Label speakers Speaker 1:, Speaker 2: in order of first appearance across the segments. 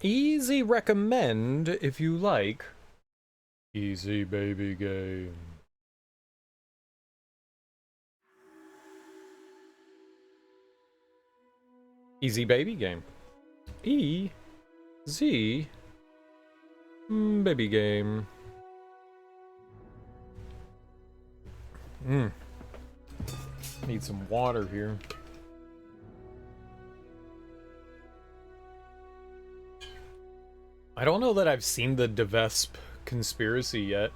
Speaker 1: Easy recommend if you like. Easy baby game. Easy baby game. E-Z baby game. Need some water here. I don't know that I've seen the Devesp conspiracy yet.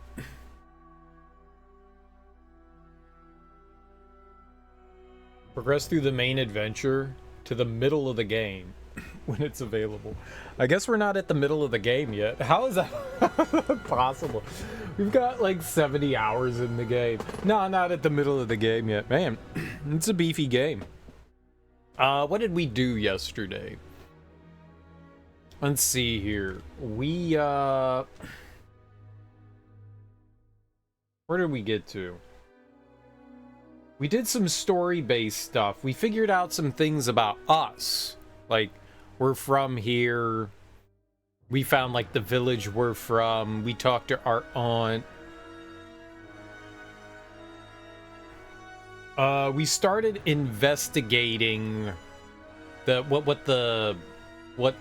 Speaker 1: Progress through the main adventure to the middle of the game when it's available. I guess we're not at the middle of the game yet. How is that possible? We've got like 70 hours in the game. No, not at the middle of the game yet. Man, it's a beefy game. What did we do yesterday? Let's see here. We, where did we get to? We did some story-based stuff. We figured out some things about us. Like, we're from here. We found, like, the village we're from. We talked to our aunt. We started investigating what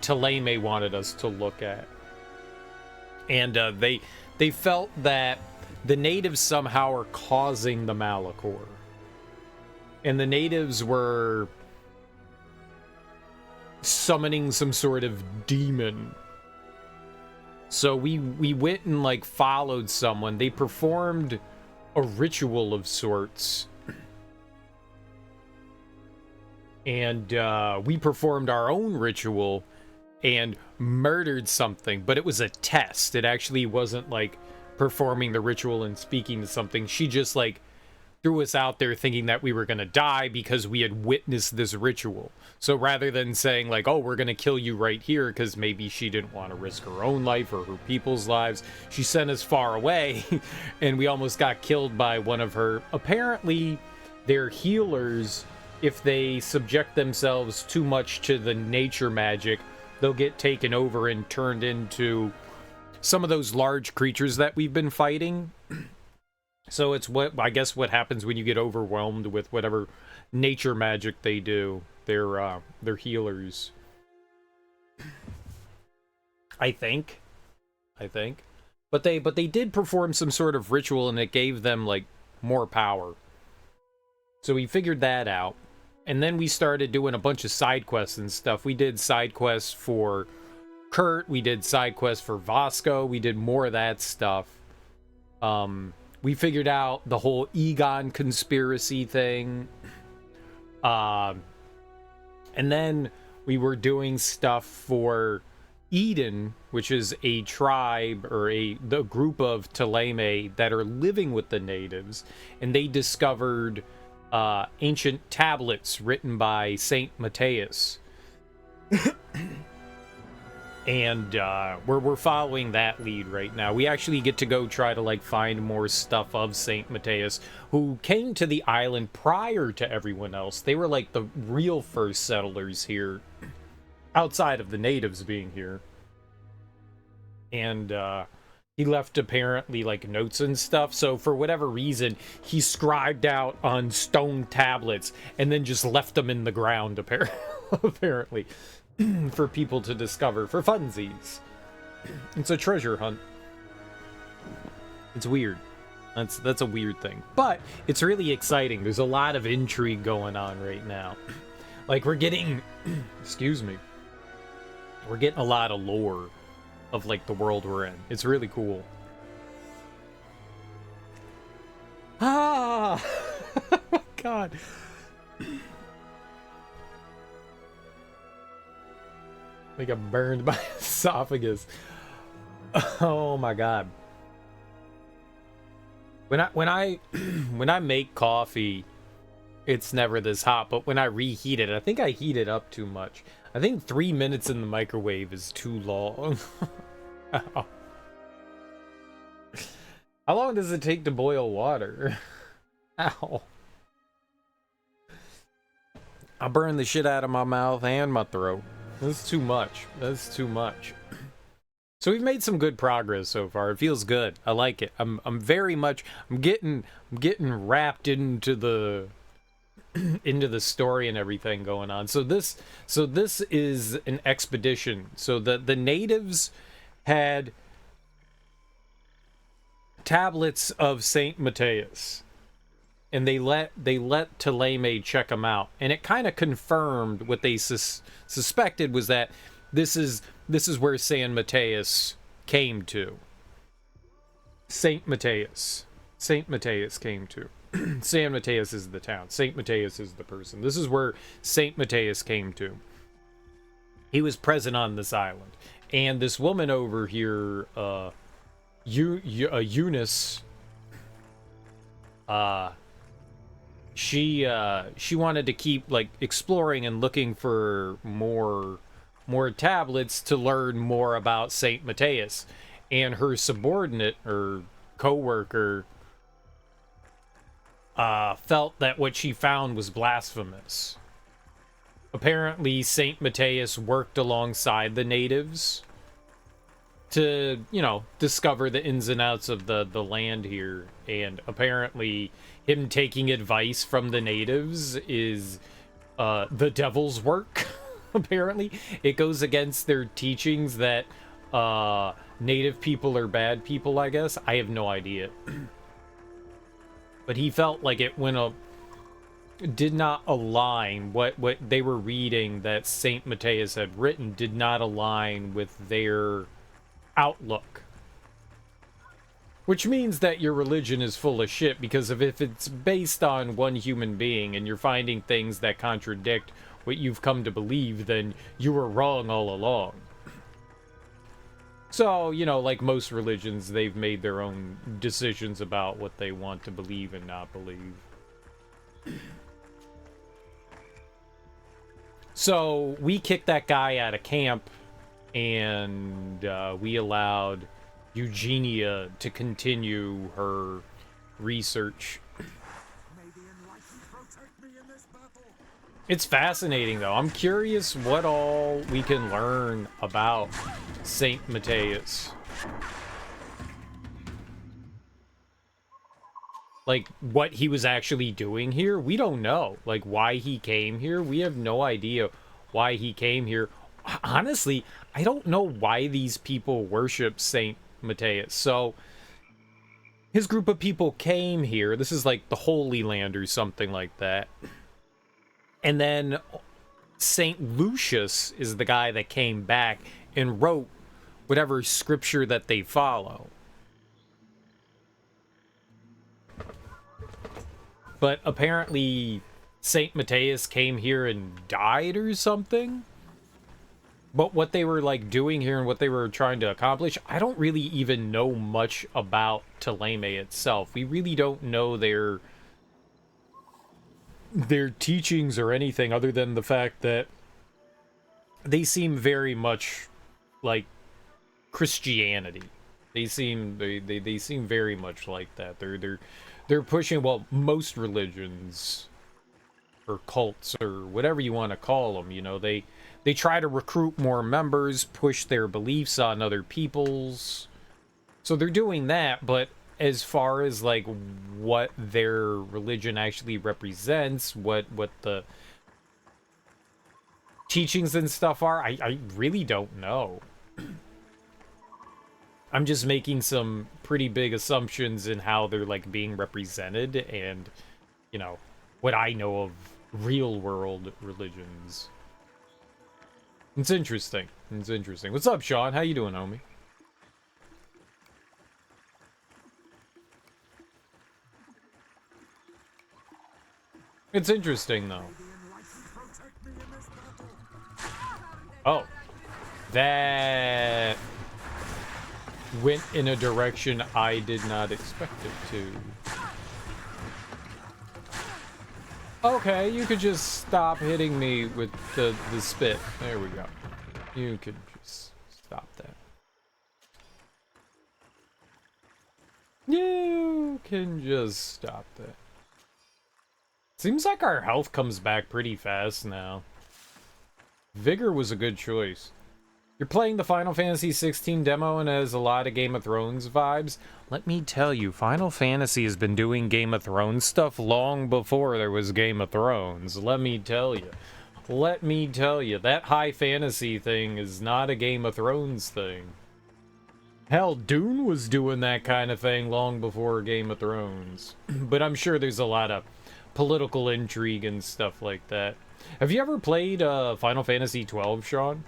Speaker 1: Taleme wanted us to look at. And they felt that the natives somehow are causing the Malachor. And the natives were summoning some sort of demon. So we went and like followed someone. They performed a ritual of sorts. And we performed our own ritual and murdered something, but it was a test. It actually wasn't like performing the ritual and speaking to something. She just like threw us out there thinking that we were going to die because we had witnessed this ritual. So rather than saying like, oh, we're going to kill you right here because maybe she didn't want to risk her own life or her people's lives, she sent us far away and we almost got killed by one of her. Apparently, they're healers. If they subject themselves too much to the nature magic, they'll get taken over and turned into some of those large creatures that we've been fighting. So it's what I guess what happens when you get overwhelmed with whatever nature magic they do. They're healers. I think. But they did perform some sort of ritual and it gave them like more power. So we figured that out. And then we started doing a bunch of side quests and stuff. We did side quests for Kurt. We did side quests for Vasco. We did more of that stuff. We figured out the whole Egon conspiracy thing. And then we were doing stuff for Eden, which is a tribe or the group of Taleme that are living with the natives. And they discovered ancient tablets written by Saint Matthias. And we're following that lead right now. We actually get to go try to like find more stuff of Saint Matthias, who came to the island prior to everyone else. They were like the real first settlers here, outside of the natives being here. And he left apparently like notes and stuff. So for whatever reason, he scribed out on stone tablets and then just left them in the ground apparently for people to discover for funsies. It's a treasure hunt. It's weird. That's a weird thing. But it's really exciting. There's a lot of intrigue going on right now. Like we're getting excuse me. We're getting a lot of lore of like the world we're in. It's really cool. Ah! Oh my god. Like I'm burned by esophagus. Oh my god. When I make coffee, it's never this hot, but when I reheat it, I think I heat it up too much. I think 3 minutes in the microwave is too long. Ow. How long does it take to boil water? Ow. I burned the shit out of my mouth and my throat. That's too much. That's too much. So we've made some good progress so far. It feels good. I like it. I'm getting wrapped into the into the story and everything going on. So this is an expedition. So the natives had tablets of Saint Matthias, and they let Ptolemy check them out, and it kind of confirmed what they suspected, was that this is where Saint Matthias came to. Saint Matthias came to. San Matthias is the town. Saint Matthias is the person. This is where Saint Matthias came to. He was present on this island, and this woman over here, Eunice, she wanted to keep like exploring and looking for more tablets to learn more about Saint Matthias, and her subordinate or co-worker felt that what she found was blasphemous. Apparently, Saint Matthias worked alongside the natives to, you know, discover the ins and outs of the land here, and apparently him taking advice from the natives is the devil's work. Apparently it goes against their teachings that native people are bad people, I guess. I have no idea. But he felt like it did not align, what they were reading that Saint Matthias had written did not align with their outlook. Which means that your religion is full of shit, because if it's based on one human being and you're finding things that contradict what you've come to believe, then you were wrong all along. So, you know, like most religions, they've made their own decisions about what they want to believe and not believe. So, we kicked that guy out of camp, and we allowed Eugenia to continue her research. It's fascinating, though. I'm curious what all we can learn about Saint Matthias. Like, what he was actually doing here? We don't know. Like, why he came here? We have no idea why he came here. Honestly, I don't know why these people worship Saint Matthias. So, his group of people came here. This is like the Holy Land or something like that. And then Saint Lucius is the guy that came back and wrote whatever scripture that they follow. But apparently Saint Matthias came here and died or something. But what they were like doing here and what they were trying to accomplish, I don't really even know much about Ptolemy itself. We really don't know their teachings or anything, other than the fact that they seem very much like Christianity. They seem very much like that. They're pushing, well, most religions or cults or whatever you want to call them, you know, they try to recruit more members, push their beliefs on other people's. So they're doing that, but as far as like what their religion actually represents, what the teachings and stuff are, I really don't know. I'm just making some pretty big assumptions in how they're like being represented, and you know what I know of real world religions. It's interesting. It's interesting. What's up, Sean? How you doing, homie? It's interesting, though. Oh. That went in a direction I did not expect it to. Okay, you could just stop hitting me with the spit. There we go. You could just stop that. You can just stop that. Seems like our health comes back pretty fast now. Vigor was a good choice. You're playing the Final Fantasy 16 demo and it has a lot of Game of Thrones vibes. Let me tell you, Final Fantasy has been doing Game of Thrones stuff long before there was Game of Thrones. Let me tell you. Let me tell you, that high fantasy thing is not a Game of Thrones thing. Hell, Dune was doing that kind of thing long before Game of Thrones. But I'm sure there's a lot of political intrigue and stuff like that. Have you ever played Final Fantasy 12, Sean?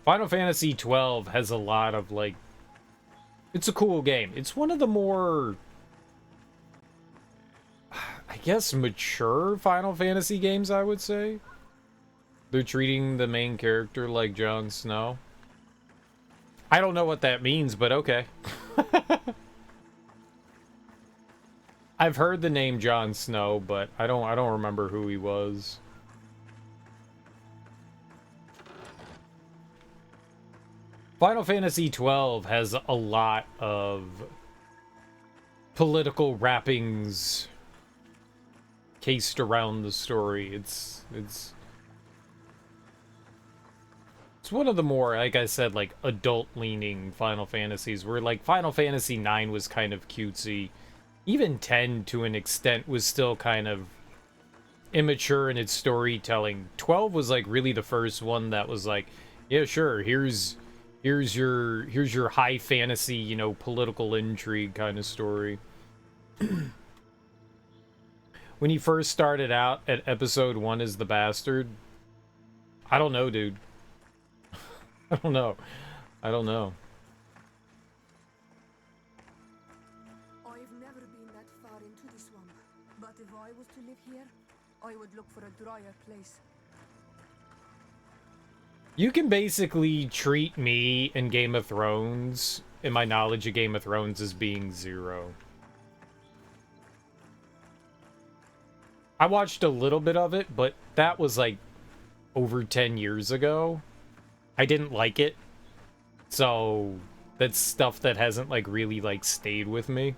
Speaker 1: Final Fantasy 12 has a lot of, like... It's a cool game. It's one of the more... I guess mature Final Fantasy games, I would say. They're treating the main character like Jon Snow. I don't know what that means, but okay. I've heard the name Jon Snow, but I don't remember who he was. Final Fantasy 12 has a lot of political wrappings cased around the story. It's one of the more, like I said, like adult-leaning Final Fantasies, where like Final Fantasy 9 was kind of cutesy. Even 10, to an extent, was still kind of immature in its storytelling. 12 was like really the first one that was like, yeah, sure, here's your high fantasy, you know, political intrigue kind of story. When he first started out at episode 1 as the bastard, I don't know, dude. I don't know. I don't know.
Speaker 2: I've never been that far into the swamp, but if I was to live here, I would look for a drier place.
Speaker 1: You can basically treat me in Game of Thrones, in my knowledge of Game of Thrones, as being 0. I watched a little bit of it, but that was like over 10 years ago. I didn't like it. So that's stuff that hasn't like really like stayed with me.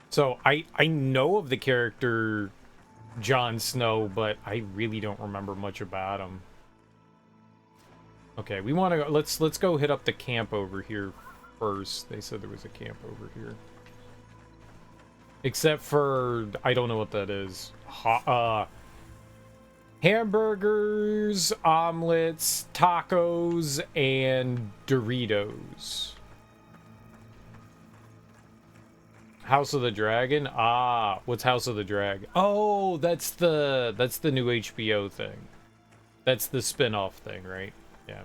Speaker 1: So I know of the character Jon Snow, but I really don't remember much about him. Okay, we want to go, let's go hit up the camp over here first. They said there was a camp over here. Except for, I don't know what that is. Hamburgers, omelets, tacos, and Doritos. House of the Dragon? Ah, what's House of the Dragon? Oh, that's the new HBO thing. That's the spin-off thing, right? Yeah.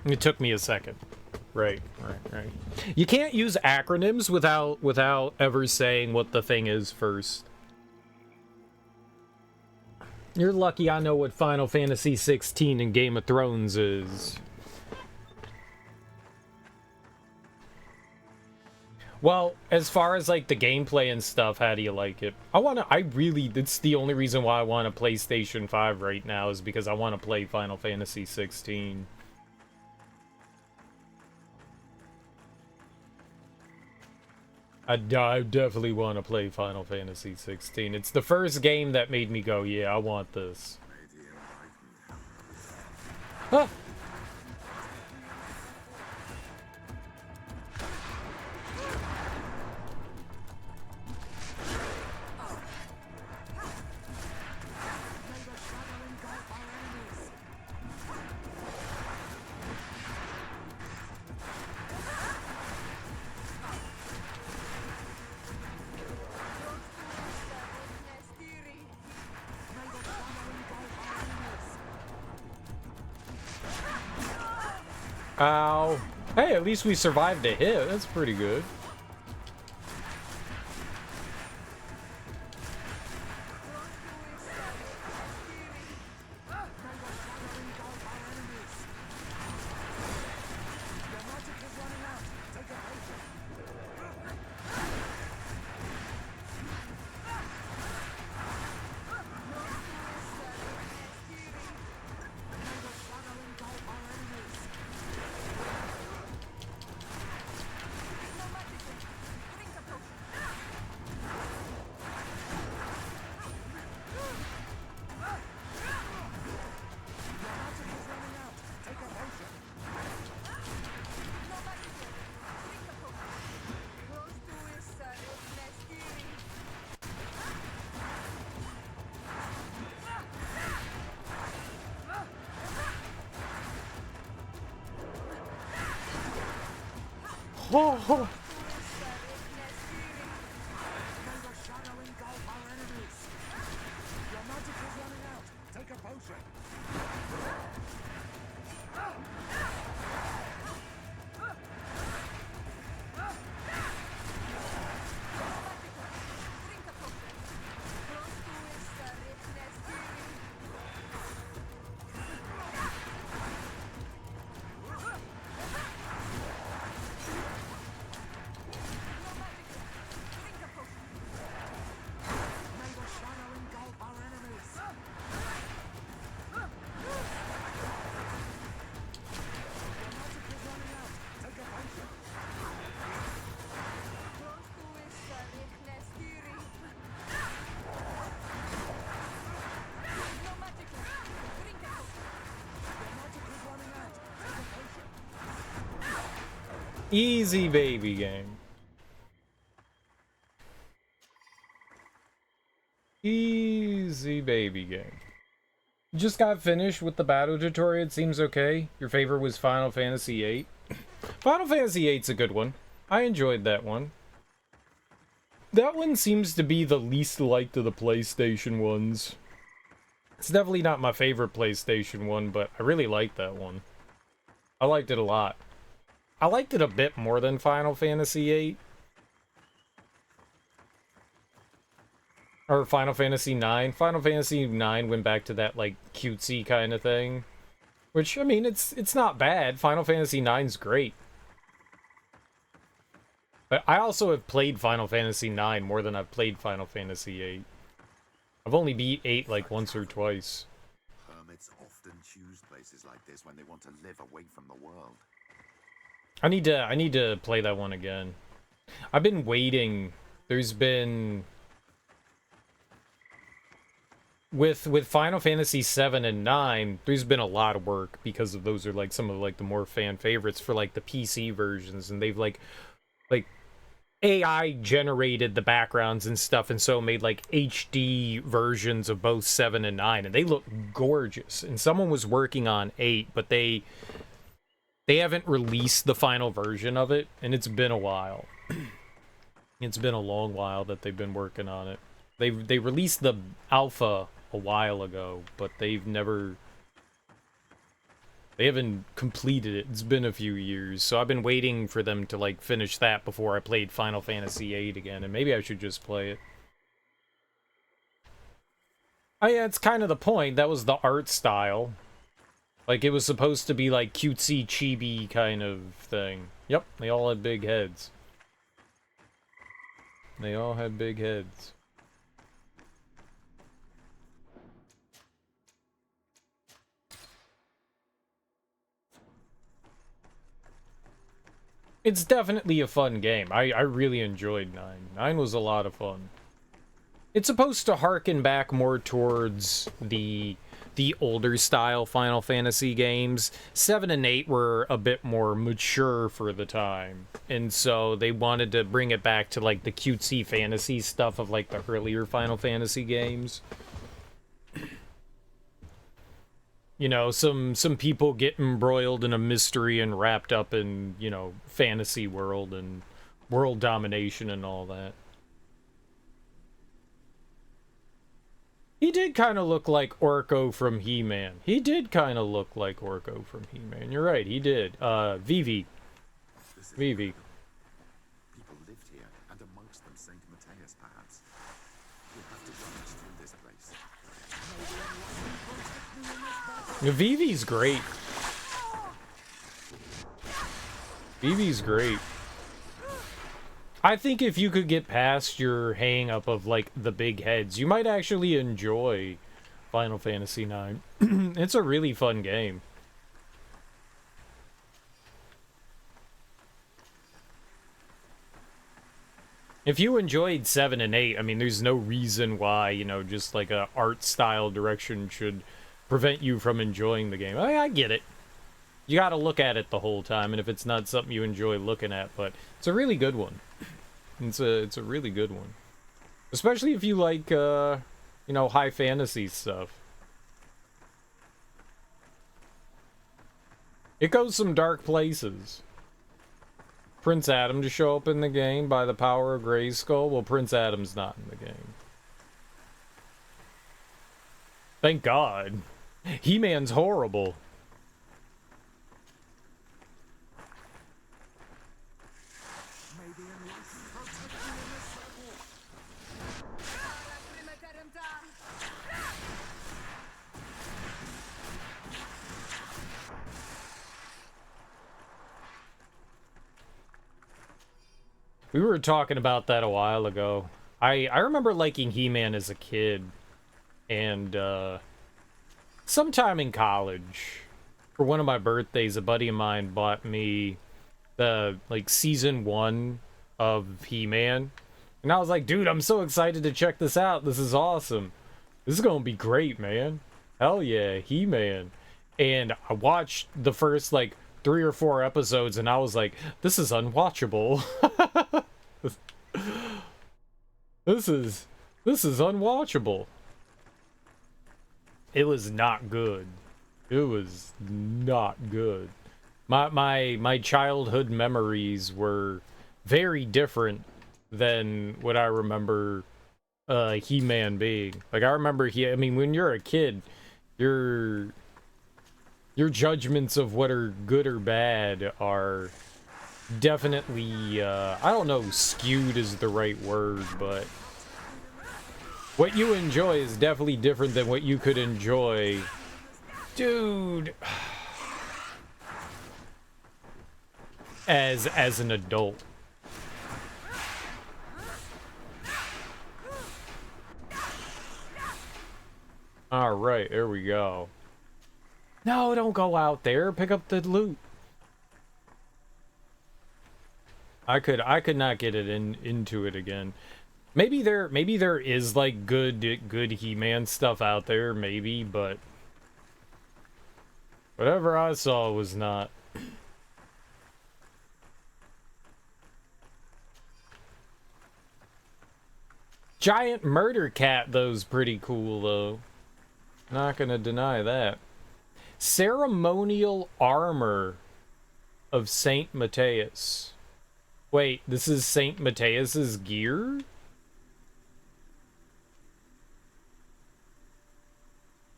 Speaker 1: It took me a second. Right. You can't use acronyms without ever saying what the thing is first. You're lucky I know what Final Fantasy 16 and Game of Thrones is. Well, as far as like the gameplay and stuff, how do you like it? It's the only reason why I want a PlayStation 5 right now is because I want to play Final Fantasy 16. I definitely want to play Final Fantasy 16. It's the first game that made me go, yeah, I want this. Huh. Ow. Hey, at least we survived a hit. That's pretty good. Oh.
Speaker 3: Take a potion.
Speaker 1: Easy baby game. Easy baby game. Just got finished with the battle tutorial. It seems okay. Your favorite was Final Fantasy VIII. Final Fantasy VIII's a good one. I enjoyed that one. That one seems to be the least liked of the PlayStation ones. It's definitely not my favorite PlayStation one, but I really liked that one. I liked it a lot. I liked it a bit more than Final Fantasy VIII. Or Final Fantasy IX. Final Fantasy IX went back to that, like, cutesy kind of thing. Which, I mean, it's not bad. Final Fantasy IX's great. But I also have played Final Fantasy IX more than I've played Final Fantasy VIII. I've only beat 8, like, once or twice.
Speaker 3: Hermits often choose places like this when they want to live away from the world.
Speaker 1: I need to play that one again. I've been waiting. There's been... With Final Fantasy 7 and 9, there's been a lot of work because of those are like some of like the more fan favorites for like the PC versions, and they've like AI generated the backgrounds and stuff, and so made like HD versions of both 7 and 9, and they look gorgeous. And someone was working on 8, but they haven't released the final version of it, and it's been a while. It's been a long while that they've been working on it. They released the alpha a while ago, but they haven't completed it. It's been a few years, so I've been waiting for them to like finish that before I played Final Fantasy VIII again, and maybe I should just play it. Oh yeah, it's kind of the point. That was the art style. Like, it was supposed to be like cutesy, chibi kind of thing. Yep, they all had big heads. They all had big heads. It's definitely a fun game. I really enjoyed 9. 9 was a lot of fun. It's supposed to harken back more towards the older style Final Fantasy games. 7 and 8 were a bit more mature for the time, and so they wanted to bring it back to like the cutesy fantasy stuff of like the earlier Final Fantasy games. You know, some people get embroiled in a mystery and wrapped up in, you know, fantasy world and world domination and all that. He did kind of look like Orko from He-Man. He did kind of look like Orko from He-Man. You're right, he did. Vivi. Vivi.
Speaker 3: People lived here, and amongst them Saint Matthias, perhaps. We have to run us through this place.
Speaker 1: Vivi's great. Vivi's great. I think if you could get past your hang-up of, like, the big heads, you might actually enjoy Final Fantasy IX. It's a really fun game. If you enjoyed 7 and 8, I mean, there's no reason why, you know, just like a art style direction should prevent you from enjoying the game. I get it. You gotta look at it the whole time, and if it's not something you enjoy looking at, but it's a really good one. It's a really good one. Especially if you like, you know, high fantasy stuff. It goes some dark places. Prince Adam to show up in the game by the power of Grayskull. Well, Prince Adam's not in the game. Thank God. He-Man's horrible. We were talking about that a while ago. I remember liking He-Man as a kid. And, sometime in college, for one of my birthdays, a buddy of mine bought me the, like, season 1 of He-Man. And I was like, dude, I'm so excited to check this out. This is awesome. This is gonna be great, man. Hell yeah, He-Man. And I watched the first, like, 3 or 4 episodes, and I was like, this is unwatchable. This is unwatchable. It was not good. It was not good. My childhood memories were very different than what I remember He-Man being. Like, I remember I mean, when you're a kid, your judgments of what are good or bad are definitely, I don't know, skewed is the right word, but what you enjoy is definitely different than what you could enjoy. Dude. As an adult. Alright, there we go. No, don't go out there. Pick up the loot. I could not get it into it again. Maybe there is like good He-Man stuff out there, maybe, but whatever I saw was not. Giant murder cat though's pretty cool though. Not gonna deny that. Ceremonial armor of Saint Matthias. Wait, this is Saint Matthias's gear?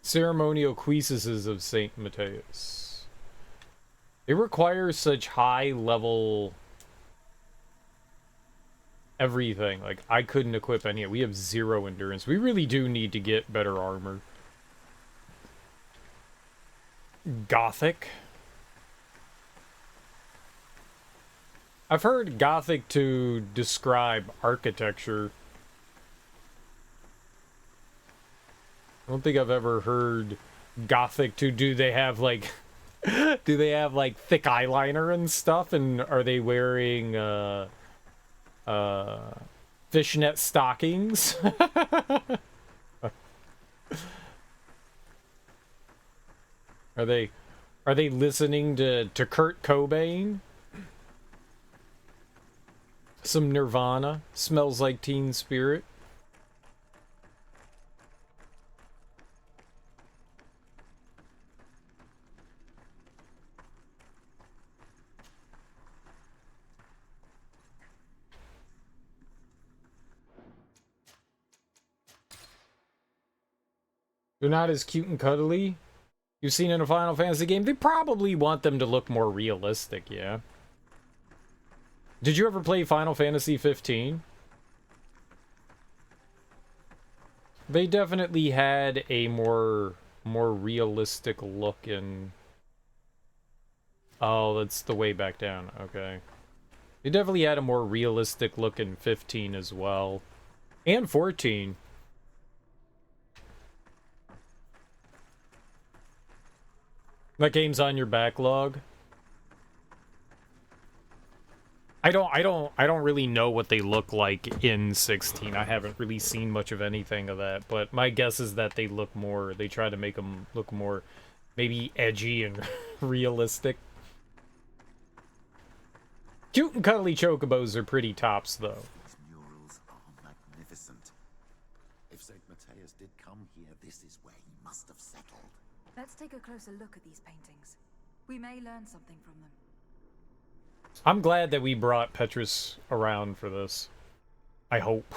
Speaker 1: Ceremonial cuisses of Saint Matthias. They require such high level everything. Like, I couldn't equip any. We have 0 endurance. We really do need to get better armor. Gothic. I've heard Gothic to describe architecture. I don't think I've ever heard Gothic to, do they have like thick eyeliner and stuff, and are they wearing fishnet stockings? Are they listening to Kurt Cobain? Some Nirvana. Smells Like Teen Spirit. They're not as cute and cuddly you've seen in a Final Fantasy game. They probably want them to look more realistic, yeah. Did you ever play Final Fantasy 15? They definitely had a more realistic look in... Oh, that's the way back down. Okay. They definitely had a more realistic look in 15 as well. And 14. That game's on your backlog. I don't really know what they look like in 16. I haven't really seen much of anything of that, but my guess is that they try to make them look more maybe edgy and realistic. Cute and cuddly chocobos are pretty tops though.
Speaker 3: These murals are magnificent. If St. Matthias did come here, this is where he must have settled.
Speaker 2: Let's take a closer look at these paintings. We may learn something from them.
Speaker 1: I'm glad that we brought Petrus around for this. I hope.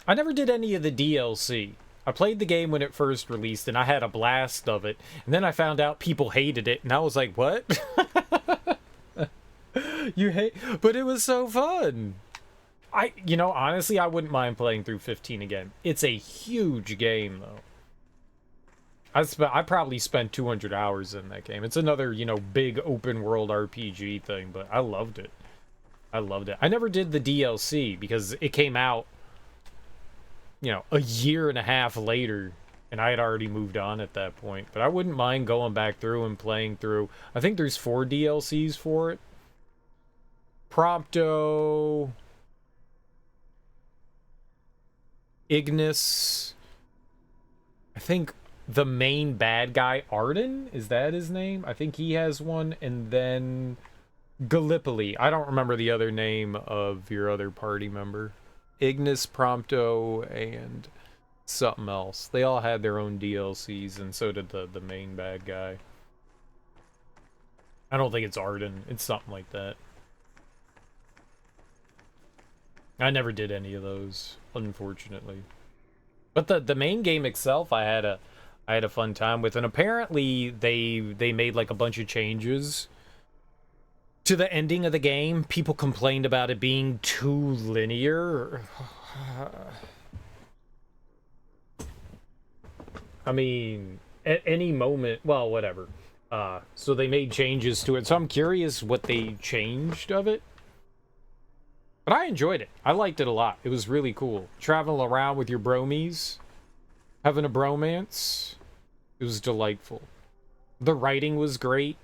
Speaker 1: I never did any of the DLC. I played the game when it first released, and I had a blast of it. And then I found out people hated it, and I was like, what? You hate... But it was so fun! You know, honestly, I wouldn't mind playing through 15 again. It's a huge game, though. I probably spent 200 hours in that game. It's another, you know, big open world RPG thing, but I loved it. I loved it. I never did the DLC because it came out, you know, a year and a half later, and I had already moved on at that point. But I wouldn't mind going back through and playing through. I think there's 4 DLCs for it. Prompto, Ignis, I think the main bad guy, Arden, is that his name? I think he has one, and then Gallipoli. I don't remember the other name of your other party member. Ignis, Prompto, and something else. They all had their own DLCs, and so did the main bad guy. I don't think it's Arden. It's something like that. I never did any of those, unfortunately. But the main game itself, I had a fun time with, and apparently they made like a bunch of changes to the ending of the game. People complained about it being too linear. I mean, at any moment, well, whatever. So they made changes to it. So I'm curious what they changed of it. But I enjoyed it. I liked it a lot. It was really cool. Traveling around with your bromies, having a bromance. It was delightful. The writing was great.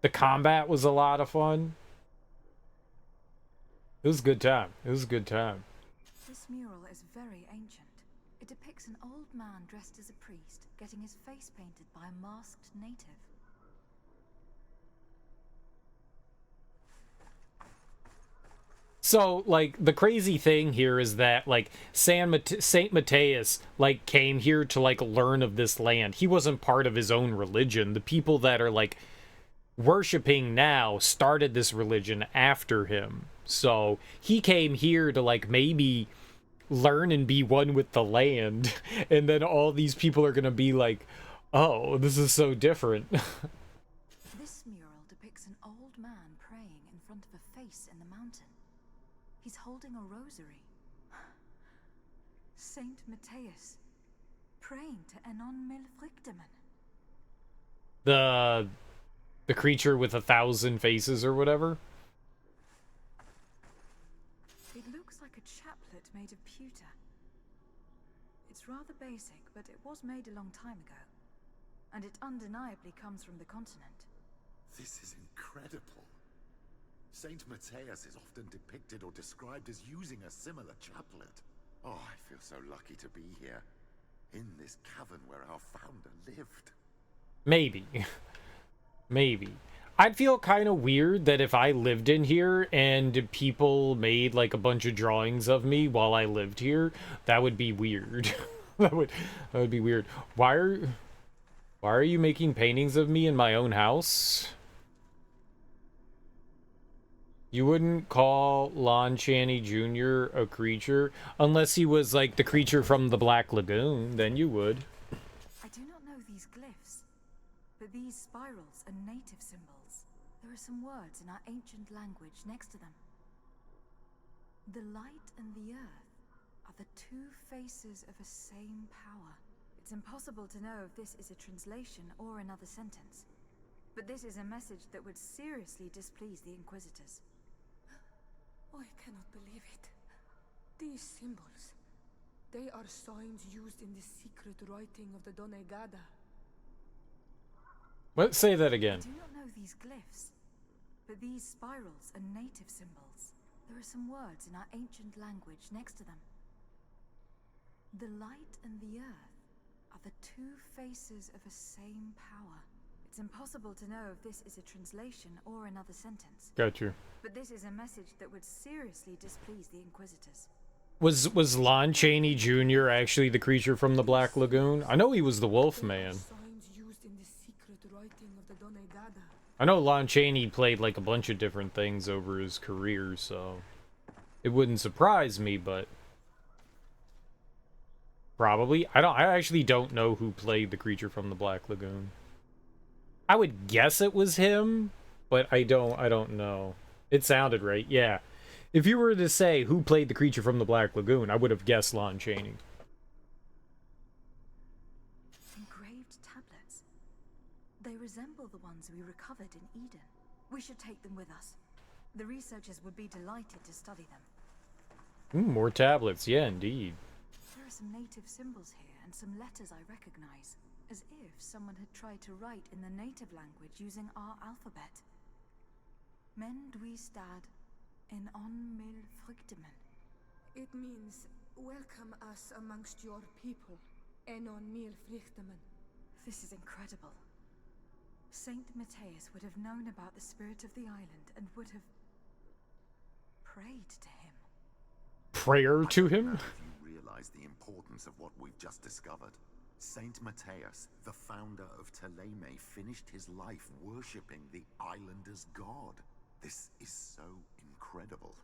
Speaker 1: The combat was a lot of fun. It was a good time. It was a good time.
Speaker 4: This mural is very ancient. It depicts an old man dressed as a priest, getting his face painted by a masked native.
Speaker 1: So, like, the crazy thing here is that, like, Saint Matthias, like, came here to, like, learn of this land. He wasn't part of his own religion. The people that are, like, worshipping now started this religion after him. So, he came here to, like, maybe learn and be one with the land. And then all these people are gonna be like, oh, this is so different.
Speaker 4: This mural depicts an old man praying in front of a face in the mountain. He's holding a rosary. Saint Matthias, praying to Enon Milfrichteman.
Speaker 1: The creature with 1,000 faces or whatever?
Speaker 4: It looks like a chaplet made of pewter. It's rather basic, but it was made a long time ago. And it undeniably comes from the continent.
Speaker 3: This is incredible. Saint Matthias is often depicted or described as using a similar chaplet. Oh, I feel so lucky to be here, in this cavern where our founder lived.
Speaker 1: Maybe. Maybe. I'd feel kind of weird that if I lived in here and people made like a bunch of drawings of me while I lived here, that would be weird. that would be weird. Why are you making paintings of me in my own house? You wouldn't call Lon Chaney Jr. a creature unless he was like the creature from the Black Lagoon, then you would.
Speaker 4: I do not know these glyphs, but these spirals are native symbols. There are some words in our ancient language next to them. The light and the earth are the two faces of a same power. It's impossible to know if this is a translation or another sentence, but this is a message that would seriously displease the Inquisitors.
Speaker 2: I cannot believe it. These symbols, they are signs used in the secret writing of the Donegada.
Speaker 1: Let's say that again.
Speaker 4: I do not know these glyphs, but these spirals are native symbols. There are some words in our ancient language next to them. The light and the earth are the two faces of a same power. It's impossible to know if this is a translation or another sentence.
Speaker 1: Got you.
Speaker 4: But this is a message that would seriously displease the Inquisitors.
Speaker 1: Was Lon Chaney Jr. actually the creature from the Black Lagoon? I know he was the Wolf Man.
Speaker 2: Signs used in the secret writing of the Donegada.
Speaker 1: I know Lon Chaney played like a bunch of different things over his career, so it wouldn't surprise me, but probably. I actually don't know who played the creature from the Black Lagoon. I would guess it was him, but I don't know. It sounded right, yeah. If you were to say who played the creature from the Black Lagoon, I would have guessed Lon Chaney.
Speaker 4: Engraved tablets. They resemble the ones we recovered in Eden. We should take them with us. The researchers would be delighted to study them.
Speaker 1: More tablets, yeah, indeed.
Speaker 4: There are some native symbols here and some letters I recognize, as if someone had tried to write in the native language using our alphabet. Men dwi stad en on mil fryktemen.
Speaker 2: It means, welcome us amongst your people. Enon mil frichtemen.
Speaker 4: This is incredible. Saint Matthias would have known about the spirit of the island and would have prayed to him.
Speaker 1: Prayer to him?
Speaker 3: If you realize the importance of what we've just discovered. Saint Matthias, the founder of Teleme, finished his life worshipping the islanders' god. This is so incredible.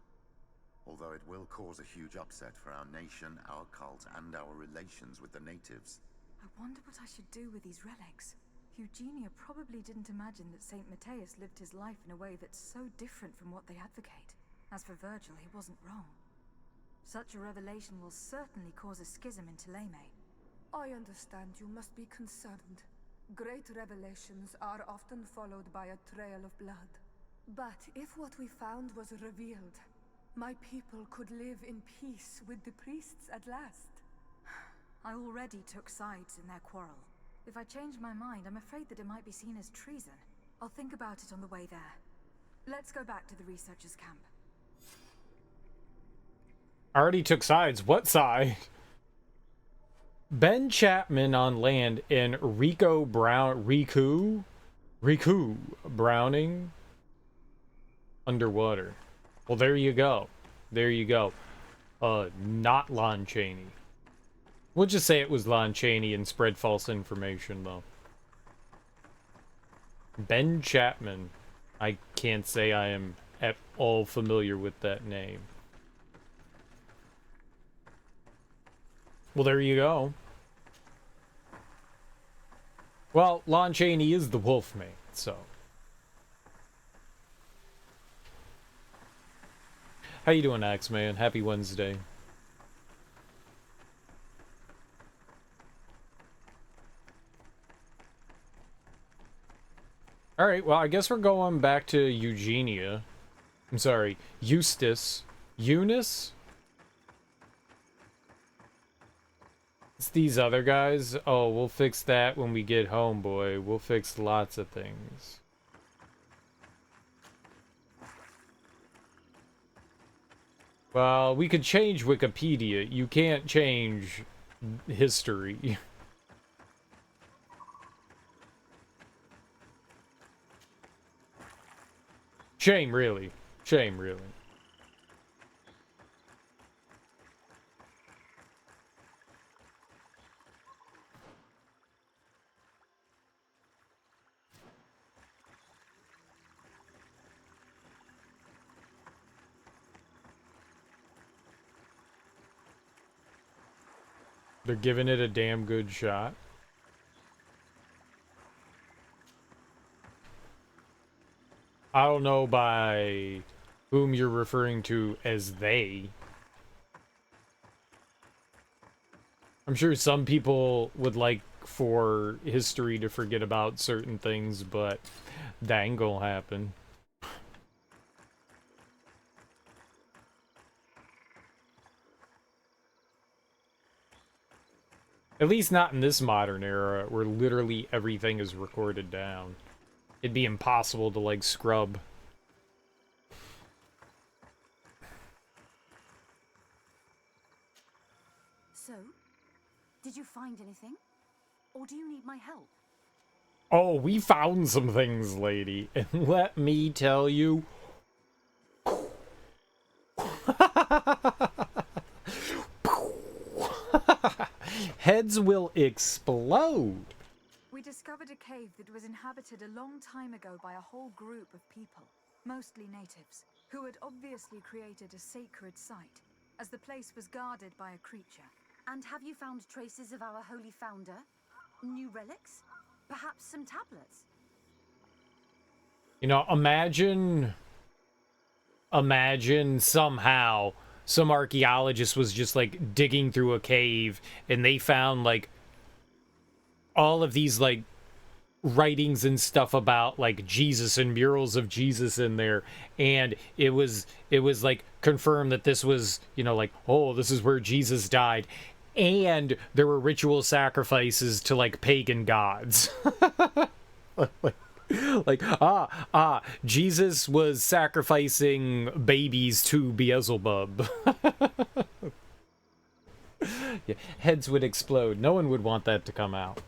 Speaker 3: Although it will cause a huge upset for our nation, our cult, and our relations with the natives.
Speaker 4: I wonder what I should do with these relics. Eugenia probably didn't imagine that Saint Matthias lived his life in a way that's so different from what they advocate. As for Virgil, he wasn't wrong. Such a revelation will certainly cause a schism in Teleme.
Speaker 2: I understand you must be concerned. Great revelations are often followed by a trail of blood. But if what we found was revealed, my people could live in peace with the priests at last.
Speaker 4: I already took sides in their quarrel. If I change my mind, I'm afraid that it might be seen as treason. I'll think about it on the way there. Let's go back to the researchers' camp.
Speaker 1: I already took sides. What side? Ben Chapman on land and Riku Browning underwater. Well, there you go. There you go. Not Lon Chaney. We'll just say it was Lon Chaney and spread false information, though. Ben Chapman. I can't say I am at all familiar with that name. Well, there you go. Well, Lon Chaney is the Wolfmate, so. How you doing, Axeman? Happy Wednesday. Alright, well, I guess we're going back to Eugenia. I'm sorry, Eustace. Eunice? It's these other guys. Oh, we'll fix that when we get home, boy. We'll fix lots of things. Well, we could change Wikipedia. You can't change history. Shame, really. Shame, really. They're giving it a damn good shot. I don't know by whom you're referring to as they. I'm sure some people would like for history to forget about certain things, but that ain't gonna happen. At least not in this modern era, where literally everything is recorded down. It'd be impossible to, like, scrub.
Speaker 4: So, did you find anything? Or do you need my help?
Speaker 1: Oh, we found some things, lady. And let me tell you... Heads will explode.
Speaker 4: We discovered discovered a cave that was inhabited a long time ago by a whole group of people, mostly natives, who had obviously created a sacred site, as the place was guarded by a creature.
Speaker 5: And have you found traces of our holy founder? New relics? Perhaps some tablets?
Speaker 1: You know, imagine somehow some archaeologist was just like digging through a cave and they found like all of these like writings and stuff about like Jesus and murals of Jesus in there, and it was like confirmed that this was, you know, like, oh, this is where Jesus died, and there were ritual sacrifices to like pagan gods. like Jesus was sacrificing babies to Beelzebub. Yeah, heads would explode. No one would want that to come out.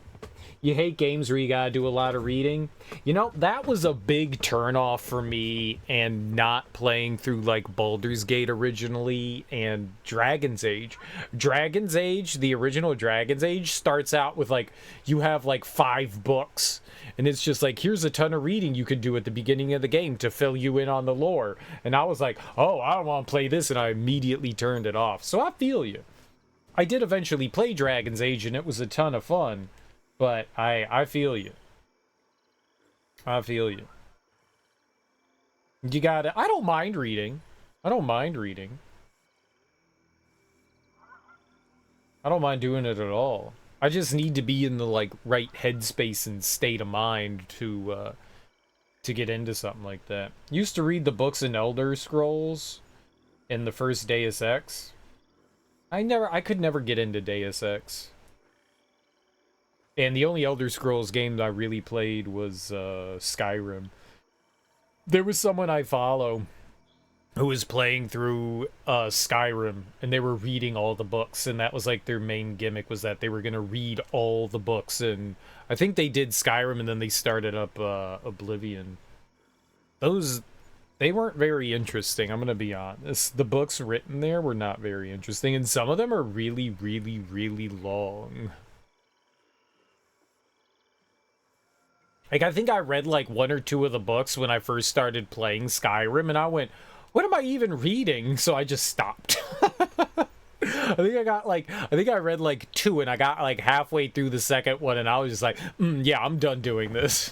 Speaker 1: You hate games where you gotta do a lot of reading? You know, that was a big turnoff for me, and not playing through like Baldur's Gate originally and Dragon's Age. Dragon's Age, the original Dragon's Age, starts out with like, you have like 5 books, and it's just like, here's a ton of reading you could do at the beginning of the game to fill you in on the lore. And I was like, oh, I don't want to play this, and I immediately turned it off. So I feel you. I did eventually play Dragon's Age, and it was a ton of fun. But I feel you. I feel you. You gotta... I don't mind reading. I don't mind reading. I don't mind doing it at all. I just need to be in the, like, right headspace and state of mind to get into something like that. Used to read the books in Elder Scrolls in the first Deus Ex. I could never get into Deus Ex. And the only Elder Scrolls game that I really played was Skyrim. There was someone I follow who was playing through Skyrim, and they were reading all the books, and that was like their main gimmick, was that they were going to read all the books. And I think they did Skyrim, and then they started up Oblivion. They weren't very interesting, I'm going to be honest. The books written there were not very interesting, and some of them are really, really, really long. Like, I think I read, like, 1 or 2 of the books when I first started playing Skyrim, and I went, what am I even reading? So I just stopped. I think I read, like, 2, and I got, like, halfway through the second one, and I was just like, yeah, I'm done doing this.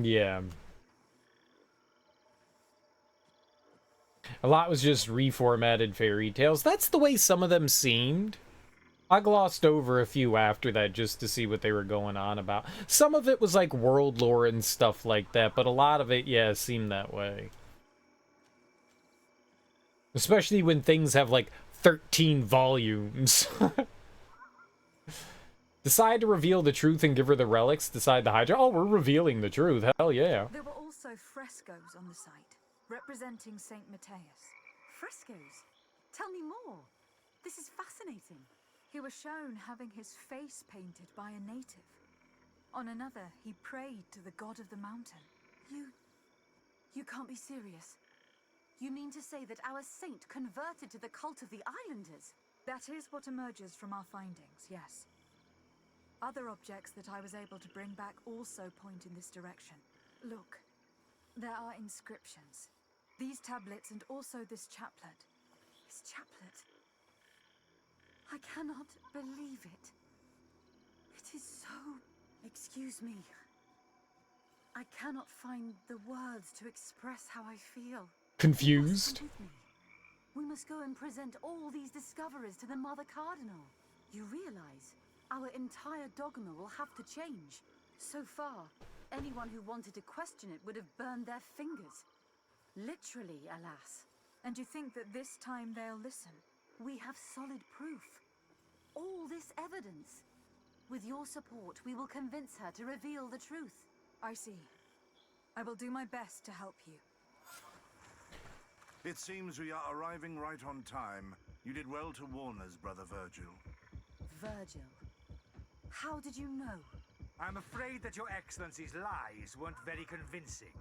Speaker 1: Yeah. A lot was just reformatted fairy tales. That's the way some of them seemed. I glossed over a few after that just to see what they were going on about. Some of it was like world lore and stuff like that, but a lot of it, yeah, seemed that way. Especially when things have like 13 volumes. Decide to reveal the truth and give her the relics. Decide the Hydra. Oh, we're revealing the truth. Hell yeah.
Speaker 4: There were also frescoes on the site, representing Saint Matthias.
Speaker 5: Frescoes? Tell me more. This is fascinating.
Speaker 4: He was shown having his face painted by a native. On another, he prayed to the god of the mountain.
Speaker 5: You can't be serious. You mean to say that our saint converted to the cult of the islanders?
Speaker 4: That is what emerges from our findings, yes. Other objects that I was able to bring back also point in this direction. Look, there are inscriptions. These tablets and also this chaplet.
Speaker 5: This chaplet? I cannot believe it. It is so... Excuse me. I cannot find the words to express how I feel.
Speaker 1: Confused?
Speaker 5: We must go and present all these discoveries to the Mother Cardinal. You realize our entire dogma will have to change. So far, anyone who wanted to question it would have burned their fingers. Literally, alas.
Speaker 4: And you think that this time they'll listen?
Speaker 5: We have solid proof. All this evidence. With your support, we will convince her to reveal the truth.
Speaker 4: I see. I will do my best to help you.
Speaker 6: It seems we are arriving right on time. You did well to warn us, Brother Virgil.
Speaker 5: Virgil? How did you know?
Speaker 7: I'm afraid that your Excellency's lies weren't very convincing.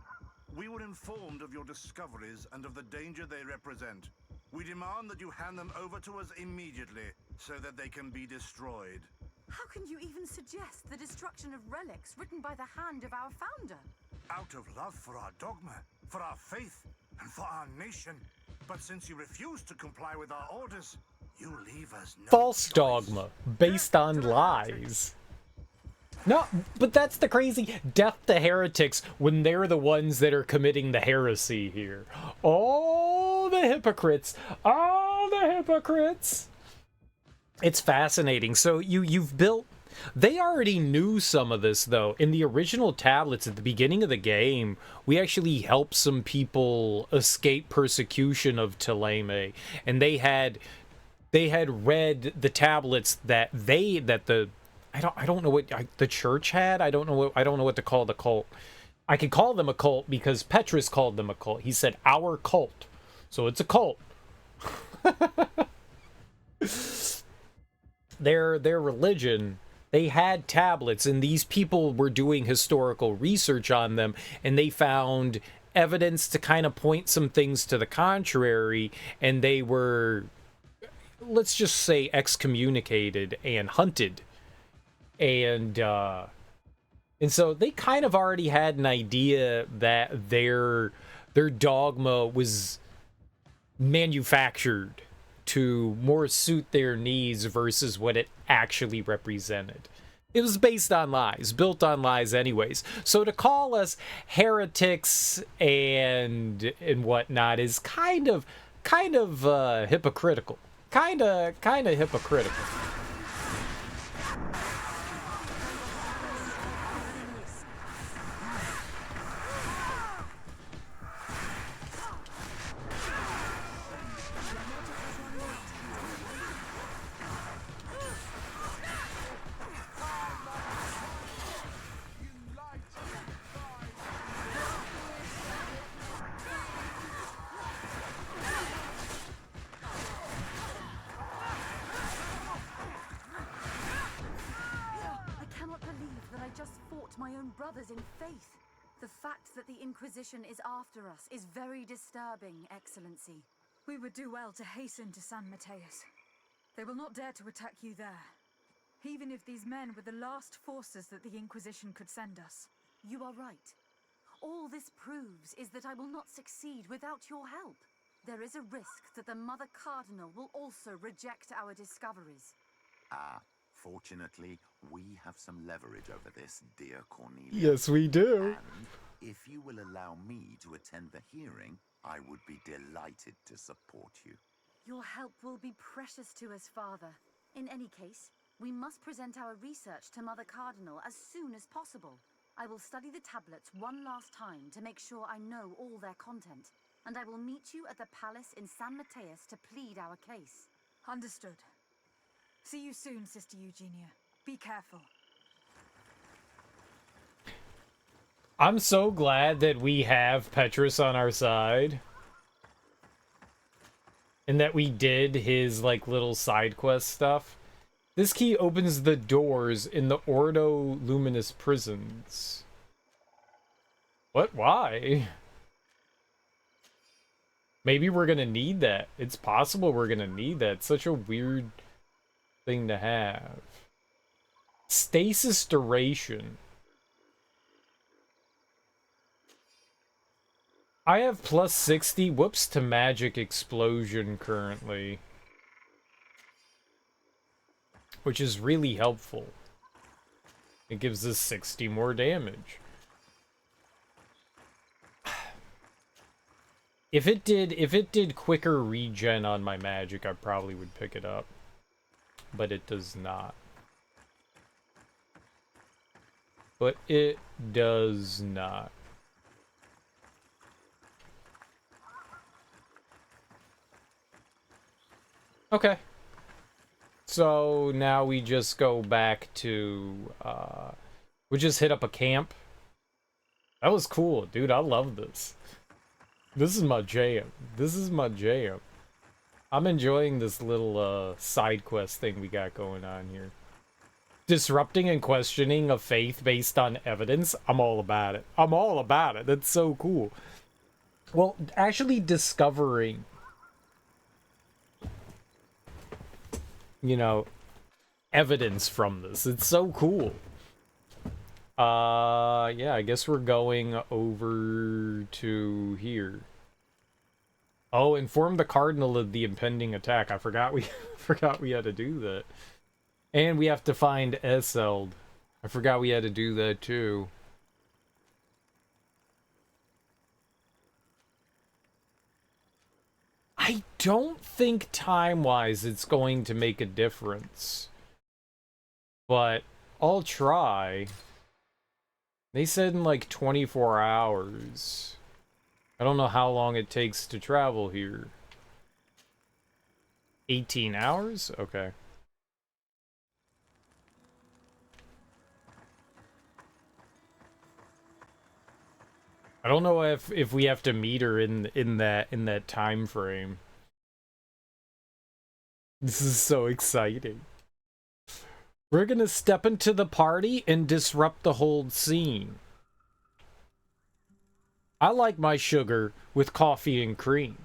Speaker 6: We were informed of your discoveries and of the danger they represent. We demand that you hand them over to us immediately, so that they can be destroyed.
Speaker 5: How can you even suggest the destruction of relics written by the hand of our founder?
Speaker 6: Out of love for our dogma, for our faith, and for our nation. But since you refuse to comply with our orders, you leave us no
Speaker 1: False
Speaker 6: choice.
Speaker 1: dogma based on lies. No, but that's the crazy death to heretics when they're the ones that are committing the heresy here. Oh, the hypocrites. Oh, the hypocrites. It's fascinating. So you've built... They already knew some of this, though. In the original tablets at the beginning of the game, we actually helped some people escape persecution of Thélème. And they had read the tablets that the... I don't know what the church had. I don't know what to call the cult. I could call them a cult because Petrus called them a cult. He said our cult, so it's a cult. Their religion, they had tablets, and these people were doing historical research on them, and they found evidence to kind of point some things to the contrary, and they were, let's just say, excommunicated and hunted. And so they kind of already had an idea that their dogma was manufactured to more suit their needs versus what it actually represented. It was based on lies, built on lies anyways. So to call us heretics and whatnot is kind of hypocritical. Kind of hypocritical.
Speaker 5: Brothers in faith. The fact that the Inquisition is after us is very disturbing, Excellency.
Speaker 4: We would do well to hasten to San Mateus. They will not dare to attack you there, even if these men were the last forces that the Inquisition could send us.
Speaker 5: You are right. All this proves is that I will not succeed without your help. There is a risk that the Mother Cardinal will also reject our discoveries.
Speaker 3: Fortunately, we have some leverage over this, dear Cornelia.
Speaker 1: Yes, we do.
Speaker 3: And if you will allow me to attend the hearing, I would be delighted to support you.
Speaker 5: Your help will be precious to us, Father. In any case, we must present our research to Mother Cardinal as soon as possible. I will study the tablets one last time to make sure I know all their content, and I will meet you at the palace in San Mateus to plead our case.
Speaker 4: Understood. See you soon, Sister Eugenia. Be careful.
Speaker 1: I'm so glad that we have Petrus on our side. And that we did his, like, little side quest stuff. This key opens the doors in the Ordo Luminous prisons. What? Why? Maybe we're gonna need that. It's possible we're gonna need that. It's such a weird thing to have. Stasis duration. I have plus 60 whoops to magic explosion currently, which is really helpful. It gives us 60 more damage. If it did quicker regen on my magic, I probably would pick it up. But it does not. But it does not. Okay. So now we just go back to, we just hit up a camp. That was cool, dude. I love this. This is my jam. This is my jam. I'm enjoying this little side quest thing we got going on here. Disrupting and questioning a faith based on evidence. I'm all about it. I'm all about it. That's so cool. Well, actually discovering you know, evidence from this. It's so cool. Yeah, I guess we're going over to here. Oh, inform the cardinal of the impending attack. I forgot we forgot we had to do that. And we have to find Eseld. I forgot we had to do that too. I don't think time-wise it's going to make a difference. But I'll try. They said in like 24 hours. I don't know how long it takes to travel here. 18 hours? Okay. I don't know if we have to meet her in that time frame. This is so exciting. We're gonna step into the party and disrupt the whole scene. I like my sugar with coffee and cream.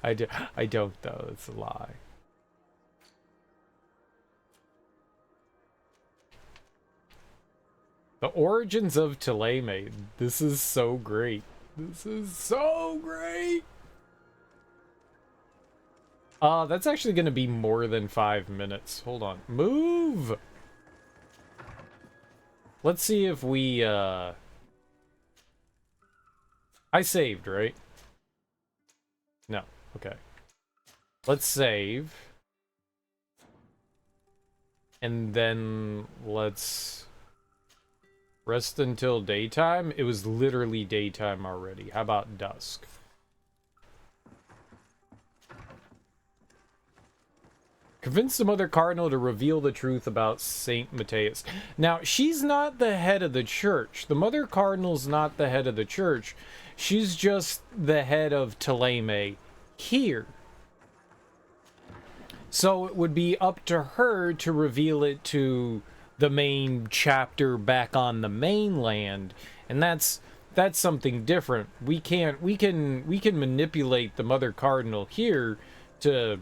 Speaker 1: I don't though, it's a lie. The origins of Thélème. This is so great. This is so great! That's actually gonna be more than 5 minutes. Hold on. Move! Let's see if we, I saved, right? No. Okay. Let's save. And then let's rest until daytime. It was literally daytime already. How about dusk? Convince the Mother Cardinal to reveal the truth about Saint Matthias. Now, she's not the head of the church. The Mother Cardinal's not the head of the church. She's just the head of Thélème here. So it would be up to her to reveal it to the main chapter back on the mainland, and that's something different. We can manipulate the Mother Cardinal here to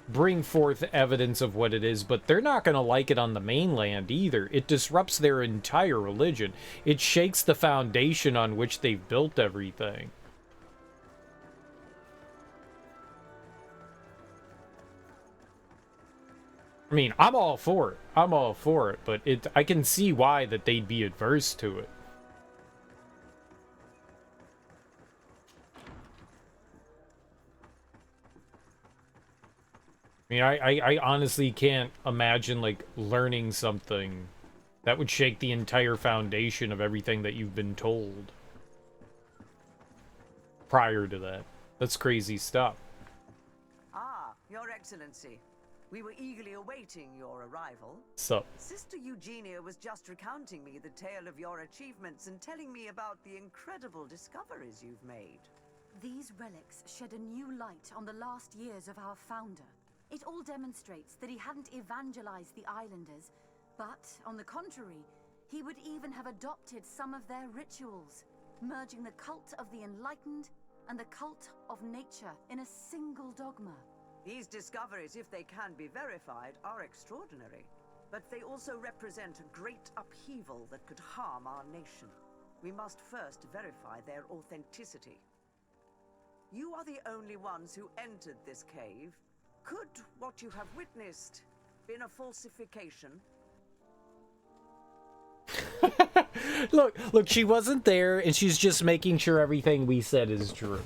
Speaker 1: bring forth evidence of what it is, but they're not going to like it on the mainland either. It disrupts their entire religion. It shakes the foundation on which they've built everything. I mean, I'm all for it. I'm all for it, but I can see why that they'd be adverse to it. I mean, I honestly can't imagine, like, learning something that would shake the entire foundation of everything that you've been told prior to that. That's crazy stuff.
Speaker 8: Ah, Your Excellency. We were eagerly awaiting your arrival.
Speaker 1: So,
Speaker 8: Sister Eugenia was just recounting me the tale of your achievements and telling me about the incredible discoveries you've made.
Speaker 5: These relics shed a new light on the last years of our founder. It all demonstrates that he hadn't evangelized the islanders, but, on the contrary, he would even have adopted some of their rituals, merging the cult of the enlightened and the cult of nature in a single dogma.
Speaker 8: These discoveries, if they can be verified, are extraordinary. But they also represent a great upheaval that could harm our nation. We must first verify their authenticity. You are the only ones who entered this cave. Could what you have witnessed been a falsification?
Speaker 1: Look, she wasn't there, and she's just making sure everything we said is true.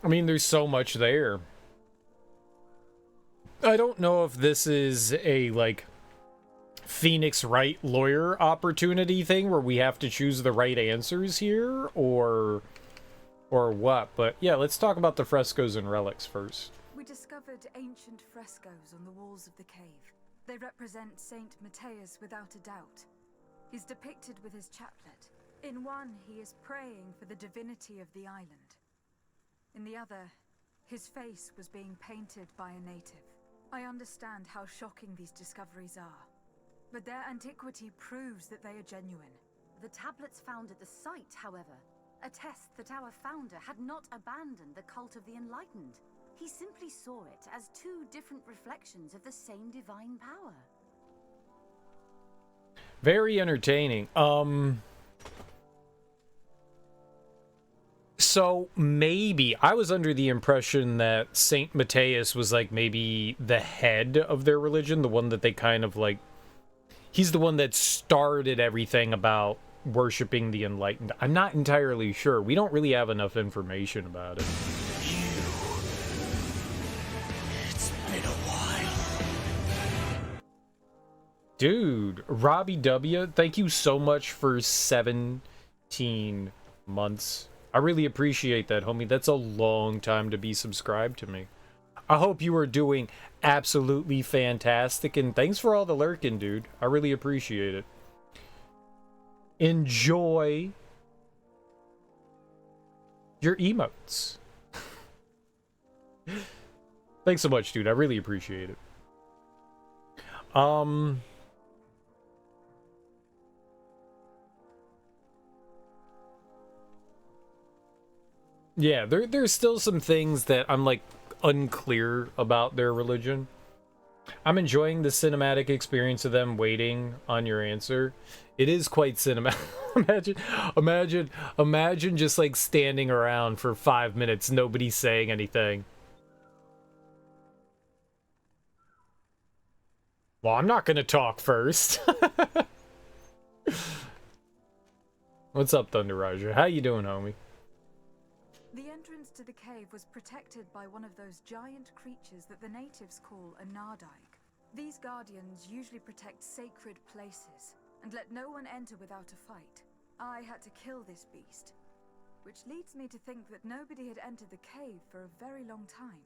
Speaker 1: I mean, there's so much there. I don't know if this is a, like, Phoenix Wright lawyer opportunity thing where we have to choose the right answers here, or what. But yeah, let's talk about the frescoes and relics first.
Speaker 2: We discovered ancient frescoes on the walls of the cave. They represent Saint Matthias without a doubt. He's depicted with his chaplet. In one, he is praying for the divinity of the island. In the other, his face was being painted by a native.
Speaker 4: I understand how shocking these discoveries are, but their antiquity proves that they are genuine.
Speaker 5: The tablets found at the site, however, attest that our founder had not abandoned the cult of the Enlightened. He simply saw it as two different reflections of the same divine power.
Speaker 1: Very entertaining. So maybe I was under the impression that Saint Matthias was like maybe the head of their religion, the one that they kind of like, he's the one that started everything about worshiping the Enlightened. I'm not entirely sure. We don't really have enough information about it.
Speaker 6: It's been a while.
Speaker 1: Dude, Robbie W, thank you so much for 17 months. I really appreciate that, homie. That's a long time to be subscribed to me. I hope you are doing absolutely fantastic, and thanks for all the lurking, dude. I really appreciate it. Enjoy your emotes. Thanks so much, dude. I really appreciate it. Yeah, there's still some things that I'm like unclear about their religion. I'm enjoying the cinematic experience of them waiting on your answer. It is quite cinematic. imagine just like standing around for 5 minutes, nobody saying anything. Well, I'm not gonna talk first. What's up, Thunder Raja? How you doing, homie?
Speaker 4: The entrance to the cave was protected by one of those giant creatures that the natives call a Nardike. These guardians usually protect sacred places and let no one enter without a fight. I had to kill this beast, which leads me to think that nobody had entered the cave for a very long time.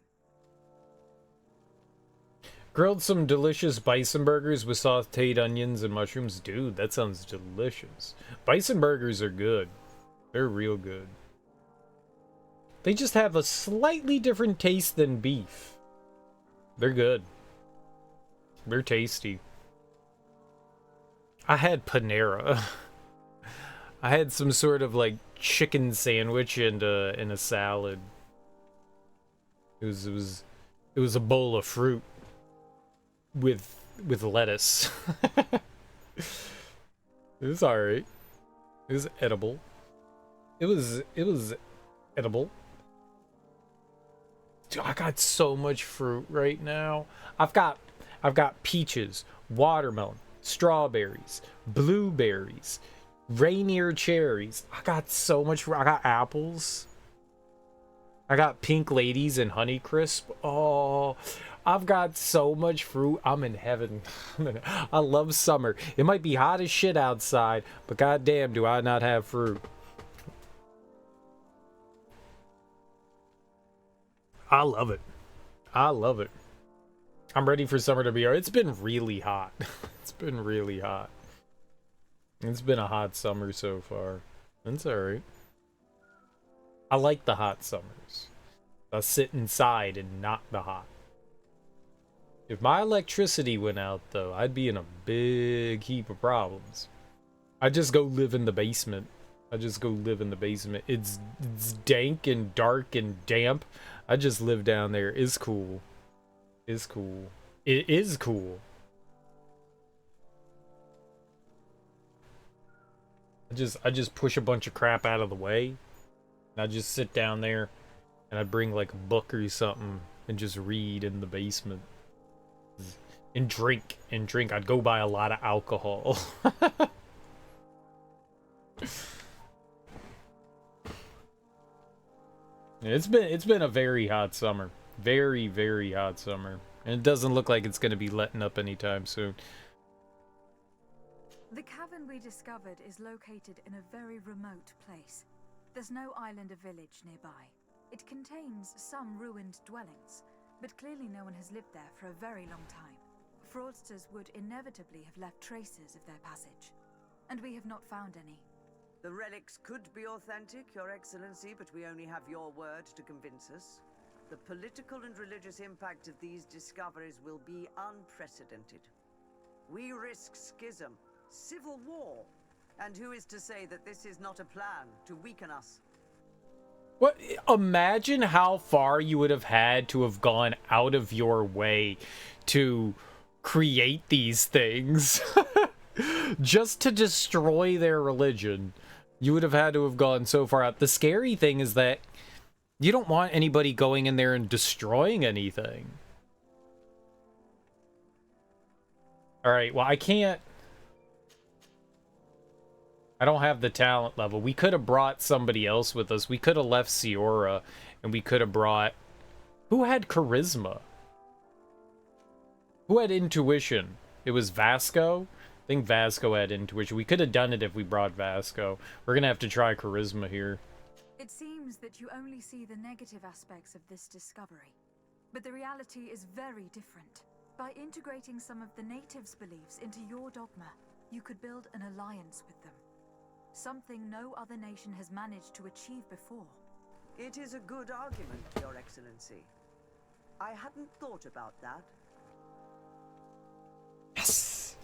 Speaker 1: Grilled some delicious bison burgers with sauteed onions and mushrooms. Dude, that sounds delicious. Bison burgers are good. They're real good. They just have a slightly different taste than beef. They're good. They're tasty. I had Panera. I had some sort of like chicken sandwich and a salad. It was a bowl of fruit with lettuce. It was alright. It was edible. It was edible. Dude, I got so much fruit right now. I've got peaches, watermelon, strawberries, blueberries, Rainier cherries. I got so much fruit. I got apples. I got pink ladies and Honeycrisp. Oh, I've got so much fruit. I'm in heaven. I love summer. It might be hot as shit outside, but goddamn, do I not have fruit. I love it. I love it. I'm ready for summer to be alright. It's been really hot. It's been really hot. It's been a hot summer so far. That's alright. I like the hot summers. I sit inside and not the hot. If my electricity went out, though, I'd be in a big heap of problems. I'd just go live in the basement. It's dank and dark and damp. I just live down there. It's cool. It's cool. It is cool. I just push a bunch of crap out of the way. And I just sit down there and I bring like a book or something and just read in the basement. And drink. I'd go buy a lot of alcohol. It's been a very hot summer. Very, very hot summer. And it doesn't look like it's going to be letting up anytime soon.
Speaker 4: The cavern we discovered is located in a very remote place. There's no island or village nearby. It contains some ruined dwellings, but clearly no one has lived there for a very long time. Fraudsters would inevitably have left traces of their passage, and we have not found any.
Speaker 8: The relics could be authentic, Your Excellency, but we only have your word to convince us. The political and religious impact of these discoveries will be unprecedented. We risk schism, civil war, and who is to say that this is not a plan to weaken us?
Speaker 1: What? Imagine how far you would have had to have gone out of your way to create these things just to destroy their religion. You would have had to have gone so far out. The scary thing is that you don't want anybody going in there and destroying anything. All right, well, I don't have the talent level. We could have brought somebody else with us. We could have left Siora, and we could have brought... Who had charisma? Who had intuition? It was Vasco? I think Vasco had intuition. We could have done it if we brought Vasco. We're going to have to try charisma here.
Speaker 4: It seems that you only see the negative aspects of this discovery, but the reality is very different. By integrating some of the natives' beliefs into your dogma, you could build an alliance with them. Something no other nation has managed to achieve before.
Speaker 8: It is a good argument, Your Excellency. I hadn't thought about that.
Speaker 1: Yes!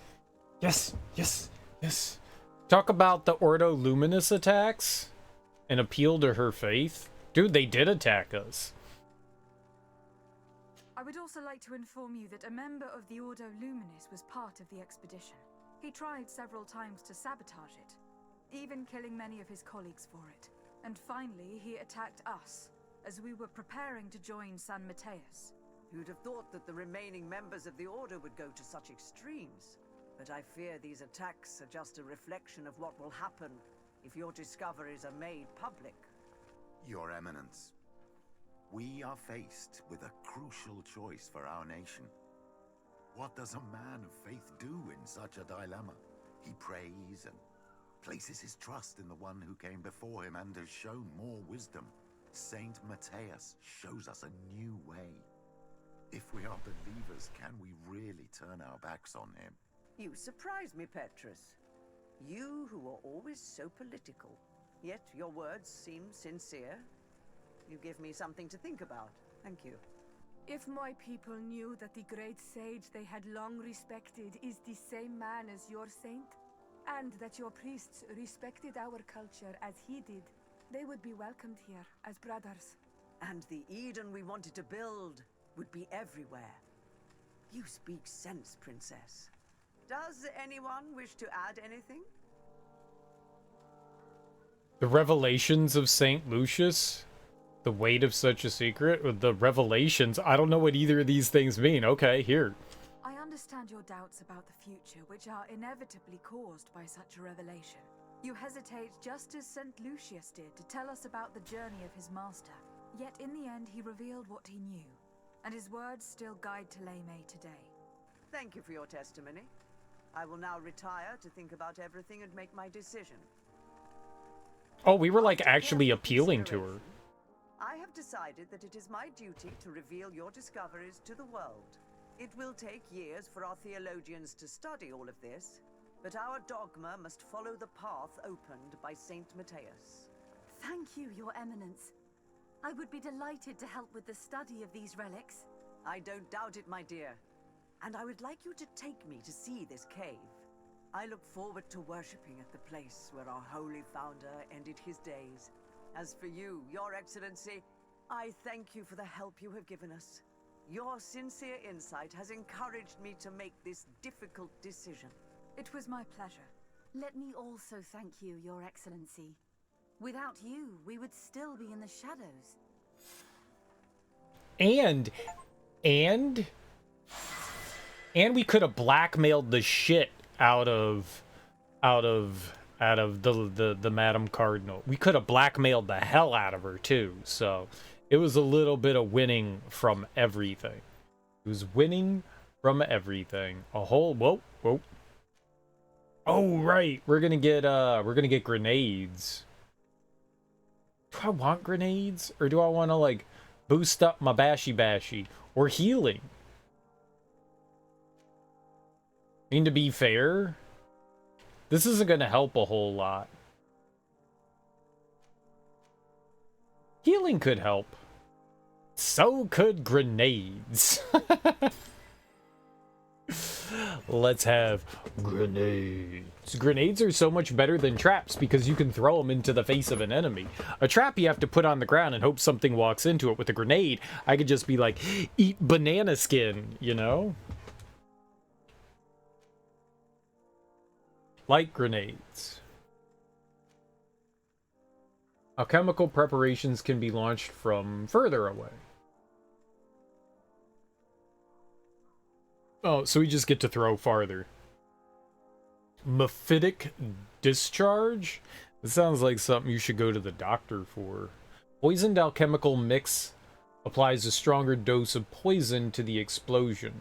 Speaker 1: Yes, yes, yes. Talk about the Ordo Luminous attacks and appeal to her faith. Dude, they did attack us.
Speaker 4: I would also like to inform you that a member of the Ordo Luminis was part of the expedition. He tried several times to sabotage it, even killing many of his colleagues for it. And finally, he attacked us, as we were preparing to join San Mateus.
Speaker 8: You'd have thought that the remaining members of the Order would go to such extremes. But I fear these attacks are just a reflection of what will happen if your discoveries are made public.
Speaker 3: Your Eminence, we are faced with a crucial choice for our nation. What does a man of faith do in such a dilemma? He prays and places his trust in the one who came before him and has shown more wisdom. Saint Mateus shows us a new way. If we are believers, can we really turn our backs on him?
Speaker 8: You surprise me, Petrus. You who are always so political, yet your words seem sincere. You give me something to think about. Thank you.
Speaker 2: If my people knew that the great sage they had long respected is the same man as your saint, and that your priests respected our culture as he did, they would be welcomed here as brothers.
Speaker 8: And the Eden we wanted to build would be everywhere. You speak sense, Princess. Does anyone wish to add anything?
Speaker 1: The revelations of Saint Lucius? The weight of such a secret? Or the revelations? I don't know what either of these things mean. Okay, here.
Speaker 4: I understand your doubts about the future, which are inevitably caused by such a revelation. You hesitate just as St. Lucius did to tell us about the journey of his master. Yet in the end he revealed what he knew, and his words still guide Thélème today.
Speaker 8: Thank you for your testimony. I will now retire to think about everything and make my decision.
Speaker 1: Oh, we were like actually appealing to her.
Speaker 8: I have decided that it is my duty to reveal your discoveries to the world. It will take years for our theologians to study all of this, but our dogma must follow the path opened by Saint Mateus.
Speaker 5: Thank you, Your Eminence. I would be delighted to help with the study of these relics.
Speaker 8: I don't doubt it, my dear. And I would like you to take me to see this cave. I look forward to worshipping at the place where our holy founder ended his days. As for you, Your Excellency, I thank you for the help you have given us. Your sincere insight has encouraged me to make this difficult decision.
Speaker 4: It was my pleasure.
Speaker 5: Let me also thank you, Your Excellency. Without you, we would still be in the shadows.
Speaker 1: And we could have blackmailed the shit out of the Madam Cardinal. We could have blackmailed the hell out of her too. So it was a little bit of winning from everything. It was winning from everything. A whole whoa. Oh right, we're gonna get grenades. Do I want grenades or do I want to like boost up my bashy or healing? I mean, to be fair, this isn't going to help a whole lot. Healing could help. So could grenades. Let's have grenades. Grenades are so much better than traps because you can throw them into the face of an enemy. A trap you have to put on the ground and hope something walks into it. With a grenade, I could just be like, eat banana skin, you know? Light grenades. Alchemical preparations can be launched from further away. Oh, so we just get to throw farther. Mephitic discharge? It sounds like something you should go to the doctor for. Poisoned alchemical mix applies a stronger dose of poison to the explosion.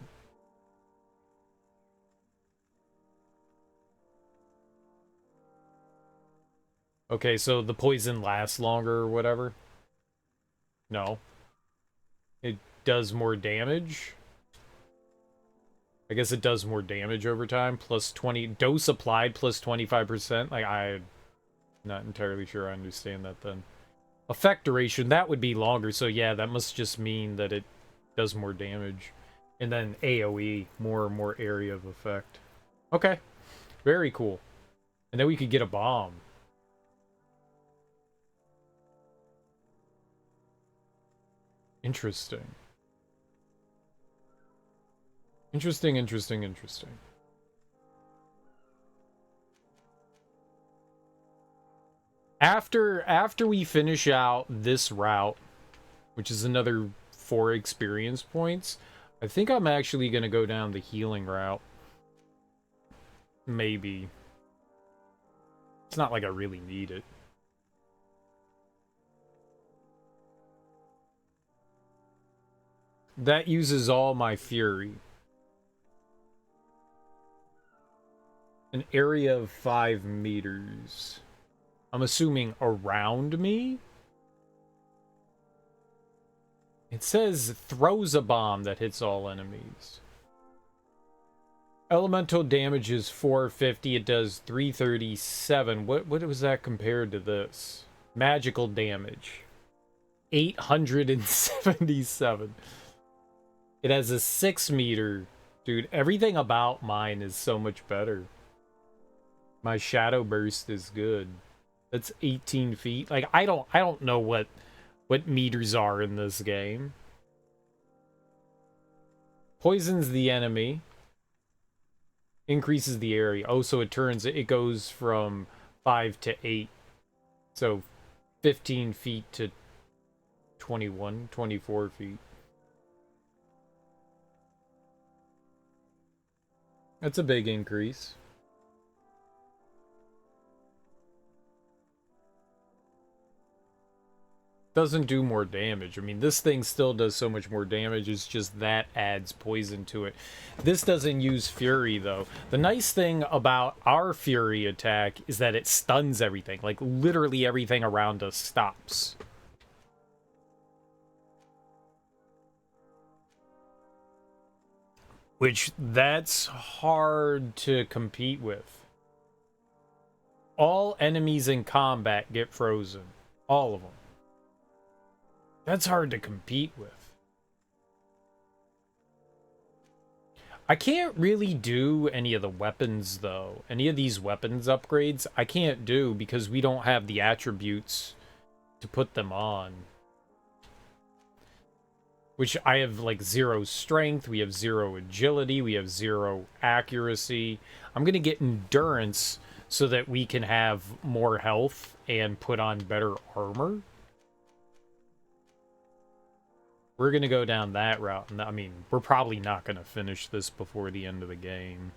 Speaker 1: Okay, so the poison lasts longer or whatever? No. It does more damage? I guess it does more damage over time. Plus 20... Dose applied plus 25%? Like, I'm not entirely sure I understand that then. Effect duration, that would be longer. So yeah, that must just mean that it does more damage. And then AoE, more and more area of effect. Okay. Very cool. And then we could get a bomb. Interesting. Interesting. After we finish out this route, which is another 4 experience points, I think I'm actually going to go down the healing route. Maybe. It's not like I really need it. That uses all my fury. An area of 5 meters. I'm assuming around me? It says throws a bomb that hits all enemies. Elemental damage is 450. It does 337. What was that compared to this? Magical damage. 877. It has a 6 meter. Dude, everything about mine is so much better. My shadow burst is good. That's 18 feet. Like, I don't know what meters are in this game. Poisons the enemy. Increases the area. Oh, so it goes from 5 to 8. So 15 feet to 21, 24 feet. That's a big increase. Doesn't do more damage. I mean, this thing still does so much more damage. It's just that adds poison to it. This doesn't use fury, though. The nice thing about our fury attack is that it stuns everything. Like, literally everything around us stops. Which, that's hard to compete with. All enemies in combat get frozen. All of them. That's hard to compete with. I can't really do any of the weapons, though. Any of these weapons upgrades, I can't do because we don't have the attributes to put them on. Which I have, like, 0 strength, we have 0 agility, we have 0 accuracy. I'm going to get endurance so that we can have more health and put on better armor. We're going to go down that route. I mean, we're probably not going to finish this before the end of the game.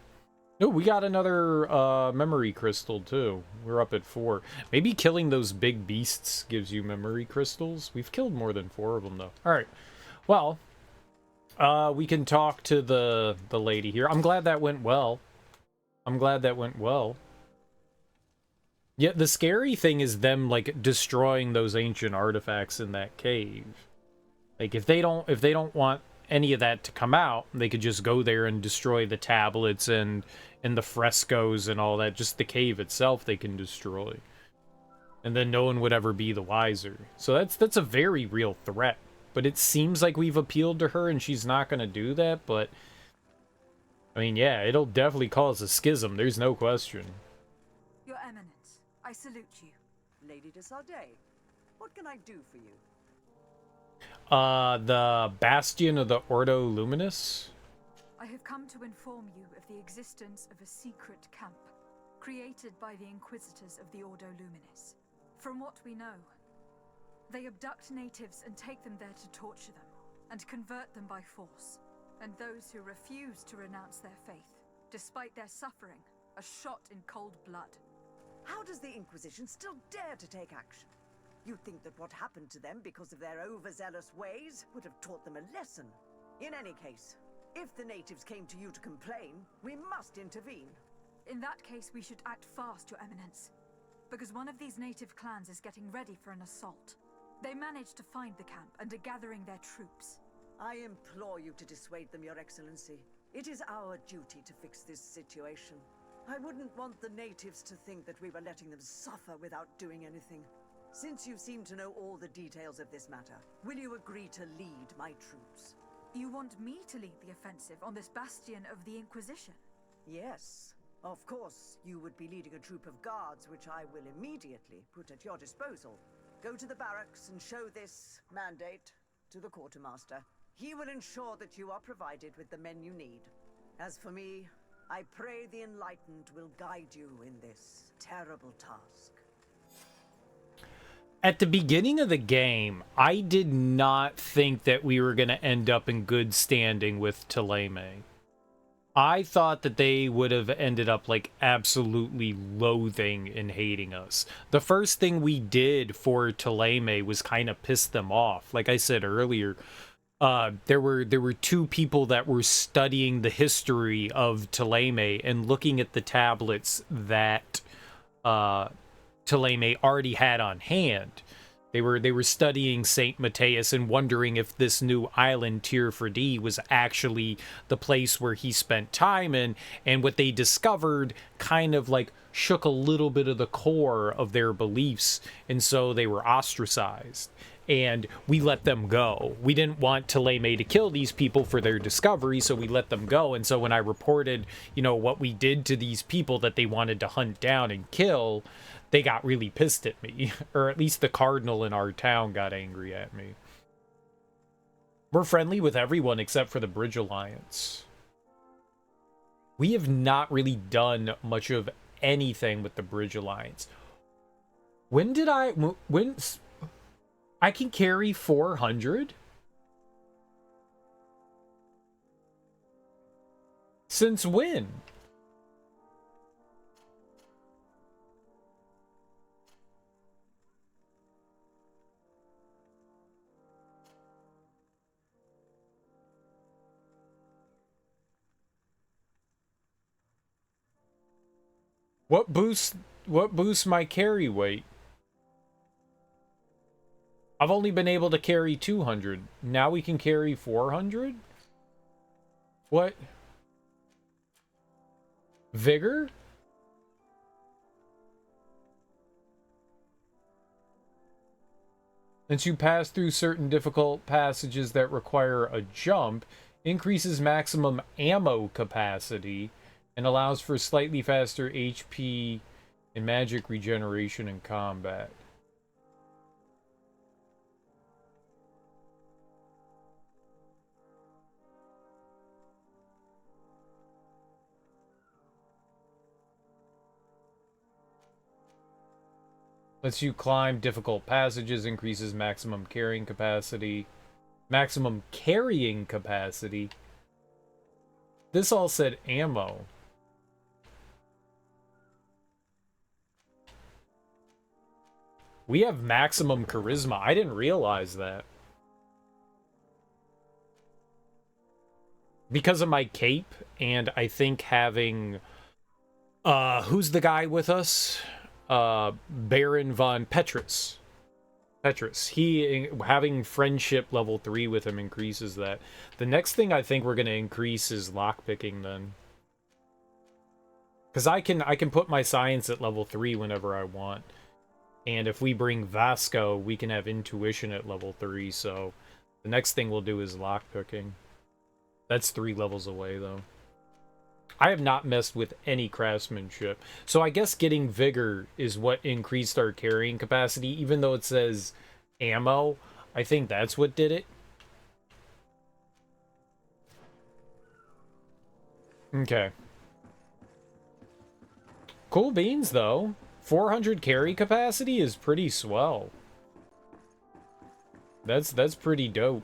Speaker 1: No, we got another memory crystal, too. We're up at 4. Maybe killing those big beasts gives you memory crystals. We've killed more than 4 of them, though. All right. Well, we can talk to the lady here. I'm glad that went well. Yeah, the scary thing is them, like, destroying those ancient artifacts in that cave. Like, if they don't want any of that to come out, they could just go there and destroy the tablets and the frescoes and all that. Just the cave itself they can destroy. And then no one would ever be the wiser. So that's a very real threat. but it seems like we've appealed to her and she's not going to do that, but I mean, yeah, it'll definitely cause a schism, there's no question.
Speaker 4: Your Eminence, I salute you.
Speaker 8: Lady de Sardet, what can I do for you?
Speaker 1: The Bastion of the Ordo Luminous?
Speaker 4: I have come to inform you of the existence of a secret camp, created by the Inquisitors of the Ordo Luminis. From what we know, they abduct natives and take them there to torture them, and convert them by force. And those who refuse to renounce their faith, despite their suffering, are shot in cold blood.
Speaker 8: How does the Inquisition still dare to take action? You'd think that what happened to them because of their overzealous ways would have taught them a lesson. In any case, if the natives came to you to complain, we must intervene.
Speaker 4: In that case, we should act fast, Your Eminence, because one of these native clans is getting ready for an assault. They managed to find the camp and are gathering their troops.
Speaker 8: I implore you to dissuade them, Your Excellency. It is our duty to fix this situation. I wouldn't want the natives to think that we were letting them suffer without doing anything. Since you seem to know all the details of this matter, will you agree to lead my troops?
Speaker 4: You want me to lead the offensive on this bastion of the Inquisition?
Speaker 8: Yes. Of course, you would be leading a troop of guards, which I will immediately put at your disposal. Go to the barracks and show this mandate to the quartermaster. He will ensure that you are provided with the men you need. As for me, I pray the Enlightened will guide you in this terrible task.
Speaker 1: At the beginning of the game, I did not think that we were going to end up in good standing with Thélème. I thought that they would have ended up like absolutely loathing and hating us. The first thing we did for Thélème was kind of piss them off. Like I said earlier, there were two people that were studying the history of Thélème and looking at the tablets that Thélème already had on hand. They were studying Saint Matthias and wondering if this new island, Tier 4D, was actually the place where he spent time in, and what they discovered kind of like shook a little bit of the core of their beliefs, and so they were ostracized. And we let them go. We didn't want Thélème to kill these people for their discovery, so we let them go. And so when I reported, what we did to these people that they wanted to hunt down and kill, they got really pissed at me. Or at least the cardinal in our town got angry at me. We're friendly with everyone except for the Bridge Alliance. We have not really done much of anything with the Bridge Alliance. When I can carry 400? Since when? What boosts my carry weight? I've only been able to carry 200. Now we can carry 400? What? Vigor? Since you pass through certain difficult passages that require a jump, increases maximum ammo capacity, and allows for slightly faster HP and magic regeneration in combat. Lets you climb difficult passages, increases maximum carrying capacity. Maximum carrying capacity? This all said ammo. We have maximum charisma. I didn't realize that. Because of my cape, and I think having... who's the guy with us? Baron von Petrus. Having friendship level 3 with him increases that. The next thing I think we're going to increase is lockpicking then. Because I can put my science at level 3 whenever I want. And if we bring Vasco, we can have intuition at level 3, so The next thing we'll do is lockpicking. That's 3 levels away, though. I have not messed with any craftsmanship. So I guess getting vigor is what increased our carrying capacity, even though it says ammo. I think that's what did it. Okay. Cool beans, though. 400 carry capacity is pretty swell. That's pretty dope.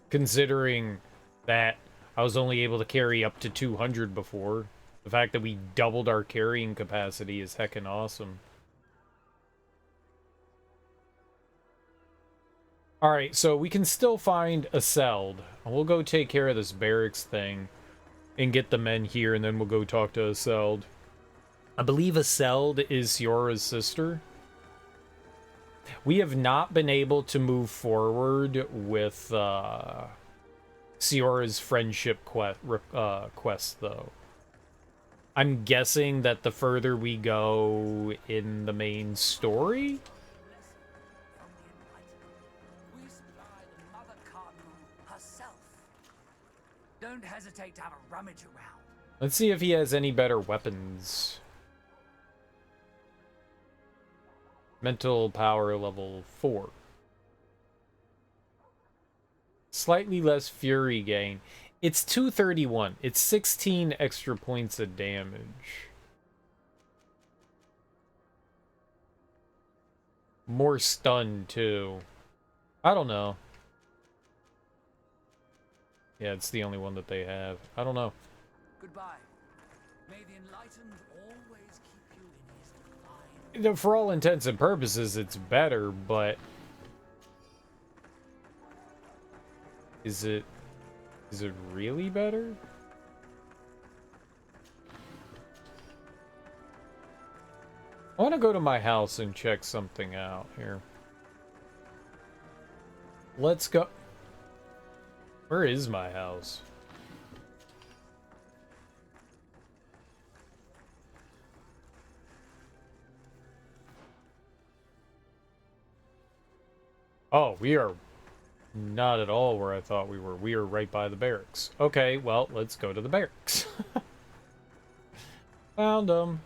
Speaker 1: Considering that I was only able to carry up to 200 before. The fact that we doubled our carrying capacity is heckin' awesome. Alright, so we can still find a Seld. We'll go take care of this barracks thing and get the men here, and then we'll go talk to a Seld. I believe a Seld is Siora's sister. We have not been able to move forward with Siora's friendship quest, though. I'm guessing that the further we go in the main story...
Speaker 7: Don't hesitate to have a rummage around.
Speaker 1: Let's see if he has any better weapons. Mental power level 4. Slightly less fury gain. It's 231. It's 16 extra points of damage. More stun, too. I don't know. Yeah, it's the only one that they have. I don't know.
Speaker 7: Goodbye. May the enlightened always keep you in his divine...
Speaker 1: For all intents and purposes, it's better, but... Is it really better? I want to go to my house and check something out here. Let's go. Where is my house? Oh, we are not at all where I thought we were. We are right by the barracks. Okay, well, let's go to the barracks. Found them.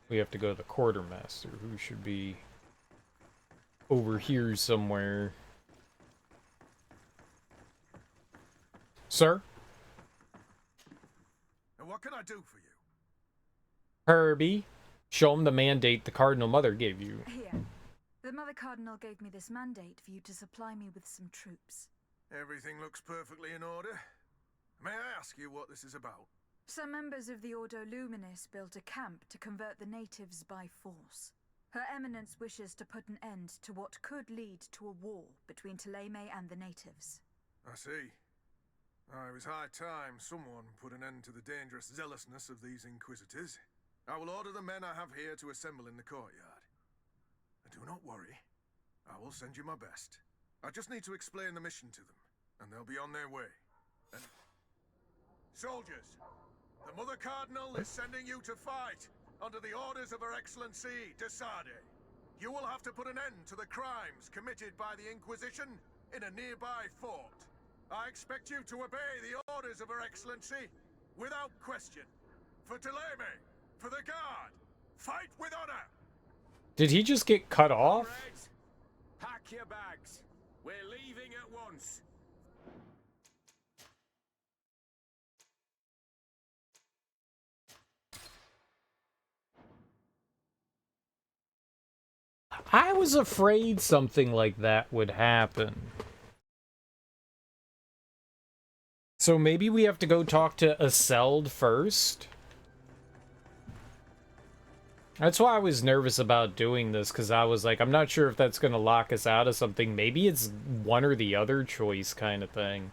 Speaker 1: We have to go to the quartermaster, who should be over here somewhere. Sir?
Speaker 6: And what can I do for you?
Speaker 1: Herbie, show him the mandate the Cardinal Mother gave you.
Speaker 4: Here. The Mother Cardinal gave me this mandate for you to supply me with some troops.
Speaker 6: Everything looks perfectly in order. May I ask you what this is about?
Speaker 4: Some members of the Ordo Luminis built a camp to convert the natives by force. Her Eminence wishes to put an end to what could lead to a war between Thélème and the natives.
Speaker 6: I see. It was high time someone put an end to the dangerous zealousness of these Inquisitors. I will order the men I have here to assemble in the courtyard. Do not worry. I will send you my best. I just need to explain the mission to them, and they'll be on their way. And... Soldiers! The Mother Cardinal is sending you to fight under the orders of Her Excellency de Sade. You will have to put an end to the crimes committed by the Inquisition in a nearby fort. I expect you to obey the orders of Her Excellency without question. For Thélème, for the Guard, fight with honor!
Speaker 1: Did he just get cut off?
Speaker 7: Comrades, pack your bags. We're leaving at once.
Speaker 1: I was afraid something like that would happen. So maybe we have to go talk to a Seld first? That's why I was nervous about doing this, because I was like, I'm not sure if that's going to lock us out of something. Maybe it's one or the other choice kind of thing.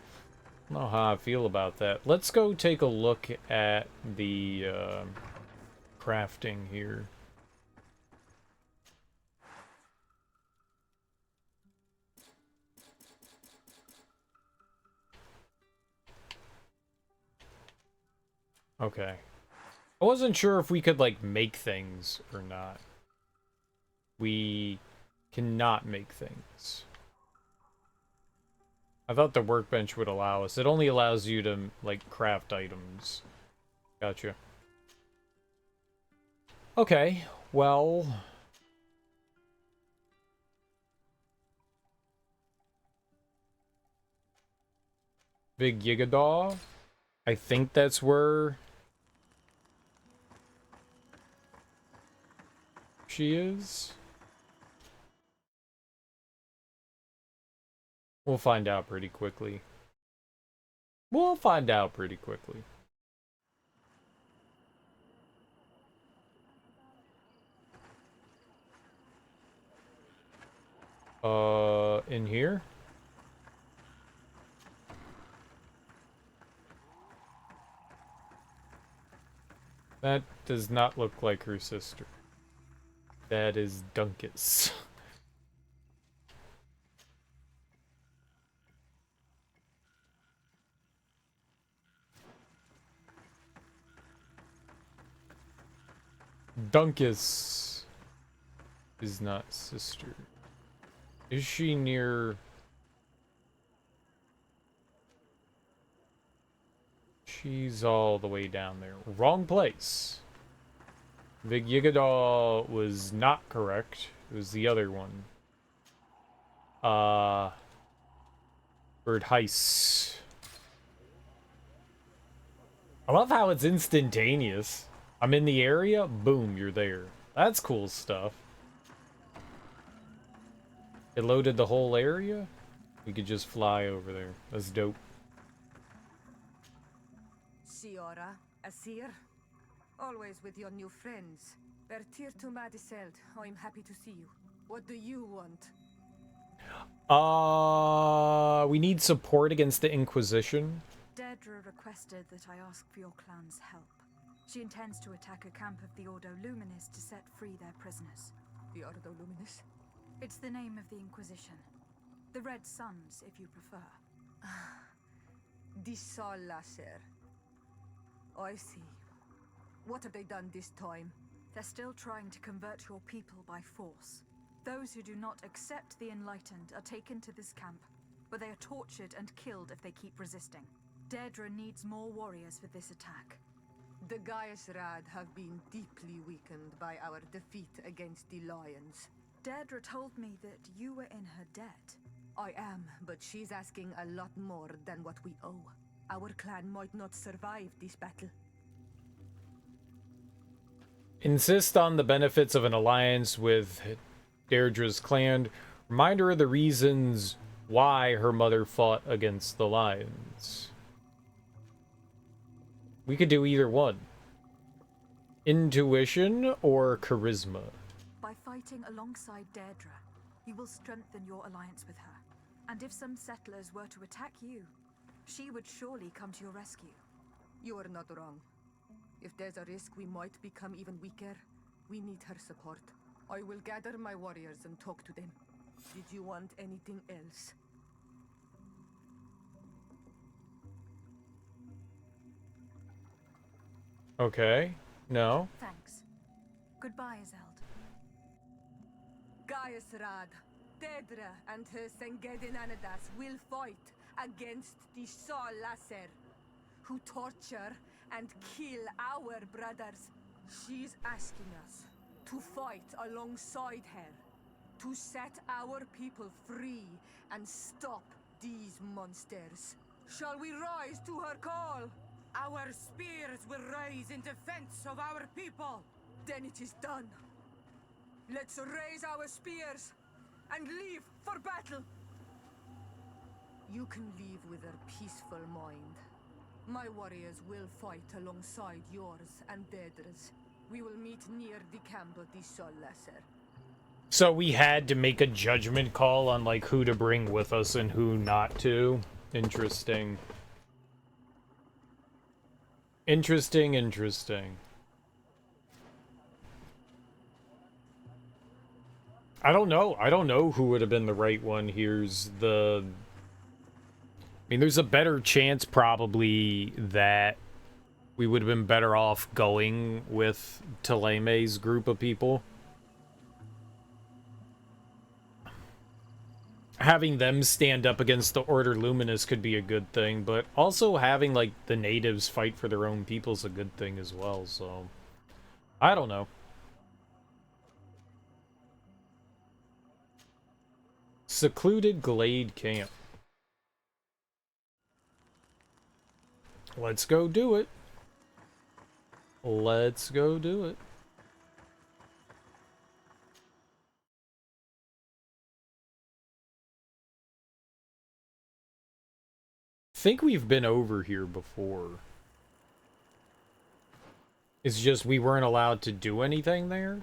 Speaker 1: I don't know how I feel about that. Let's go take a look at the crafting here. Okay. I wasn't sure if we could, like, make things or not. We cannot make things. I thought the workbench would allow us. It only allows you to, like, craft items. Gotcha. Okay, well... Big Yigadaw? I think that's where... she is? We'll find out pretty quickly. We'll find out pretty quickly. In here? That does not look like her sister. That is Dunkus. Dunkus is not sister. Is she near... She's all the way down there. Wrong place. Big Yigadaw was not correct. It was the other one. Bird Heist. I love how it's instantaneous. I'm in the area, boom, you're there. That's cool stuff. It loaded the whole area? We could just fly over there. That's dope.
Speaker 2: Siora, Asir, always with your new friends. Bertir to Madiseld, I'm happy to see you. What do you want?
Speaker 1: We need support against the Inquisition.
Speaker 4: Deirdre requested that I ask for your clan's help. She intends to attack a camp of the Ordo Luminis to set free their prisoners.
Speaker 2: The Ordo Luminis?
Speaker 4: It's the name of the Inquisition. The Red Suns, if you prefer.
Speaker 2: The Sol Lasher. I see. What have they done this time?
Speaker 4: They're still trying to convert your people by force. Those who do not accept the Enlightened are taken to this camp, where they are tortured and killed if they keep resisting. Deirdre needs more warriors for this attack.
Speaker 2: The Gaius Rad have been deeply weakened by our defeat against the Lions.
Speaker 4: Deirdre told me that you were in her debt.
Speaker 2: I am, but she's asking a lot more than what we owe. Our clan might not survive this battle.
Speaker 1: Insist on the benefits of an alliance with Deirdre's clan. Remind her of the reasons why her mother fought against the Lions. We could do either one. Intuition or charisma.
Speaker 4: By fighting alongside Deirdre, you will strengthen your alliance with her. And if some settlers were to attack you, she would surely come to your rescue.
Speaker 2: You are not wrong. If there's a risk we might become even weaker, we need her support. I will gather my warriors and talk to them. Did you want anything else?
Speaker 1: Okay. No.
Speaker 4: Thanks. Goodbye, Azeld.
Speaker 2: Gaius Rad, Deirdre and her Sengedin Anadas will fight against the Sol Lasser, who torture and kill our brothers. She's asking us to fight alongside her, to set our people free and stop these monsters. Shall we rise to her call?
Speaker 9: Our spears will rise in defense of our people.
Speaker 2: Then it is done. Let's raise our spears and leave for battle. You can leave with a peaceful mind. My warriors will fight alongside yours and Deirdre's. We will meet near the camp of the Sol Lasser.
Speaker 1: So we had to make a judgment call on, like, who to bring with us and who not to. Interesting. Interesting. I don't know who would have been the right one. Here's the... I mean, there's a better chance, probably, that we would have been better off going with Teleme's group of people. Having them stand up against the Order Luminous could be a good thing, but also having, like, the natives fight for their own people is a good thing as well, so... I don't know. Secluded Glade Camp. Let's go do it. Let's go do it. I think we've been over here before. It's just we weren't allowed to do anything there.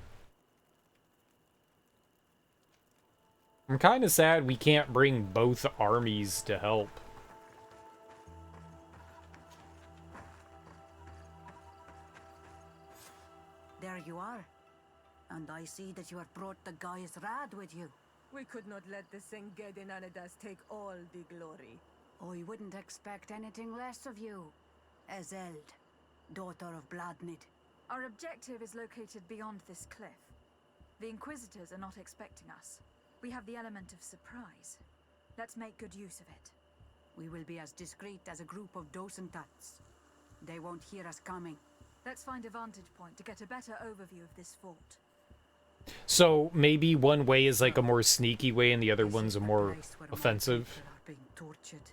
Speaker 1: I'm kind of sad we can't bring both armies to help.
Speaker 5: There you are. And I see that you have brought the Gaius Rad with you.
Speaker 2: We could not let the Sengedin Anadas take all the glory.
Speaker 5: I wouldn't expect anything less of you. Ezeld, daughter of Bladnid.
Speaker 4: Our objective is located beyond this cliff. The Inquisitors are not expecting us. We have the element of surprise. Let's make good use of it.
Speaker 5: We will be as discreet as a group of Dosentats. They won't hear us coming.
Speaker 4: Let's find a vantage point to get a better overview of this fort.
Speaker 1: So maybe one way is like a more sneaky way and the other one's a more offensive.
Speaker 5: Being tortured.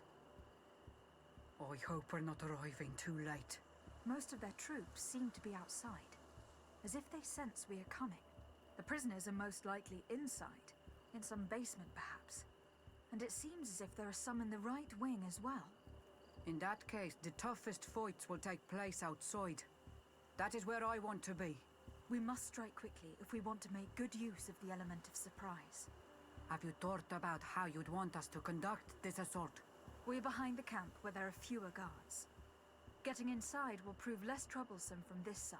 Speaker 5: I hope we're not arriving too late.
Speaker 4: Most of their troops seem to be outside, as if they sense we are coming. The prisoners are most likely inside, in some basement perhaps. And it seems as if there are some in the right wing as well.
Speaker 5: In that case, the toughest fights will take place outside. That is where I want to be.
Speaker 4: We must strike quickly if we want to make good use of the element of surprise.
Speaker 5: Have you thought about how you'd want us to conduct this assault?
Speaker 4: We're behind the camp where there are fewer guards. Getting inside will prove less troublesome from this side.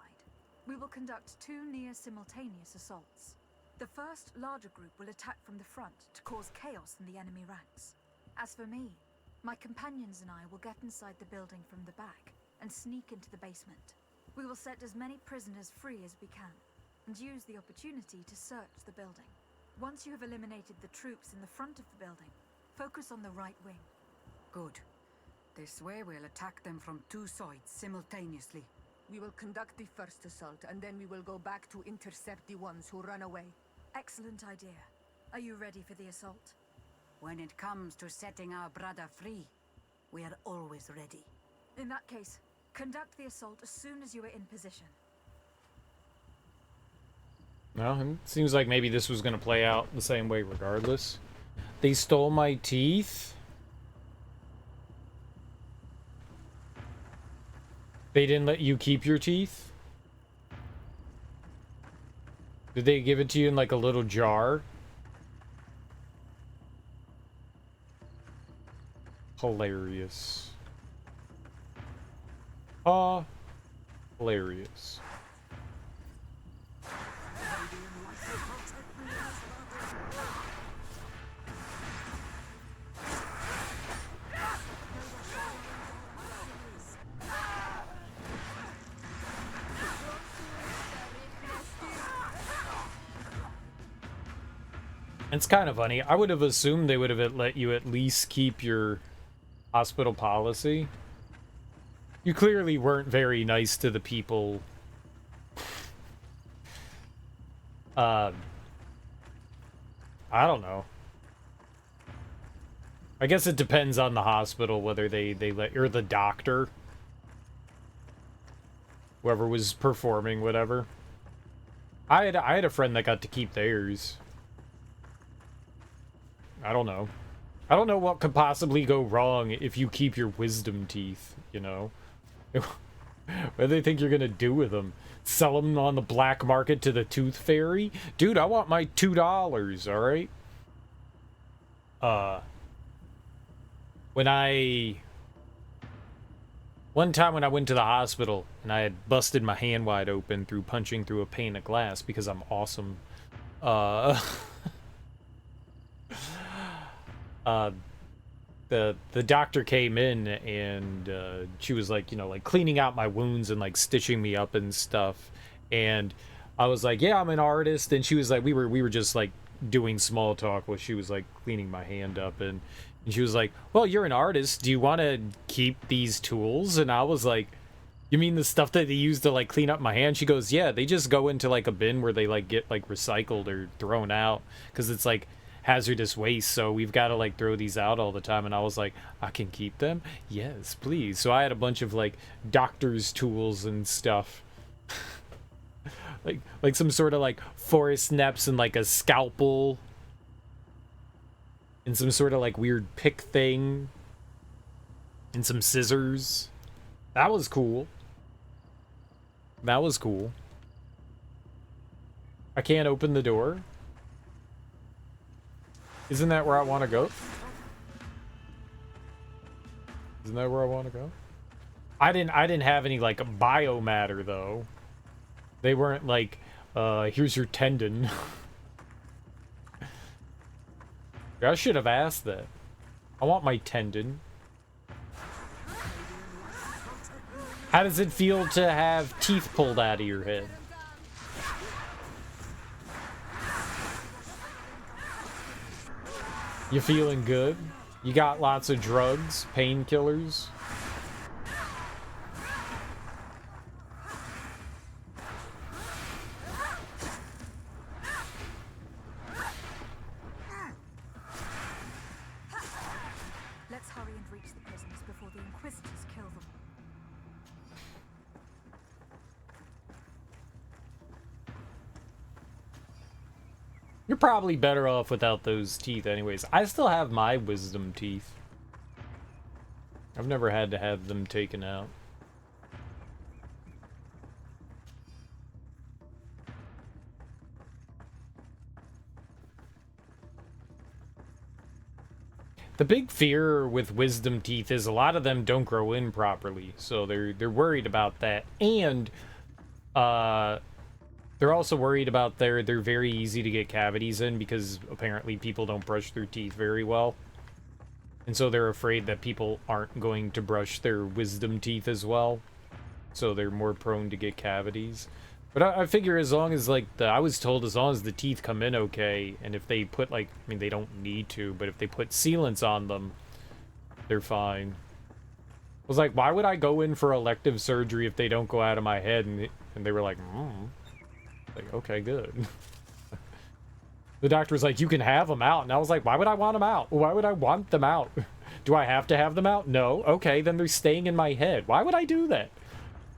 Speaker 4: We will conduct two near-simultaneous assaults. The first, larger group will attack from the front to cause chaos in the enemy ranks. As for me, my companions and I will get inside the building from the back and sneak into the basement. We will set as many prisoners free as we can, and use the opportunity to search the building. Once you have eliminated the troops in the front of the building, focus on the right wing.
Speaker 5: Good. This way we'll attack them from two sides simultaneously.
Speaker 2: We will conduct the first assault, and then we will go back to intercept the ones who run away.
Speaker 4: Excellent idea. Are you ready for the assault?
Speaker 5: When it comes to setting our brother free, we are always ready.
Speaker 4: In that case, conduct the assault as soon as you are in position.
Speaker 1: Well, it seems like maybe this was going to play out the same way regardless. They stole my teeth? They didn't let you keep your teeth? Did they give it to you in like a little jar? Hilarious. Hilarious. It's kind of funny. I would have assumed they would have let you at least keep your hospital policy. You clearly weren't very nice to the people. I don't know. I guess it depends on the hospital whether they let, or the doctor. Whoever was performing whatever. I had a friend that got to keep theirs. I don't know. I don't know what could possibly go wrong if you keep your wisdom teeth, you know? What do they think you're gonna do with them? Sell them on the black market to the tooth fairy? Dude, I want my $2, alright? One time when I went to the hospital, and I had busted my hand wide open through punching through a pane of glass because I'm awesome. the doctor came in and she was like, you know, like cleaning out my wounds and like stitching me up and stuff. And I was like, yeah, I'm an artist. And she was like, we were just like doing small talk while she was like cleaning my hand up. And she was like, well, you're an artist. Do you want to keep these tools? And I was like, you mean the stuff that they use to like clean up my hand? She goes, yeah, they just go into like a bin where they like get like recycled or thrown out because it's like hazardous waste, so we've got to like throw these out all the time. And I was like, I can keep them? Yes, please. So I had a bunch of like doctor's tools and stuff. like some sort of like forest neps and like a scalpel and some sort of like weird pick thing and some scissors. That was cool. That was cool. I can't open the door. Isn't that where I want to go? Isn't that where I want to go? I didn't have any like biomatter though. They weren't like, here's your tendon. I should have asked that. I want my tendon. How does it feel to have teeth pulled out of your head? You feeling good? You got lots of drugs, painkillers?
Speaker 4: Let's hurry and reach the prisoners before the Inquisitors kill them.
Speaker 1: You're probably better off without those teeth anyways. I still have my wisdom teeth. I've never had to have them taken out. The big fear with wisdom teeth is a lot of them don't grow in properly, so they're worried about that. And they're also worried about they're very easy to get cavities in because apparently people don't brush their teeth very well. And so they're afraid that people aren't going to brush their wisdom teeth as well. So they're more prone to get cavities. But I figure as long as, like, I was told as long as the teeth come in okay, and if they put, like, I mean, they don't need to, but if they put sealants on them, they're fine. I was like, why would I go in for elective surgery if they don't go out of my head? And they were like, Like, okay, good. The doctor was like, you can have them out. And I was like, why would I want them out? Why would I want them out? Do I have to have them out? No. Okay, then they're staying in my head. Why would I do that?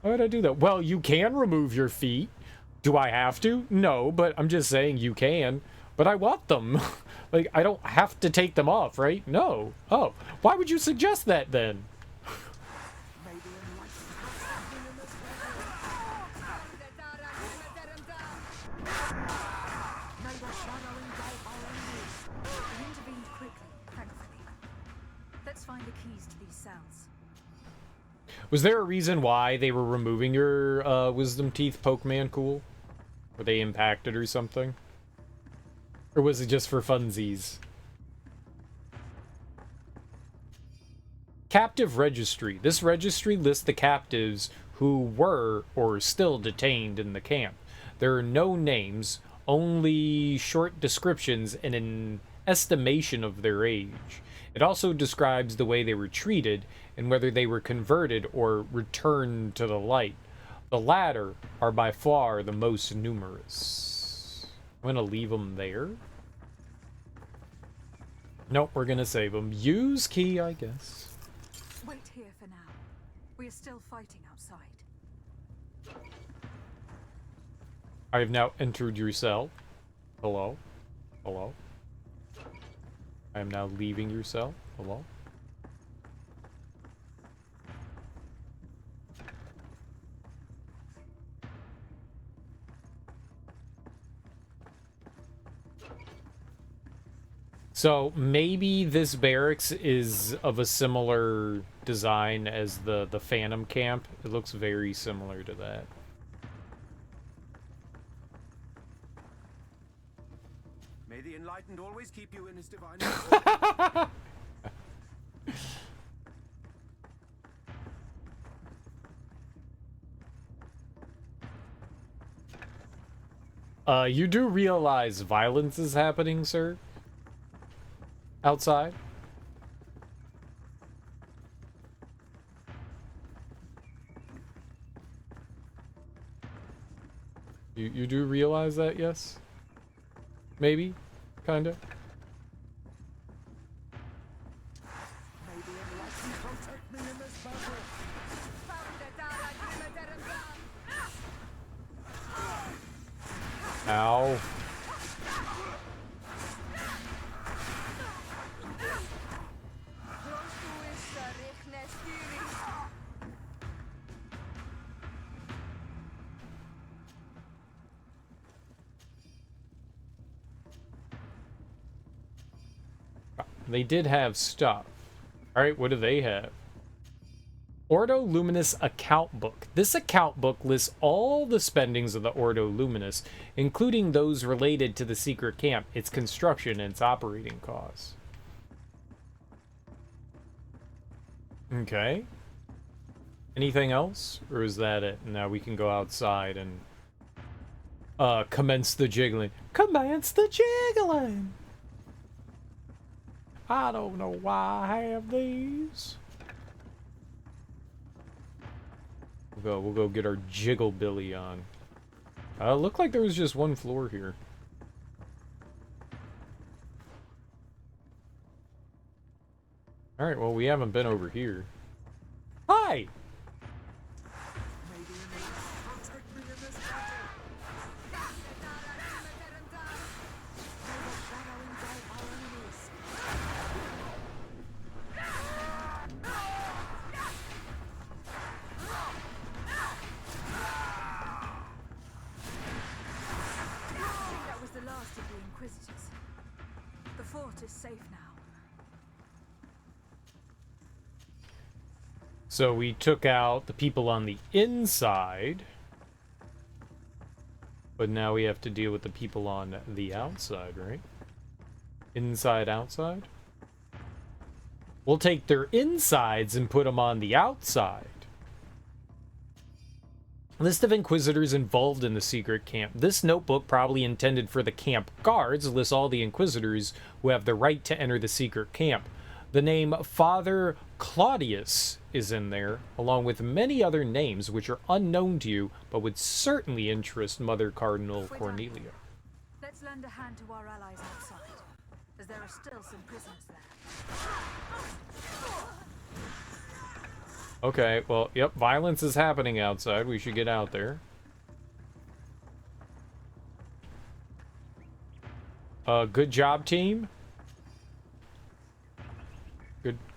Speaker 1: Why would I do that? Well, you can remove your feet. Do I have to? No, but I'm just saying you can. But I want them. Like, I don't have to take them off, right? No. Oh, why would you suggest that then? Was there a reason why they were removing your wisdom teeth, Pokeman Cool? Were they impacted or something? Or was it just for funsies? Captive Registry. This registry lists the captives who were or still detained in the camp. There are no names, only short descriptions and an estimation of their age. It also describes the way they were treated and whether they were converted or returned to the light. The latter are by far the most numerous. I'm going to leave them there. Nope, we're going to save them. Use key, I guess.
Speaker 4: Wait here for now. We are still fighting outside.
Speaker 1: I have now entered your cell. Hello? Hello? I am now leaving your cell. Hello? So maybe this barracks is of a similar design as the Phantom Camp. It looks very similar to that.
Speaker 6: May the Enlightened always keep you in his divine
Speaker 1: You do realize violence is happening, sir? Outside? You do realize that, yes? Maybe? Kinda? Ow. They did have stuff. Alright, what do they have? Ordo Luminous account book. This account book lists all the spendings of the Ordo Luminous, including those related to the secret camp, its construction, and its operating costs. Okay. Anything else? Or is that it? Now we can go outside and commence the jiggling. Commence the jiggling! I don't know why I have these. We'll go get our jiggle billy on. Looked like there was just one floor here. Alright, well, we haven't been over here. Hi!
Speaker 4: The fort is safe now.
Speaker 1: So we took out the people on the inside, but now we have to deal with the people on the outside, right? Inside, outside? We'll take their insides and put them on the outside. List of Inquisitors involved in the secret camp. This notebook, probably intended for the camp guards, lists all the Inquisitors who have the right to enter the secret camp. The name Father Claudius is in there, along with many other names which are unknown to you, but would certainly interest Mother Cardinal Cornelia.
Speaker 4: Let's lend a hand to our allies outside, as there are still some prisoners there.
Speaker 1: Okay, well, yep, violence is happening outside. We should get out there. Good job, team.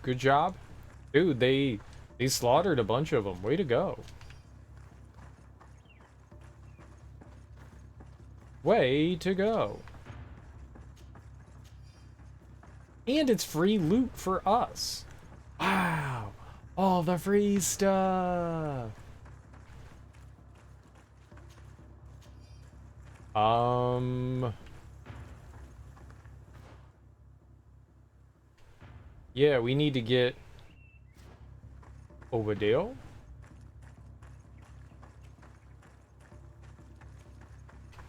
Speaker 1: Good job. Dude, they slaughtered a bunch of them. Way to go. Way to go. And it's free loot for us. Wow. All the free stuff. Yeah, we need to get over there.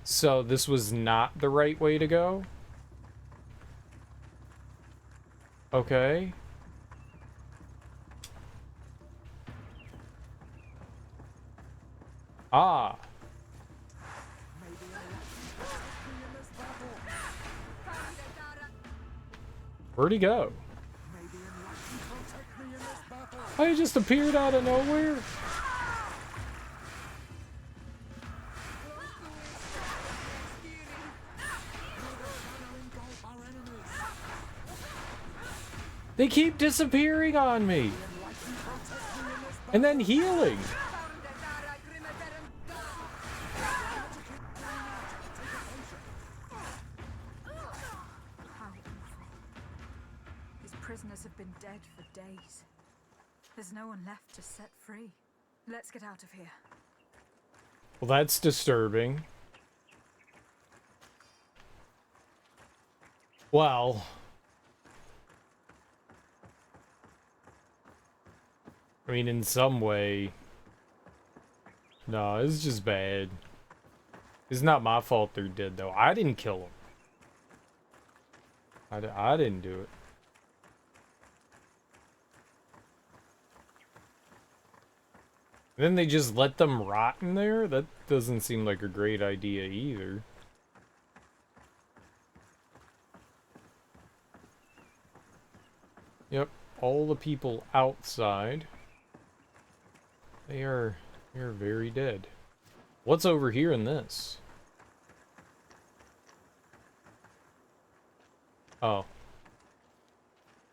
Speaker 1: So this was not the right way to go? Okay. Ah. Where'd he go? Oh, he just appeared out of nowhere? They keep disappearing on me. And then healing.
Speaker 4: How awful. His prisoners have been dead for days. There's no one left to set free. Let's get out of here.
Speaker 1: Well, that's disturbing. Well, I mean, in some way, no, it's just bad. It's not my fault they're dead, though. I didn't kill them. I didn't do it. Then they just let them rot in there? That doesn't seem like a great idea either. Yep, all the people outside. They're very dead. What's over here in this? Oh.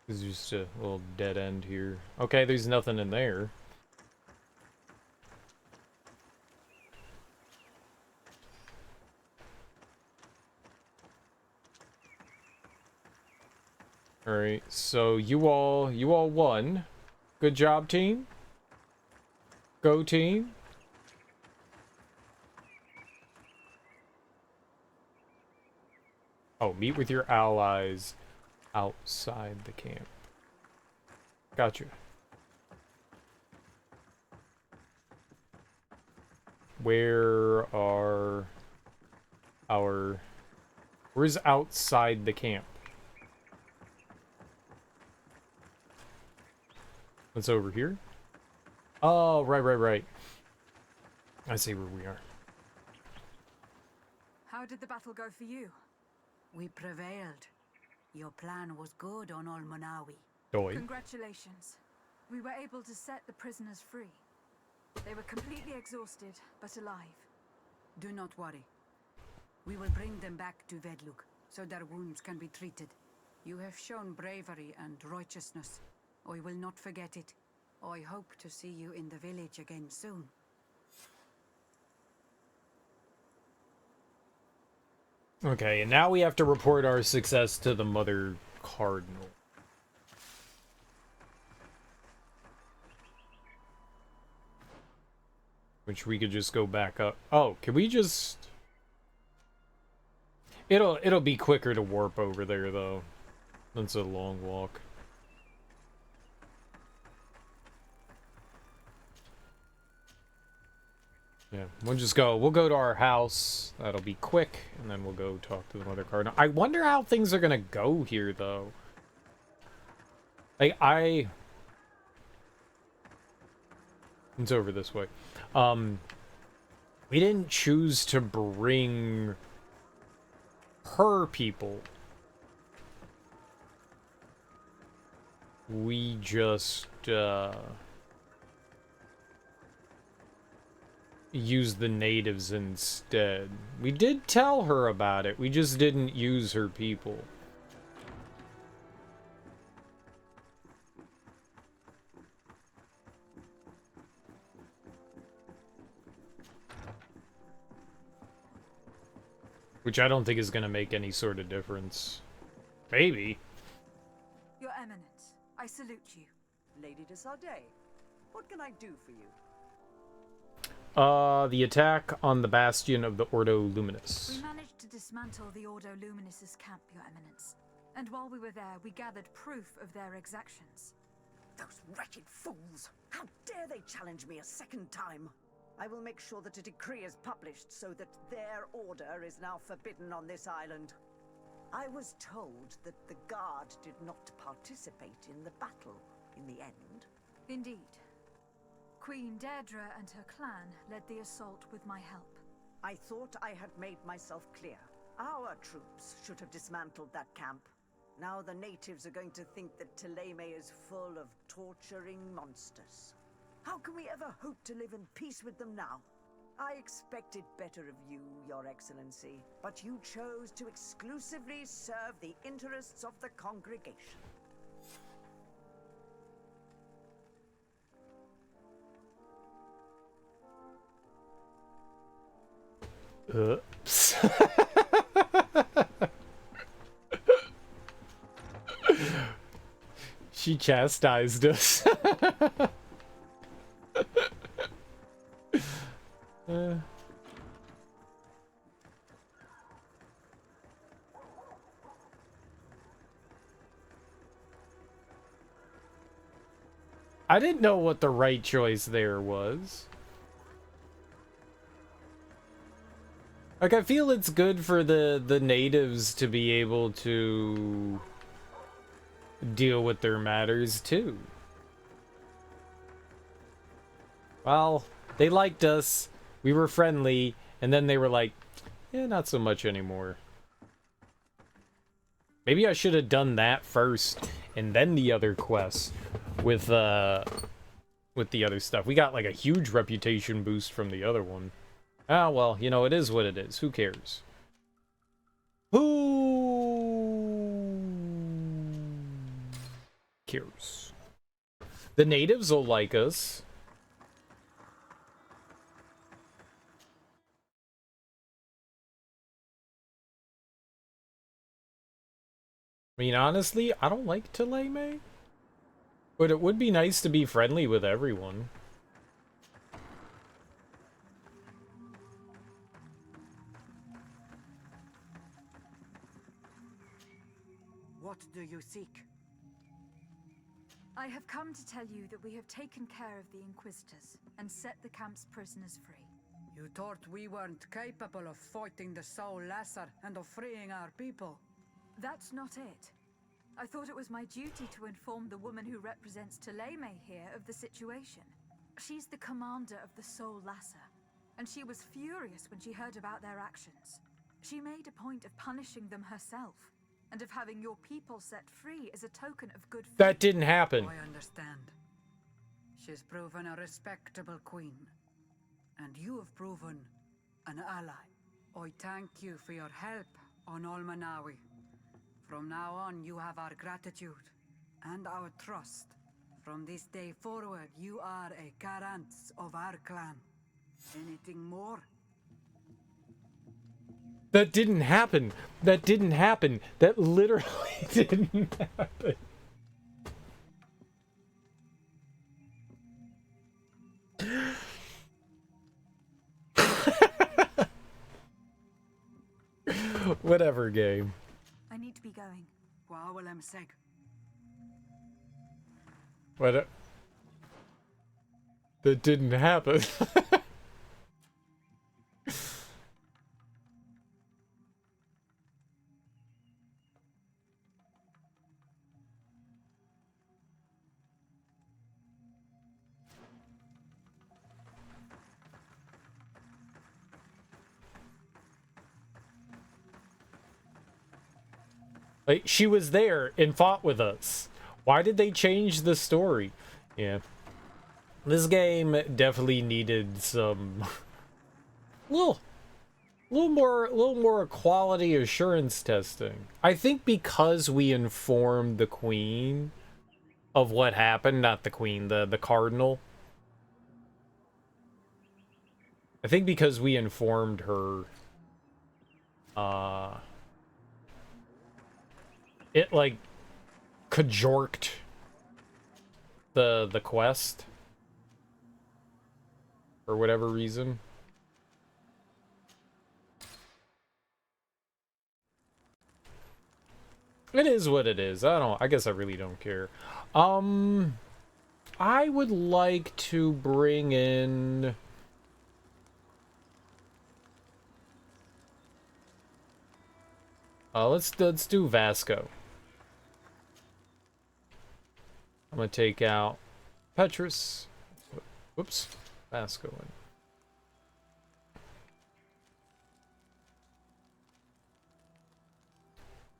Speaker 1: There's just a little dead end here. Okay, there's nothing in there. Alright, so you all won. Good job, team. Go team. Oh, meet with your allies outside the camp. Gotcha. Where's outside the camp? What's over here? Oh, right. I see where we are.
Speaker 2: How did the battle go for you?
Speaker 5: We prevailed. Your plan was good on Almanawi.
Speaker 1: Doi.
Speaker 2: Congratulations. We were able to set the prisoners free. They were completely exhausted, but alive.
Speaker 5: Do not worry. We will bring them back to Vedluk, so their wounds can be treated. You have shown bravery and righteousness. I will not forget it. I hope to see you in the village again soon.
Speaker 1: Okay, and now we have to report our success to the Mother Cardinal. Which we could just go back up. Oh, can we just... It'll be quicker to warp over there, though. That's a long walk. Yeah, we'll go to our house. That'll be quick, and then we'll go talk to the Mother Cardinal. I wonder how things are gonna go here, though. Like, it's over this way. We didn't choose to bring her people. We just, use the natives instead. We did tell her about it. We just didn't use her people. Which I don't think is going to make any sort of difference. Maybe.
Speaker 2: Your Eminence, I salute you.
Speaker 8: Lady de Sardet, what can I do for you?
Speaker 1: The attack on the bastion of the Ordo Luminous.
Speaker 2: We managed to dismantle the Ordo Luminous' camp, Your Eminence. And while we were there, we gathered proof of their exactions.
Speaker 8: Those wretched fools! How dare they challenge me a second time? I will make sure that a decree is published so that their order is now forbidden on this island. I was told that the Guard did not participate in the battle in the end.
Speaker 2: Indeed. Queen Deirdre and her clan led the assault with my help.
Speaker 8: I thought I had made myself clear. Our troops should have dismantled that camp. Now the natives are going to think that Thélème is full of torturing monsters. How can we ever hope to live in peace with them now? I expected better of you, Your Excellency, but you chose to exclusively serve the interests of the congregation.
Speaker 1: Oops. She chastised us. I didn't know what the right choice there was. Like, I feel it's good for the natives to be able to deal with their matters, too. Well, they liked us, we were friendly, and then they were like, yeah, not so much anymore. Maybe I should have done that first, and then the other quests with the other stuff. We got, like, a huge reputation boost from the other one. Ah, well, you know, it is what it is. Who cares? Who cares? The natives will like us. I mean, honestly, I don't like Teleme, but it would be nice to be friendly with everyone.
Speaker 8: What do you seek?
Speaker 4: I have come to tell you that we have taken care of the Inquisitors and set the camp's prisoners free.
Speaker 9: You thought we weren't capable of fighting the Soul Lasser and of freeing our people?
Speaker 4: That's not it. I thought it was my duty to inform the woman who represents Teleme here of the situation. She's the commander of the Soul Lasser, and she was furious when she heard about their actions. She made a point of punishing them herself, and of having your people set free as a token of good faith.
Speaker 1: That didn't happen.
Speaker 9: I understand. She's proven a respectable queen, and you have proven an ally. I thank you for your help on Almanawi. From now on, you have our gratitude and our trust. From this day forward, you are a Garant of our clan. Anything more?
Speaker 1: That didn't happen. That didn't happen. That literally didn't happen. Whatever, game.
Speaker 4: I need to be going.
Speaker 1: What? That didn't happen. Like, she was there and fought with us. Why did they change the story? Yeah. This game definitely needed some little more quality assurance testing. I think because we informed the queen of what happened, not the queen, the cardinal. I think because we informed her, it like cajorked the quest for whatever reason. It is what it is. I guess I really don't care. I would like to bring in let's do Vasco. I'm gonna take out Petrus. Whoops, Vasco in.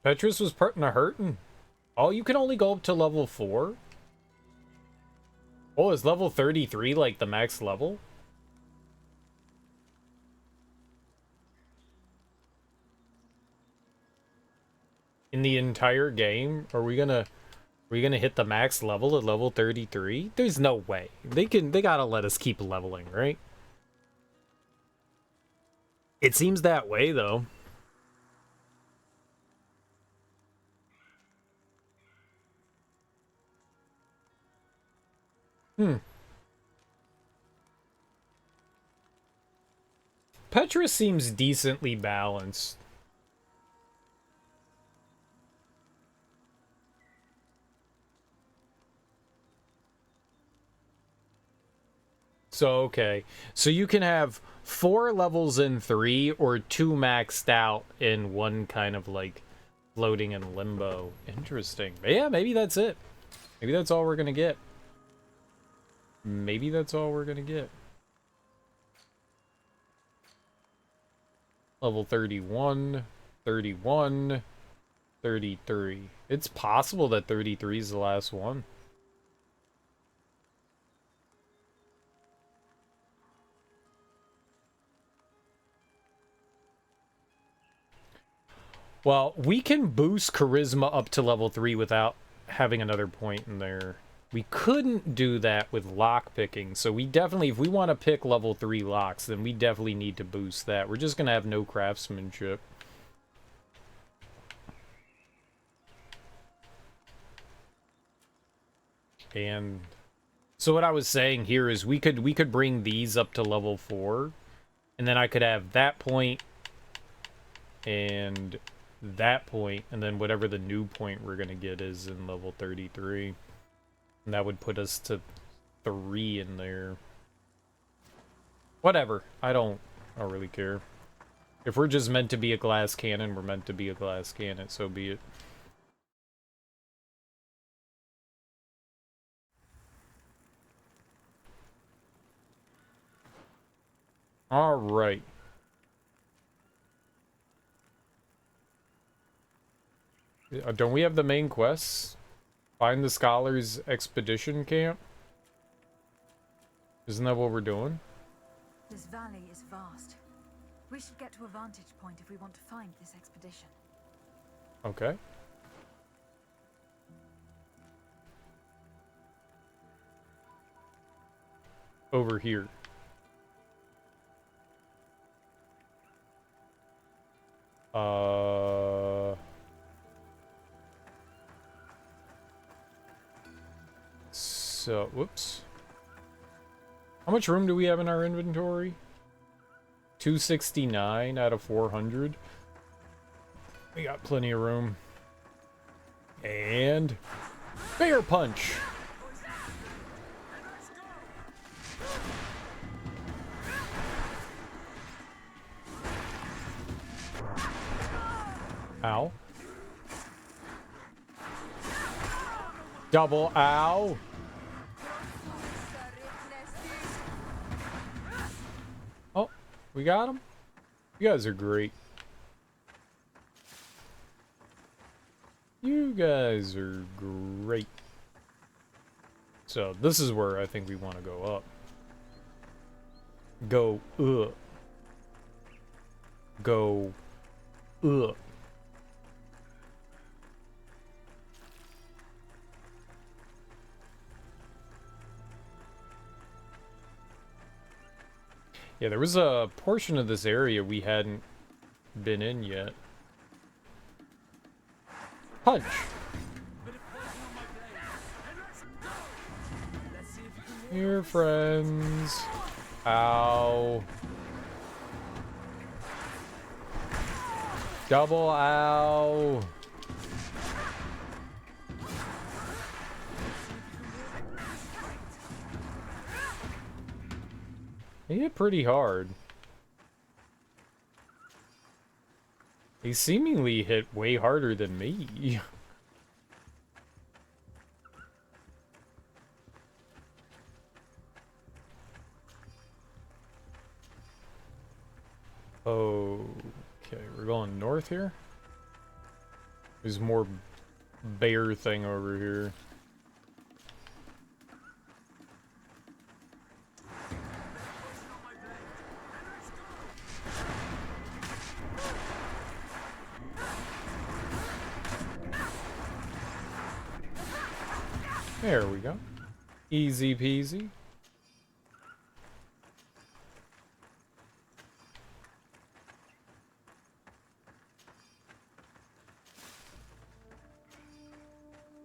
Speaker 1: Petrus was putting a hurting. Oh, you can only go up to level 4? Oh, is level 33 like the max level? In the entire game? Are we gonna hit the max level at level 33? There's no way. They gotta let us keep leveling, right? It seems that way though. Petrus seems decently balanced. So, okay. So you can have 4 levels in 3 or 2 maxed out in one kind of like floating in limbo. Interesting. But yeah, maybe that's it. Maybe that's all we're gonna get. Maybe that's all we're gonna get. Level 31, 31, 33. It's possible that 33 is the last one. Well, we can boost charisma up to level 3 without having another point in there. We couldn't do that with lockpicking, so we definitely, if we want to pick level 3 locks, then we definitely need to boost that. We're just going to have no craftsmanship. And so what I was saying here is we could bring these up to level 4, and then I could have that point and that point, and then whatever the new point we're gonna get is in level 33, and that would put us to 3 in there. Whatever, I don't really care. If we're just meant to be a glass cannon, we're meant to be a glass cannon, so be it. All right. Don't we have the main quests? Find the Scholars Expedition Camp? Isn't that what we're doing?
Speaker 4: This valley is vast. We should get to a vantage point if we want to find this expedition.
Speaker 1: Okay. Over here. So, whoops. How much room do we have in our inventory? 269 out of 400. We got plenty of room. And bear punch. Ow. Double ow. Oh, we got him. You guys are great. You guys are great. So this is where I think we want to go up. Go up. Go up. Yeah, there was a portion of this area we hadn't been in yet. Punch! Here, friends. Ow. Double ow. He hit pretty hard. He seemingly hit way harder than me. Okay, we're going north here. There's more bear thing over here. There we go. Easy peasy.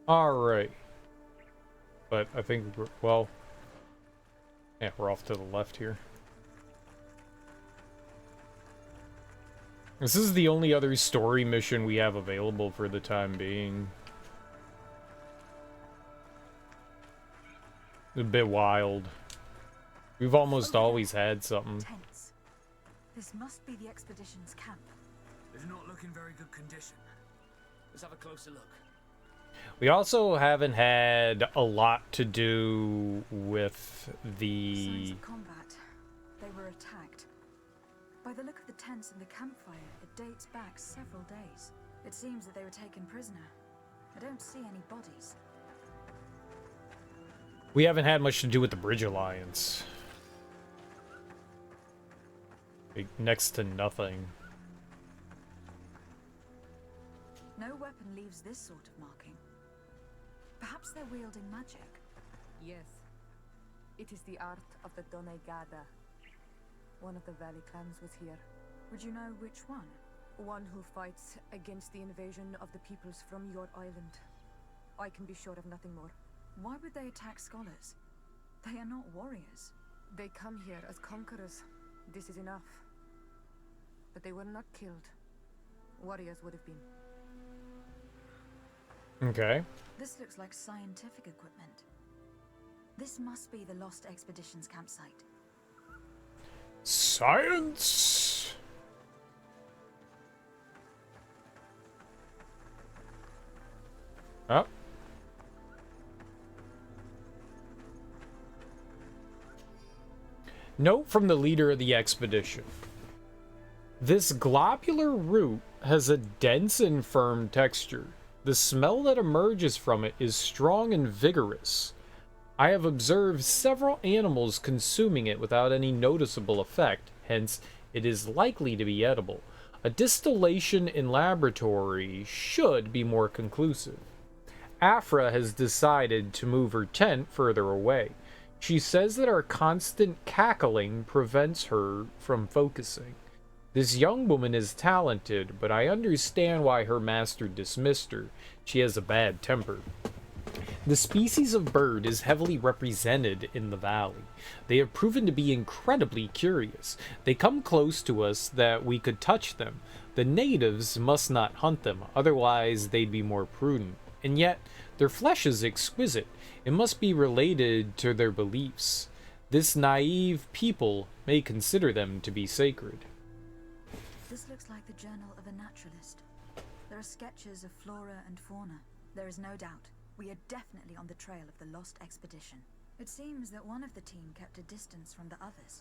Speaker 1: Alright. But I think, well, yeah, we're off to the left here. This is the only other story mission we have available for the time being. A bit wild. We've almost always had something.
Speaker 4: Tents. This must be the expedition's camp.
Speaker 7: Does not look in very good condition. Let's have a closer look.
Speaker 1: We also haven't had a lot to do with the...
Speaker 4: Signs of combat. They were attacked. By the look of the tents and the campfire, it dates back several days. It seems that they were taken prisoner. I don't see any bodies.
Speaker 1: We haven't had much to do with the Bridge Alliance. Like, next to nothing.
Speaker 4: No weapon leaves this sort of marking. Perhaps they're wielding magic.
Speaker 2: Yes. It is the art of the Donegada. One of the valley clans was here.
Speaker 4: Would you know which one?
Speaker 2: One who fights against the invasion of the peoples from your island. I can be sure of nothing more.
Speaker 4: Why would they attack scholars? They are not warriors.
Speaker 2: They come here as conquerors. This is enough. But they were not killed. Warriors would have been.
Speaker 1: Okay.
Speaker 4: This looks like scientific equipment. This must be the Lost Expedition's campsite.
Speaker 1: Science! Oh. Note from the leader of the expedition. This globular root has a dense and firm texture. The smell that emerges from it is strong and vigorous. I have observed several animals consuming it without any noticeable effect, hence it is likely to be edible. A distillation in laboratory should be more conclusive. Afra has decided to move her tent further away. She says that our constant cackling prevents her from focusing. This young woman is talented, but I understand why her master dismissed her. She has a bad temper. The species of bird is heavily represented in the valley. They have proven to be incredibly curious. They come close to us that we could touch them. The natives must not hunt them, otherwise they'd be more prudent. And yet, their flesh is exquisite. It must be related to their beliefs. This naive people may consider them to be sacred.
Speaker 4: This looks like the journal of a naturalist. There are sketches of flora and fauna. There is no doubt. We are definitely on the trail of the Lost Expedition. It seems that one of the team kept a distance from the others.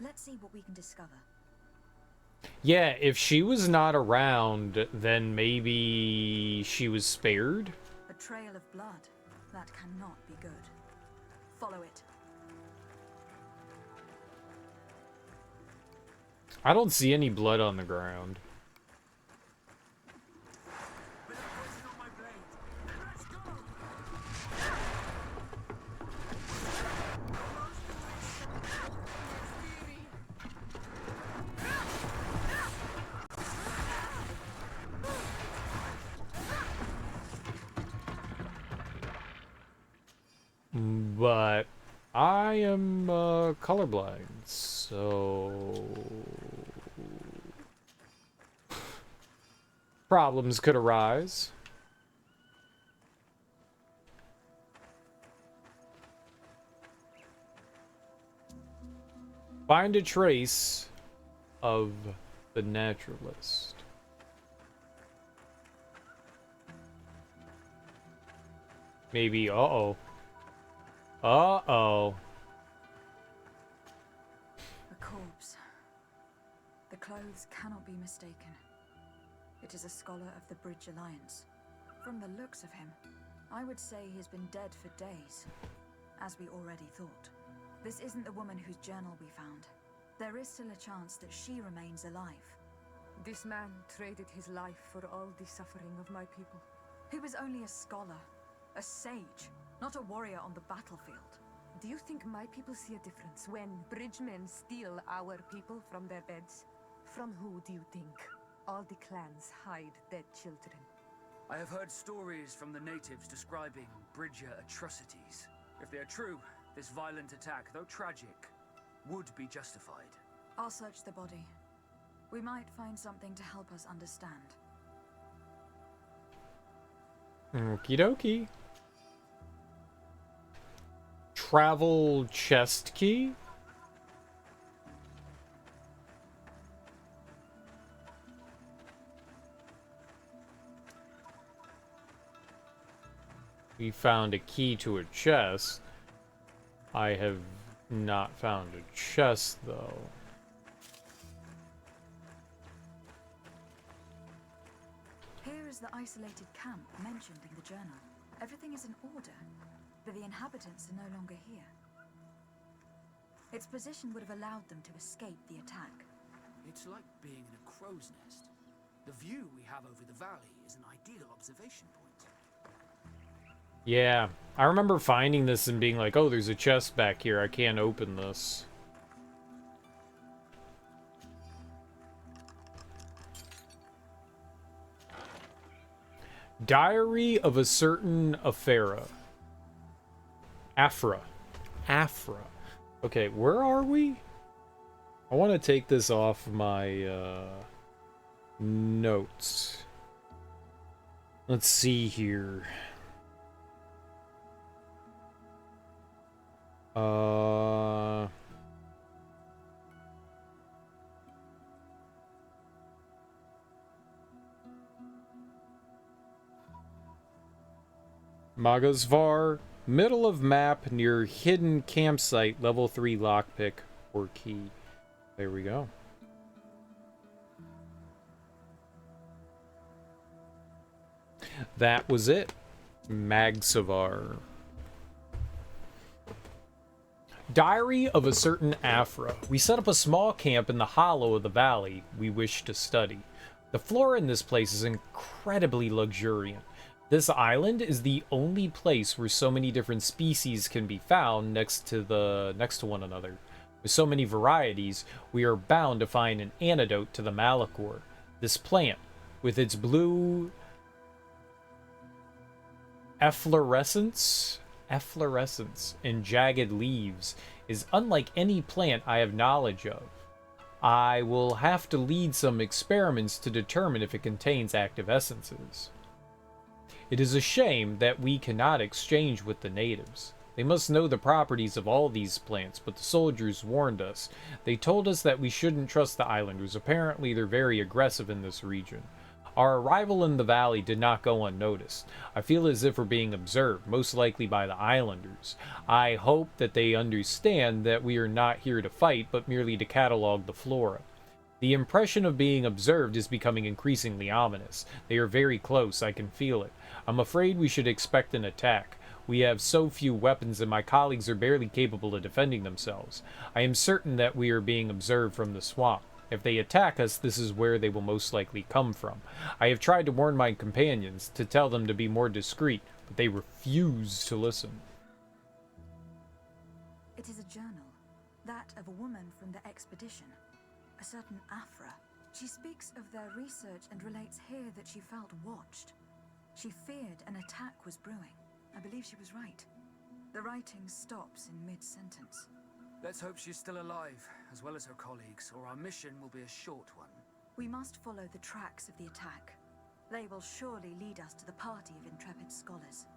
Speaker 4: Let's see what we can discover.
Speaker 1: Yeah, if she was not around, then maybe she was spared?
Speaker 4: A trail of blood. That cannot be good. Follow it.
Speaker 1: I don't see any blood on the ground. But I am colorblind, so problems could arise. Find a trace of the naturalist. Maybe, uh-oh. Uh-oh.
Speaker 4: A corpse. The clothes cannot be mistaken. It is a scholar of the Bridge Alliance. From the looks of him, I would say he's been dead for days, as we already thought. This isn't the woman whose journal we found. There is still a chance that she remains alive.
Speaker 2: This man traded his life for all the suffering of my people.
Speaker 4: He was only a scholar, a sage, not a warrior on the battlefield.
Speaker 2: Do you think my people see a difference when bridgemen steal our people from their beds? From who do you think all the clans hide their children?
Speaker 7: I have heard stories from the natives describing Bridger atrocities. If they are true, this violent attack, though tragic, would be justified.
Speaker 4: I'll search the body. We might find something to help us understand.
Speaker 1: Okie dokie. Travel chest key? We found a key to a chest. I have not found a chest, though.
Speaker 4: Here is the isolated camp mentioned in the journal. Everything is in order, but the inhabitants are no longer here. Its position would have allowed them to escape the attack.
Speaker 7: It's like being in a crow's nest. The view we have over the valley is an ideal observation point.
Speaker 1: Yeah, I remember finding this and being like, oh, there's a chest back here. I can't open this. Diary of a certain Afra. Afra. Okay, where are we? I want to take this off my notes. Let's see here. Magasvar, middle of map near hidden campsite, level 3 lockpick or key. There we go. That was it. Magsavar. Diary of a certain Afra. We set up a small camp in the hollow of the valley we wish to study. The flora in this place is incredibly luxuriant. This island is the only place where so many different species can be found next to one another. With so many varieties, we are bound to find an antidote to the Malachor. This plant, with its blue efflorescence and jagged leaves, is unlike any plant I have knowledge of. I will have to lead some experiments to determine if it contains active essences. It is a shame that we cannot exchange with the natives. They must know the properties of all these plants, but the soldiers warned us. They told us that we shouldn't trust the islanders. Apparently, they're very aggressive in this region. Our arrival in the valley did not go unnoticed. I feel as if we're being observed, most likely by the islanders. I hope that they understand that we are not here to fight, but merely to catalog the flora. The impression of being observed is becoming increasingly ominous. They are very close, I can feel it. I'm afraid we should expect an attack. We have so few weapons and my colleagues are barely capable of defending themselves. I am certain that we are being observed from the swamp. If they attack us, this is where they will most likely come from. I have tried to warn my companions, to tell them to be more discreet, but they refuse to listen.
Speaker 4: It is a journal, that of a woman from the expedition, a certain Afra. She speaks of their research and relates here that she felt watched. She feared an attack was brewing. I believe she was right. The writing stops in mid-sentence.
Speaker 7: Let's hope she's still alive, as well as her colleagues, or our mission will be a short one.
Speaker 4: We must follow the tracks of the attack. They will surely lead us to the party of intrepid scholars.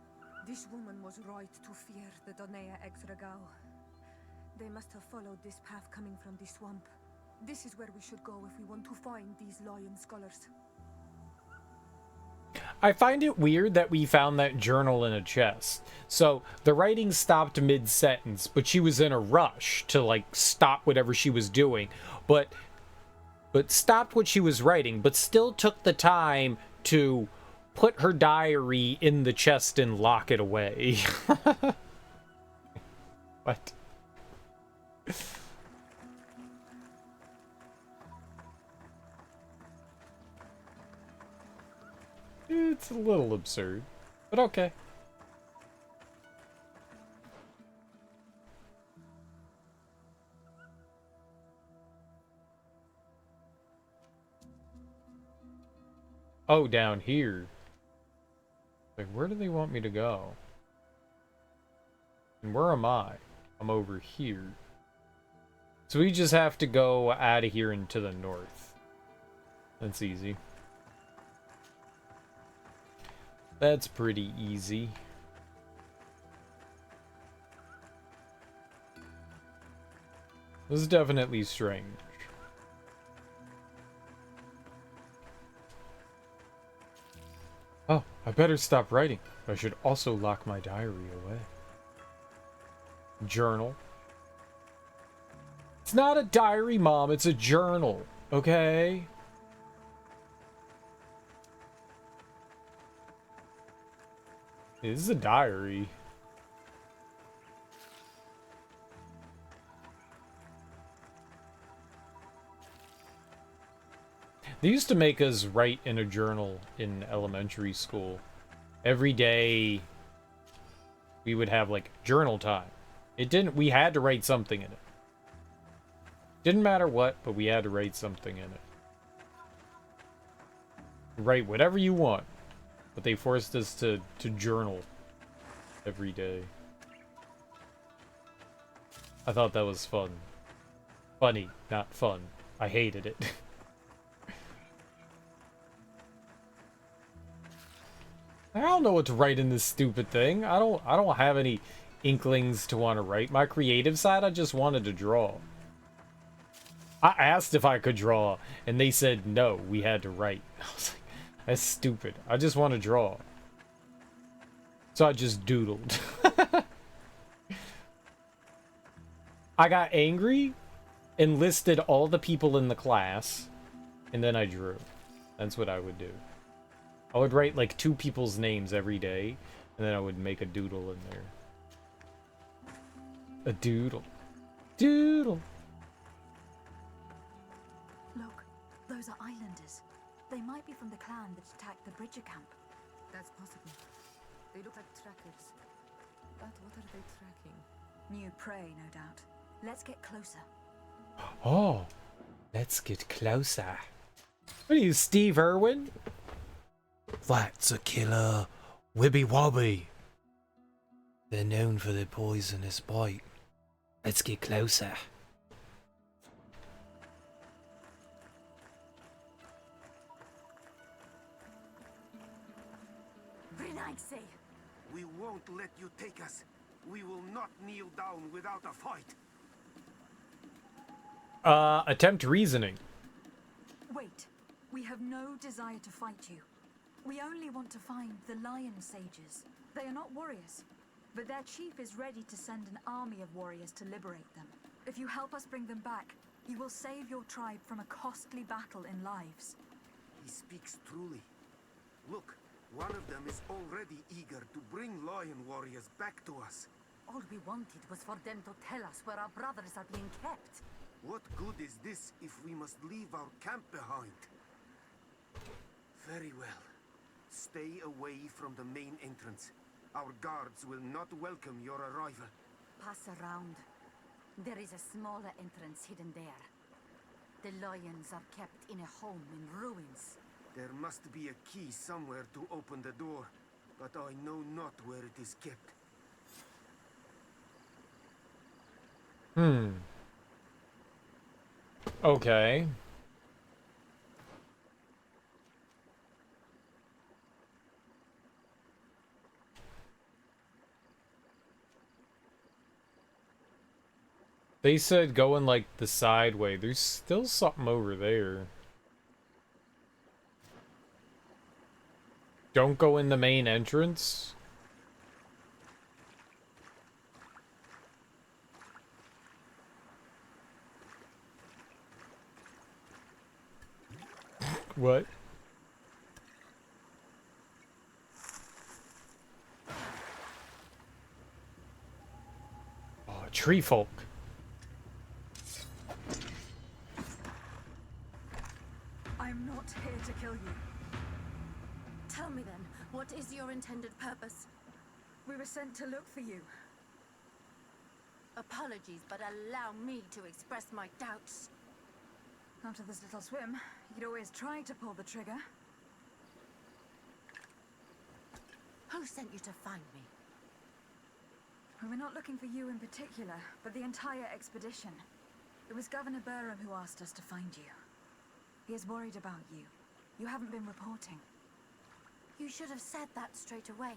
Speaker 2: This woman was right to fear the Donea Exregao. They must have followed this path coming from the swamp. This is where we should go if we want to find these lion scholars.
Speaker 1: I find it weird that we found that journal in a chest. So the writing stopped mid-sentence, but she was in a rush to like stop whatever she was doing, but stopped what she was writing, but still took the time to put her diary in the chest and lock it away. What? It's a little absurd, but okay. Oh, down here. Like, where do they want me to go? And where am I? I'm over here. So we just have to go out of here and to the north. That's easy. That's pretty easy. This is definitely strange. Oh, I better stop writing. I should also lock my diary away. Journal. It's not a diary, Mom. It's a journal. Okay? This is a diary. They used to make us write in a journal in elementary school. Every day we would have like journal time. We had to write something in it. Didn't matter what, but we had to write something in it. Write whatever you want. But they forced us to journal every day. I thought that was fun. Funny, not fun. I hated it. I don't know what to write in this stupid thing. I don't have any inklings to want to write. My creative side, I just wanted to draw. I asked if I could draw, and they said no, we had to write. I was like, that's stupid. I just want to draw. So I just doodled. I got angry and listed all the people in the class, and then I drew. That's what I would do. I would write like 2 people's names every day, and then I would make a doodle in there. A doodle. Doodle.
Speaker 4: Look, those are islanders. They might be from the clan that attacked the Bridger camp.
Speaker 2: That's possible. They look like trackers. But what are they tracking?
Speaker 4: New prey, no doubt. Let's get closer.
Speaker 1: Oh, let's get closer. What are you, Steve Irwin?
Speaker 10: That's a killer Wibby Wobby. They're known for their poisonous bite. Let's get closer.
Speaker 11: We won't let you take us. We will not kneel down without a fight.
Speaker 1: Attempt reasoning.
Speaker 4: Wait. We have no desire to fight you. We only want to find the Lion Sages. They are not warriors, but their chief is ready to send an army of warriors to liberate them. If you help us bring them back, you will save your tribe from a costly battle in lives.
Speaker 11: He speaks truly. Look, one of them is already eager to bring Lion warriors back to us.
Speaker 5: All we wanted was for them to tell us where our brothers are being kept.
Speaker 11: What good is this if we must leave our camp behind? Very well. Stay away from the main entrance. Our guards will not welcome your arrival.
Speaker 5: Pass around. There is a smaller entrance hidden there. The lions are kept in a home in ruins.
Speaker 11: There must be a key somewhere to open the door, but I know not where it is kept.
Speaker 1: Okay. They said go in like the side way. There's still something over there. Don't go in the main entrance. What? Oh, tree folk.
Speaker 4: I'm not here to kill you.
Speaker 5: Tell me then, what is your intended purpose?
Speaker 4: We were sent to look for you.
Speaker 5: Apologies, but allow me to express my doubts.
Speaker 4: After this little swim, you could always try to pull the trigger.
Speaker 5: Who sent you to find me?
Speaker 4: We were not looking for you in particular, but the entire expedition. It was Governor Burham who asked us to find you. He is worried about you. You haven't been reporting.
Speaker 5: You should have said that straight away.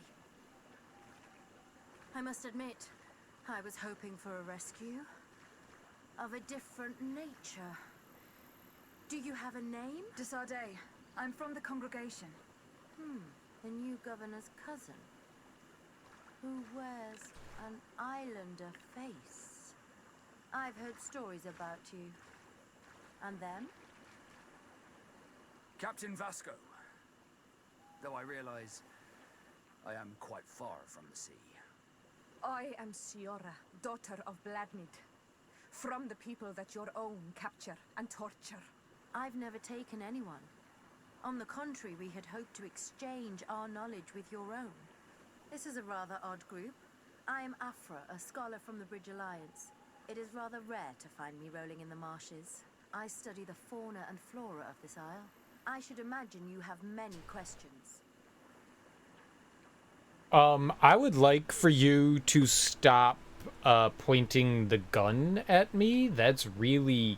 Speaker 5: I must admit, I was hoping for a rescue of a different nature. Do you have a name?
Speaker 4: Desardet. I'm from the congregation. The new governor's cousin, who wears an islander face. I've heard stories about you. And them?
Speaker 7: Captain Vasco. Though I realize I am quite far from the sea.
Speaker 2: I am Siora, daughter of Bladnid. From the people that your own capture and torture.
Speaker 4: I've never taken anyone. On the contrary, we had hoped to exchange our knowledge with your own. This is a rather odd group. I am Afra, a scholar from the Bridge Alliance. It is rather rare to find me rolling in the marshes. I study the fauna and flora of this isle. I should imagine you have many questions.
Speaker 1: I would like for you to stop pointing the gun at me. That's really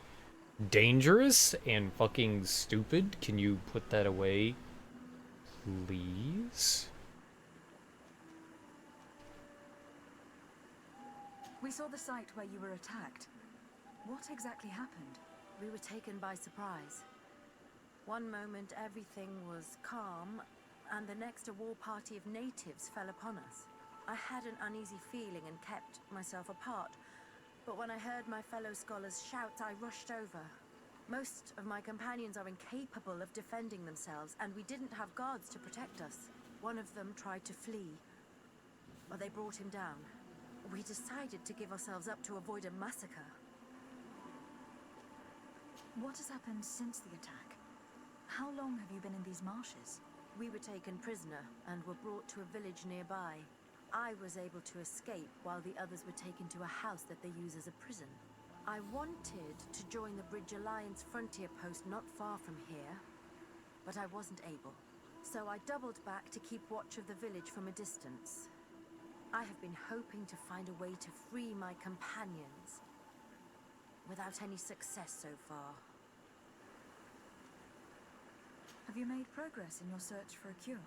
Speaker 1: dangerous and fucking stupid. Can you put that away, please?
Speaker 5: We saw the site where you were attacked. What exactly happened?
Speaker 4: We were taken by surprise. One moment everything was calm, and the next a war party of natives fell upon us. I had an uneasy feeling and kept myself apart, but when I heard my fellow scholars' shouts, I rushed over. Most of my companions are incapable of defending themselves, and we didn't have guards to protect us. One of them tried to flee, but they brought him down. We decided to give ourselves up to avoid a massacre.
Speaker 5: What has happened since the attack? How long have you been in these marshes?
Speaker 4: We were taken prisoner and were brought to a village nearby. I was able to escape while the others were taken to a house that they use as a prison. I wanted to join the Bridge Alliance frontier post not far from here, but I wasn't able. So I doubled back to keep watch of the village from a distance. I have been hoping to find a way to free my companions, without any success so far.
Speaker 5: Have you made progress in your search for a cure?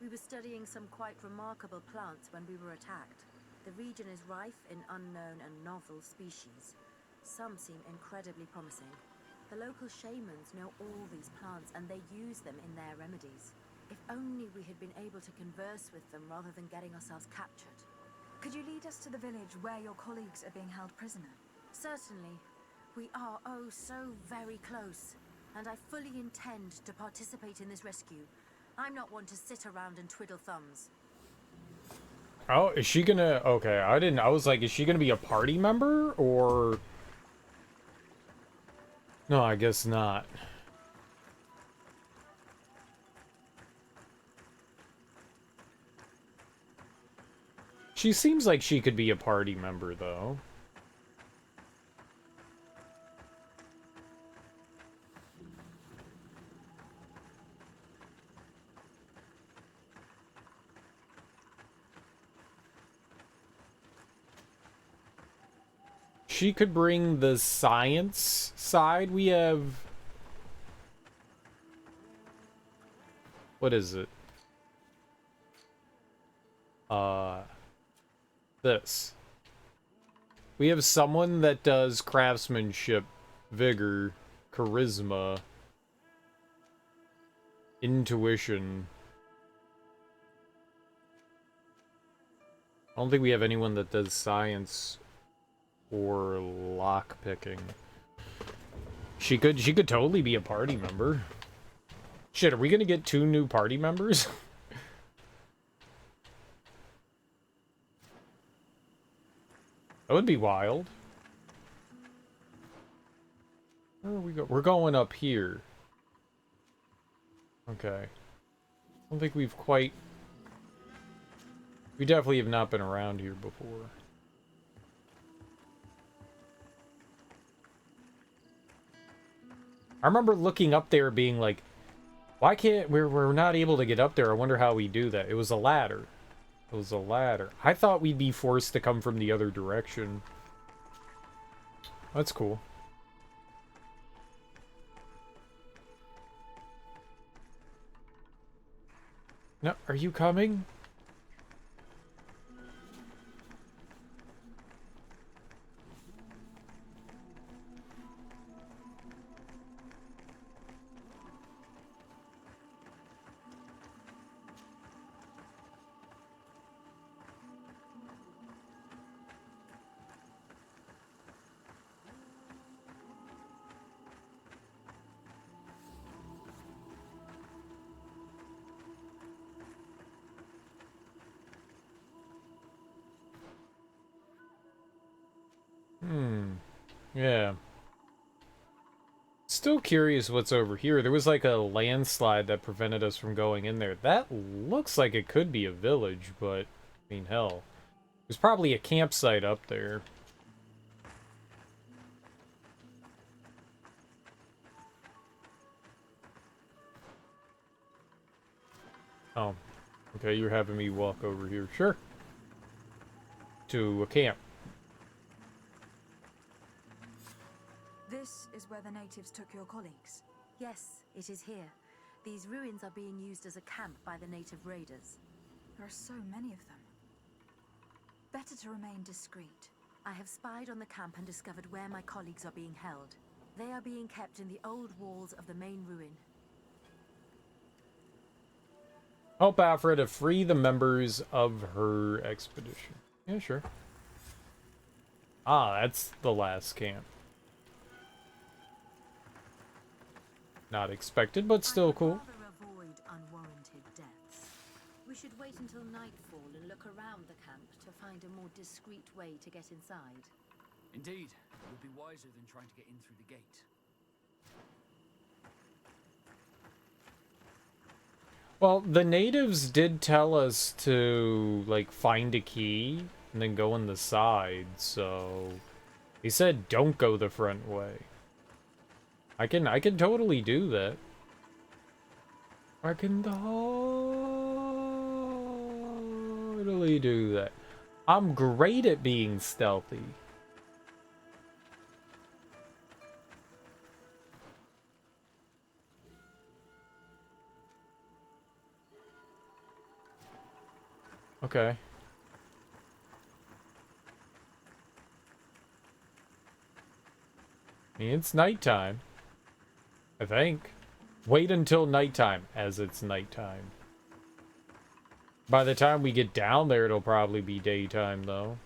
Speaker 4: We were studying some quite remarkable plants when we were attacked. The region is rife in unknown and novel species. Some seem incredibly promising. The local shamans know all these plants and they use them in their remedies. If only we had been able to converse with them rather than getting ourselves captured.
Speaker 5: Could you lead us to the village where your colleagues are being held prisoner?
Speaker 4: Certainly. We are oh so very close. And I fully intend to participate in this rescue. I'm not one to sit around and twiddle thumbs.
Speaker 1: Oh, is she gonna... Okay, I was like, is she gonna be a party member, or... No, I guess not. She seems like she could be a party member, though. She could bring the science side. We have... What is it? This. We have someone that does craftsmanship, vigor, charisma, intuition. I don't think we have anyone that does science or lockpicking. She could totally be a party member. Shit, are we gonna get 2 new party members? That would be wild. Where are we go? We're going up here. Okay. I don't think we've quite... We definitely have not been around here before. I remember looking up there being like, why can't... We're not able to get up there. I wonder how we do that. It was a ladder. It was a ladder. I thought we'd be forced to come from the other direction. That's cool. No, are you coming? Yeah. Still curious what's over here. There was like a landslide that prevented us from going in there. That looks like it could be a village, but I mean, hell. There's probably a campsite up there. Oh, okay, you're having me walk over here. Sure. To a camp.
Speaker 4: This is where the natives took your colleagues.
Speaker 5: Yes, it is here. These ruins are being used as a camp by the native raiders.
Speaker 4: There are so many of them. Better to remain discreet.
Speaker 5: I have spied on the camp and discovered where my colleagues are being held. They are being kept in the old walls of the main ruin.
Speaker 1: Help Alfred to free the members of her expedition. Yeah, sure. Ah, that's the last camp. Not expected, but still cool.
Speaker 5: I'd rather avoid unwarranted deaths. We should wait until nightfall and look around the camp to find a more discreet way to get inside.
Speaker 7: Indeed, it would be wiser than trying to get in through the gate.
Speaker 1: Well, the natives did tell us to, like, find a key and then go on the side, so... He said don't go the front way. I can totally do that. I can totally do that. I'm great at being stealthy. Okay. I mean, it's nighttime. I think. Wait until nighttime, as it's nighttime. By the time we get down there, it'll probably be daytime, though.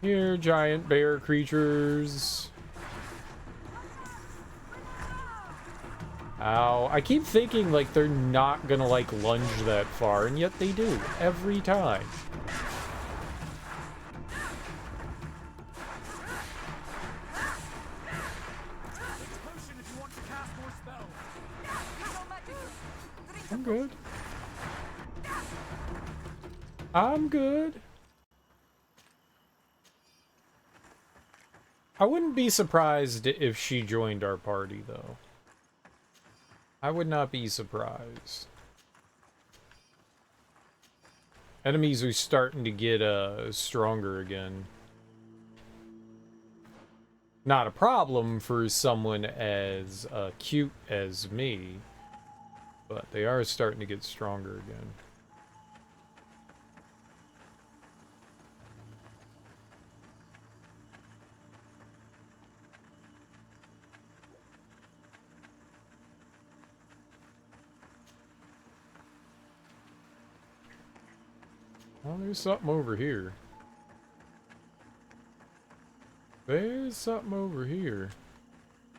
Speaker 1: Here, giant bear creatures. Ow. I keep thinking, like, they're not gonna, like, lunge that far, and yet they do. Every time. I'm good. I'm good. I wouldn't be surprised if she joined our party, though. I would not be surprised. Enemies are starting to get stronger again. Not a problem for someone as cute as me, but they are starting to get stronger again. Well, there's something over here. There's something over here.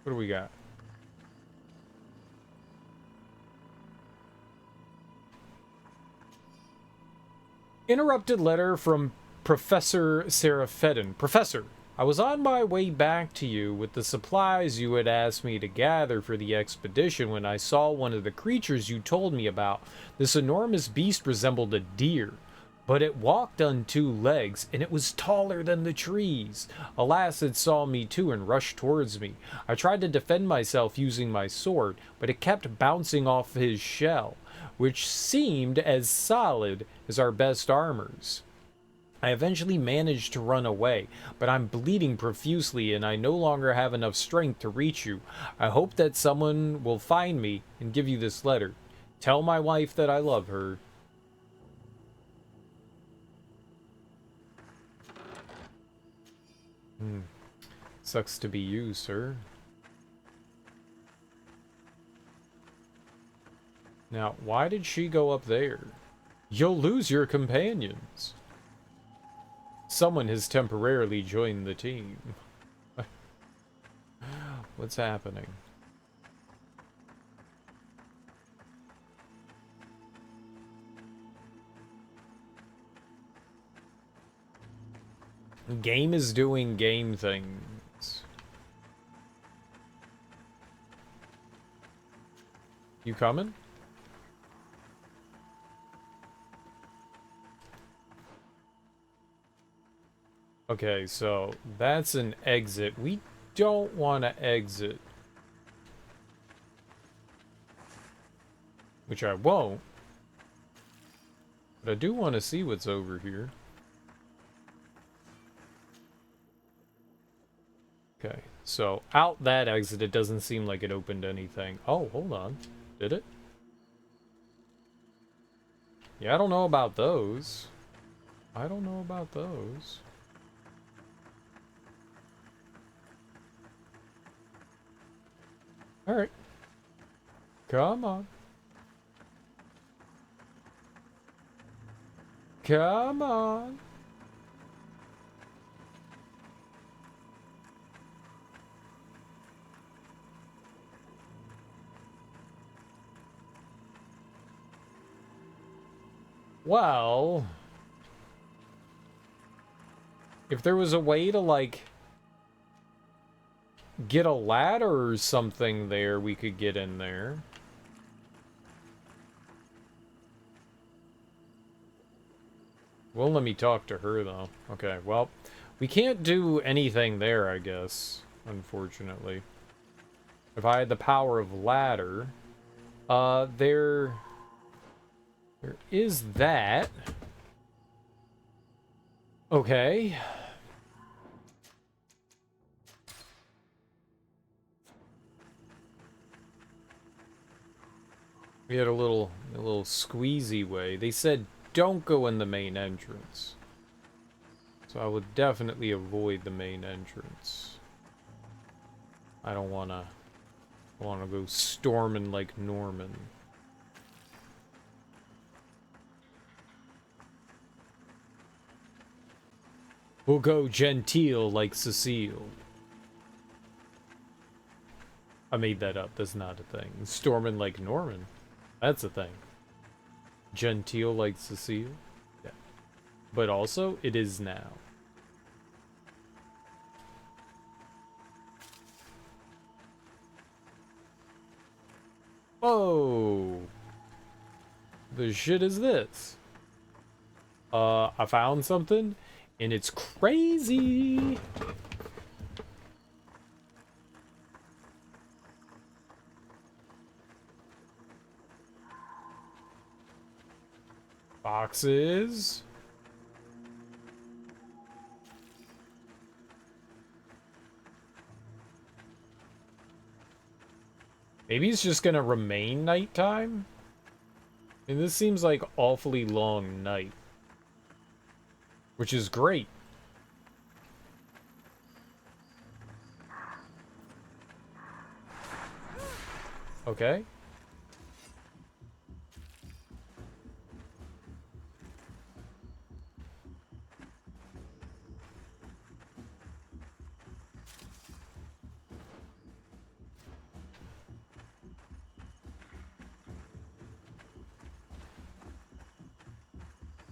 Speaker 1: What do we got? Interrupted letter from Professor Seraphedin. Professor, I was on my way back to you with the supplies you had asked me to gather for the expedition when I saw one of the creatures you told me about. This enormous beast resembled a deer, but it walked on two legs, and it was taller than the trees. Alas, it saw me too and rushed towards me. I tried to defend myself using my sword, but it kept bouncing off his shell, which seemed as solid as our best armors. I eventually managed to run away, but I'm bleeding profusely and I no longer have enough strength to reach you. I hope that someone will find me and give you this letter. Tell my wife that I love her. Sucks to be you, sir. Now, why did she go up there? You'll lose your companions. Someone has temporarily joined the team. What's happening? Game is doing game things. You coming? Okay, so that's an exit. We don't want to exit. Which I won't. But I do want to see what's over here. Okay, so out that exit, it doesn't seem like it opened anything. Oh, hold on. Did it? Yeah, I don't know about those. I don't know about those. Alright. Come on. Come on. Well, if there was a way to, like, get a ladder or something there, we could get in there. Won't let me talk to her, though. Okay, well, we can't do anything there, I guess, unfortunately. If I had the power of ladder, there is that. Okay. We had a little squeezy way. They said don't go in the main entrance. So I would definitely avoid the main entrance. I don't wanna go storming like Norman. We'll go genteel like Cecile. I made that up. That's not a thing. Storming like Norman. That's a thing. Genteel like Cecile. Yeah. But also, it is now. Oh. The shit is this? I found something, and it's crazy. Boxes. Maybe it's just gonna remain nighttime? And this seems like awfully long night. Which is great. Okay.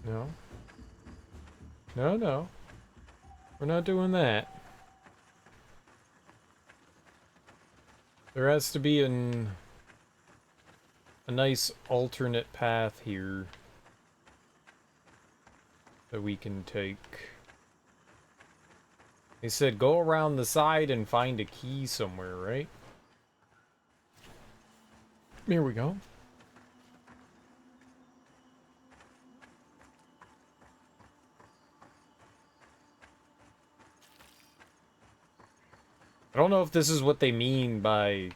Speaker 1: No. No, no. We're not doing that. There has to be a nice alternate path here that we can take. They said go around the side and find a key somewhere, right? Here we go. I don't know if this is what they mean by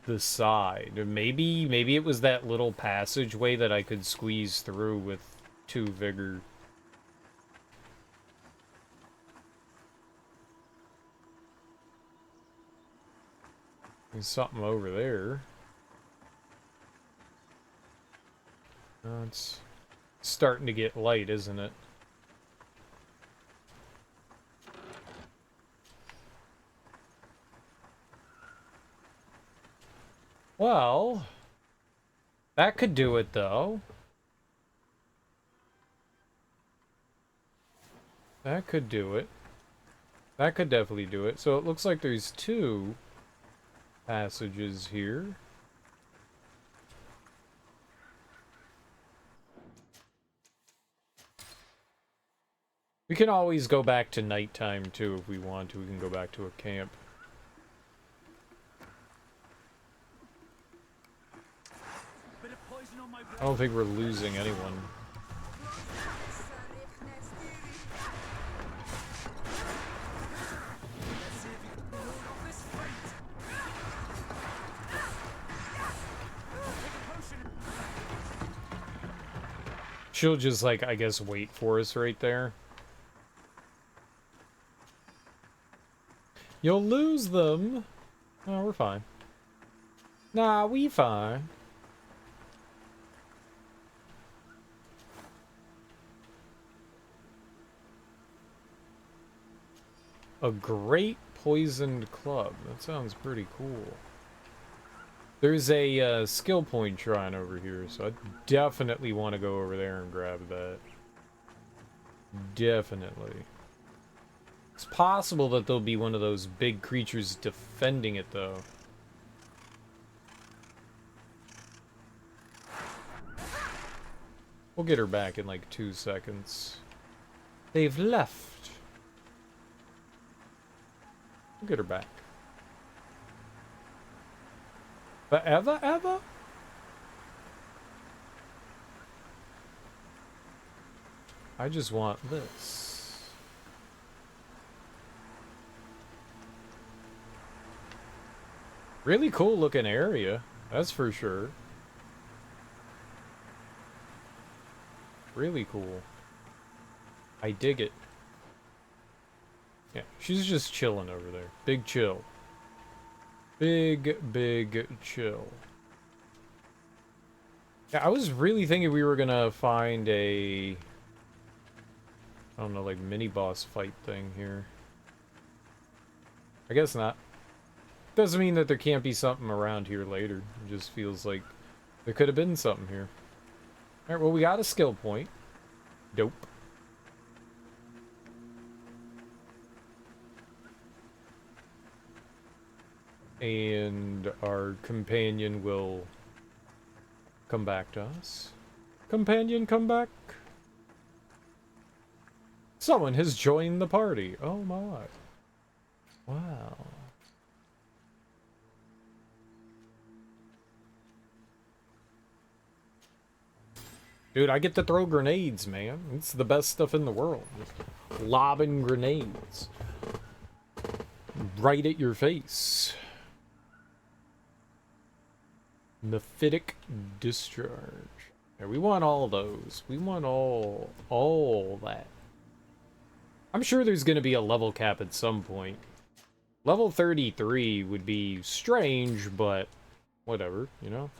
Speaker 1: the side. Maybe it was that little passageway that I could squeeze through with 2 vigor. There's something over there. It's starting to get light, isn't it? Well, that could do it, though. That could do it. That could definitely do it. So it looks like there's 2 passages here. We can always go back to nighttime too if we want to. We can go back to a camp. I don't think we're losing anyone. She'll just, like, I guess, wait for us right there. You'll lose them. Oh, we're fine. Nah, we fine. A great poisoned club. That sounds pretty cool. There's a skill point shrine over here, so I definitely want to go over there and grab that. Definitely. It's possible that there'll be one of those big creatures defending it, though. We'll get her back in like 2 seconds. They've left. We'll get her back. Forever, ever? I just want this. Really cool looking area, that's for sure. Really cool. I dig it. Yeah, she's just chilling over there. Big chill. Big chill. Yeah, I was really thinking we were gonna find a... I don't know, like mini-boss fight thing here. I guess not. Doesn't mean that there can't be something around here later. It just feels like there could have been something here. Alright, well, we got a skill point. Dope. And our companion will come back to us. Companion, come back. Someone has joined the party. Oh my. Wow. Dude, I get to throw grenades, man. It's the best stuff in the world. Just lobbing grenades. Right at your face. Mephitic discharge. Yeah, we want all those. We want all that. I'm sure there's going to be a level cap at some point. Level 33 would be strange, but whatever, you know?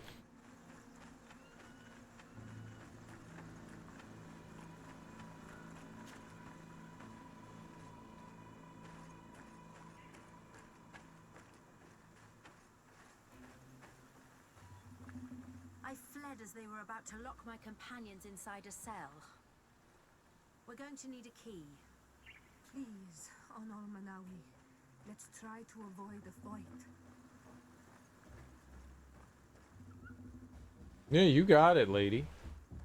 Speaker 4: I fled as they were about to lock my companions inside a cell. We're going to need a key.
Speaker 2: Please, on Almanawi, let's try to avoid a fight.
Speaker 1: Yeah, you got it, lady.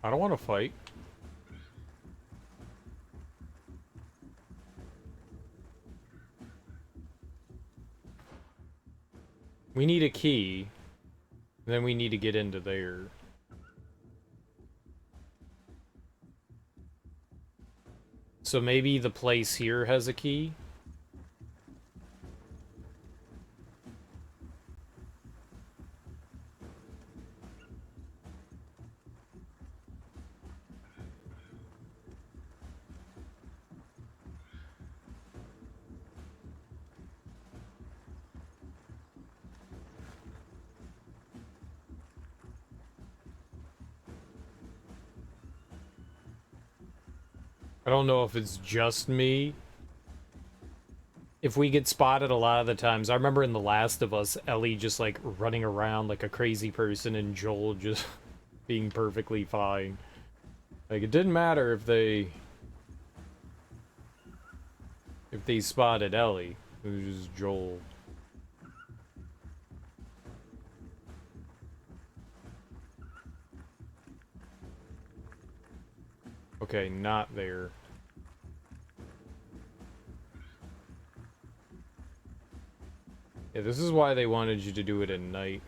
Speaker 1: I don't want to fight. We need a key. And then we need to get into there. So maybe the place here has a key? I don't know if it's just me. If we get spotted a lot of the times, I remember in The Last of Us, Ellie just like running around like a crazy person and Joel just being perfectly fine. Like it didn't matter if they if they spotted Ellie, who's just Joel. Okay, not there. Yeah, this is why they wanted you to do it at night.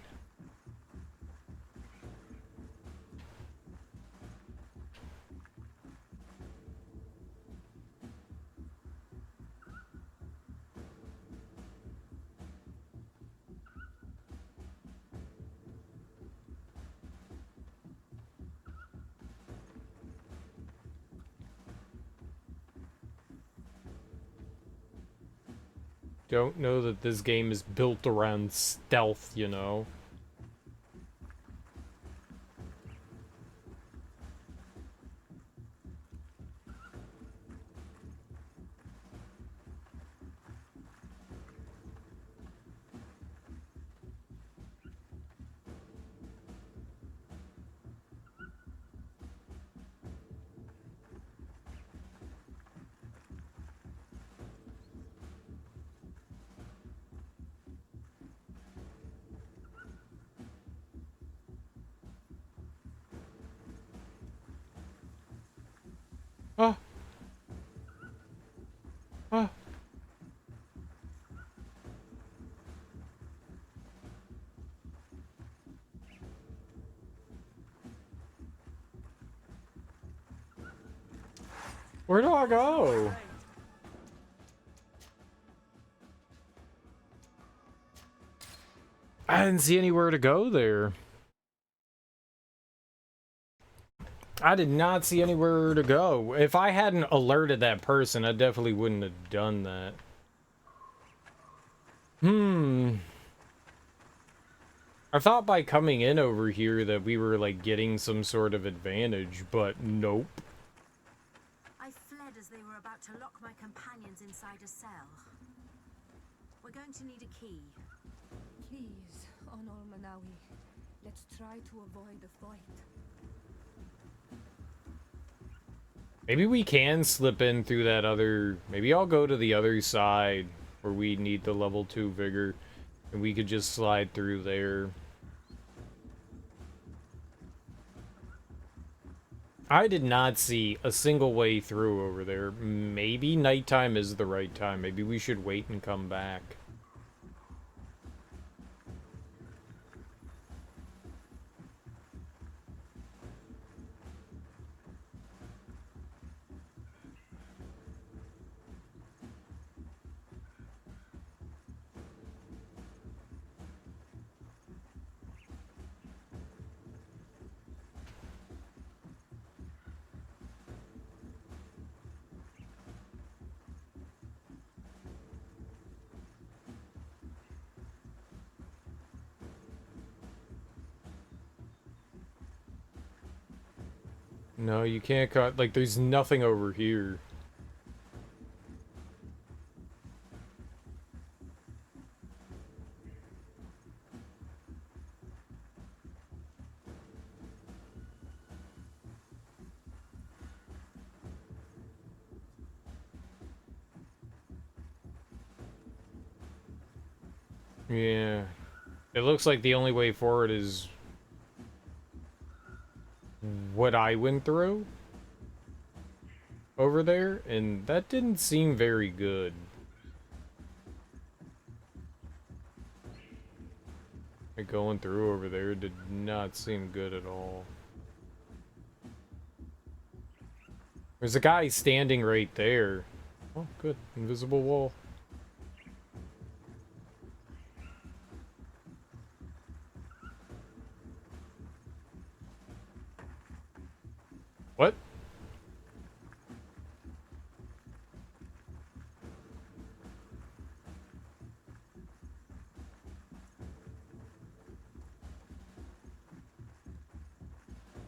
Speaker 1: Don't know that this game is built around stealth, you know? Ah. Ah. Where do I go? I didn't see anywhere to go there. I did not see anywhere to go. If I hadn't alerted that person, I definitely wouldn't have done that. I thought by coming in over here that we were, like, getting some sort of advantage, but nope.
Speaker 4: I fled as they were about to lock my companions inside a cell. We're going to need a key.
Speaker 2: Please, on Manawi, let's try to avoid a fight.
Speaker 1: Maybe we can slip in through that other... Maybe I'll go to the other side where we need the level 2 vigor. And we could just slide through there. I did not see a single way through over there. Maybe nighttime is the right time. Maybe we should wait and come back. No, you can't cut. Like, there's nothing over here. Yeah. It looks like the only way forward is what I went through over there, and that didn't seem very good. Like, going through over there did not seem good at all. There's a guy standing right there. Oh, good. Invisible wall. What?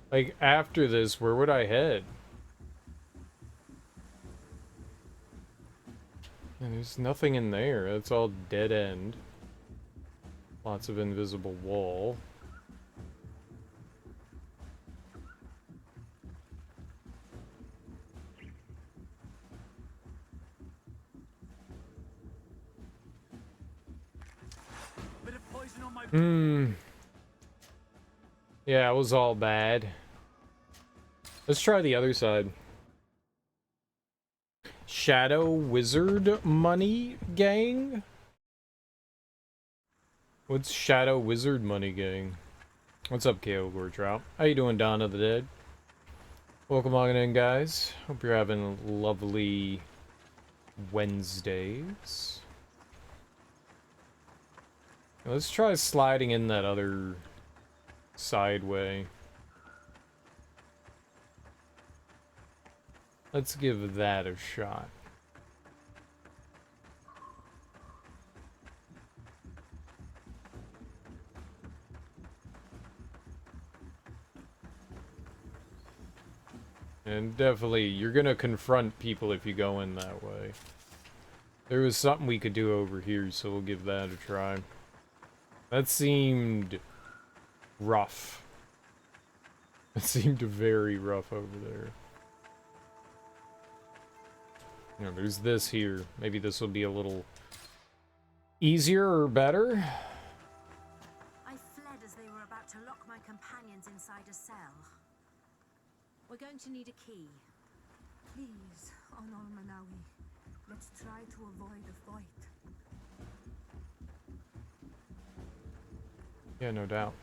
Speaker 1: Like, after this, where would I head? And there's nothing in there. It's all dead end. Lots of invisible wall. Yeah, it was all bad. Let's try the other side. Shadow Wizard Money Gang? What's Shadow Wizard Money Gang? What's up, KO Gortrout? How you doing, Dawn of the Dead? Welcome on in, guys. Hope you're having lovely Wednesdays. Let's try sliding in that other sideway. Let's give that a shot. And definitely, you're gonna confront people if you go in that way. There was something we could do over here, so we'll give that a try. That seemed rough. It seemed very rough over there. You know, there's this here. Maybe this will be a little easier or better.
Speaker 5: I fled as they were about to lock my companions inside a cell. We're going to need a key.
Speaker 2: Please, on Almanawi, let's try to avoid a fight.
Speaker 1: Yeah, no doubt.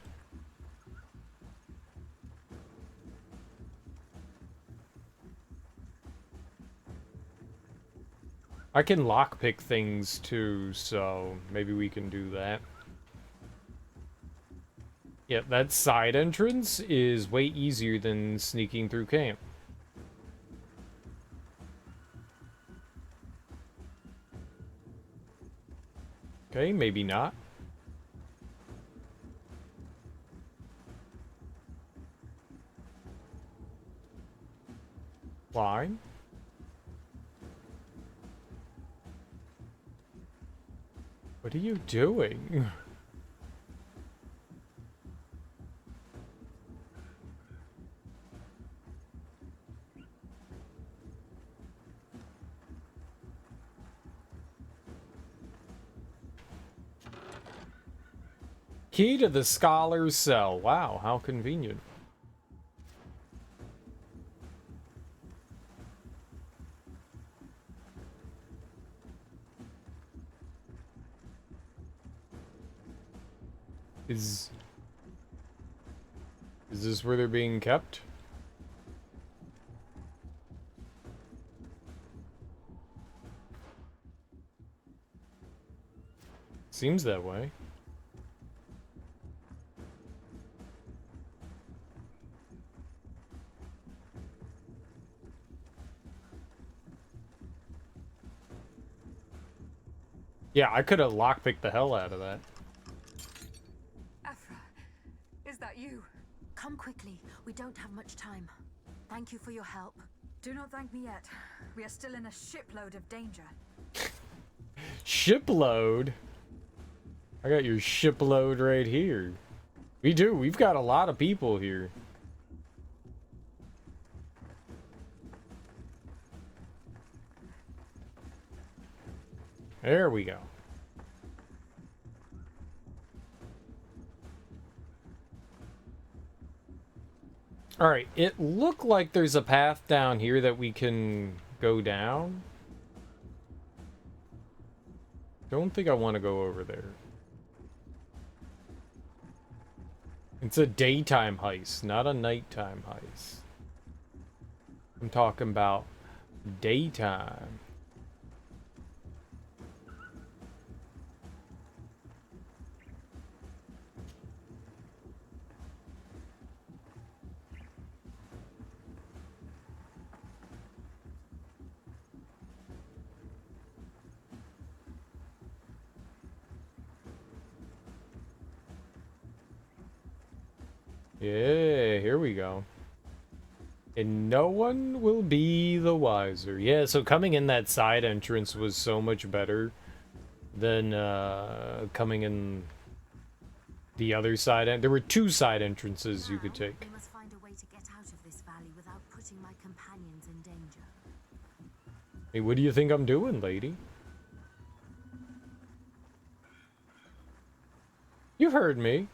Speaker 1: I can lockpick things too, so maybe we can do that. Yeah, that side entrance is way easier than sneaking through camp. Okay, maybe not. Fine. What are you doing? Key to the scholar's cell. Wow, how convenient. Is this where they're being kept? Seems that way. Yeah, I could have lockpicked the hell out of that.
Speaker 2: Afra, is that you?
Speaker 5: Come quickly. We don't have much time. Thank you for your help.
Speaker 4: Do not thank me yet. We are still in a shipload of danger.
Speaker 1: Shipload? I got your shipload right here. We do. We've got a lot of people here. There we go. Alright, it looked like there's a path down here that we can go down. Don't think I want to go over there. It's a daytime heist, not a nighttime heist. I'm talking about daytime. Yeah, here we go. And no one will be the wiser. Yeah, so coming in that side entrance was so much better than coming in the other side. And there were two side entrances you could take.
Speaker 5: We must find a way to get out of this valley without putting my companions in danger.
Speaker 1: Hey, what do you think I'm doing, lady? You heard me.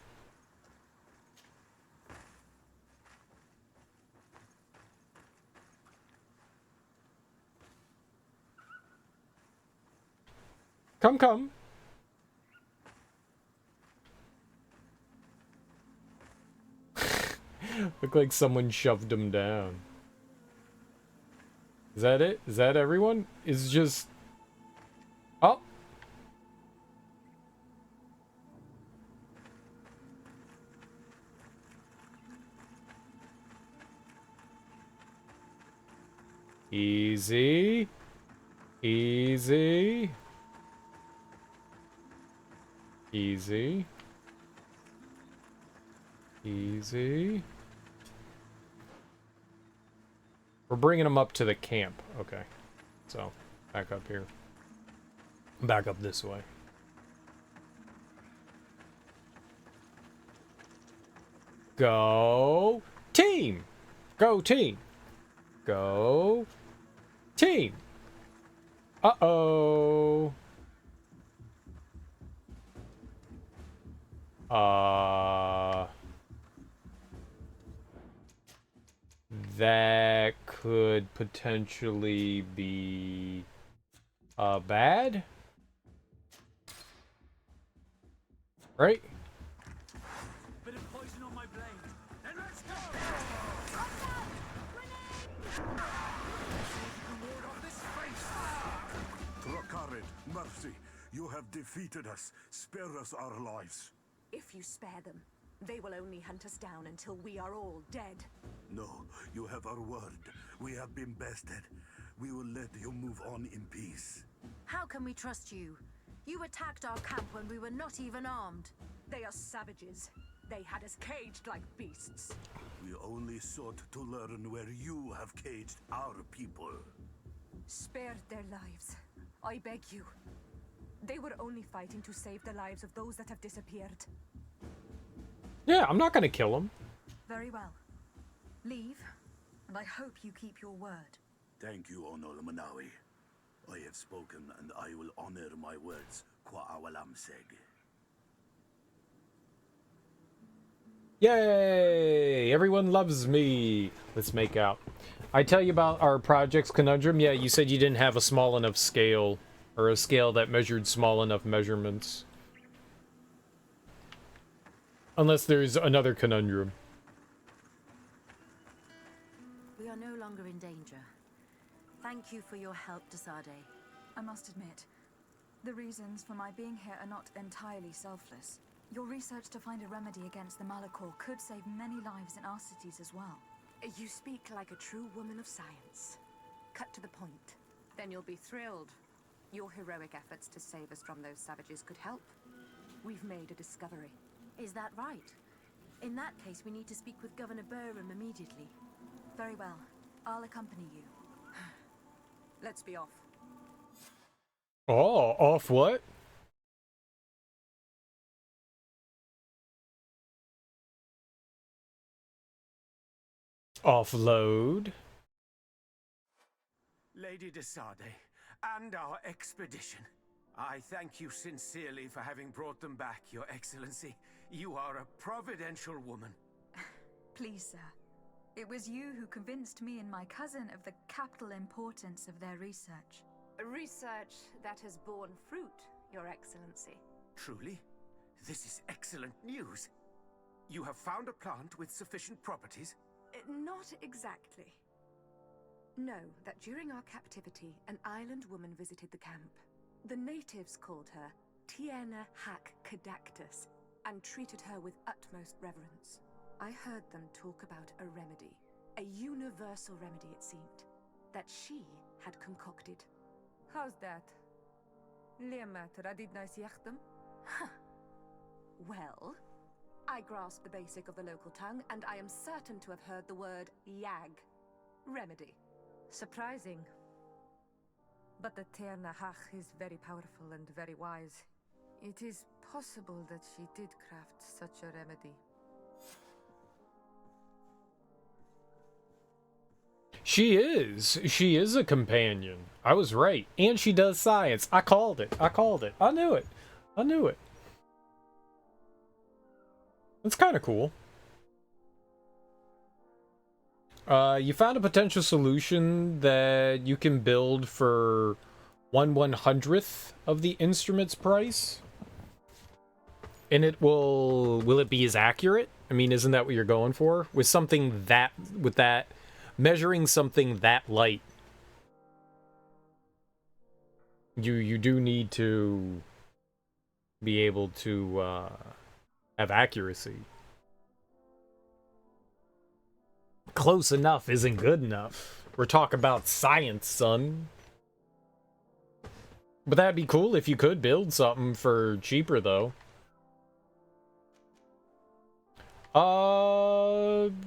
Speaker 1: Come, come. Look like someone shoved him down. Is that it? Is that everyone? Is just... Oh. Easy. Easy. Easy. Easy. We're bringing them up to the camp. Okay. So, back up here. Back up this way. Go team! Go team! Go team! Uh-oh. That could potentially be bad, right?
Speaker 7: Bit of poison on my blade. Then let's go. Ward off this face.
Speaker 11: Trokarid, mercy, you have defeated us. Spare us our lives.
Speaker 12: If you spare them, they will only hunt us down until we are all dead.
Speaker 11: No, you have our word. We have been bested. We will let you move on in peace.
Speaker 5: How can we trust you? You attacked our camp when we were not even armed.
Speaker 12: They are savages. They had us caged like beasts.
Speaker 11: We only sought to learn where you have caged our people.
Speaker 12: Spare their lives. I beg you. They were only fighting to save the lives of those that have disappeared.
Speaker 1: Yeah, I'm not gonna kill them.
Speaker 4: Very well. Leave, and I hope you keep your word.
Speaker 11: Thank you, Onol Manawi. I have spoken, and I will honor my words. Kwa awalam seg.
Speaker 1: Yay! Everyone loves me. Let's make out. I tell you about our project's conundrum. Yeah, you said you didn't have a small enough scale, or a scale that measured small enough measurements. Unless there's another conundrum.
Speaker 5: We are no longer in danger. Thank you for your help, Desade.
Speaker 4: I must admit, the reasons for my being here are not entirely selfless. Your research to find a remedy against the Malachor could save many lives in our cities as well.
Speaker 12: You speak like a true woman of science. Cut to the point. Then you'll be thrilled. Your heroic efforts to save us from those savages could help. We've made a discovery.
Speaker 5: Is that right? In that case, we need to speak with Governor Burham immediately.
Speaker 4: Very well. I'll accompany you.
Speaker 12: Let's be off.
Speaker 1: Oh, off what? Offload.
Speaker 13: Lady Desade, and our expedition. I thank you sincerely for having brought them back, Your Excellency. You are a providential woman.
Speaker 4: Please, sir. It was you who convinced me and my cousin of the capital importance of their research.
Speaker 12: Research that has borne fruit, Your Excellency.
Speaker 13: Truly? This is excellent news. You have found a plant with sufficient properties?
Speaker 12: Not exactly. Know that during our captivity, an island woman visited the camp. The natives called her Tierna Hack Cadactus and treated her with utmost reverence. I heard them talk about a remedy, a universal remedy it seemed, that she had concocted. How's that? Huh. Well, I grasp the basic of the local tongue, and I am certain to have heard the word yag. Remedy. Surprising. But the Ternahach is very powerful and very wise. It is possible that she did craft such a remedy.
Speaker 1: She is. She is a companion. I was right. And she does science. I called it. I called it. I knew it. I knew it. That's kind of cool. You found a potential solution that you can build for 1/100th of the instrument's price? And it will it be as accurate? I mean, isn't that what you're going for? With something that, measuring something that light, you do need to be able to have accuracy. Close enough isn't good enough. We're talking about science, son. But that'd be cool if you could build something for cheaper, though.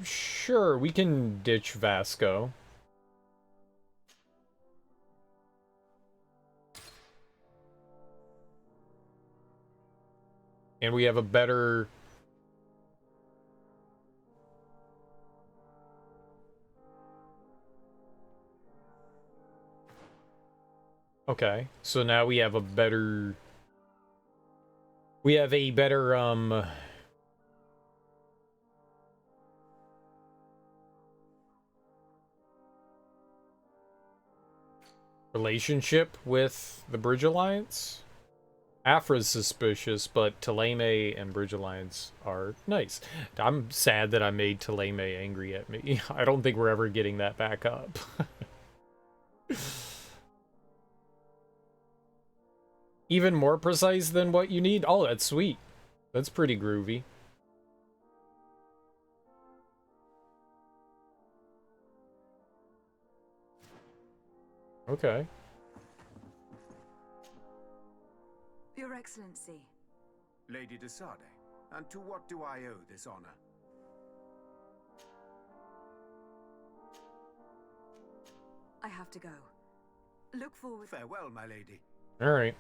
Speaker 1: Sure, we can ditch Vasco. And we have a better... Okay, so now we have a better... We have a better, relationship with the Bridge Alliance? Afra's suspicious, but Taleme and Bridge Alliance are nice. I'm sad that I made Taleme angry at me. I don't think we're ever getting that back up. Even more precise than what you need? Oh, that's sweet. That's pretty groovy. Okay.
Speaker 4: Your Excellency.
Speaker 13: Lady de Sade, and to what do I owe this honor?
Speaker 4: I have to go. Look forward.
Speaker 13: Farewell, my lady.
Speaker 1: All right.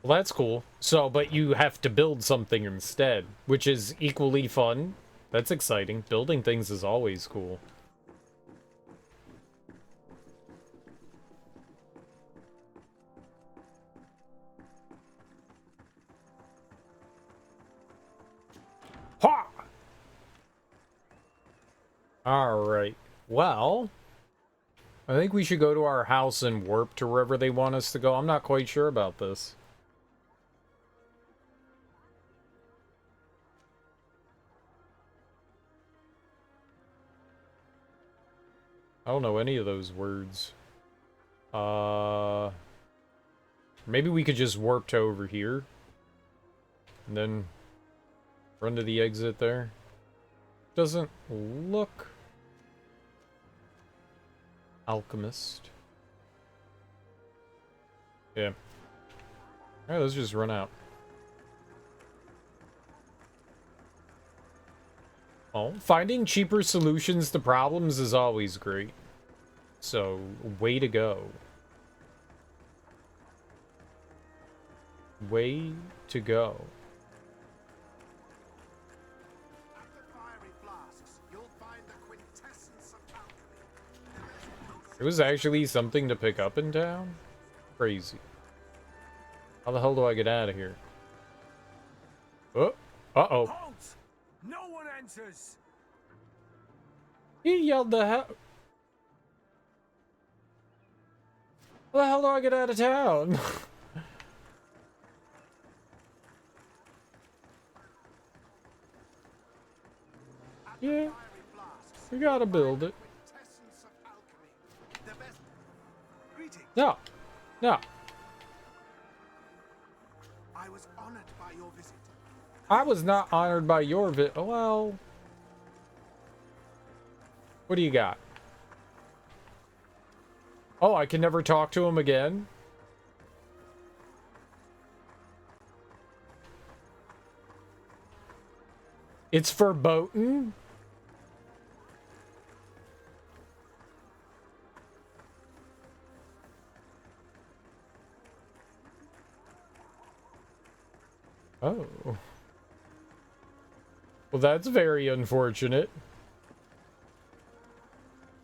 Speaker 1: Well, that's cool. So, but you have to build something instead, which is equally fun. That's exciting. Building things is always cool. Ha! Alright. Well, I think we should go to our house and warp to wherever they want us to go. I'm not quite sure about this. I don't know any of those words. Maybe we could just warp to over here. And then run to the exit there. Doesn't look... Alchemist. Yeah. Alright, let's just run out. Oh, finding cheaper solutions to problems is always great. So, way to go. Way to go. It was actually something to pick up in town? Crazy. How the hell do I get out of here? Oh, uh-oh.
Speaker 13: No one enters.
Speaker 1: He yelled the hell. How the hell do I get out of town? Yeah. We gotta build it. No. No.
Speaker 11: I was honored by your visit.
Speaker 1: I was not honored by your well... What do you got? Oh, I can never talk to him again? It's verboten? Oh. Well, that's very unfortunate.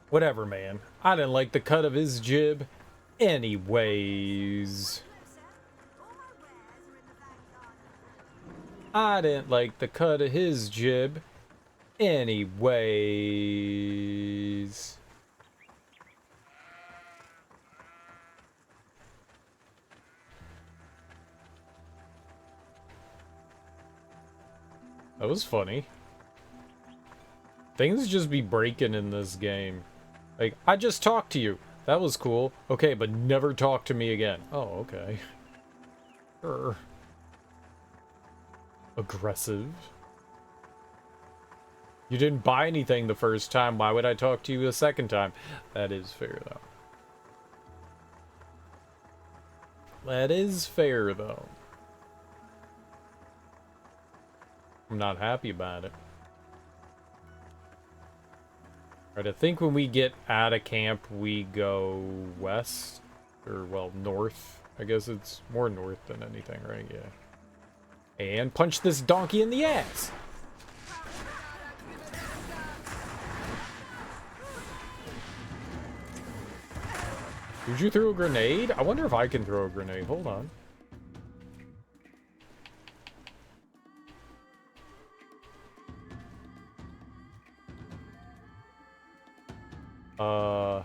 Speaker 1: Whatever, man. I didn't like the cut of his jib. Anyways, I didn't like the cut of his jib. Anyways. That was funny. Things just be breaking in this game. Like, I just talked to you. That was cool. Okay, but never talk to me again. Oh, okay. Sure. Aggressive. You didn't buy anything the first time. Why would I talk to you the second time? That is fair, though. That is fair, though. I'm not happy about it. Alright, I think when we get out of camp, we go west. Or, well, north. I guess it's more north than anything, right? Yeah. And punch this donkey in the ass! Did you throw a grenade? I wonder if I can throw a grenade. Hold on. Huh!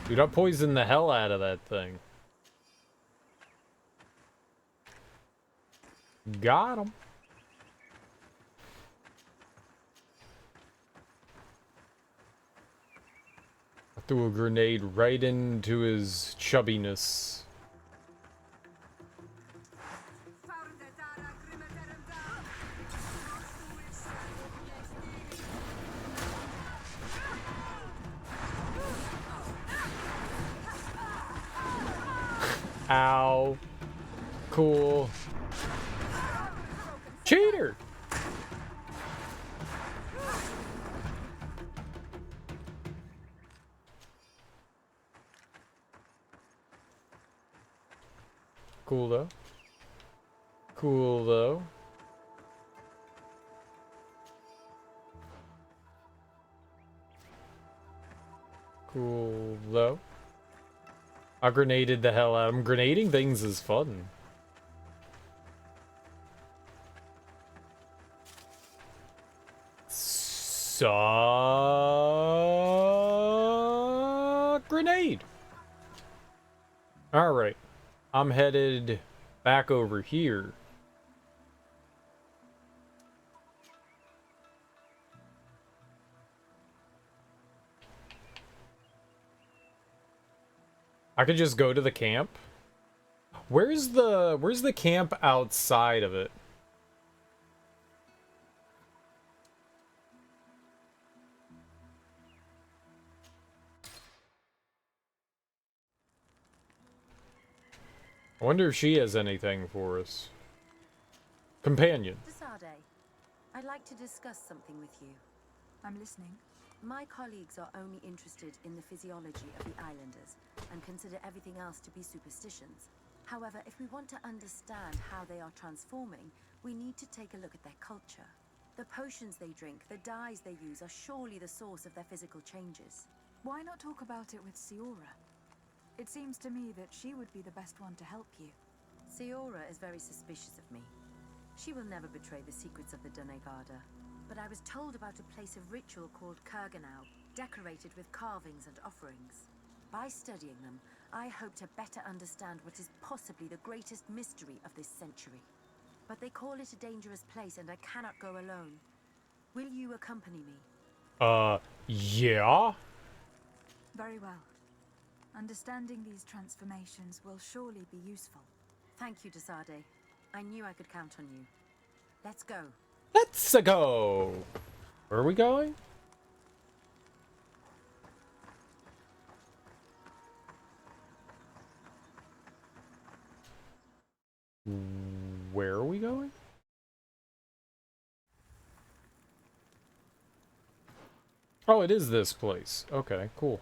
Speaker 1: Dude, I poisoned the hell out of that thing. Got him. I threw a grenade right into his chubbiness. Ow. Cool. Cheater! Cool though. Cool though. Cool though. I grenaded the hell out of him. Grenading things is fun. Grenade. All right, I'm headed back over here. I could just go to the camp. Where's the camp outside of it? I wonder if she has anything for us. Companion.
Speaker 5: Desade, I'd like to discuss something with you.
Speaker 4: I'm listening.
Speaker 5: My colleagues are only interested in the physiology of the islanders and consider everything else to be superstitions. However, if we want to understand how they are transforming, we need to take a look at their culture. The potions they drink, the dyes they use are surely the source of their physical changes.
Speaker 4: Why not talk about it with Siora? It seems to me that she would be the best one to help you.
Speaker 5: Siora is very suspicious of me. She will never betray the secrets of the Doneigada. But I was told about a place of ritual called Kurganau, decorated with carvings and offerings. By studying them, I hope to better understand what is possibly the greatest mystery of this century. But they call it a dangerous place and I cannot go alone. Will you accompany me?
Speaker 1: Yeah?
Speaker 4: Very well. Understanding these transformations will surely be useful.
Speaker 5: Thank you, Desade. I knew I could count on you. Let's go.
Speaker 1: Let's go! Where are we going? Where are we going? Oh, it is this place. Okay, cool.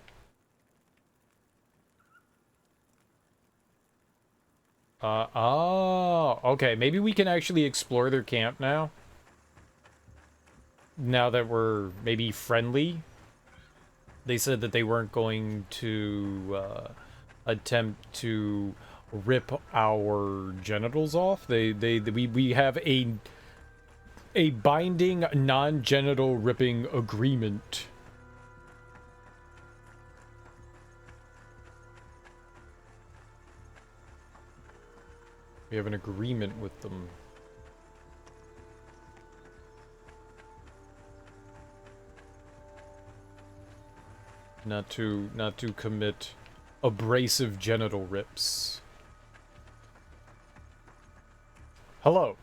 Speaker 1: Oh, okay. Maybe we can actually explore their camp now. Now that we're maybe friendly. They said that they weren't going to attempt to rip our genitals off. We have a binding non-genital ripping agreement. We have an agreement with them. Not to commit abrasive genital rips. Hello.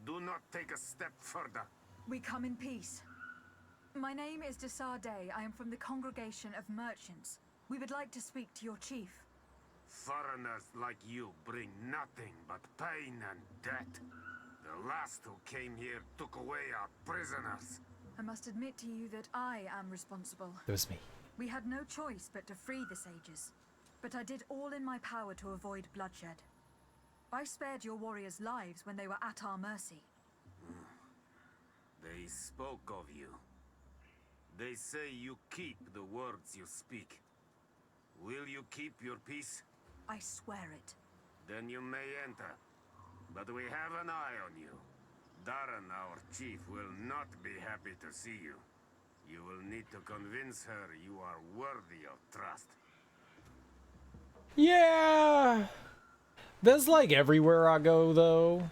Speaker 11: Do not take a step further.
Speaker 4: We come in peace. My name is Desarde. I am from the Congregation of Merchants. We would like to speak to your chief.
Speaker 11: Foreigners like you bring nothing but pain and death. The last who came here took away our prisoners.
Speaker 4: I must admit to you that I am responsible.
Speaker 1: It was me.
Speaker 4: We had no choice but to free the sages. But I did all in my power to avoid bloodshed. I spared your warriors' lives when they were at our mercy.
Speaker 11: They spoke of you. They say you keep the words you speak. Will you keep your peace?
Speaker 4: I swear it.
Speaker 11: Then you may enter. But we have an eye on you. Darren, our chief, will not be happy to see you. You will need to convince her you are worthy of trust.
Speaker 1: Yeah. That's like everywhere I go, though.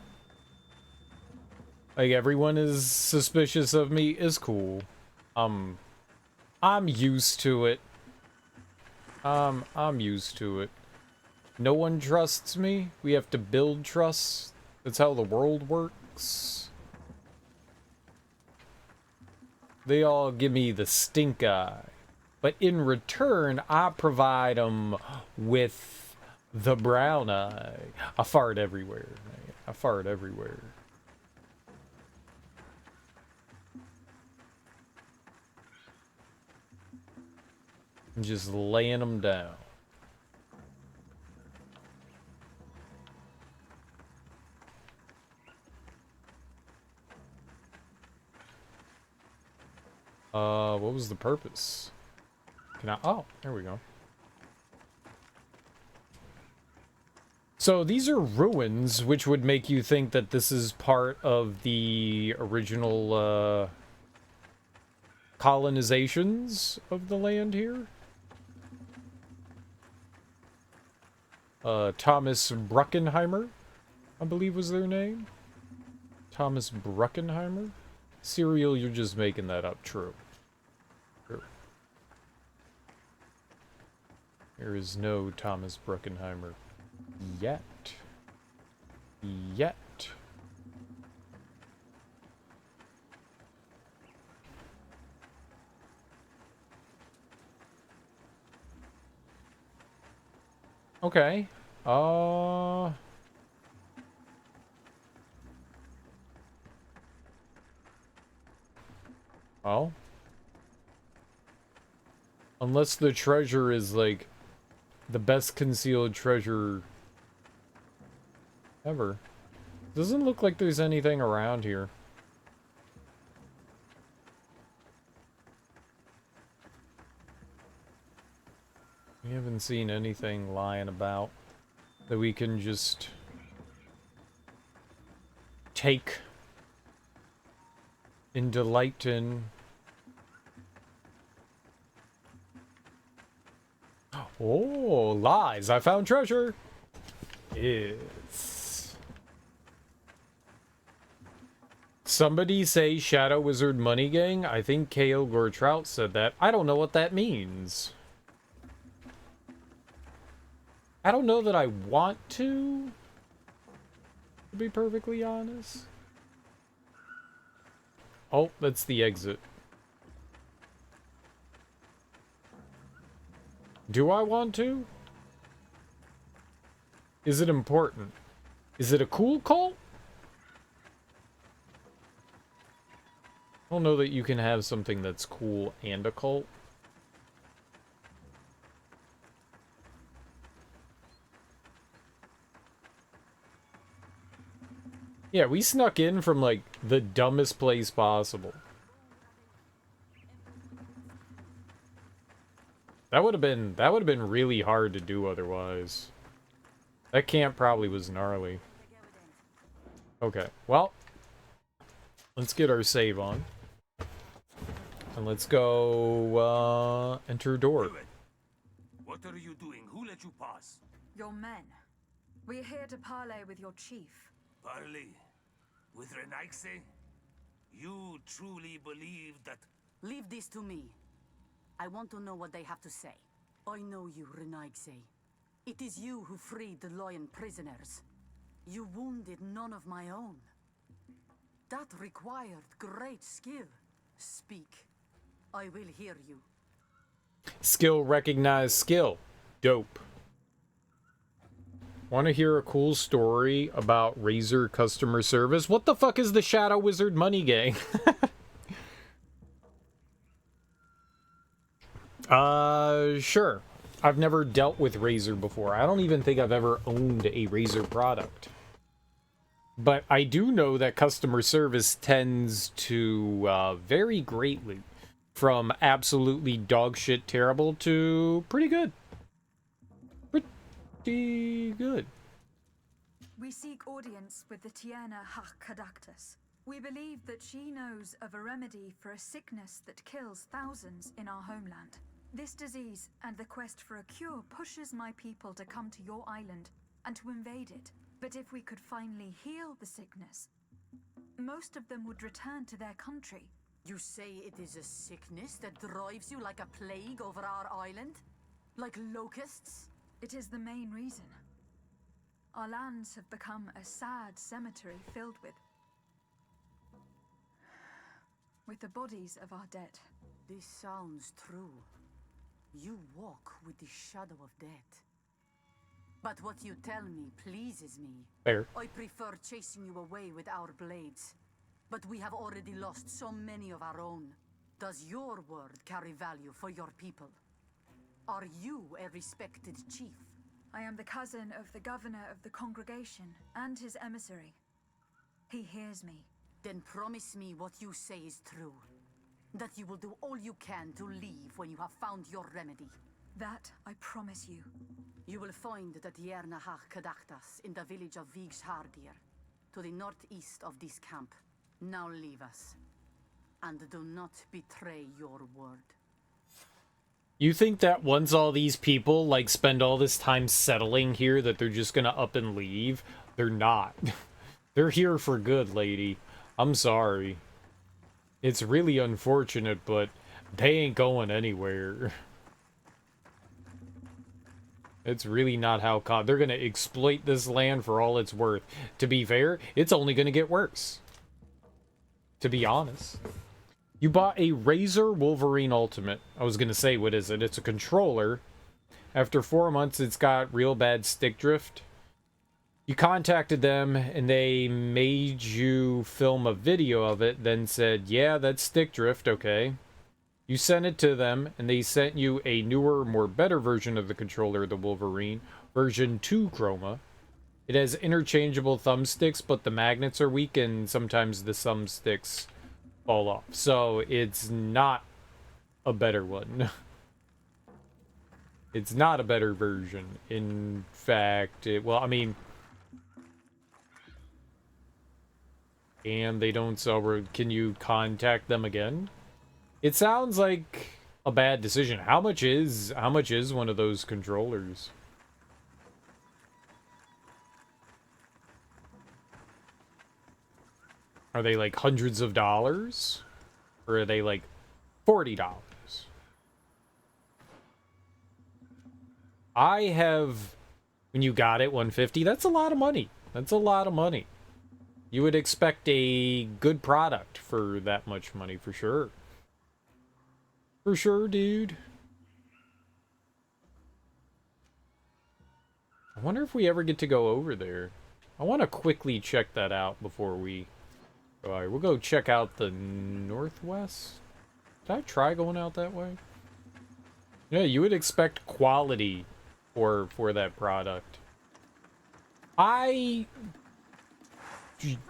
Speaker 1: Like, everyone is suspicious of me is cool. I'm used to it. I'm used to it. No one trusts me. We have to build trust. That's how the world works. They all give me the stink eye. But in return, I provide them with the brown eye. I fart everywhere. I fart everywhere. I'm just laying them down. What was the purpose? Can I? Oh, there we go. So these are ruins, which would make you think that this is part of the original, colonizations of the land here. Thomas Bruckenheimer, I believe was their name. Thomas Bruckenheimer? Serial, you're just making that up. True. True. There is no Thomas Bruckenheimer. Yet. Okay. Oh. Unless the treasure is, like, the best concealed treasure ever. Doesn't look like there's anything around here. We haven't seen anything lying about that we can just take and delight in. Oh, lies! I found treasure! It's... Somebody say Shadow Wizard Money Gang? I think K.O. Gortrout said that. I don't know what that means. I don't know that I want to be perfectly honest. Oh, that's the exit. Do I want to? Is it important? Is it a cool cult? I don't know that you can have something that's cool and a cult. Yeah, we snuck in from, like, the dumbest place possible. That would have been really hard to do otherwise. That camp probably was gnarly. Okay, well, let's get our save on. And let's go, enter door.
Speaker 13: What are you doing? Who let you pass?
Speaker 4: Your men. We're here to parley with your chief.
Speaker 13: Parley? With Renaigse? You truly believe that...
Speaker 5: Leave this to me. I want to know what they have to say. I know you, Renaigse. It is you who freed the Loyan prisoners. You wounded none of my own. That required great skill. Speak. I will hear you.
Speaker 1: Skill recognize skill. Dope. Want to hear a cool story about Razor customer service? What the fuck is the Shadow Wizard Money Gang? Sure. I've never dealt with Razor before. I don't even think I've ever owned a Razor product. But I do know that customer service tends to vary greatly. From absolutely dogshit terrible to pretty good. Pretty good.
Speaker 4: We seek audience with the Tierna Hakadactus. We believe that she knows of a remedy for a sickness that kills thousands in our homeland. This disease and the quest for a cure pushes my people to come to your island and to invade it. But if we could finally heal the sickness, most of them would return to their country.
Speaker 5: You say it is a sickness that drives you like a plague over our island? Like locusts?
Speaker 4: It is the main reason. Our lands have become a sad cemetery filled with the bodies of our dead.
Speaker 5: This sounds true. You walk with the shadow of death. But what you tell me pleases me.
Speaker 1: Fair.
Speaker 5: I prefer chasing you away with our blades. But we have already lost so many of our own. Does your word carry value for your people? Are you a respected chief?
Speaker 4: I am the cousin of the governor of the congregation and his emissary. He hears me.
Speaker 5: Then promise me what you say is true. That you will do all you can to leave when you have found your remedy.
Speaker 4: That I promise you.
Speaker 5: You will find the Tierna Kadaktas in the village of Vigshardir, to the northeast of this camp. Now leave us. And do not betray your word.
Speaker 1: You think that once all these people, like, spend all this time settling here, that they're just gonna up and leave? They're not. They're here for good, lady. I'm sorry. It's really unfortunate, but they ain't going anywhere. It's really not how they're gonna exploit this land for all it's worth. To be fair, it's only gonna get worse. To be honest. You bought a Razor Wolverine Ultimate. I was gonna say, what is it? It's a controller. After 4 months, it's got real bad stick drift. You contacted them, and they made you film a video of it, then said, yeah, that's stick drift, okay. You sent it to them, and they sent you a newer, more better version of the controller, the Wolverine, version 2 Chroma. It has interchangeable thumbsticks, but the magnets are weak, and sometimes the thumbsticks fall off. So, it's not a better one. It's not a better version. In fact, well, I mean... And they don't sell... Can you contact them again? It sounds like a bad decision. How much is one of those controllers? Are they like hundreds of dollars? Or are they like $40? I have, when you got it, $150. That's a lot of money. That's a lot of money. You would expect a good product for that much money, for sure. For sure, dude. I wonder if we ever get to go over there. I want to quickly check that out before we... Alright, we'll go check out the northwest. Did I try going out that way? Yeah, you would expect quality for that product.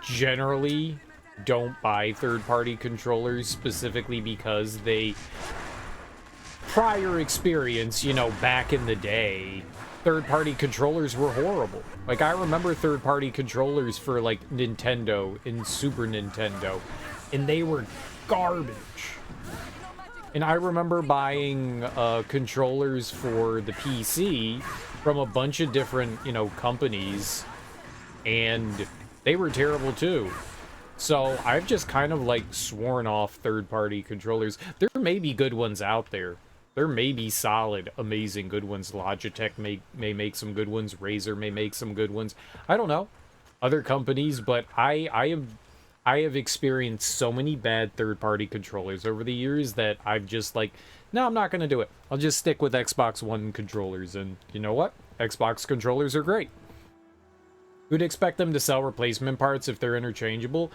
Speaker 1: generally don't buy third-party controllers specifically because they... Prior experience, you know, back in the day, third-party controllers were horrible. Like, I remember third-party controllers for, like, Nintendo and Super Nintendo, and they were garbage. And I remember buying controllers for the PC from a bunch of different, you know, companies, and they were terrible too. So I've just kind of, like, sworn off third-party controllers. There may be good ones out there. There may be solid, amazing good ones. Logitech may make some good ones. Razer may make some good ones. I don't know. Other companies, but I have experienced so many bad third-party controllers over the years that I've just like, no, I'm not going to do it. I'll just stick with Xbox One controllers. And you know what? Xbox controllers are great. You'd expect them to sell replacement parts if they're interchangeable.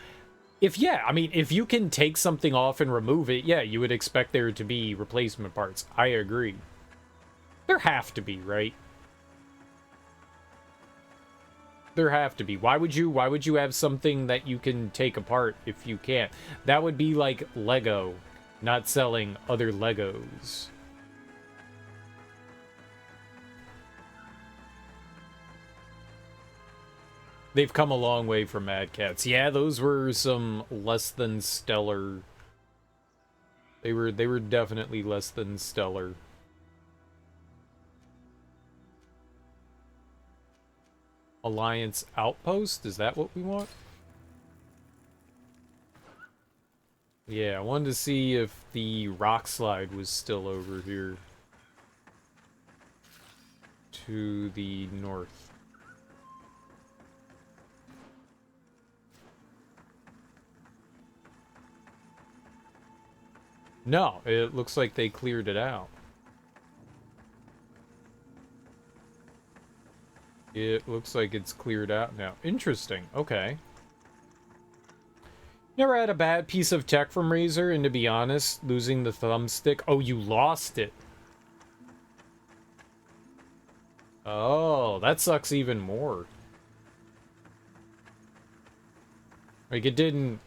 Speaker 1: I mean, if you can take something off and remove it, yeah, you would expect there to be replacement parts. I agree. There have to be, right? There have to be. Why would you have something that you can take apart if you can't? That would be like Lego, not selling other Legos. They've come a long way from Mad Cats. Yeah, those were some less than stellar. They were definitely less than stellar. Alliance Outpost? Is that what we want? Yeah, I wanted to see if the rock slide was still over here. To the north. No, it looks like they cleared it out. It looks like it's cleared out now. Interesting. Okay. Never had a bad piece of tech from Razer, and to be honest, losing the thumbstick... Oh, you lost it. Oh, that sucks even more. Like, it didn't...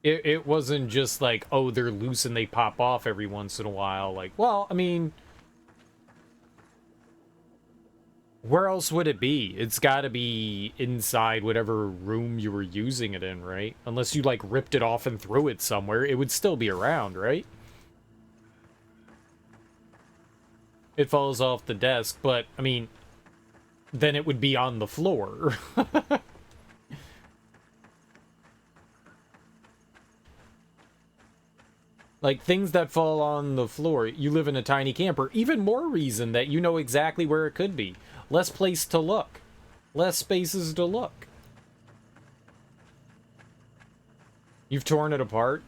Speaker 1: It wasn't just like, oh, they're loose and they pop off every once in a while. Like, well, I mean... Where else would it be? It's gotta be inside whatever room you were using it in, right? Unless you, like, ripped it off and threw it somewhere, it would still be around, right? It falls off the desk, but, I mean, then it would be on the floor. Like, things that fall on the floor. You live in a tiny camper. Even more reason that you know exactly where it could be. Less place to look. Less spaces to look. You've torn it apart?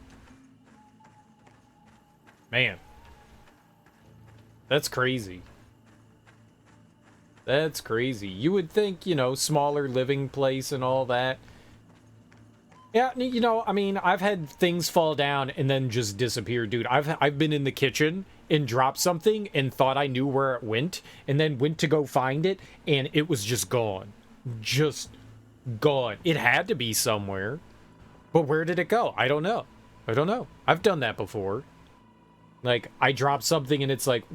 Speaker 1: Man. That's crazy. That's crazy. You would think, you know, smaller living place and all that. Yeah, you know, I mean, I've had things fall down and then just disappear, dude. I've been in the kitchen and dropped something and thought I knew where it went, and then went to go find it, and it was just gone. Just gone. It had to be somewhere. But where did it go? I don't know. I don't know. I've done that before. Like, I dropped something and it's like...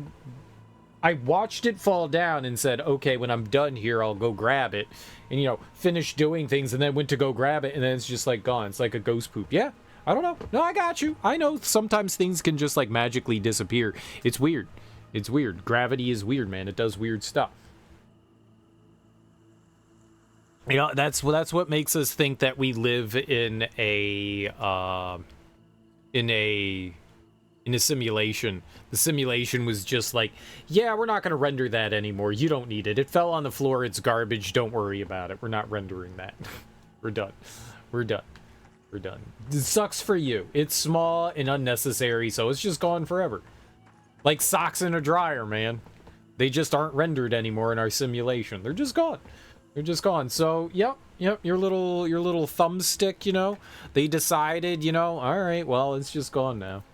Speaker 1: I watched it fall down and said, okay, when I'm done here, I'll go grab it. And, you know, finish doing things and then went to go grab it and then it's just, like, gone. It's like a ghost poop. Yeah, I don't know. No, I got you. I know sometimes things can just, like, magically disappear. It's weird. It's weird. Gravity is weird, man. It does weird stuff. You know, that's what makes us think that we live in a simulation. The simulation was just like, yeah, we're not going to render that anymore. You don't need it. It fell on the floor. It's garbage. Don't worry about it. We're not rendering that. We're done. We're done. We're done. It sucks for you. It's small and unnecessary, so it's just gone forever. Like socks in a dryer, man. They just aren't rendered anymore in our simulation. They're just gone. They're just gone. So, yep, your little thumbstick, you know, they decided, you know, all right, well, it's just gone now.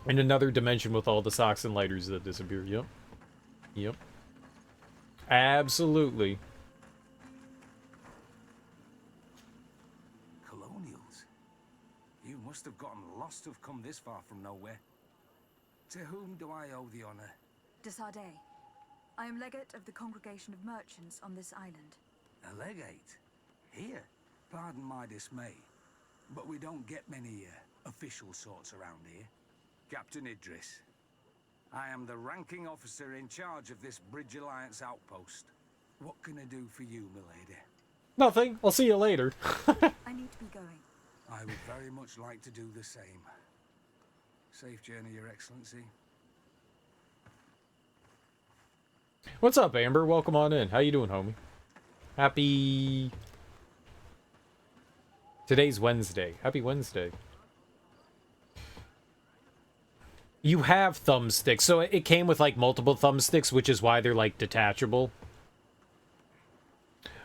Speaker 1: In another dimension with all the socks and lighters that disappear. Yep. Yep. Absolutely.
Speaker 14: must have gotten lost to have come this far from nowhere. To whom do I owe the honor?
Speaker 4: De Sardet. I am legate of the Congregation of Merchants on this island.
Speaker 14: A legate? Here? Pardon my dismay, but we don't get many official sorts around here. Captain Idris. I am the ranking officer in charge of this Bridge Alliance outpost. What can I do for you, milady?
Speaker 1: Nothing. I'll see you later.
Speaker 4: I need to be going.
Speaker 14: I would very much like to do the same. Safe journey, Your Excellency.
Speaker 1: What's up, Amber? Welcome on in. How you doing, homie? Happy... Today's Wednesday. Happy Wednesday. You have thumbsticks. So it came with, like, multiple thumbsticks, which is why they're, like, detachable.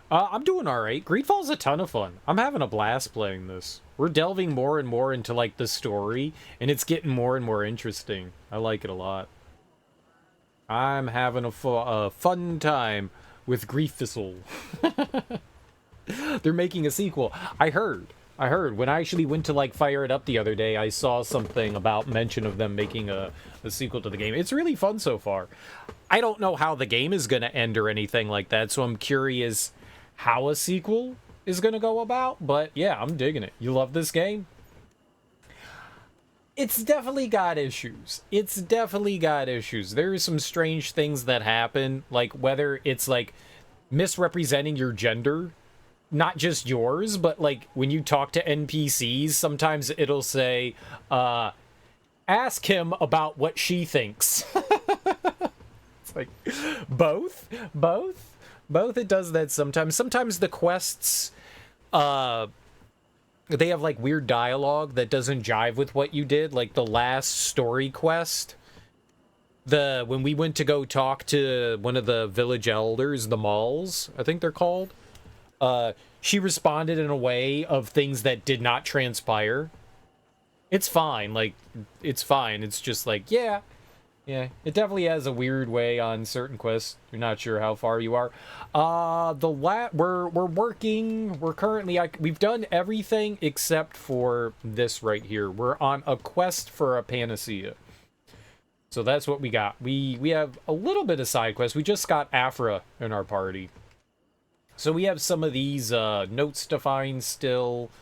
Speaker 1: I'm doing alright. GreedFall's a ton of fun. I'm having a blast playing this. We're delving more and more into, like, the story, and it's getting more and more interesting. I like it a lot. I'm having a fun time with GreedFall. They're making a sequel. I heard. When I actually went to, like, fire it up the other day, I saw something about mention of them making a sequel to the game. It's really fun so far. I don't know how the game is going to end or anything like that, so I'm curious how a sequel is going to go about. But, yeah, I'm digging it. You love this game? It's definitely got issues. There are some strange things that happen, like whether it's, like, misrepresenting your gender. Not just yours, but, like, when you talk to NPCs, sometimes it'll say, ask him about what she thinks. It's like, both? It does that sometimes. Sometimes the quests, they have, like, weird dialogue that doesn't jive with what you did. Like, the last story quest, when we went to go talk to one of the village elders, the Malls, I think they're called, she responded in a way of things that did not transpire. It's fine. Like, it's fine. It's just like, yeah. It definitely has a weird way on certain quests. You're not sure how far you are. We're working. We're currently, we've done everything except for this right here. We're on a quest for a panacea. So that's what we got. We have a little bit of side quests. We just got Afra in our party. So we have some of these notes to find still.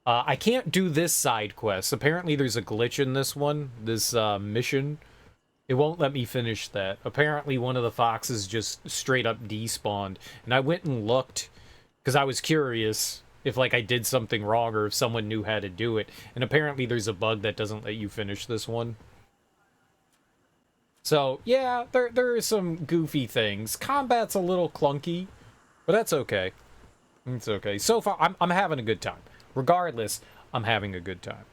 Speaker 1: I can't do this side quest. Apparently there's a glitch in this one, this mission. It won't let me finish that. Apparently one of the foxes just straight up despawned. And I went and looked because I was curious if, like, I did something wrong or if someone knew how to do it. And apparently there's a bug that doesn't let you finish this one. So, yeah, there are some goofy things. Combat's a little clunky. But that's okay. It's okay. So far, I'm having a good time. Regardless, I'm having a good time.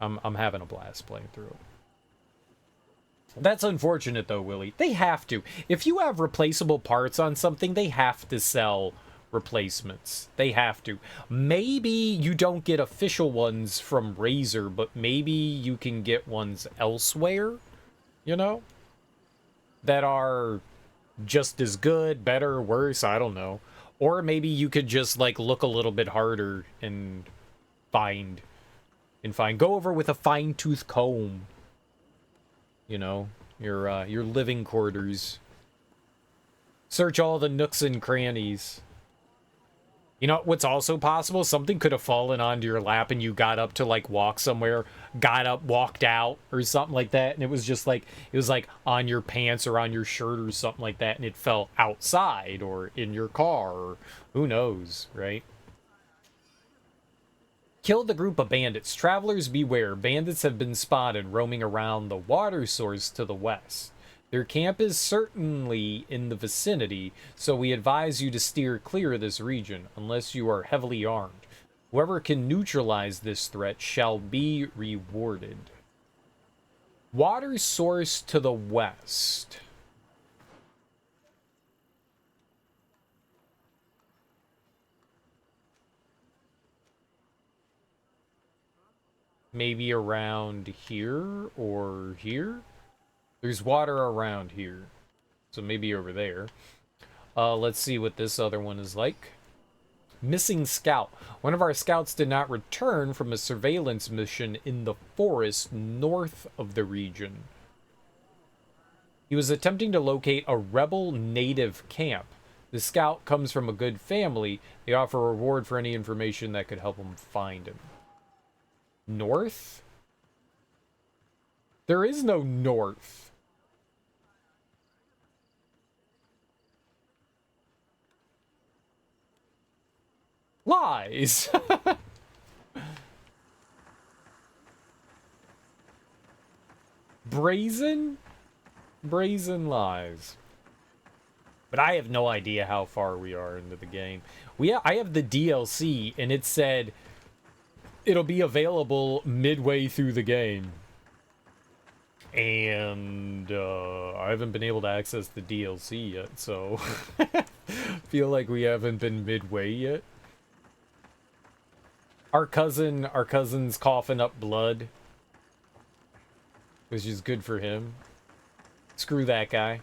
Speaker 1: I'm having a blast playing through it. That's unfortunate, though, Willie. They have to. If you have replaceable parts on something, they have to sell replacements. They have to. Maybe you don't get official ones from Razer, but maybe you can get ones elsewhere, you know? That are just as good, better, worse, I don't know. Or maybe you could just, like, look a little bit harder and find. Go over with a fine-tooth comb. You know, your living quarters. Search all the nooks and crannies. You know what's also possible? Something could have fallen onto your lap and you got up to, like, walk somewhere, got up, walked out, or something like that, and it was just like, it was like on your pants or on your shirt or something like that, and it fell outside or in your car, or who knows, right? Kill the group of bandits. Travelers beware. Bandits have been spotted roaming around the water source to the west. Their camp is certainly in the vicinity, so we advise you to steer clear of this region, unless you are heavily armed. Whoever can neutralize this threat shall be rewarded. Water source to the west. Maybe around here or here? There's water around here. So maybe over there. Let's see what this other one is like. Missing scout. One of our scouts did not return from a surveillance mission in the forest north of the region. He was attempting to locate a rebel native camp. The scout comes from a good family. They offer a reward for any information that could help him find him. North? There is no north. Lies! Brazen lies. But I have no idea how far we are into the game. I have the DLC, and it said it'll be available midway through the game. And I haven't been able to access the DLC yet, so feel like we haven't been midway yet. Our cousin's coughing up blood, which is good for him. Screw that guy.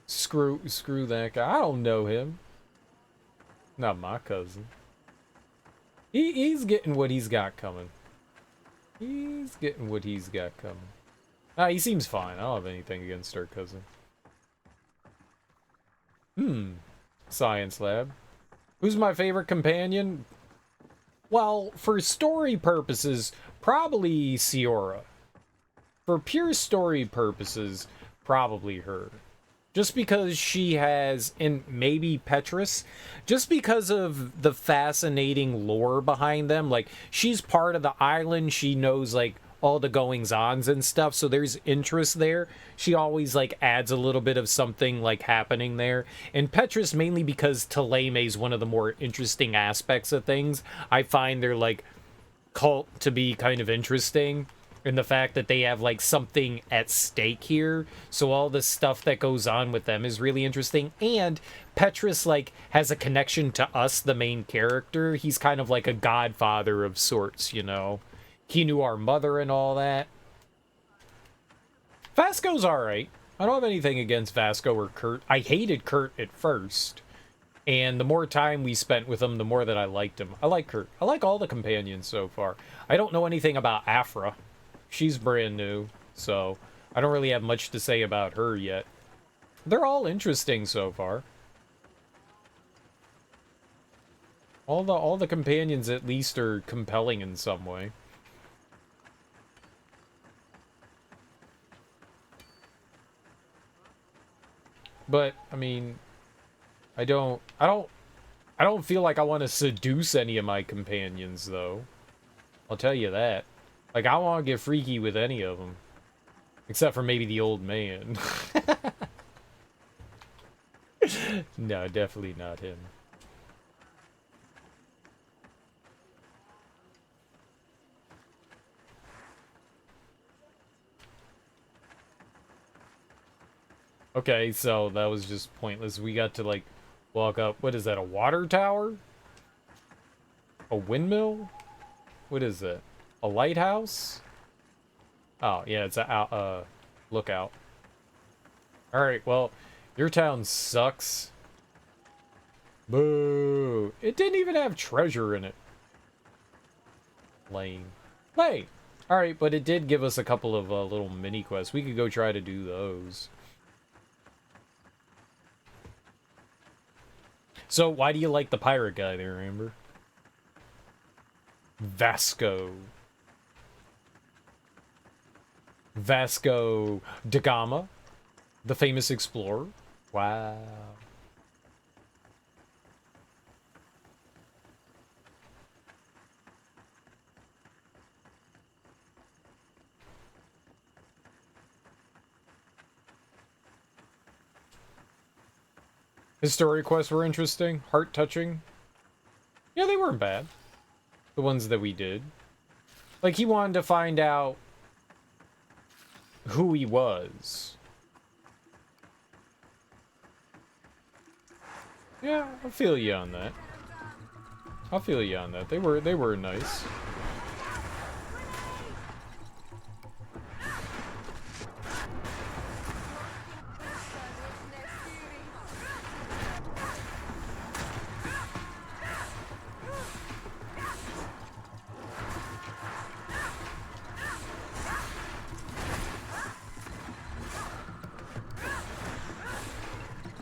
Speaker 1: Screw that guy. I don't know him. Not my cousin. He's getting what he's got coming. He's getting what he's got coming. He seems fine. I don't have anything against our cousin. Science lab. Who's my favorite companion? Well, for story purposes, probably Siora. For pure story purposes, probably her. Just because she has, and maybe Petrus, just because of the fascinating lore behind them. Like, she's part of the island, she knows, like, all the goings-ons and stuff, so there's interest there. She always, like, adds a little bit of something, like, happening there. And Petrus, mainly because Thélème is one of the more interesting aspects of things. I find their, like, cult to be kind of interesting. And the fact that they have, like, something at stake here. So all the stuff that goes on with them is really interesting. And Petrus, like, has a connection to us, the main character. He's kind of like a godfather of sorts, you know. He knew our mother and all that. Vasco's alright. I don't have anything against Vasco or Kurt. I hated Kurt at first. And the more time we spent with him, the more that I liked him. I like Kurt. I like all the companions so far. I don't know anything about Afra. She's brand new, so I don't really have much to say about her yet. They're all interesting so far. All the companions at least are compelling in some way. But I mean, I don't feel like I want to seduce any of my companions though. I'll tell you that. Like, I want to get freaky with any of them. Except for maybe the old man. No, definitely not him. Okay, so that was just pointless. We got to, like, walk up. What is that, a water tower? A windmill? What is that? A lighthouse? Oh, yeah, it's a lookout. Alright, well, your town sucks. Boo! It didn't even have treasure in it. Lame. Hey! Alright, but it did give us a couple of little mini quests. We could go try to do those. So, why do you like the pirate guy there, Amber? Vasco da Gama, the famous explorer. Wow. His story quests were interesting, heart-touching. Yeah, they weren't bad. The ones that we did. Like, he wanted to find out who he was. Yeah, I feel you on that. I feel you on that. They were nice.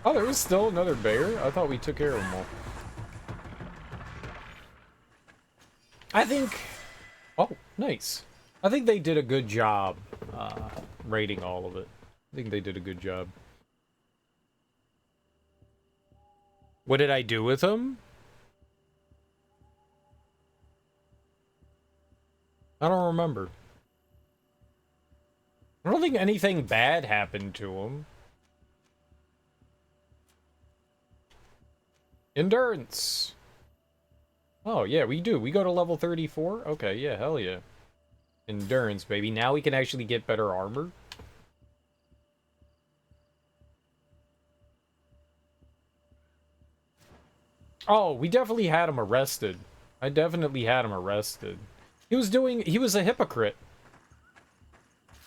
Speaker 1: Oh, there was still another bear? I thought we took care of them all. I think... Oh, nice. I think they did a good job rating all of it. I think they did a good job. What did I do with them? I don't remember. I don't think anything bad happened to them. Endurance. Oh, yeah, we do. We go to level 34? Okay, yeah, hell yeah. Endurance, baby. Now we can actually get better armor. Oh, we definitely had him arrested. I definitely had him arrested. He was a hypocrite.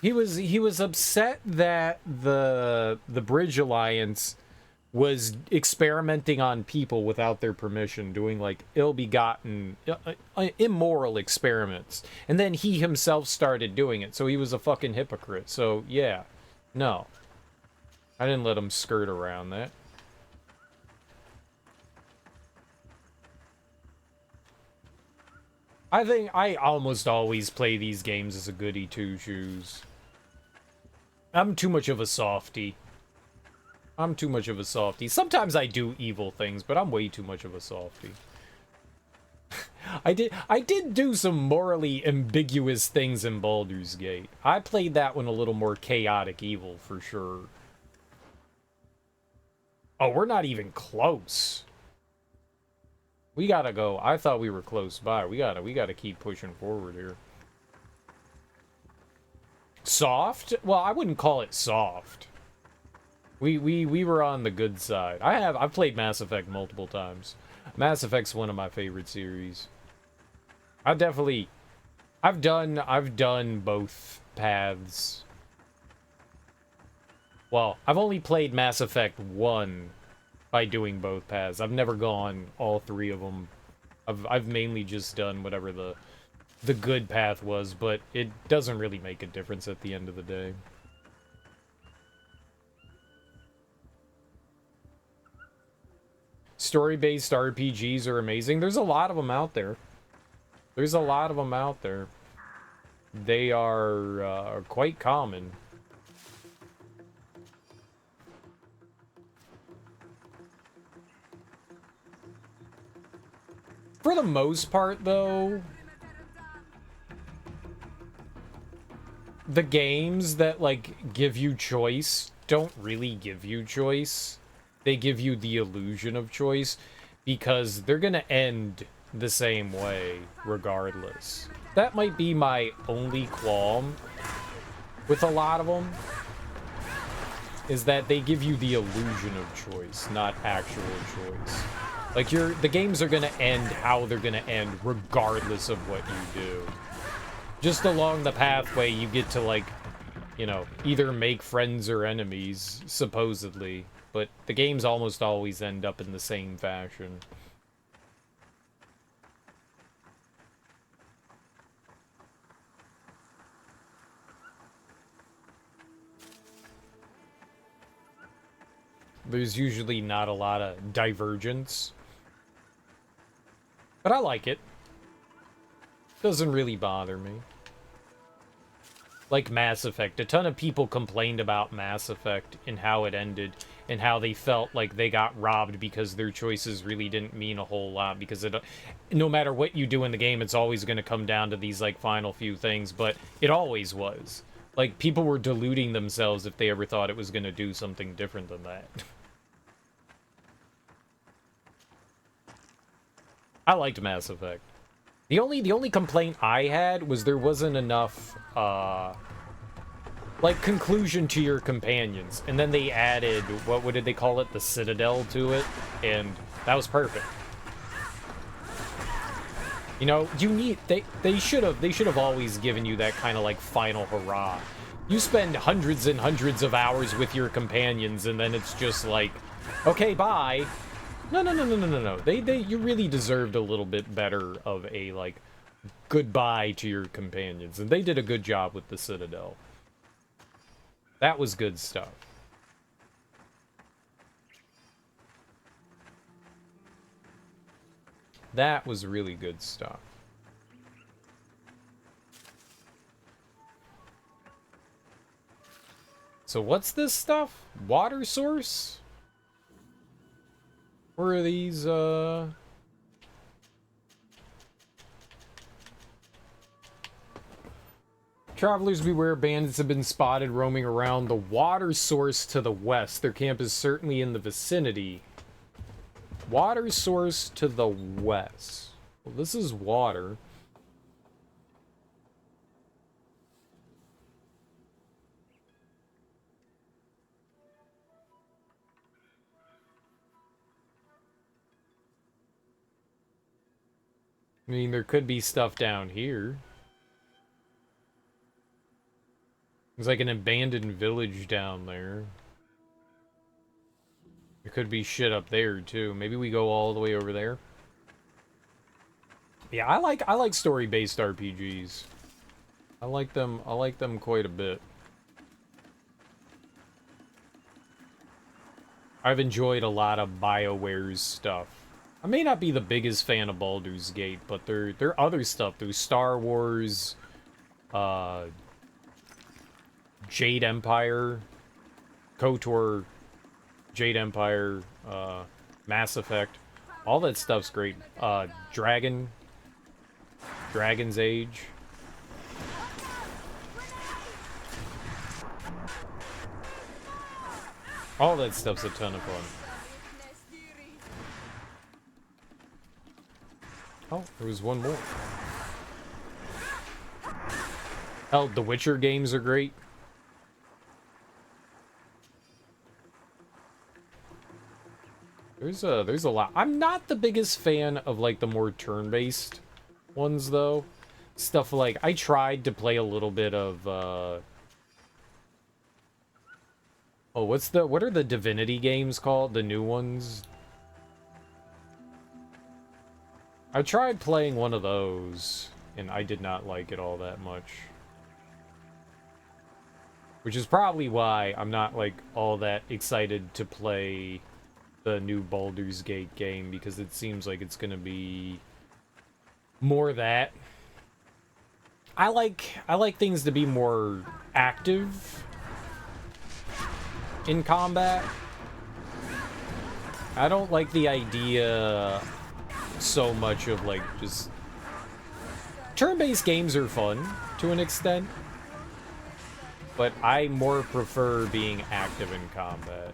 Speaker 1: He was upset that the Bridge Alliance was experimenting on people without their permission, doing like ill-begotten, immoral experiments. And then he himself started doing it, so he was a fucking hypocrite. So, yeah. No. I didn't let him skirt around that. I think I almost always play these games as a goody two-shoes. I'm too much of a softie. I'm too much of a softie. Sometimes I do evil things, but I'm way too much of a softie. I did do some morally ambiguous things in Baldur's Gate. I played that one a little more chaotic evil, for sure. Oh, we're not even close. We gotta go. I thought we were close by. We gotta keep pushing forward here. Soft? Well, I wouldn't call it soft. We were on the good side. I've played Mass Effect multiple times. Mass Effect's one of my favorite series. I've done both paths. Well, I've only played Mass Effect 1 by doing both paths. I've never gone all three of them. I've mainly just done whatever the good path was, but it doesn't really make a difference at the end of the day. Story-based RPGs are amazing. There's a lot of them out there. There's a lot of them out there. They are quite common. For the most part, though, the games that, like, give you choice don't really give you choice. They give you the illusion of choice because they're gonna end the same way regardless. That might be my only qualm with a lot of them, is that they give you the illusion of choice, not actual choice. Like, the games are gonna end how they're gonna end regardless of what you do. Just along the pathway, you get to, like, you know, either make friends or enemies, supposedly. But the games almost always end up in the same fashion. There's usually not a lot of divergence. But I like it. Doesn't really bother me. Like Mass Effect. A ton of people complained about Mass Effect and how it ended, and how they felt like they got robbed because their choices really didn't mean a whole lot, because no matter what you do in the game, it's always going to come down to these, like, final few things, but it always was. Like, people were deluding themselves if they ever thought it was going to do something different than that. I liked Mass Effect. The only complaint I had was there wasn't enough, like, conclusion to your companions. And then they added, what did they call it? The Citadel to it. And that was perfect. You know, they should have always given you that kind of, like, final hurrah. You spend hundreds and hundreds of hours with your companions, and then it's just like, okay, bye. No. You really deserved a little bit better of a, like, goodbye to your companions. And they did a good job with the Citadel. That was good stuff. That was really good stuff. So what's this stuff? Water source? Where are these, Travelers beware, bandits have been spotted roaming around the water source to the west. Their camp is certainly in the vicinity. Water source to the west. Well, this is water. I mean, there could be stuff down here. There's like an abandoned village down there. There could be shit up there too. Maybe we go all the way over there. Yeah, I like story-based RPGs. I like them quite a bit. I've enjoyed a lot of BioWare's stuff. I may not be the biggest fan of Baldur's Gate, but there are other stuff. There's Star Wars, Jade Empire, KOTOR, Jade Empire, Mass Effect. All that stuff's great. Dragon's Age. All that stuff's a ton of fun. Oh, there was one more. Hell, the Witcher games are great. There's a lot. I'm not the biggest fan of like the more turn-based ones though. Stuff like I tried to play a little bit of oh, what are the Divinity games called? The new ones? I tried playing one of those and I did not like it all that much. Which is probably why I'm not like all that excited to play the new Baldur's Gate game, because it seems like it's gonna be more that. I like things to be more active in combat. I don't like the idea so much of like just turn-based games are fun to an extent, but I more prefer being active in combat.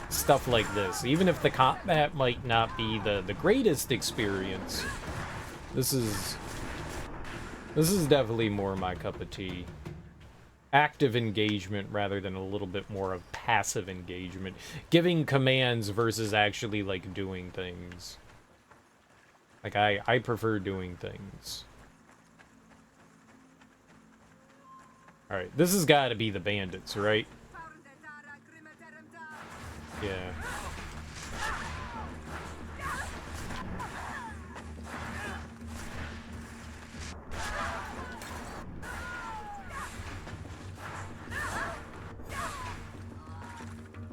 Speaker 1: Stuff like this, even if the combat might not be the greatest experience, this is definitely more my cup of tea. Active engagement rather than a little bit more of passive engagement, giving commands versus actually like doing things. Like I prefer doing things. All right, this has got to be the bandits, right? Yeah.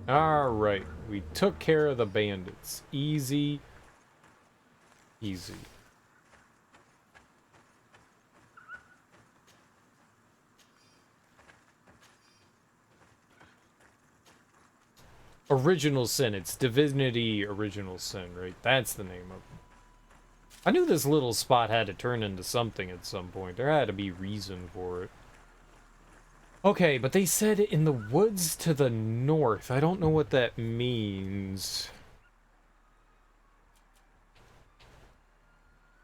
Speaker 1: All right, we took care of the bandits. Easy. Easy. Original Sin. It's Divinity Original Sin, right? That's the name of it. I knew this little spot had to turn into something at some point. There had to be reason for it. Okay, but they said in the woods to the north. I don't know what that means.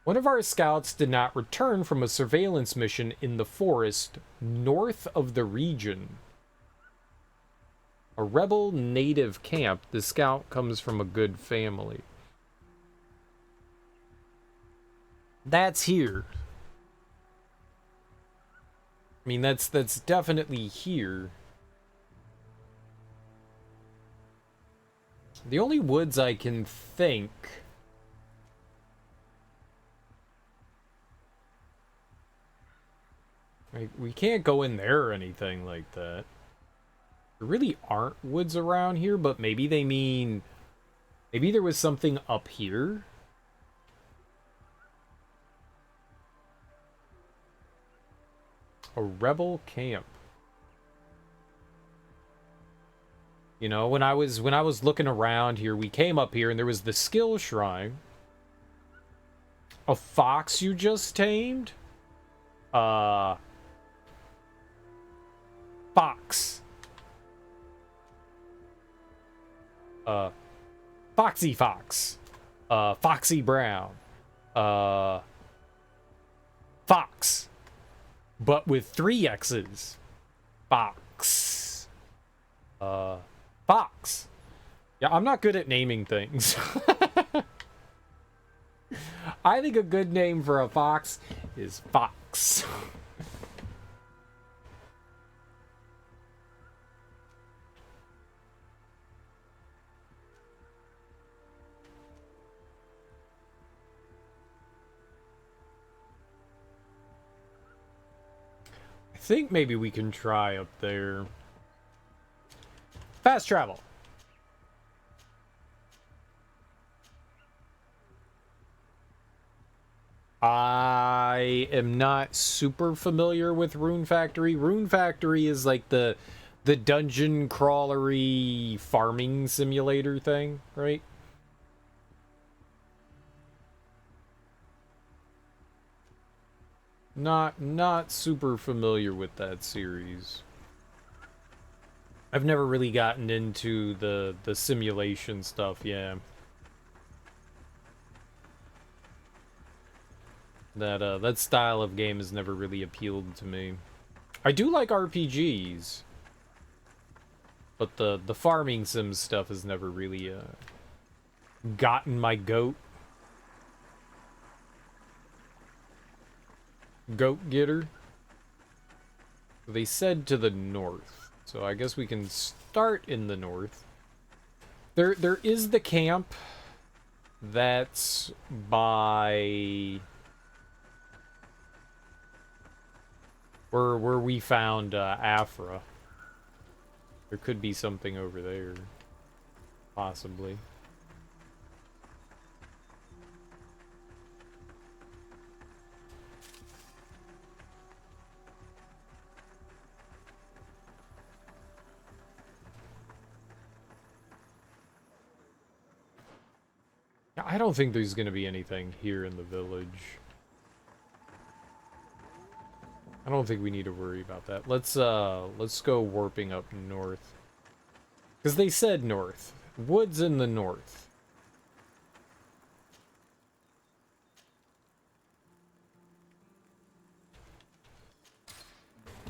Speaker 1: One of our scouts did not return from a surveillance mission in the forest north of the region. A rebel native camp. The scout comes from a good family. That's here. I mean, that's definitely here. The only woods I can think... Like, we can't go in there or anything like that. There really aren't woods around here, but maybe they mean... Maybe there was something up here? A rebel camp. You know, when I was looking around here, we came up here and there was the skill shrine. A fox you just tamed? Fox. Foxy Fox. Foxy Brown. Fox. But with 3 X's. Fox. Fox. Yeah, I'm not good at naming things. I think a good name for a fox is Fox. I think maybe we can try up there. Fast travel. I am not super familiar with Rune Factory. Rune Factory is like the dungeon crawlery farming simulator thing, right? Not super familiar with that series. I've never really gotten into the simulation stuff, yeah. That style of game has never really appealed to me. I do like RPGs, but the farming sim stuff has never really gotten my goat. Goat getter. They said to the north, so I guess we can start in the north. There is the camp that's by where we found Afra. There could be something over there, possibly. I don't think there's going to be anything here in the village. I don't think we need to worry about that. Let's go warping up north. Because they said north. Woods in the north.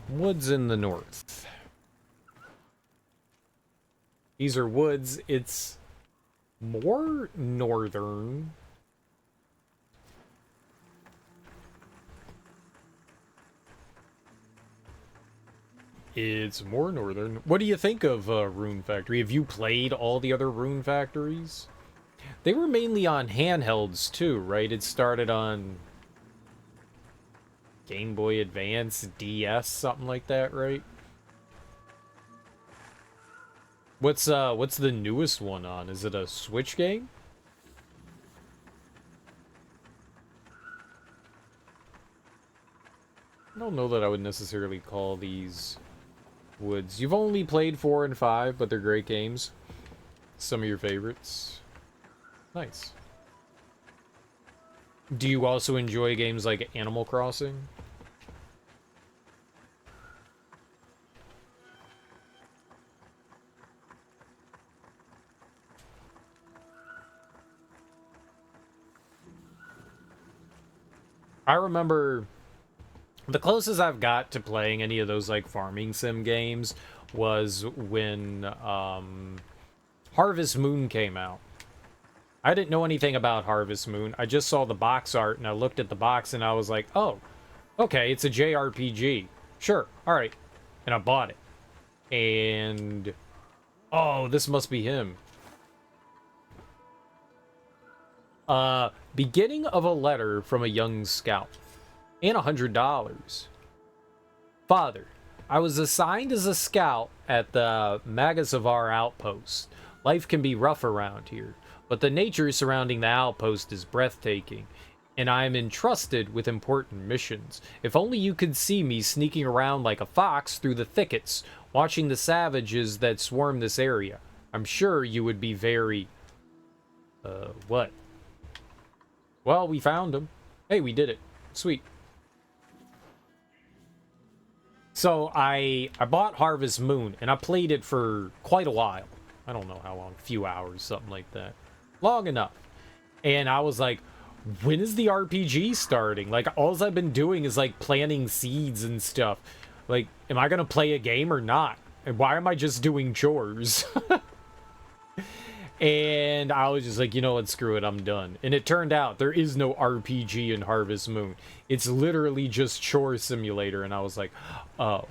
Speaker 1: Woods in the north. These are woods. It's more northern. It's more northern. What do you think of Rune Factory? Have you played all the other Rune Factories? They were mainly on handhelds too, right? It started on Game Boy Advance, DS, something like that, right? What's the newest one on? Is it a Switch game? I don't know that I would necessarily call these woods. You've only played 4 and 5, but they're great games. Some of your favorites. Nice. Do you also enjoy games like Animal Crossing? I remember the closest I've got to playing any of those like farming sim games was when Harvest Moon came out. I didn't know anything about Harvest Moon. I just saw the box art and I looked at the box and I was like, oh, okay, it's a JRPG. Sure, alright. And I bought it. And oh, this must be him. Beginning of a letter from a young scout. And $100. Father, I was assigned as a scout at the Magasavar outpost. Life can be rough around here, but the nature surrounding the outpost is breathtaking. and I am entrusted with important missions. If only you could see me sneaking around like a fox through the thickets, watching the savages that swarm this area. I'm sure you would be very... what? Well, we found him. Hey, we did it. Sweet. So, I bought Harvest Moon, and I played it for quite a while. I don't know how long, a few hours, something like that. Long enough. And I was like, when is the RPG starting? Like, all I've been doing is, like, planting seeds and stuff. Like, am I gonna play a game or not? And why am I just doing chores? And I was just like, you know what, screw it, I'm done. And it turned out there is no RPG in Harvest Moon. It's literally just chore simulator. And I was like, oh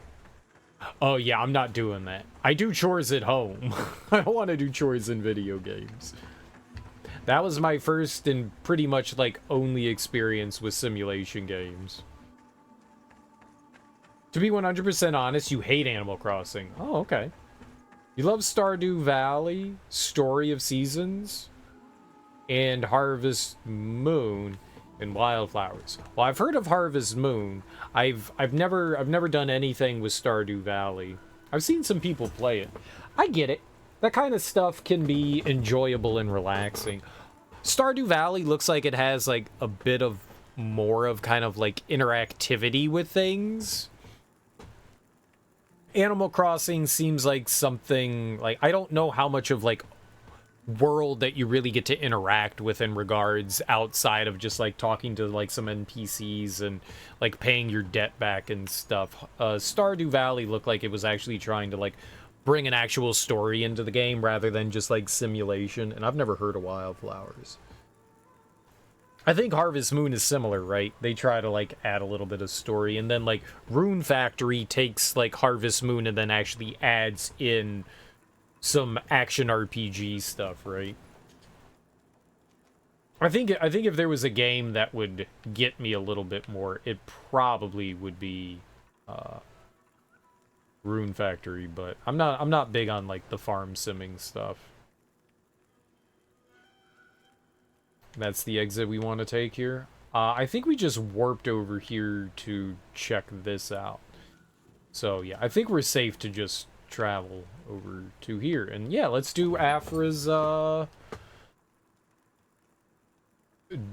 Speaker 1: yeah, I'm not doing that. I do chores at home. I don't want to do chores in video games. That was my first and pretty much like only experience with simulation games. To be 100% honest, you hate Animal Crossing. Oh, okay. You love Stardew Valley, Story of Seasons, and Harvest Moon and Wildflowers. Well, I've heard of Harvest Moon. I've never done anything with Stardew Valley. I've seen some people play it. I get it. That kind of stuff can be enjoyable and relaxing. Stardew Valley looks like it has like a bit of more of kind of like interactivity with things. Animal Crossing seems like something like, I don't know how much of like world that you really get to interact with in regards outside of just like talking to like some NPCs and like paying your debt back and stuff. Stardew Valley looked like it was actually trying to like bring an actual story into the game rather than just like simulation. And I've never heard of Wildflowers. I think Harvest Moon is similar, right? They try to, like, add a little bit of story, and then, like, Rune Factory takes, like, Harvest Moon and then actually adds in some action RPG stuff, right? I think if there was a game that would get me a little bit more, it probably would be Rune Factory, but I'm not big on, like, the farm simming stuff. That's the exit we want to take here. I think we just warped over here to check this out. So, yeah, I think we're safe to just travel over to here. And, yeah, let's do Afra's,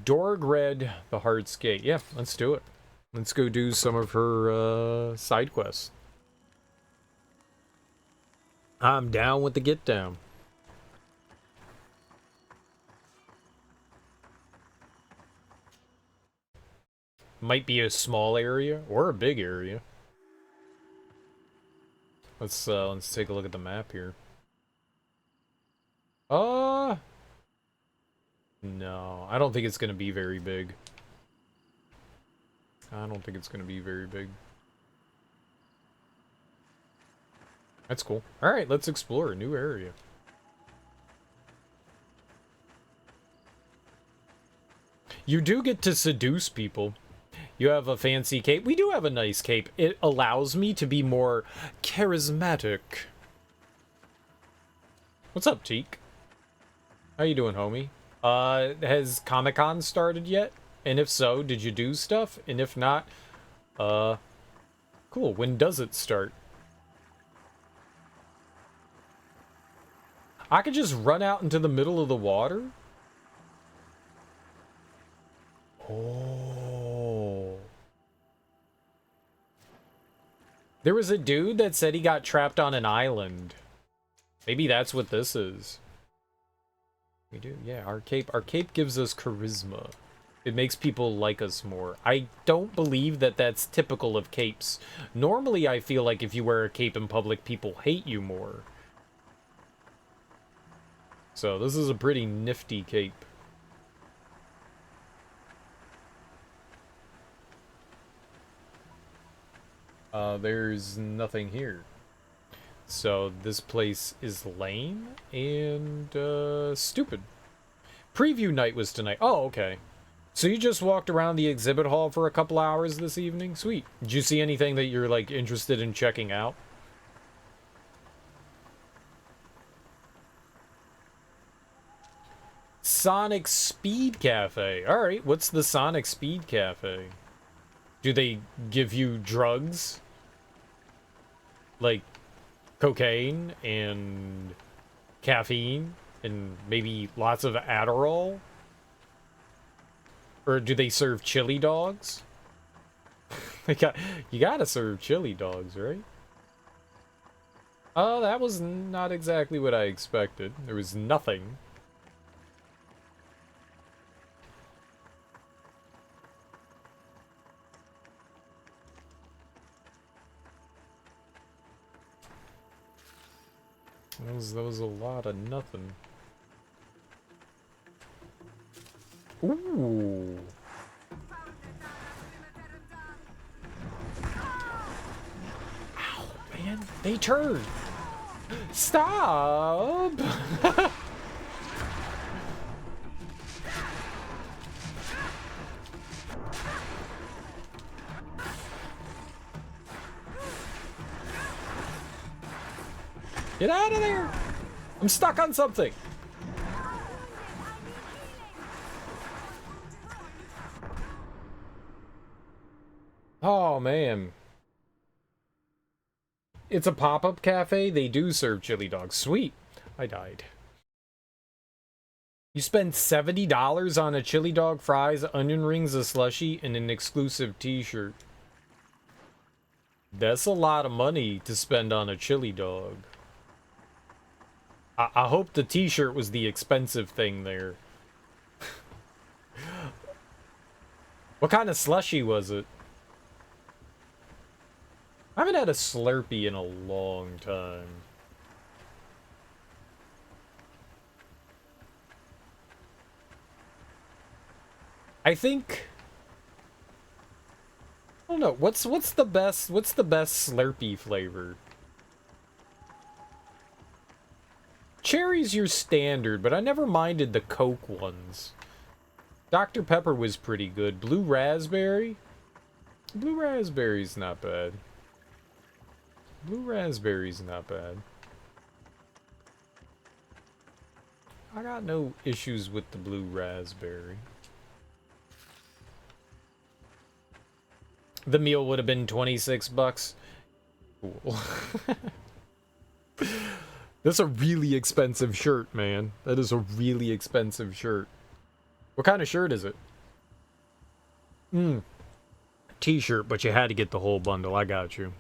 Speaker 1: Dorgred, the Heart's Gate. Yeah, let's do it. Let's go do some of her, side quests. I'm down with the get down. Might be a small area or a big area. Let's take a look at the map here. No, I don't think it's gonna be very big. I don't think it's gonna be very big. That's cool. Alright, let's explore a new area. You do get to seduce people. You have a fancy cape. We do have a nice cape. It allows me to be more charismatic. What's up, Teak? How you doing, homie? Has Comic-Con started yet? And if so, did you do stuff? And if not, cool. When does it start? I could just run out into the middle of the water? Oh. There was a dude that said he got trapped on an island. Maybe that's what this is. We do, yeah, our cape gives us charisma. It makes people like us more. I don't believe that that's typical of capes. Normally, I feel like if you wear a cape in public, people hate you more. So, this is a pretty nifty cape. There's nothing here. So this place is lame and stupid. Preview night was tonight. Oh, okay. So you just walked around the exhibit hall for a couple hours this evening? Sweet. Did you see anything that you're like interested in checking out? Sonic Speed Cafe. Alright, what's the Sonic Speed Cafe? Do they give you drugs? Like cocaine and caffeine and maybe lots of Adderall? Or do they serve chili dogs? You gotta serve chili dogs, right? Oh, that was not exactly what I expected. There was nothing. That was a lot of nothing. Ooh. Ow, man. They turned. Stop. Get out of there. I'm stuck on something. Oh, man. It's a pop-up cafe. They do serve chili dogs. Sweet. I died. You spend $70 on a chili dog, fries, onion rings, a slushie, and an exclusive t-shirt. That's a lot of money to spend on a chili dog. I hope the t-shirt was the expensive thing there. What kind of slushie was it? I haven't had a Slurpee in a long time. I think... I don't know. What's the best Slurpee flavor? Cherry's your standard, but I never minded the Coke ones. Dr. Pepper was pretty good. Blue raspberry? Blue raspberry's not bad. Blue raspberry's not bad. I got no issues with the blue raspberry. The meal would have been 26 bucks. Cool. That's a really expensive shirt, man. That is a really expensive shirt. What kind of shirt is it? T-shirt, but you had to get the whole bundle. I got you.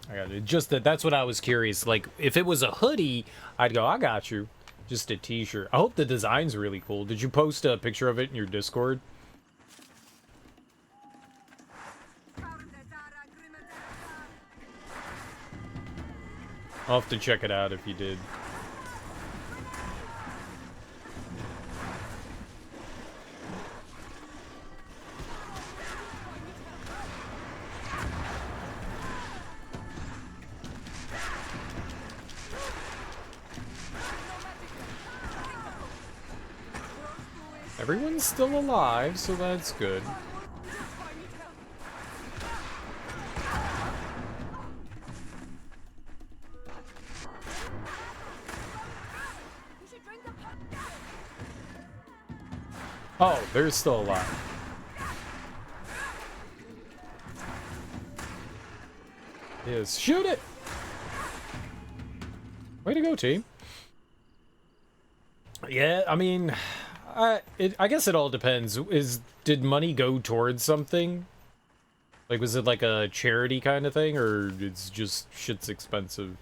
Speaker 1: I got it. Just that's what I was curious. Like, if it was a hoodie, I'd go, I got you. Just a t-shirt. I hope the design's really cool. Did you post a picture of it in your Discord? I'll have to check it out if you did. Everyone's still alive, so that's good. Oh, they're still alive. Yes, shoot it! Way to go, team. Yeah, I mean, I guess it all depends. Did money go towards something? Like, was it like a charity kind of thing, or it's just shit's expensive?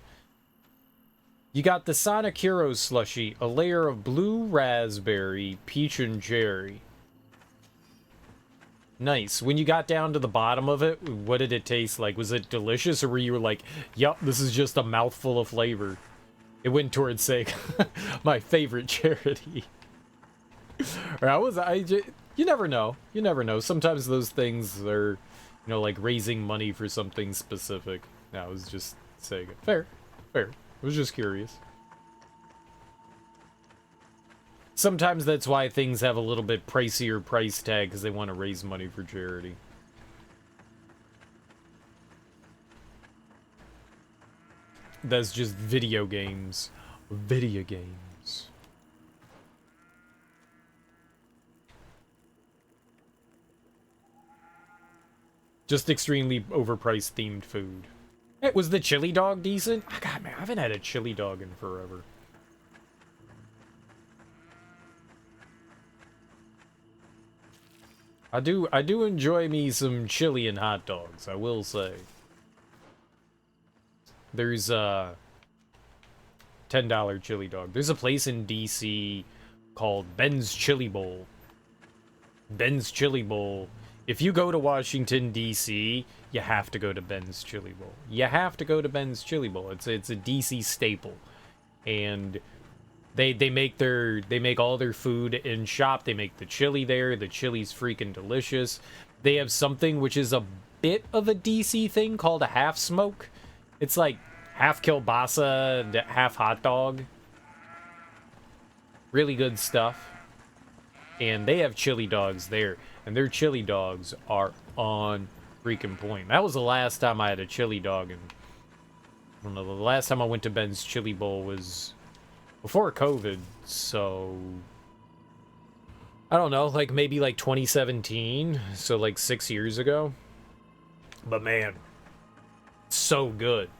Speaker 1: You got the Sonic Heroes slushie, a layer of blue raspberry, peach, and cherry. Nice. When you got down to the bottom of it, what did it taste like? Was it delicious, or were you like, yup, this is just a mouthful of flavor? It went towards, say, my favorite charity. Or you never know. You never know. Sometimes those things are, you know, like raising money for something specific. I was just saying it. Fair. Fair. I was just curious. Sometimes that's why things have a little bit pricier price tag, because they want to raise money for charity. That's just video games. Video games. Just extremely overpriced themed food. Hey, was the chili dog decent? Oh, God, man, I haven't had a chili dog in forever. I do enjoy me some chili and hot dogs, I will say. There's a $10 chili dog. There's a place in DC called Ben's Chili Bowl. Ben's Chili Bowl. If you go to Washington, D.C., you have to go to Ben's Chili Bowl. You have to go to Ben's Chili Bowl. It's a D.C. staple. And they make all their food in shop. They make the chili there. The chili's freaking delicious. They have something which is a bit of a DC thing called a half smoke. It's like half kielbasa, half hot dog. Really good stuff. And they have chili dogs there. And their chili dogs are on freaking point. That was the last time I had a chili dog. And I don't know, the last time I went to Ben's Chili Bowl was before COVID. So I don't know, like maybe like 2017. So like 6 years ago. But man, so good.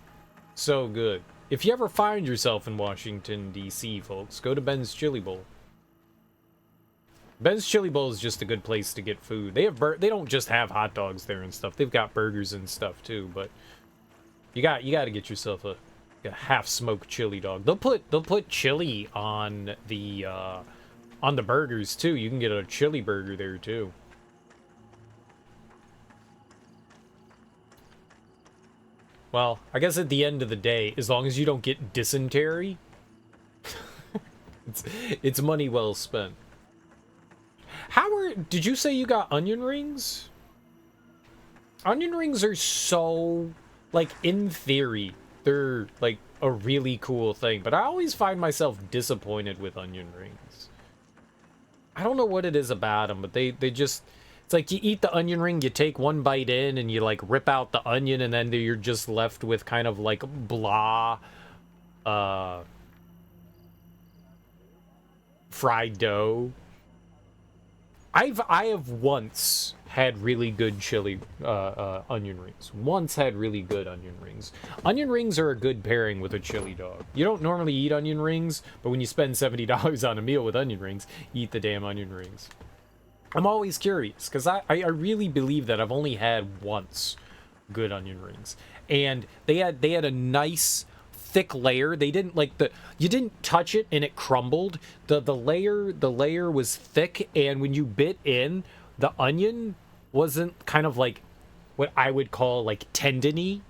Speaker 1: So good. If you ever find yourself in Washington, D.C., folks, go to Ben's Chili Bowl. Ben's Chili Bowl is just a good place to get food. They don't just have hot dogs there and stuff. They've got burgers and stuff too, but you got to get yourself a half smoked chili dog. They'll put chili on the burgers too. You can get a chili burger there too. Well, I guess at the end of the day, as long as you don't get dysentery, it's money well spent. Did you say you got onion rings? Onion rings are so, like, in theory, they're, like, a really cool thing. But I always find myself disappointed with onion rings. I don't know what it is about them, but they just... It's like you eat the onion ring, you take one bite in, and you, like, rip out the onion, and then you're just left with kind of, like, blah, fried dough. I have once had really good chili onion rings. Once had really good onion rings. Onion rings are a good pairing with a chili dog. You don't normally eat onion rings, but when you spend $70 on a meal with onion rings, you eat the damn onion rings. I'm always curious, because I really believe that I've only had once good onion rings. And they had a nice thick layer. They didn't you didn't touch it and it crumbled. The layer was thick, and when you bit in, the onion wasn't kind of like what I would call like tendony.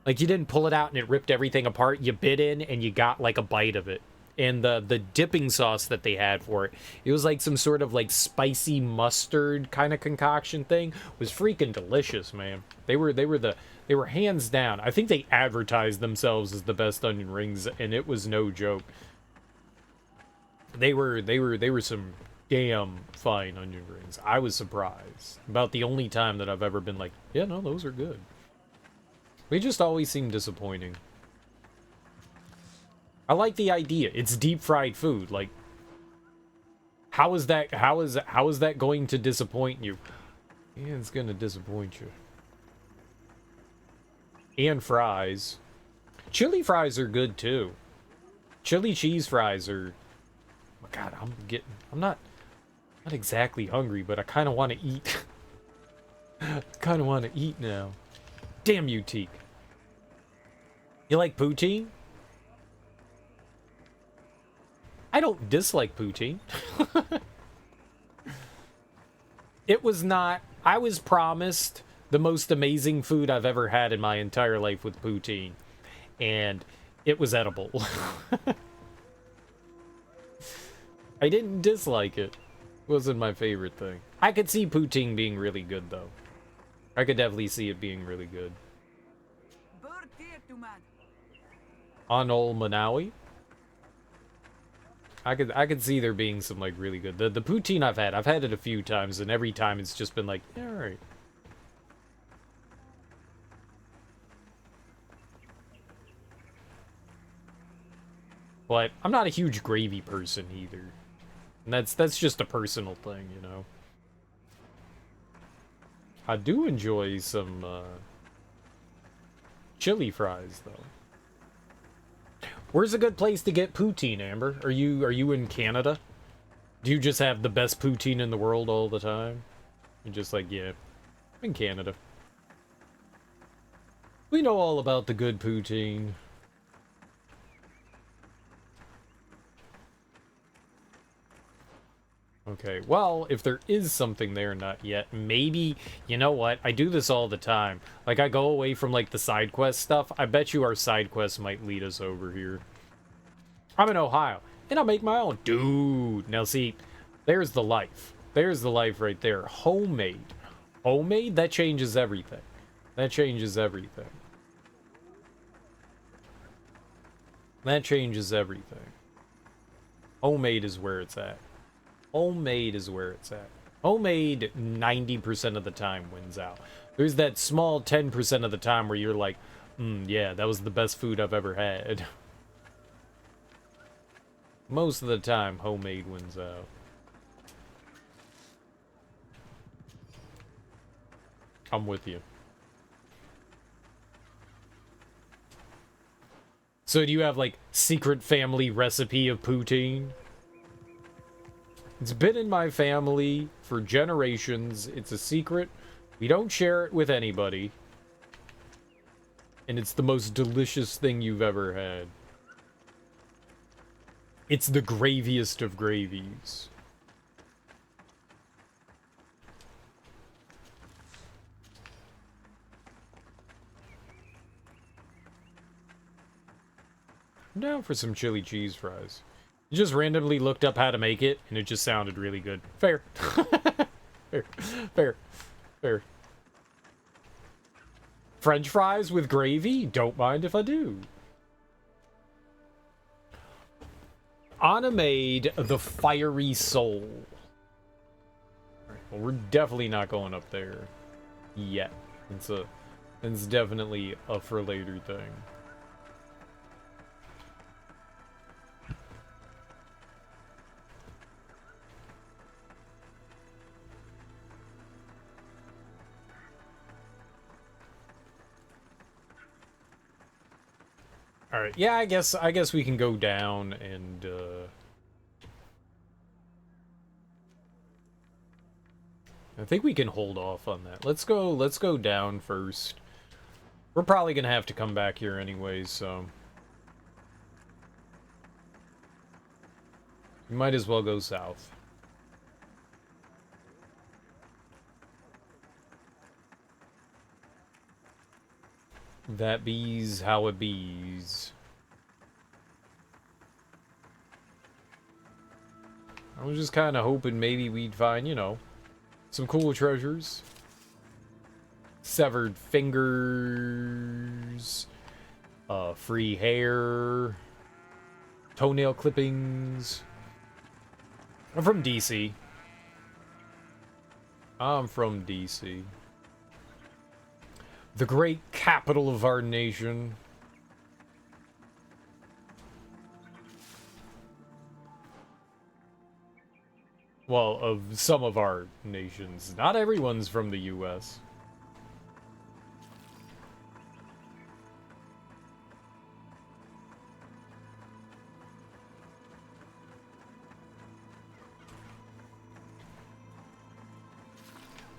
Speaker 1: Like you didn't pull it out and it ripped everything apart. You bit in and you got like a bite of it. And the dipping sauce that they had for it was like some sort of like spicy mustard kind of concoction thing. It was freaking delicious, man. They were hands down. I think they advertised themselves as the best onion rings, and it was no joke. They were some damn fine onion rings. I was surprised. About the only time that I've ever been like, yeah, no, those are good. They just always seem disappointing. I like the idea. It's deep fried food. Like, how is that going to disappoint you? Yeah, it's gonna disappoint you. And fries. Chili fries are good too. Chili cheese fries are... Oh God, I'm not exactly hungry, but I kind of want to eat. Kind of want to eat now. Damn you, Teak. You like poutine? I don't dislike poutine. It was not... I was promised the most amazing food I've ever had in my entire life with poutine. And it was edible. I didn't dislike it. It wasn't my favorite thing. I could see poutine being really good, though. I could definitely see it being really good. On Ol Manawi? I could see there being some, like, really good... The poutine I've had it a few times, and every time it's just been like, yeah, alright. But I'm not a huge gravy person either. And that's just a personal thing, you know? I do enjoy some chili fries, though. Where's a good place to get poutine, Amber? Are you in Canada? Do you just have the best poutine in the world all the time? You're just like, yeah, I'm in Canada. We know all about the good poutine. Okay, well, if there is something there not yet, maybe, you know what, I do this all the time. Like, I go away from, like, the side quest stuff. I bet you our side quest might lead us over here. I'm in Ohio, and I'll make my own. Dude, now see, there's the life. There's the life right there. Homemade. Homemade, that changes everything. That changes everything. That changes everything. Homemade is where it's at. Homemade is where it's at. Homemade 90% of the time wins out. There's that small 10% of the time where you're like, yeah, that was the best food I've ever had. Most of the time, homemade wins out. I'm with you. So do you have, like, secret family recipe of poutine? It's been in my family for generations. It's a secret. We don't share it with anybody. And it's the most delicious thing you've ever had. It's the graviest of gravies. I'm down for some chili cheese fries. Just randomly looked up how to make it, and it just sounded really good. Fair. Fair. Fair. Fair. French fries with gravy? Don't mind if I do. Anna made the fiery soul. Right, well, we're definitely not going up there yet. It's definitely a for later thing. All right, yeah, I guess we can go down and I think we can hold off on that. Let's go down first. We're probably gonna have to come back here anyways, so we might as well go south. That bees how it bees. I was just kind of hoping maybe we'd find, you know, some cool treasures. Severed fingers, free hair, toenail clippings. I'm from DC. I'm from DC. The great capital of our nation. Well, of some of our nations. Not everyone's from the US.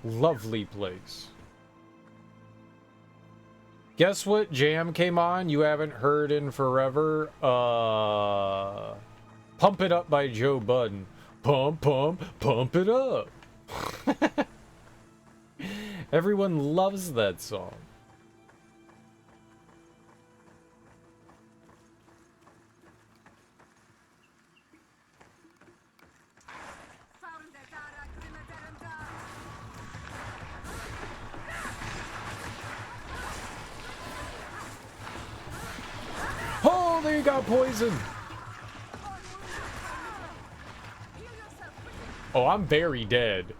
Speaker 1: Lovely place. Guess what jam came on you haven't heard in forever? Pump It Up by Joe Budden. Pump, pump, pump it up. Everyone loves that song. Oh, they got poisoned. Oh, I'm very dead.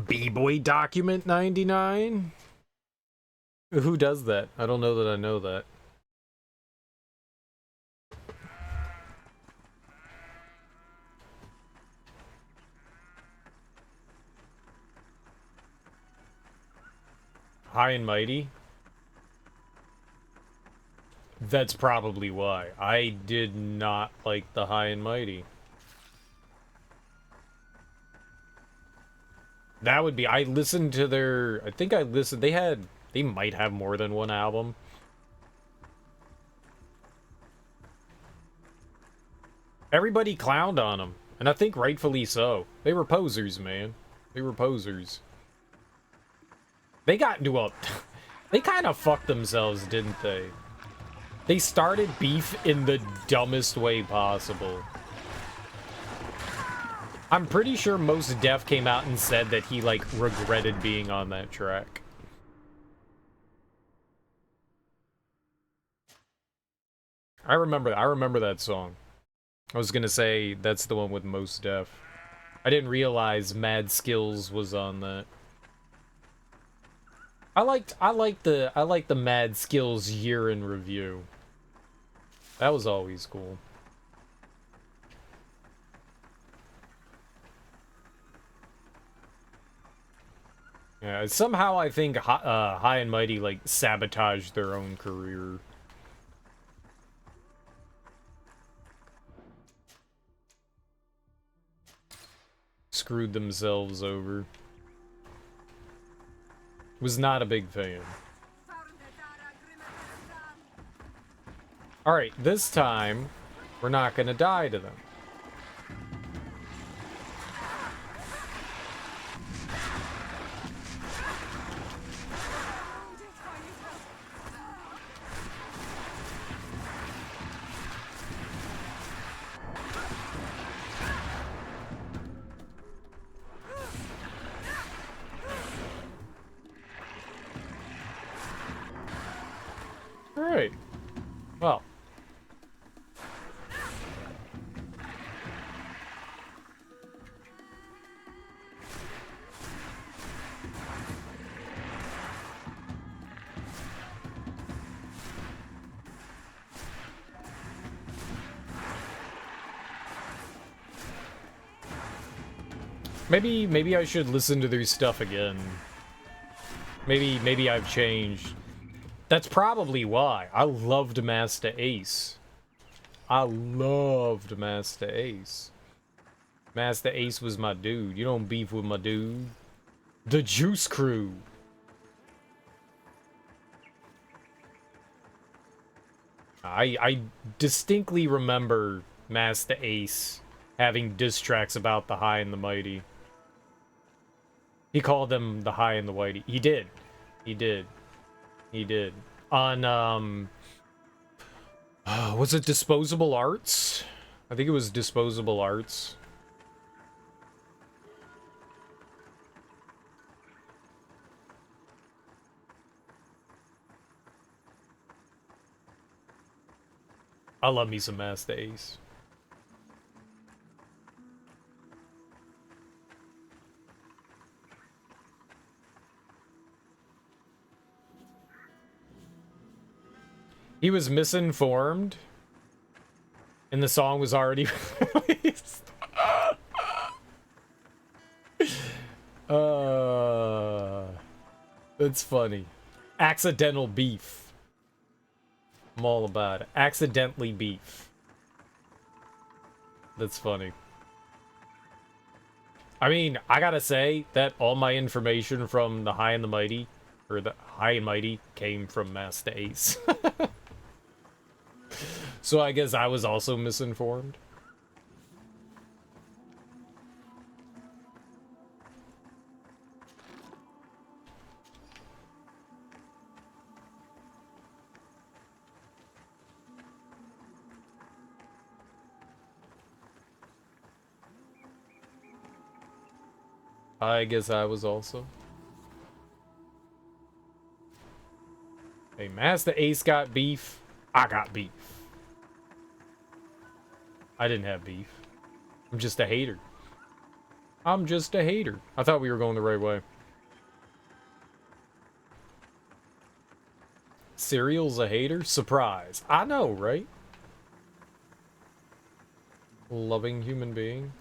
Speaker 1: B-Boy Document 99? Who does that? I don't know that I know that. High and mighty? That's probably why. I did not like the high and mighty. That would be... I listened to their... I think I listened... They might have more than one album. Everybody clowned on them. And I think rightfully so. They were posers, man. They were posers. They got into a... They kind of fucked themselves, didn't they? They started beef in the dumbest way possible. I'm pretty sure Mos Def came out and said that he, like, regretted being on that track. I remember that song. I was gonna say that's the one with Mos Def. I didn't realize Mad Skills was on that. I like the Mad Skills year in review. That was always cool. Yeah, somehow I think High and Mighty like sabotaged their own career. Screwed themselves over. Was not a big fan. Alright, this time, we're not gonna die to them. Alright. Well. Maybe I should listen to their stuff again. Maybe I've changed. That's probably why. I loved Master Ace. I loved Master Ace. Master Ace was my dude. You don't beef with my dude. The Juice Crew. I distinctly remember Master Ace having diss tracks about the High and the Mighty. He called them the High and the Mighty. He did. He did. He did. On, was it Disposable Arts? I think it was Disposable Arts. I love me some Master Ace. He was misinformed, and the song was already released. That's funny. Accidental beef. I'm all about it. Accidentally beef. That's funny. I mean, I gotta say that all my information from the High and the Mighty, or the High and Mighty, came from Master Ace. So I guess I was also misinformed. I guess I was also. Hey, Master Ace got beef. I got beef. I didn't have beef. I'm just a hater. I'm just a hater. I thought we were going the right way. Cereal's a hater? Surprise. I know, right? Loving human being.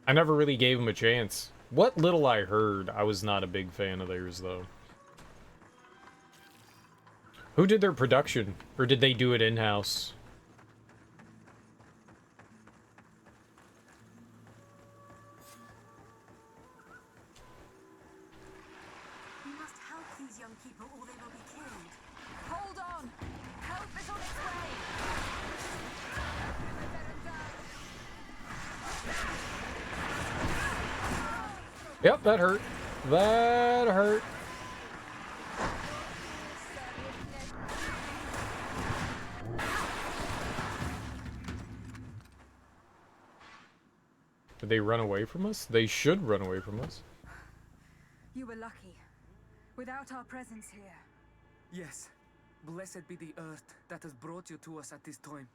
Speaker 1: I never really gave him a chance. What little I heard, I was not a big fan of theirs, though. Who did their production? Or did they do it in-house?
Speaker 5: We must help these young people or they will be killed. Hold on! Help is on its way!
Speaker 1: Yep, that hurt. That hurt. Did they run away from us? They should run away from us.
Speaker 9: You were lucky. Without our presence here.
Speaker 7: Yes. Blessed be the earth that has brought you to us at this time.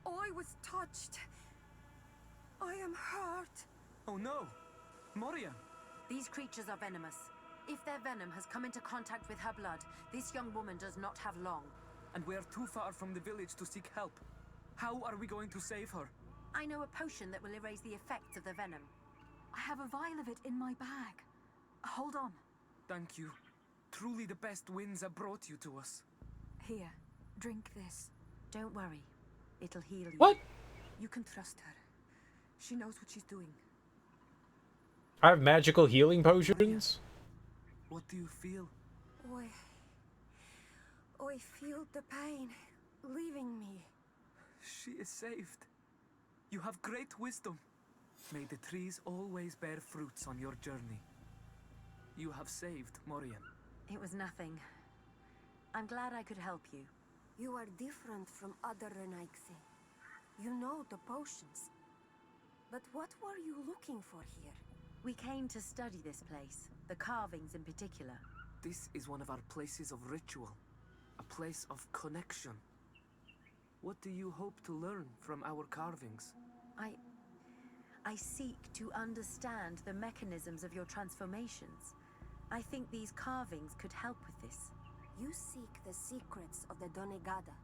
Speaker 2: I was touched. I am hurt.
Speaker 7: Oh no! Morian!
Speaker 5: These creatures are venomous. If their venom has come into contact with her blood, this young woman does not have long.
Speaker 7: And we are too far from the village to seek help. How are we going to save her?
Speaker 5: I know a potion that will erase the effects of the venom.
Speaker 4: I have a vial of it in my bag. Hold on.
Speaker 7: Thank you. Truly the best winds have brought you to us.
Speaker 4: Here, drink this.
Speaker 5: Don't worry. It'll heal you.
Speaker 1: What?
Speaker 2: You can trust her. She knows what she's doing.
Speaker 1: I have magical healing potions?
Speaker 7: What do you feel?
Speaker 2: I feel the pain leaving me.
Speaker 7: She is saved. You have great wisdom. May the trees always bear fruits on your journey. You have saved Morian.
Speaker 5: It was nothing. I'm glad I could help you.
Speaker 2: You are different from other Renaigse. You know the potions. But what were you looking for here?
Speaker 5: We came to study this place, the carvings in particular.
Speaker 7: This is one of our places of ritual, a place of connection. What do you hope to learn from our carvings?
Speaker 5: I seek to understand the mechanisms of your transformations. I think these carvings could help with this.
Speaker 2: You seek the secrets of the Donegada.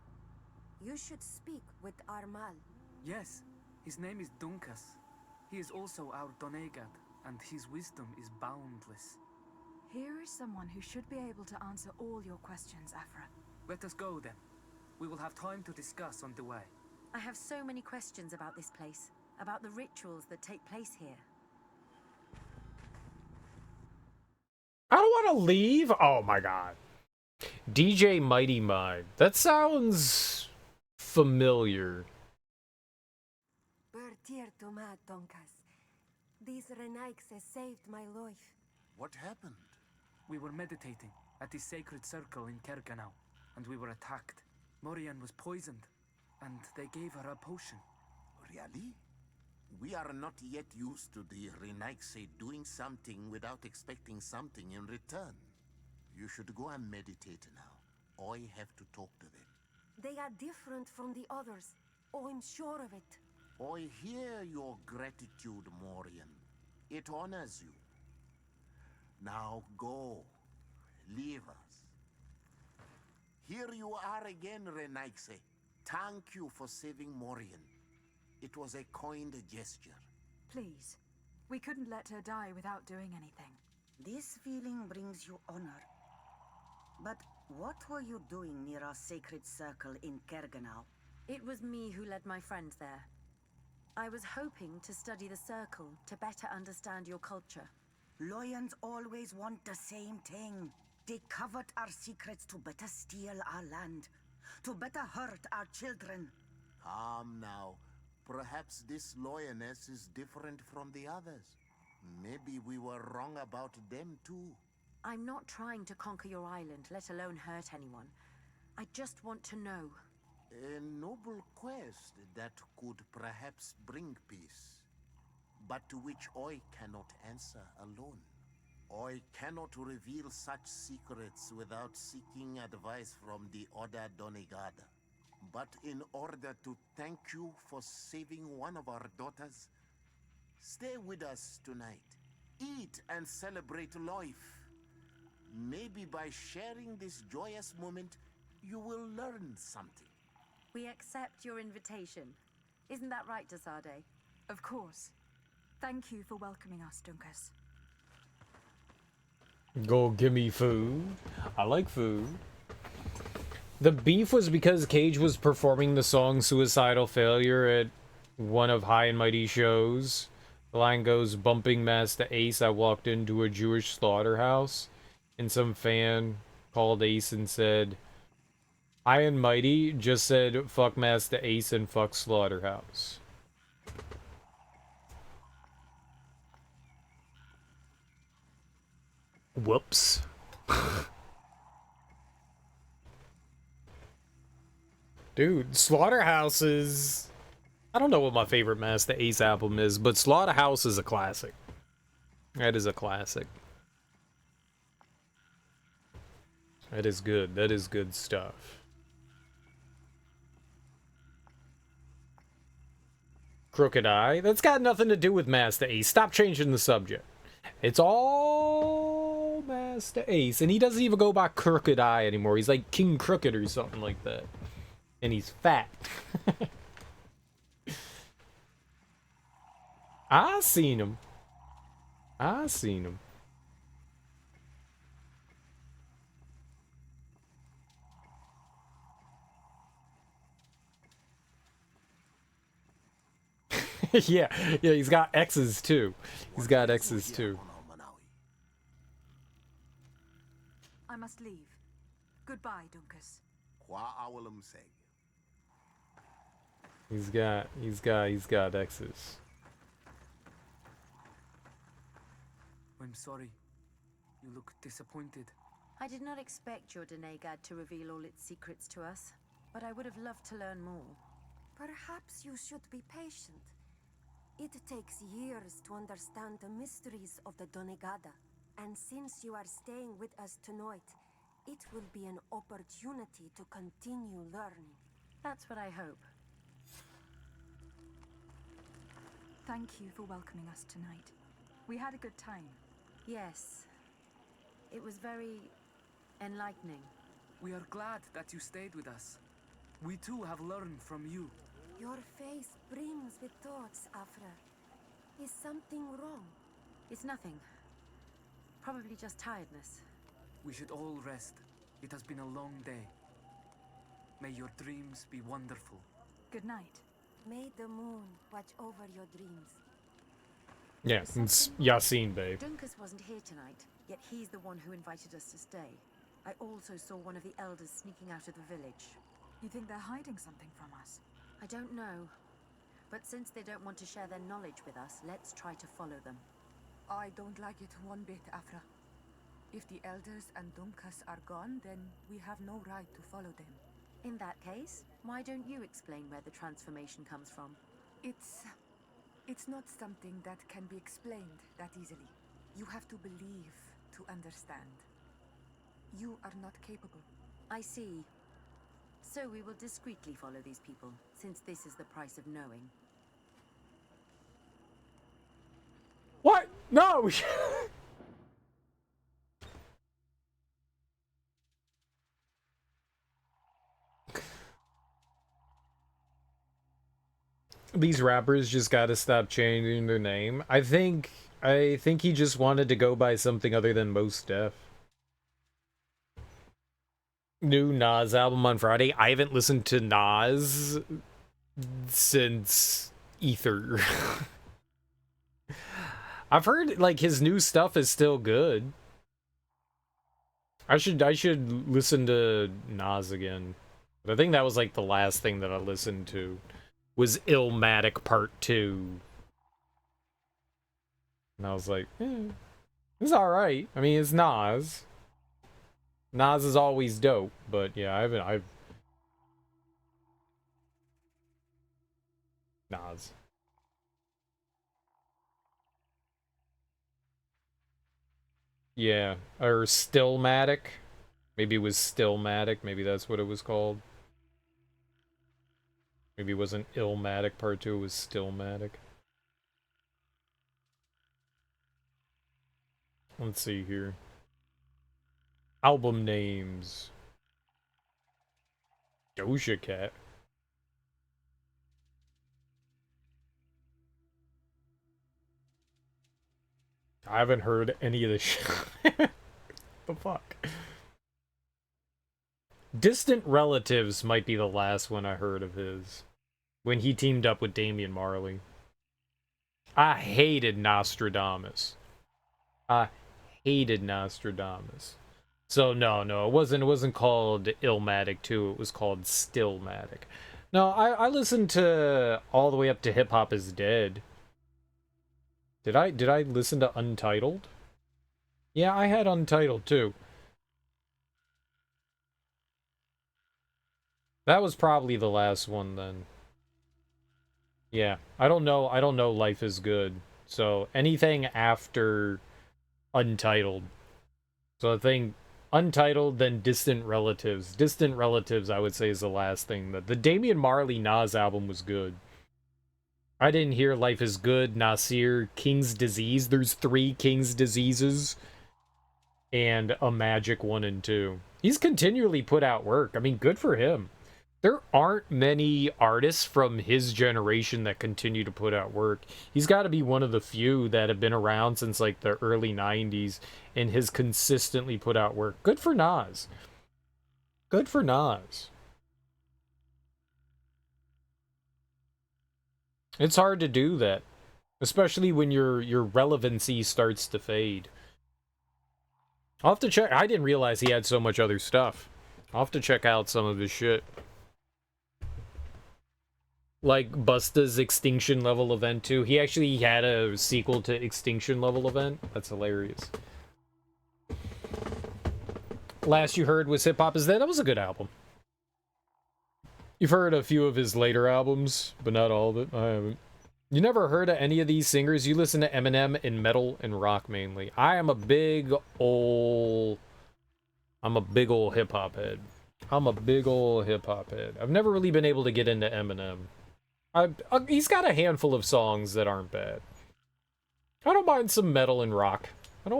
Speaker 2: You should speak with Armal.
Speaker 7: Yes, his name is Dunkas. He is also our Donegad, and his wisdom is boundless.
Speaker 4: Here is someone who should be able to answer all your questions, Afra.
Speaker 7: Let us go then. We will have time to discuss on the way.
Speaker 5: I have so many questions about this place, about the rituals that take place here.
Speaker 1: I don't want to leave. Oh my god. DJ Mighty Mind. That sounds familiar.
Speaker 2: Bertir Tuma Donkas. These Renaigse saved my life.
Speaker 3: What happened?
Speaker 7: We were meditating at the sacred circle in Kerganau, and we were attacked. Morian was poisoned, and they gave her a potion.
Speaker 11: Really? We are not yet used to the Renaigse doing something without expecting something in return. You should go and meditate now. I have to talk to them.
Speaker 2: They are different from the others. Oh, I'm sure of it.
Speaker 11: I hear your gratitude, Morian. It honors you. Now go. Leave us. Here you are again, Renaigse. Thank you for saving Morian. It was a kind gesture.
Speaker 4: Please. We couldn't let her die without doing anything.
Speaker 8: This feeling brings you honor. But what were you doing near our sacred circle in Kerganau?
Speaker 5: It was me who led my friends there. I was hoping to study the circle to better understand your culture.
Speaker 8: Loyans always want the same thing. They covet our secrets to better steal our land, to better hurt our children.
Speaker 11: Calm now. Perhaps this lioness is different from the others. Maybe we were wrong about them too.
Speaker 5: I'm not trying to conquer your island, let alone hurt anyone. I just want to know.
Speaker 11: A noble quest that could perhaps bring peace, but to which I cannot answer alone. I cannot reveal such secrets without seeking advice from the other Donegada. But in order to thank you for saving one of our daughters, stay with us tonight. Eat and celebrate life. Maybe by sharing this joyous moment, you will learn something.
Speaker 5: We accept your invitation. Isn't that right, Dasade?
Speaker 4: Of course. Thank you for welcoming us, Dunkas.
Speaker 1: Go give me food. I like food. The beef was because Cage was performing the song Suicidal Failure at one of High and Mighty shows. The line goes, bumping Master Ace, I walked into a Jewish slaughterhouse. And some fan called Ace and said, High and Mighty just said, fuck Master Ace and fuck Slaughterhouse. Whoops. Dude, Slaughterhouse is... I don't know what my favorite Master Ace album is, but Slaughterhouse is a classic. That is a classic. That is good. That is good stuff. Crooked Eye? That's got nothing to do with Master Ace. Stop changing the subject. It's all Master Ace. And he doesn't even go by Crooked Eye anymore. He's like King Crooked or something like that. And he's fat. I seen him. I seen him. yeah, he's got X's too. He's got X's too.
Speaker 5: I must leave. Goodbye, Dunkus.
Speaker 1: He's got X's.
Speaker 7: I'm sorry. You look disappointed.
Speaker 4: I did not expect your Denegad to reveal all its secrets to us, but I would have loved to learn more.
Speaker 15: Perhaps you should be patient. It takes years to understand the mysteries of the Donegada, and since you are staying with us tonight, it will be an opportunity to continue learning.
Speaker 4: That's what I hope.
Speaker 5: Thank you for welcoming us tonight. We had a good time.
Speaker 4: Yes. It was very enlightening.
Speaker 7: We are glad that you stayed with us. We too have learned from you.
Speaker 15: Your face brims with thoughts, Afra. Is something wrong?
Speaker 4: It's nothing. Probably just tiredness.
Speaker 7: We should all rest. It has been a long day. May your dreams be wonderful.
Speaker 5: Good night.
Speaker 15: May the moon watch over your dreams.
Speaker 1: Yeah, it's Yassine, babe.
Speaker 4: Dunkus wasn't here tonight, yet he's the one who invited us to stay. I also saw one of the elders sneaking out of the village.
Speaker 5: You think they're hiding something from us?
Speaker 4: I don't know. But since they don't want to share their knowledge with us, let's try to follow them.
Speaker 2: I don't like it one bit, Afra. If the elders and Dunkus are gone, then we have no right to follow them.
Speaker 4: In that case, why don't you explain where the transformation comes from?
Speaker 2: It's not something that can be explained that easily. You have to believe to understand. You are not capable.
Speaker 4: I see. So we will discreetly follow these people, since this is the price of knowing.
Speaker 1: What? No! These rappers just gotta stop changing their name. I think he just wanted to go by something other than Mos Def. New Nas album on Friday. I haven't listened to Nas since Ether. I've heard like his new stuff is still good. I should listen to Nas again. But I think that was like the last thing that I listened to was Illmatic Part 2. And I was like, it's alright. I mean, it's Nas. Nas is always dope, but yeah, I've Nas. Yeah, or Stillmatic. Maybe it was Stillmatic, maybe that's what it was called. Maybe it wasn't Illmatic Part 2, it was Stillmatic. Let's see here. Album names. Doja Cat. I haven't heard any of this shit. The fuck? Distant Relatives might be the last one I heard of his. When he teamed up with Damian Marley. I hated Nostradamus. I hated Nostradamus. So no, it wasn't called Illmatic 2, it was called Stillmatic. No, I listened to all the way up to Hip Hop is Dead. Did I listen to Untitled? Yeah, I had Untitled too. That was probably the last one then. Yeah, I don't know Life is Good. So anything after Untitled. So I think Untitled, then Distant Relatives. Distant Relatives, I would say, is the last thing. The Damian Marley Nas album was good. I didn't hear Life is Good, Nasir, King's Disease. There's 3 King's Diseases. And a Magic 1 and 2. He's continually put out work. I mean, good for him. There aren't many artists from his generation that continue to put out work. He's got to be one of the few that have been around since like the early 90s and has consistently put out work. Good for Nas. Good for Nas. It's hard to do that, especially when your relevancy starts to fade. I'll have to check. I didn't realize he had so much other stuff. I'll have to check out some of his shit. Like Busta's Extinction Level Event 2. He actually had a sequel to Extinction Level Event. That's hilarious. Last you heard was Hip Hop Is Dead. That was a good album. You've heard a few of his later albums, but not all of it. I haven't. You never heard of any of these singers? You listen to Eminem in metal and rock mainly. I am a big ol' hip-hop head. I'm a big ol' hip-hop head. I've never really been able to get into Eminem. He's got a handful of songs that aren't bad. I don't mind some metal and rock. But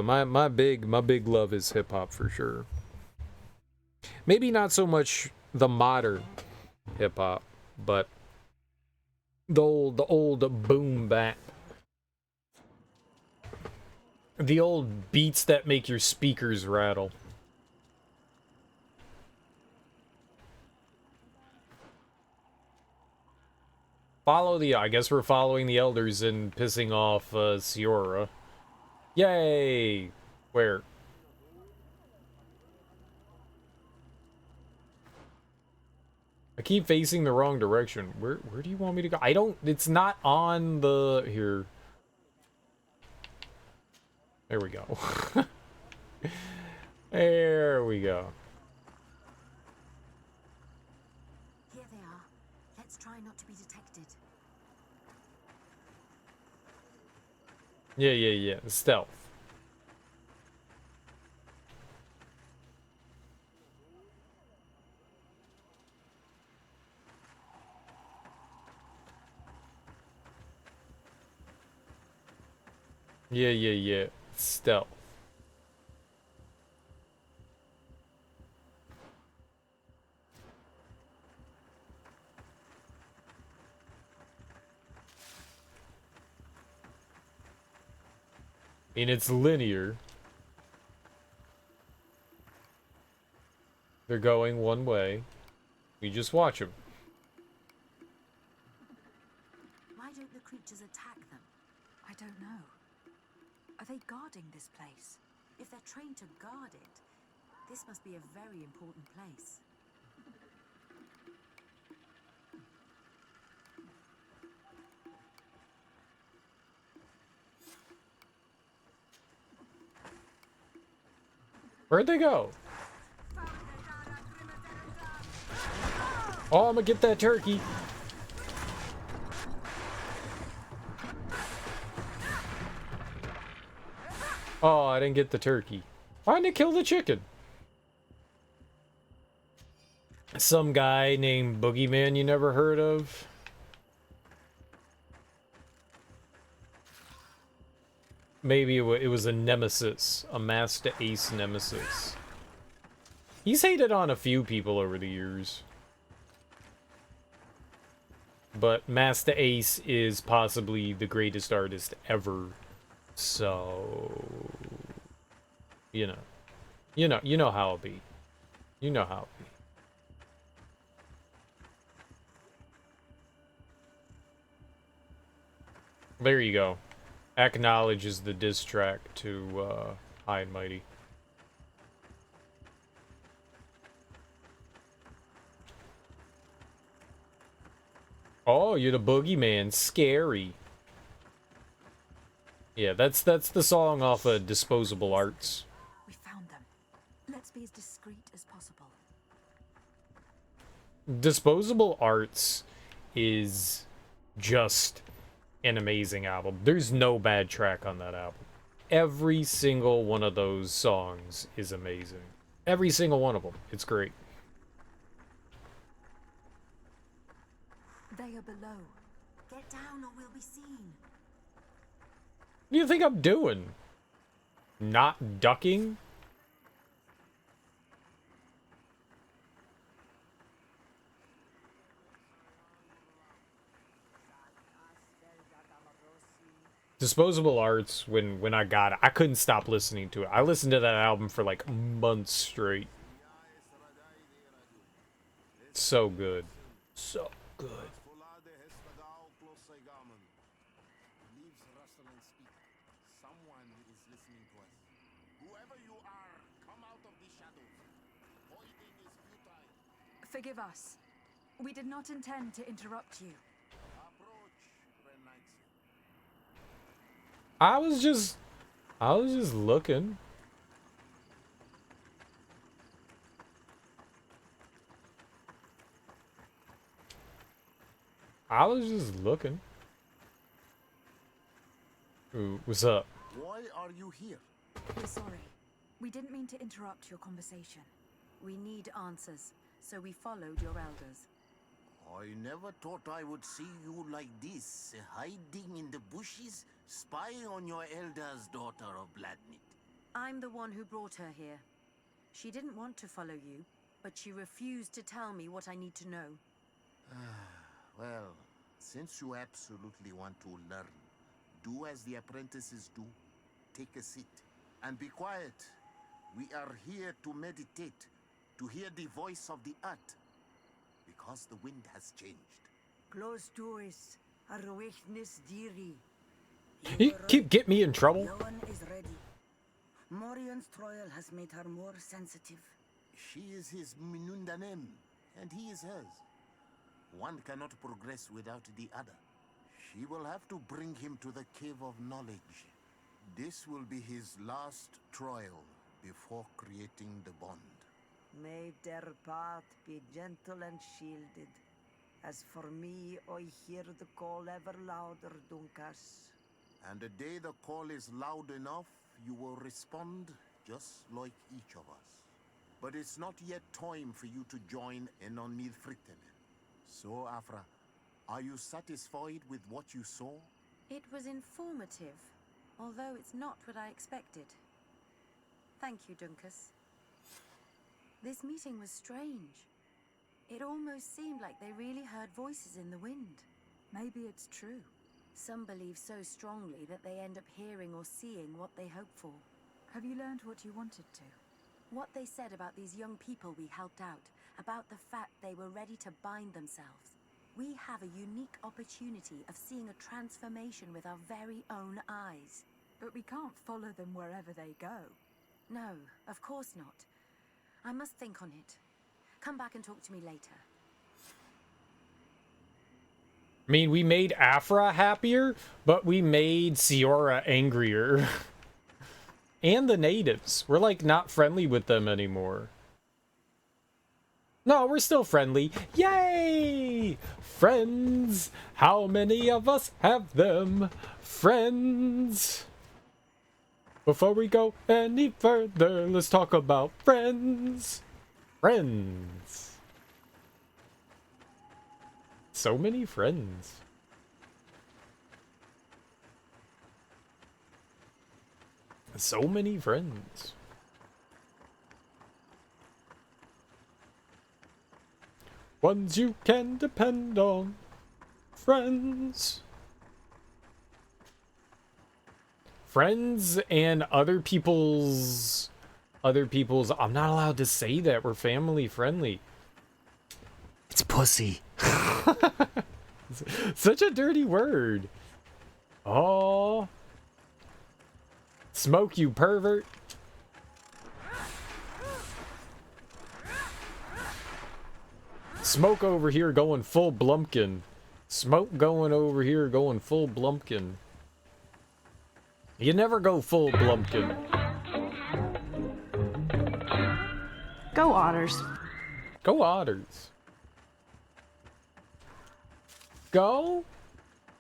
Speaker 1: my big love is hip-hop for sure. Maybe not so much the modern hip-hop, but the old boom bap. The old beats that make your speakers rattle. I guess we're following the elders and pissing off Siora. Yay! Where? I keep facing the wrong direction. Where do you want me to go? It's not on the... Here. There we go. There we go.
Speaker 5: Here they are. Let's try not to be detected.
Speaker 1: Yeah. Stealth. Yeah. Stealth. And it's linear. They're going one way. We just watch them.
Speaker 5: Why don't the creatures attack them?
Speaker 4: I don't know. Are they guarding this place?
Speaker 5: If they're trained to guard it, this must be a very important place.
Speaker 1: Where'd they go? Oh, I'm gonna get that turkey. Oh, I didn't get the turkey. Why didn't it kill the chicken? Some guy named Boogeyman you never heard of. Maybe it was a nemesis. A Master Ace nemesis. He's hated on a few people over the years. But Master Ace is possibly the greatest artist ever. So... You know how it be. You know how it be. There you go. Acknowledges the diss track to High and Mighty. Oh, you're the boogeyman. Scary. Yeah, that's the song off of Disposable Arts.
Speaker 4: We found them. Let's be as discreet as possible.
Speaker 1: Disposable Arts is just an amazing album. There's no bad track on that album. Every single one of those songs is amazing. Every single one of them. It's great.
Speaker 4: They are below. Get down or we'll be seen.
Speaker 1: What do you think I'm doing? Not ducking? Disposable Arts, when I got it, I couldn't stop listening to it. I listened to that album for like months straight. So good. So good.
Speaker 4: Forgive us. We did not intend to interrupt you.
Speaker 1: I was just looking. I was just looking. Ooh, what's up?
Speaker 3: Why are you here?
Speaker 4: We're sorry. We didn't mean to interrupt your conversation. We need answers, so we followed your elders.
Speaker 16: I never thought I would see you like this, hiding in the bushes, spying on your elder's daughter of Bladnit.
Speaker 5: I'm the one who brought her here. She didn't want to follow you, but she refused to tell me what I need to know.
Speaker 16: Well, since you absolutely want to learn, do as the apprentices do. Take a seat and be quiet. We are here to meditate, to hear the voice of the earth, because the wind has changed.
Speaker 8: Close to us, Arwechnis Diri.
Speaker 1: You keep getting me in trouble.
Speaker 8: Yoan is ready. Morian's trial has made her more sensitive.
Speaker 16: She is his Minundanem, and he is hers. One cannot progress without the other. She will have to bring him to the Cave of Knowledge. This will be his last trial before creating the bond.
Speaker 8: May their path be gentle and shielded. As for me, I hear the call ever louder, Dunkas.
Speaker 16: And the day the call is loud enough, you will respond just like each of us. But it's not yet time for you to join in on Nilfritten. So, Afra, are you satisfied with what you saw?
Speaker 5: It was informative, although it's not what I expected. Thank you, Dunkas. This meeting was strange. It almost seemed like they really heard voices in the wind.
Speaker 4: Maybe it's true.
Speaker 5: Some believe so strongly that they end up hearing or seeing what they hope for.
Speaker 4: Have you learned what you wanted to?
Speaker 5: What they said about these young people we helped out, about the fact they were ready to bind themselves. We have a unique opportunity of seeing a transformation with our very own eyes.
Speaker 4: But we can't follow them wherever they go.
Speaker 5: No, of course not. I must think on it. Come back and talk to me later.
Speaker 1: I mean, we made Afra happier, but we made Siora angrier. And the natives. We're, like, not friendly with them anymore. No, we're still friendly. Yay! Friends! How many of us have them? Friends! Before we go any further, let's talk about friends. Friends. So many friends. So many friends. Ones you can depend on. Friends. Friends and other people's other people's... I'm not allowed to say that. We're family friendly.
Speaker 10: It's pussy.
Speaker 1: Such a dirty word. Oh. Smoke, you pervert. Smoke over here going full Blumpkin. Smoke going over here going full Blumpkin. You never go full Blumpkin.
Speaker 17: Go Otters.
Speaker 1: Go Otters. Go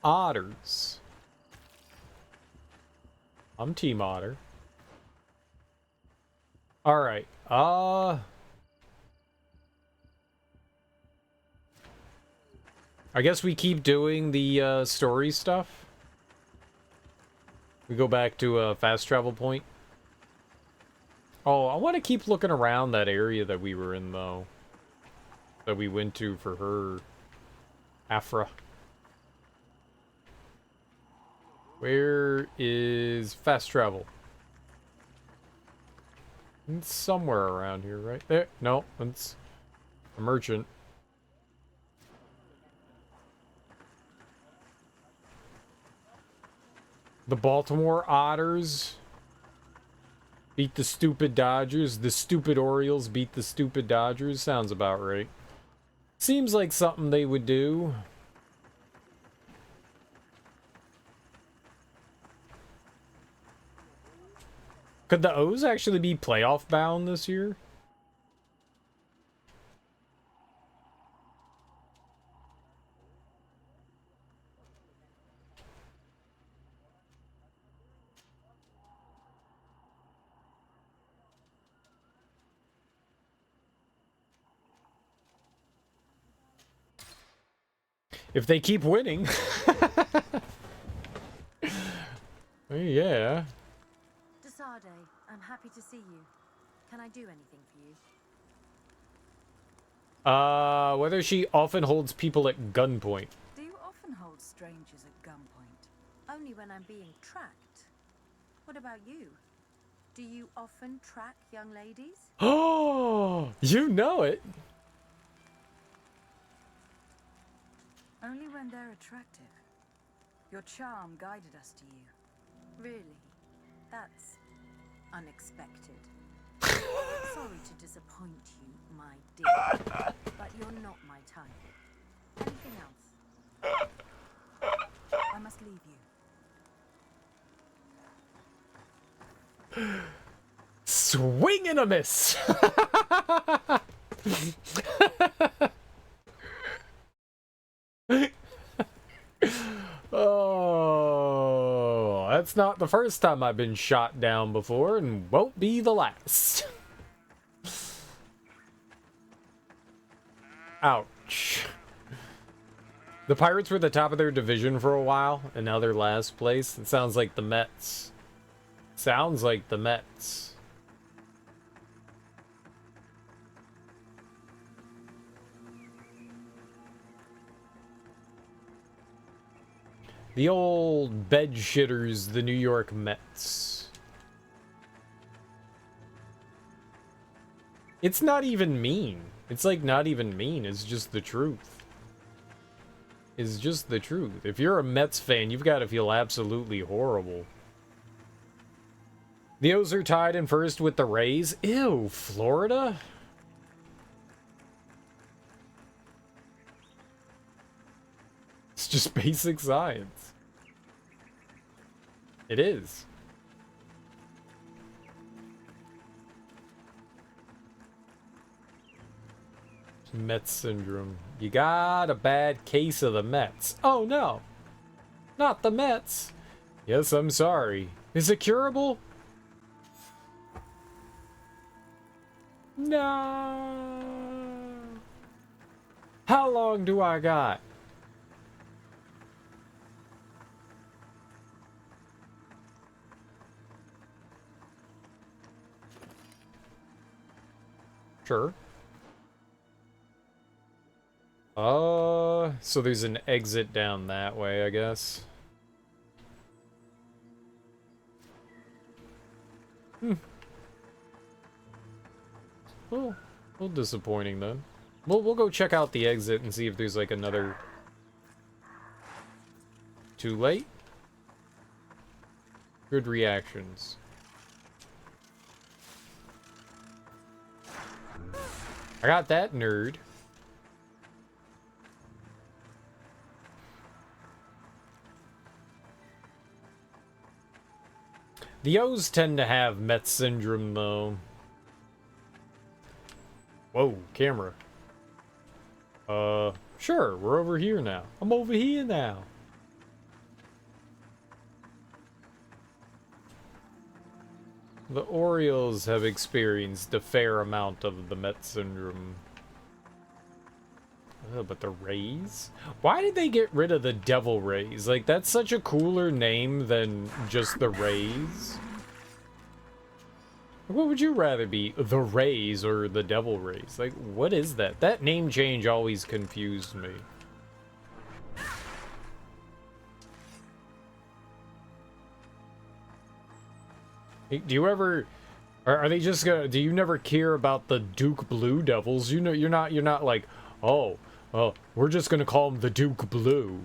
Speaker 1: Otters. I'm Team Otter. Alright, I guess we keep doing the story stuff. We go back to a fast travel point. Oh, I want to keep looking around that area that we were in, though. That we went to for her. Afra. Where is fast travel? It's somewhere around here, right? There. No, it's a merchant. The Baltimore Otters beat the stupid Dodgers. The stupid Orioles beat the stupid Dodgers. Sounds about right. Seems like something they would do. Could the O's actually be playoff bound this year? If they keep winning. Yeah.
Speaker 5: Desade, I'm happy to see you. Can I do anything for you?
Speaker 1: Whether she often holds people at gunpoint.
Speaker 4: Do you often hold strangers at gunpoint?
Speaker 5: Only when I'm being tracked. What about you? Do you often track young ladies?
Speaker 1: Oh, you know it.
Speaker 4: Only when they're attractive. Your charm guided us to you.
Speaker 5: Really? That's unexpected. Sorry to disappoint you, my dear, but you're not my type. Anything else?
Speaker 4: I must leave you.
Speaker 1: Swing and a miss. Oh, that's not the first time I've been shot down before, and won't be the last. Ouch. The Pirates were the top of their division for a while, and now they're last place. It sounds like the Mets. Sounds like the Mets. The old bed shitters, the New York Mets. It's not even mean. It's like not even mean. It's just the truth. It's just the truth. If you're a Mets fan, you've got to feel absolutely horrible. The O's are tied in first with the Rays. Ew, Florida? It's just basic science. It is. Mets syndrome. You got a bad case of the Mets. Oh no. Not the Mets. Yes, I'm sorry. Is it curable? No. How long do I got? Sure. So there's an exit down that way, I guess. Well, a little disappointing then. We'll go check out the exit and see if there's like another... Too late? Good reactions. I got that, nerd. The O's tend to have Met syndrome, though. Whoa, camera. Sure, we're over here now. I'm over here now. The Orioles have experienced a fair amount of the Met syndrome. Oh, but the Rays? Why did they get rid of the Devil Rays? Like, that's such a cooler name than just the Rays. What would you rather be? The Rays or the Devil Rays? Like, what is that? That name change always confused me. Do you ever... Are they just gonna... Do you never care about the Duke Blue Devils? You know, you're not like, oh, we're just gonna call them the Duke Blue.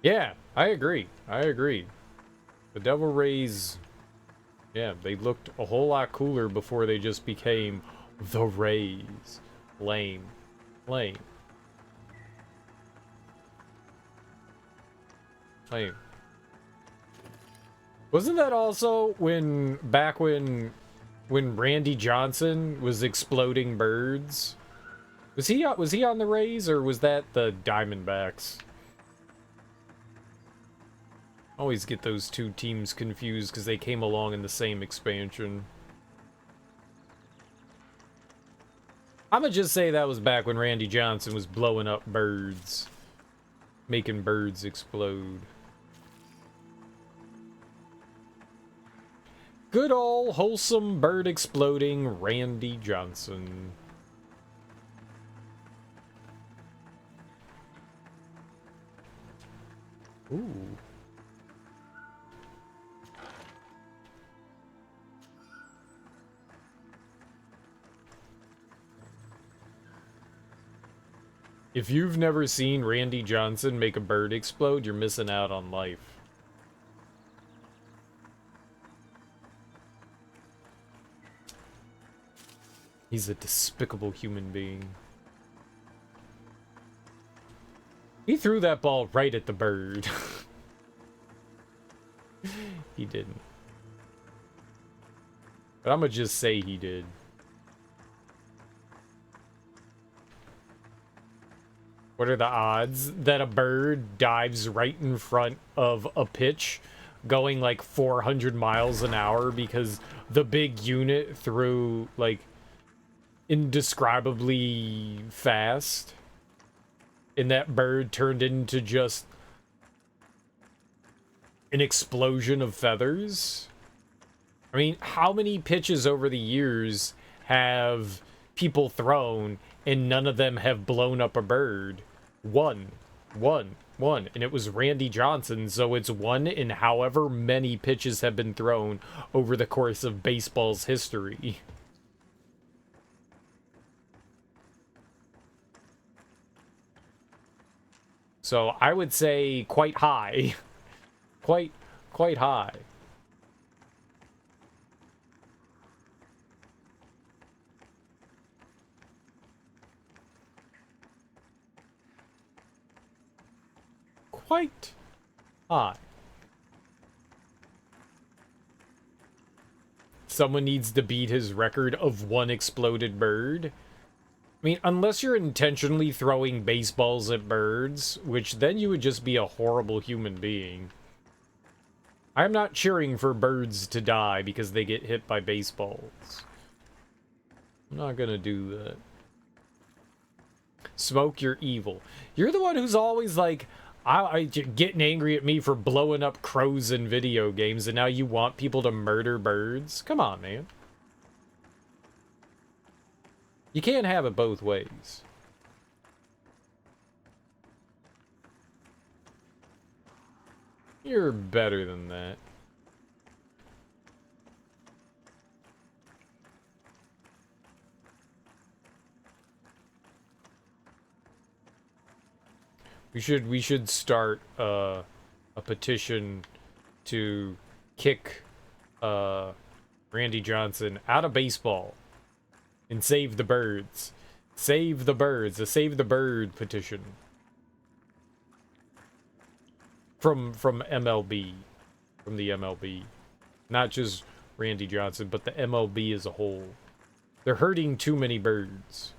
Speaker 1: Yeah, I agree. The Devil Rays... Yeah, they looked a whole lot cooler before they just became the Rays. Lame. Lame. Lame. Wasn't that also back when Randy Johnson was exploding birds? Was he on the Rays or was that the Diamondbacks? Always get those two teams confused because they came along in the same expansion. I'ma just say that was back when Randy Johnson was blowing up birds. Making birds explode. Good old wholesome bird exploding Randy Johnson. Ooh. If you've never seen Randy Johnson make a bird explode, you're missing out on life. He's a despicable human being. He threw that ball right at the bird. He didn't. But I'm gonna just say he did. What are the odds that a bird dives right in front of a pitch going like 400 miles an hour because the big unit threw like indescribably fast and that bird turned into just an explosion of feathers? I mean, how many pitches over the years have people thrown and none of them have blown up a bird? One. And it was Randy Johnson, so it's one in however many pitches have been thrown over the course of baseball's history. So I would say quite high. Quite high. Quite high. Someone needs to beat his record of one exploded bird. I mean, unless you're intentionally throwing baseballs at birds, which then you would just be a horrible human being. I'm not cheering for birds to die because they get hit by baseballs. I'm not gonna do that. Smoke, you're evil. You're the one who's always like, getting angry at me for blowing up crows in video games, and now you want people to murder birds? Come on, man. You can't have it both ways. You're better than that. We should start a petition to kick Randy Johnson out of baseball and save the birds. Save the birds. A save the bird petition. From MLB. From the MLB. Not just Randy Johnson, but the MLB as a whole. They're hurting too many birds.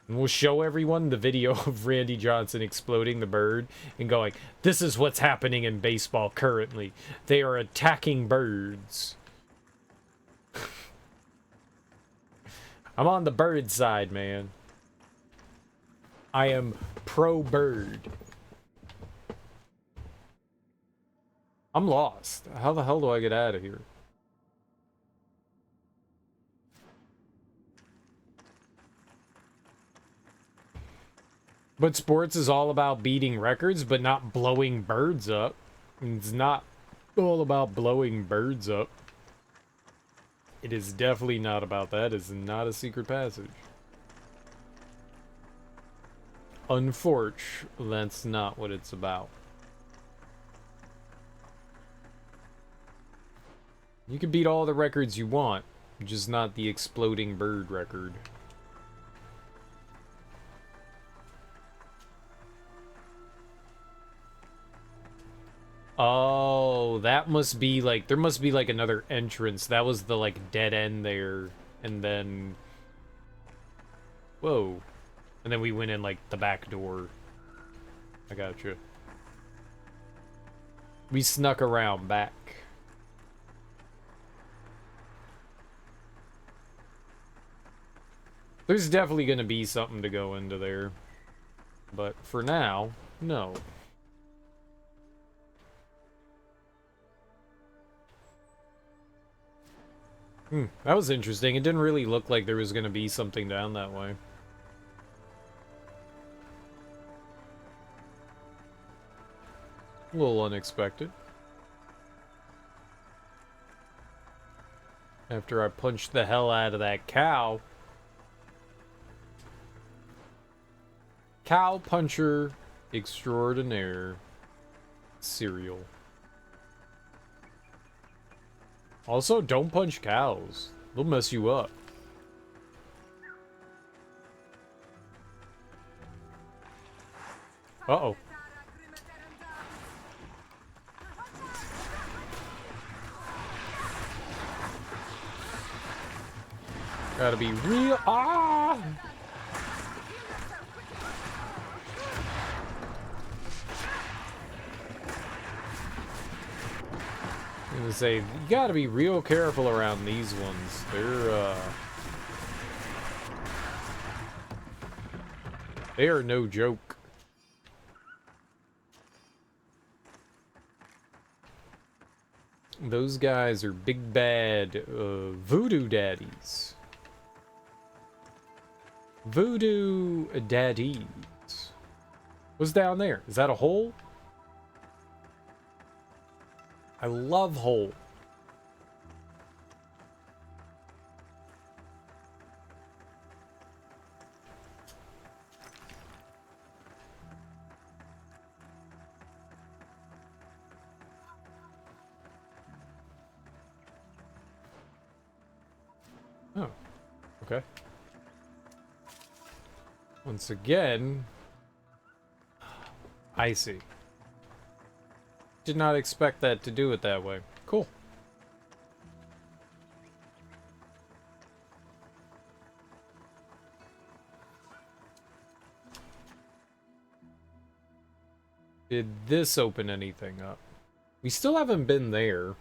Speaker 1: And we'll show everyone the video of Randy Johnson exploding the bird and going, this is what's happening in baseball currently. They are attacking birds. I'm on the bird side, man. I am pro-bird. I'm lost. How the hell do I get out of here? But sports is all about beating records, but not blowing birds up. It's not all about blowing birds up. It is definitely not about that. It's not a secret passage. Unfortunately, that's not what it's about. You can beat all the records you want, just not the exploding bird record. Oh, that must be like, there must be like another entrance. That was the like dead end there. And then, whoa. And then we went in like the back door. I gotcha. We snuck around back. There's definitely gonna be something to go into there. But for now, no. That was interesting. It didn't really look like there was going to be something down that way. A little unexpected. After I punched the hell out of that cow. Cow puncher extraordinaire cereal. Also, don't punch cows. They'll mess you up. Uh-oh. Gotta be real. Ah! I'm gonna say, you gotta be real careful around these ones. They are no joke. Those guys are big bad voodoo daddies. Voodoo daddies. What's down there? Is that a hole? I love hole. Oh, okay. Once again, I see. Did not expect that to do it that way. Cool. Did this open anything up? We still haven't been there.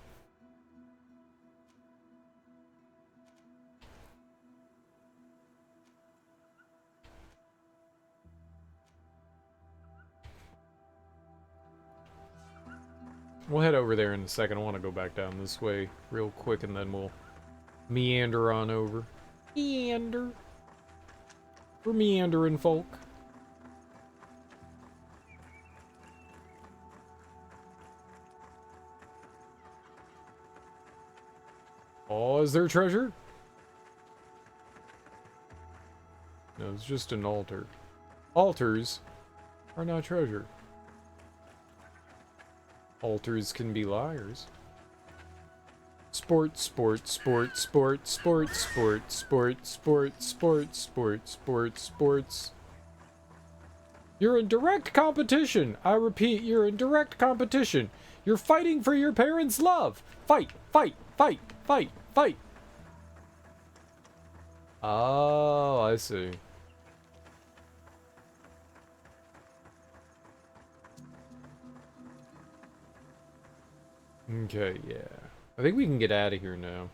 Speaker 1: We'll head over there in a second. I want to go back down this way real quick, and then we'll meander on over. Meander. We're meandering folk. Oh, is there treasure? No, it's just an altar. Altars are not treasure. Altars can be liars. Sport, sport, sport, sport, sport, sport, sport, sport, sport, sport, sport, sports. You're in direct competition. I repeat, you're in direct competition. You're fighting for your parents' love. Fight, fight, fight, fight, fight. Oh, I see. Okay, yeah. I think we can get out of here now.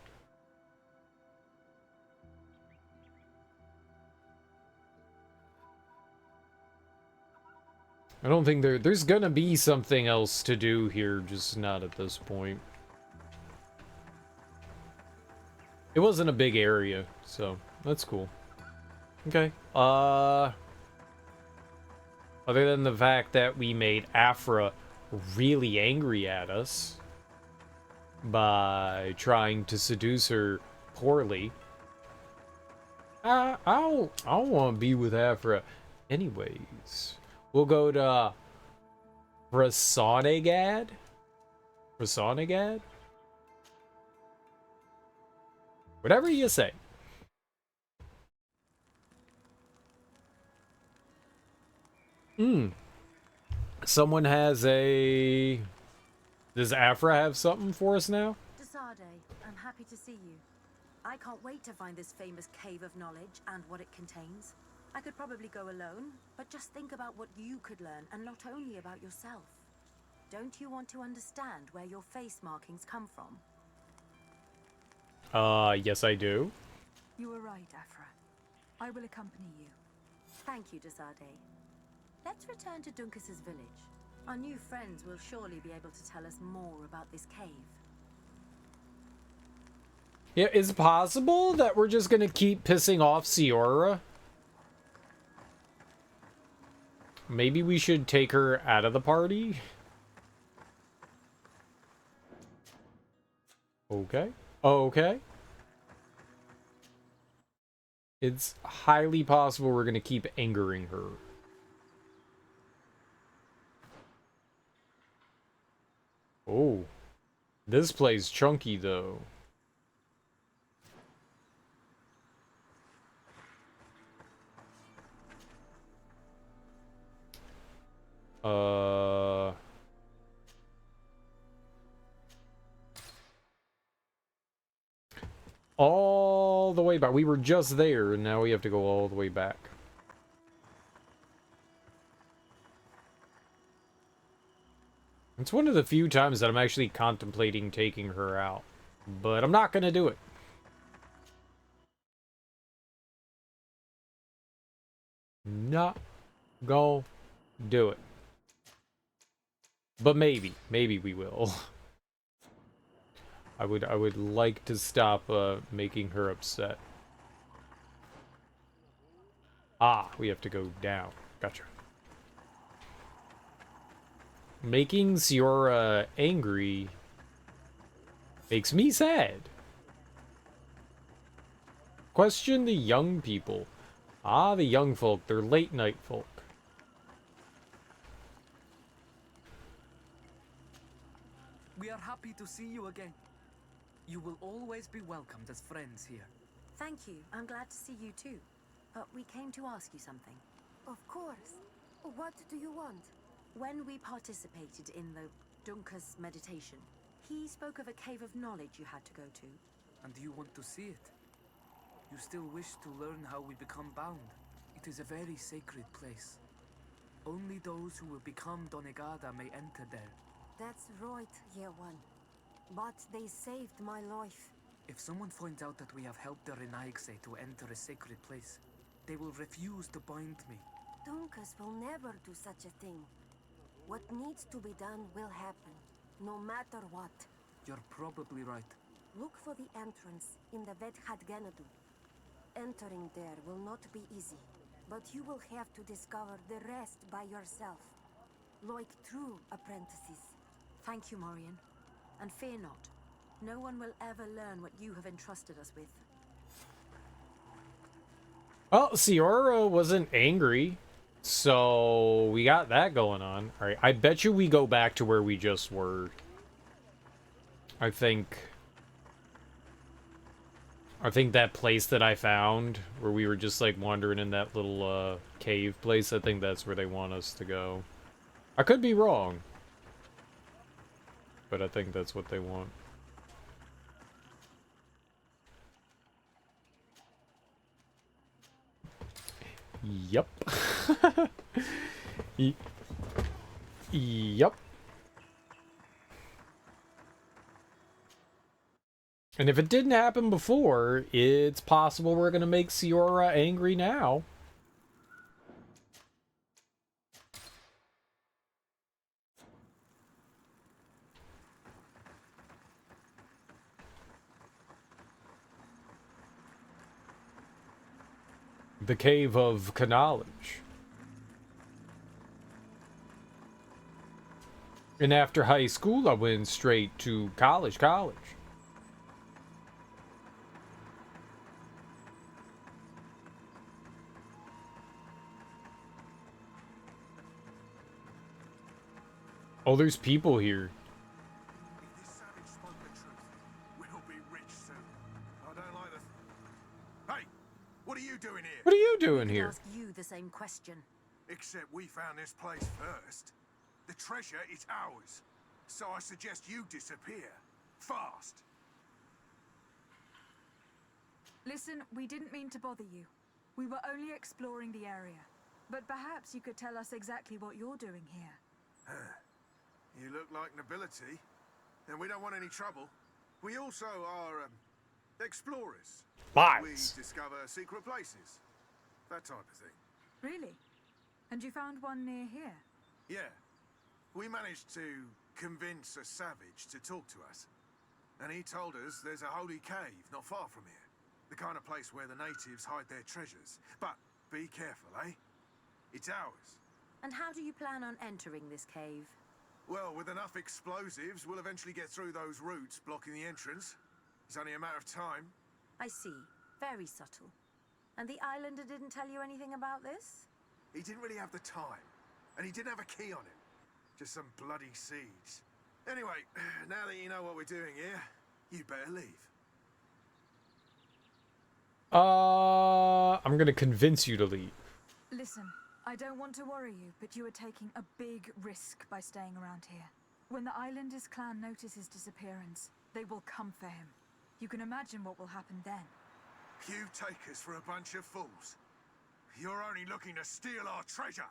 Speaker 1: I don't think there's gonna be something else to do here, just not at this point. It wasn't a big area, so that's cool. Okay. Other than the fact that we made Afra really angry at us by trying to seduce her poorly. I don't want to be with Afra anyways. We'll go to Rasonagad? Rasonagad? Whatever you say. Someone has a... Does Afra have something for us now?
Speaker 5: Desade, I'm happy to see you. I can't wait to find this famous cave of knowledge and what it contains. I could probably go alone, but just think about what you could learn, and not only about yourself. Don't you want to understand where your face markings come from?
Speaker 1: Yes I do.
Speaker 4: You were right, Afra. I will accompany you.
Speaker 5: Thank you, Desade. Let's return to Duncas's village. Our new friends will surely be able to tell us more about this cave.
Speaker 1: Yeah, is it possible that we're just gonna keep pissing off Siora? Maybe we should take her out of the party? Okay. Okay. It's highly possible we're gonna keep angering her. Oh. This plays chunky, though. All the way back. We were just there, and now we have to go all the way back. It's one of the few times that I'm actually contemplating taking her out. But I'm not gonna do it. Not gonna do it. But maybe. Maybe we will. I would like to stop making her upset. Ah, we have to go down. Gotcha. Making Siora angry makes me sad. Question the young people. Ah, the young folk. They're late night folk.
Speaker 7: We are happy to see you again. You will always be welcomed as friends here.
Speaker 5: Thank you. I'm glad to see you too. But we came to ask you something.
Speaker 15: Of course. What do you want?
Speaker 5: When we participated in the Duncas meditation, he spoke of a cave of knowledge you had to go to.
Speaker 7: And you want to see it? You still wish to learn how we become bound? It is a very sacred place. Only those who will become Donegada may enter there.
Speaker 15: That's right, Year One. But they saved my life.
Speaker 7: If someone finds out that we have helped the Renaigse to enter a sacred place, they will refuse to bind me.
Speaker 15: Duncas will never do such a thing. What needs to be done will happen, no matter what.
Speaker 7: You're probably right.
Speaker 15: Look for the entrance in the Vedhadganadu. Entering there will not be easy, but you will have to discover the rest by yourself, like true apprentices.
Speaker 5: Thank you, Morian. And fear not. No one will ever learn what you have entrusted us with.
Speaker 1: Well, Siora wasn't angry. So we got that going on. All right, I bet you we go back to where we just were. I think that place that I found where we were just like wandering in that little cave place, I think that's where they want us to go. I could be wrong, but I think that's what they want. Yup. Yup. And if it didn't happen before, it's possible we're gonna make Siora angry now. The Cave of Knowledge. And after high school, I went straight to college. Oh, there's people here.
Speaker 6: If this savage spoke the truth, we'll be rich soon. I don't like the... Hey! What are you doing here?
Speaker 1: What are you doing here?
Speaker 5: Ask you the same question.
Speaker 6: Except we found this place first. The treasure is ours. So I suggest you disappear. Fast.
Speaker 4: Listen, we didn't mean to bother you. We were only exploring the area. But perhaps you could tell us exactly what you're doing here.
Speaker 6: You look like nobility, and we don't want any trouble. We also are explorers.
Speaker 1: Lies.
Speaker 6: We discover secret places, that type of thing.
Speaker 4: Really? And you found one near here?
Speaker 6: Yeah. We managed to convince a savage to talk to us. And he told us there's a holy cave not far from here. The kind of place where the natives hide their treasures. But be careful, eh? It's ours.
Speaker 5: And how do you plan on entering this cave?
Speaker 6: Well, with enough explosives, we'll eventually get through those roots blocking the entrance. It's only a matter of time.
Speaker 5: I see. Very subtle. And the islander didn't tell you anything about this?
Speaker 6: He didn't really have the time. And he didn't have a key on him. Just some bloody seeds. Anyway, now that you know what we're doing here, you better leave.
Speaker 1: I'm gonna convince you to leave.
Speaker 4: Listen, I don't want to worry you, but you are taking a big risk by staying around here. When the Islanders clan notice his disappearance, they will come for him. You can imagine what will happen then.
Speaker 6: You take us for a bunch of fools. You're only looking to steal our treasure.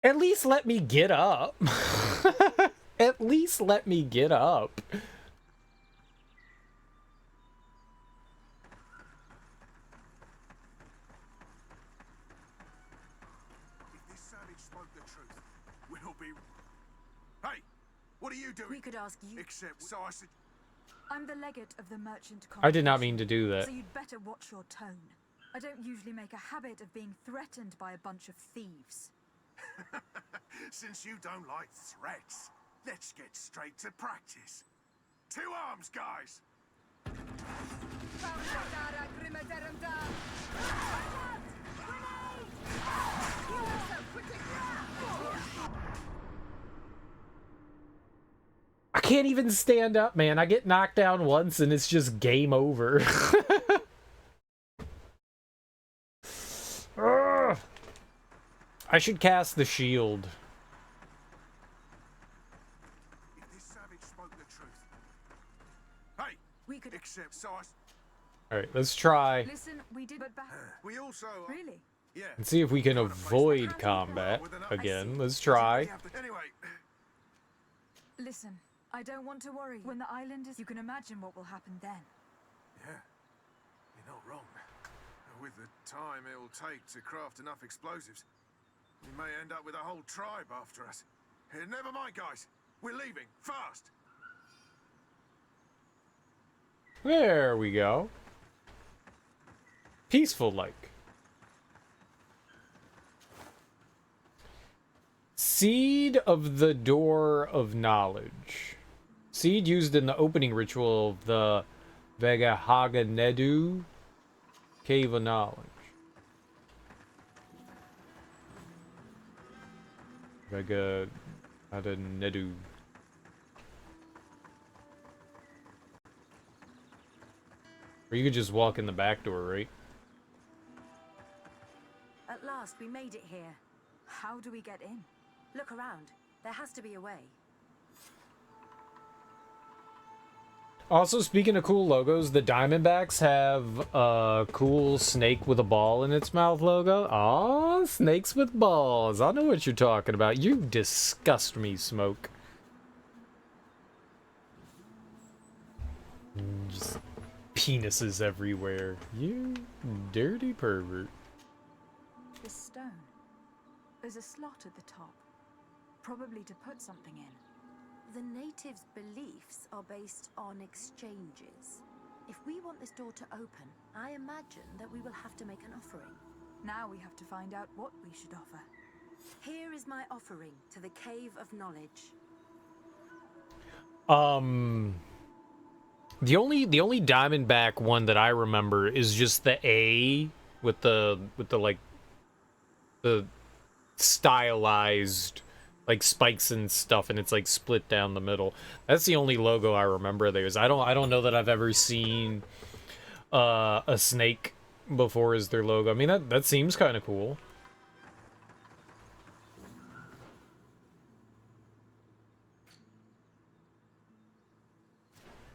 Speaker 1: At least let me get up. At least let me get up.
Speaker 6: If this savage spoke the truth, we'll be... Hey! What are you doing?
Speaker 5: We could ask you...
Speaker 6: Except, so I said...
Speaker 4: I'm the legate of the merchant
Speaker 1: I did not mean to do that.
Speaker 4: So you'd better watch your tone. I don't usually make a habit of being threatened by a bunch of thieves.
Speaker 6: Since you don't like threats, let's get straight to practice. 2 arms, guys!
Speaker 1: I can't even stand up, man. I get knocked down once and it's just game over. Ugh. I should cast the shield.
Speaker 6: If this savage spoke the truth... Hey!
Speaker 5: We could...
Speaker 6: Except, so I...
Speaker 1: Alright, let's try.
Speaker 4: Listen, we did but back.
Speaker 6: We also...
Speaker 4: Really?
Speaker 6: Yeah.
Speaker 1: And see if we can avoid combat again. Let's try.
Speaker 6: Anyway...
Speaker 4: Listen, I don't want to worry. When the Islanders... You can imagine what will happen then.
Speaker 6: Yeah. You're not wrong. With the time it will take to craft enough explosives, we may end up with a whole tribe after us. Never mind, guys. We're leaving. Fast!
Speaker 1: There we go. Peaceful like. Seed of the Door of Knowledge. Seed used in the opening ritual of the Vegahaga Cave of Knowledge. Vegahaga Or you could just walk in the back door, right?
Speaker 5: At last, we made it here. How do we get in? Look around. There has to be a way.
Speaker 1: Also, speaking of cool logos, the Diamondbacks have a cool snake with a ball in its mouth logo. Aw, snakes with balls. I know what you're talking about. You disgust me, Smoke. Just penises everywhere. You dirty pervert.
Speaker 4: This stone. There's a slot at the top. Probably to put something in.
Speaker 5: The natives' beliefs are based on exchanges. If we want this door to open, I imagine that we will have to make an offering.
Speaker 4: Now we have to find out what we should offer.
Speaker 5: Here is my offering to the Cave of Knowledge.
Speaker 1: The only Diamondback one that I remember is just the A with the like the stylized like spikes and stuff, and it's like split down the middle. That's the only logo I remember of theirs. I don't know that I've ever seen a snake before as their logo. I mean, that seems kind of cool.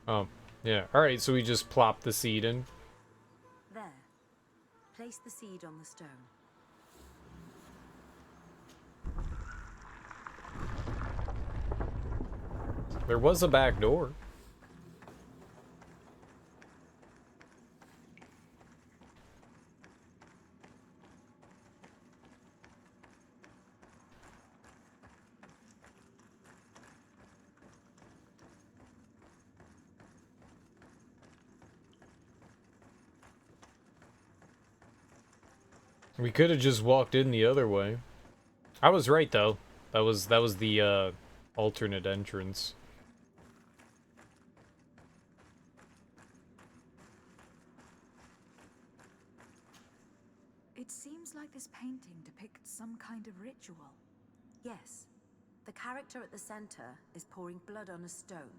Speaker 1: Oh, yeah. All right, so we just plop the seed in.
Speaker 5: There. Place the seed on the stone.
Speaker 1: There was a back door. We could have just walked in the other way. I was right though. That was the alternate entrance.
Speaker 4: It seems like this painting depicts some kind of ritual.
Speaker 5: Yes. The character at the center is pouring blood on a stone.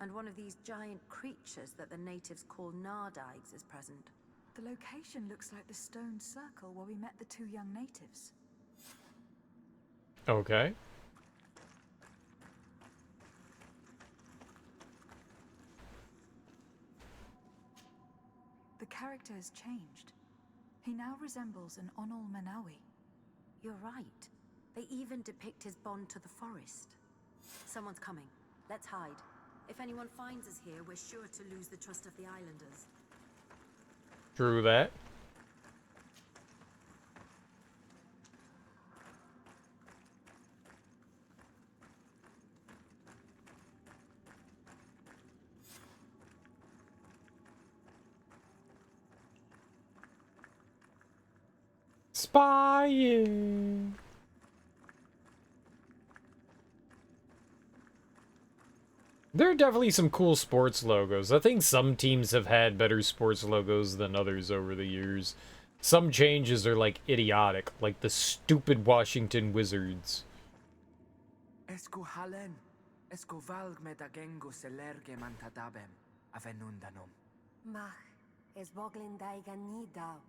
Speaker 5: And one of these giant creatures that the natives call Nardigs is present.
Speaker 4: The location looks like the stone circle where we met the two young natives.
Speaker 1: Okay.
Speaker 4: The character has changed. He now resembles an Onol Manawi.
Speaker 5: You're right. They even depict his bond to the forest. Someone's coming. Let's hide. If anyone finds us here, we're sure to lose the trust of the islanders.
Speaker 1: True that. Spying. There are definitely some cool sports logos. I think some teams have had better sports logos than others over the years. Some changes are like idiotic, like the stupid Washington Wizards.
Speaker 7: Esco halen, esco valg medagengo selerge mantadabem, avenundanum.
Speaker 15: Mach, es voglin daigan nidau.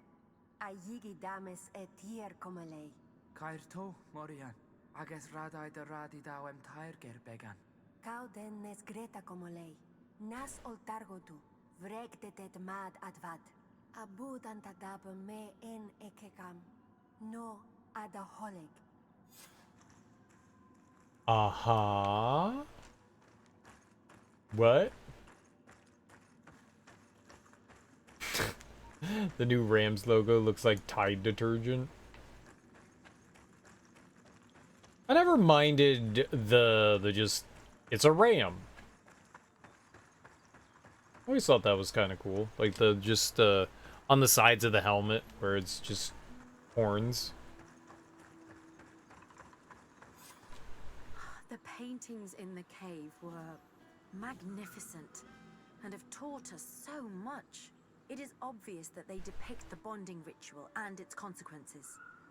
Speaker 15: Ayigi dames etier comelei.
Speaker 7: Kairto, Morian, ages radai de radidauem tairger began.
Speaker 15: Cauden nes greta comolei. Nas oltargotu, vregdetet mad advad. Abud antadab me en ekekam. No adaholeg.
Speaker 1: Uh-huh. What? The new Rams logo looks like Tide detergent. I never minded the just... It's a ram. I always thought that was kind of cool. Like the just on the sides of the helmet where it's just horns.
Speaker 4: paintings in the cave were magnificent and have taught us so much. It is obvious that they depict the bonding ritual and its consequences.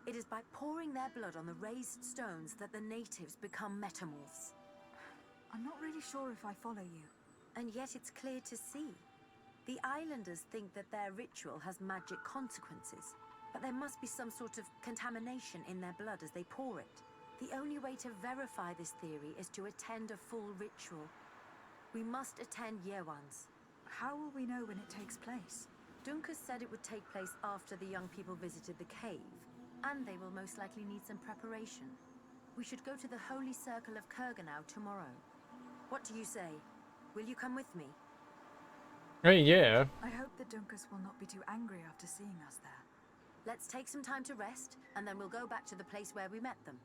Speaker 4: It is by pouring their blood on the raised stones that the natives become metamorphs.
Speaker 5: I'm not really sure if I follow you.
Speaker 4: And yet it's clear to see. The islanders think that their ritual has magic consequences, but there must be some sort of contamination in their blood as they pour it. The only way to verify this theory is to attend a full ritual. We must attend Euorjank.
Speaker 5: How will we know when it takes place?
Speaker 4: Dunkus said it would take place after the young people visited the cave, and they will most likely need some preparation. We should go to the Holy Circle of Kurganau tomorrow. What do you say? Will you come with me?
Speaker 1: Hey, yeah.
Speaker 5: I hope that Dunkus will not be too angry after seeing us there.
Speaker 4: Let's take some time to rest, and then we'll go back to the place where we met them.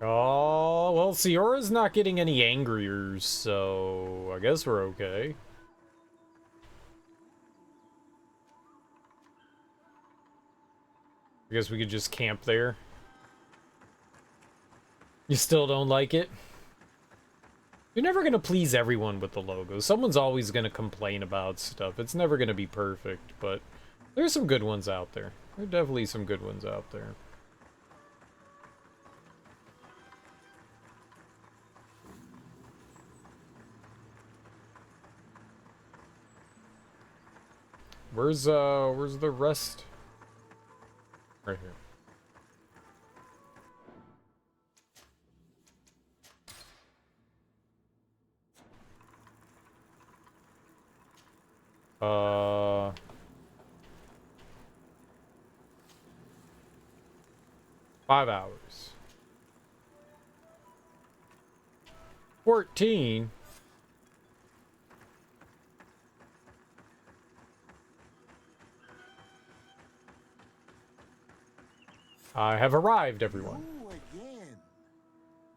Speaker 1: Oh, well, Siora's not getting any angrier, so I guess we're okay. I guess we could just camp there. You still don't like it? You're never gonna please everyone with the logo. Someone's always gonna complain about stuff. It's never gonna be perfect, but there's some good ones out there. There are definitely some good ones out there. Where's the rest? Right here. Uh, 5 hours. 14. I have arrived, everyone.
Speaker 16: You again.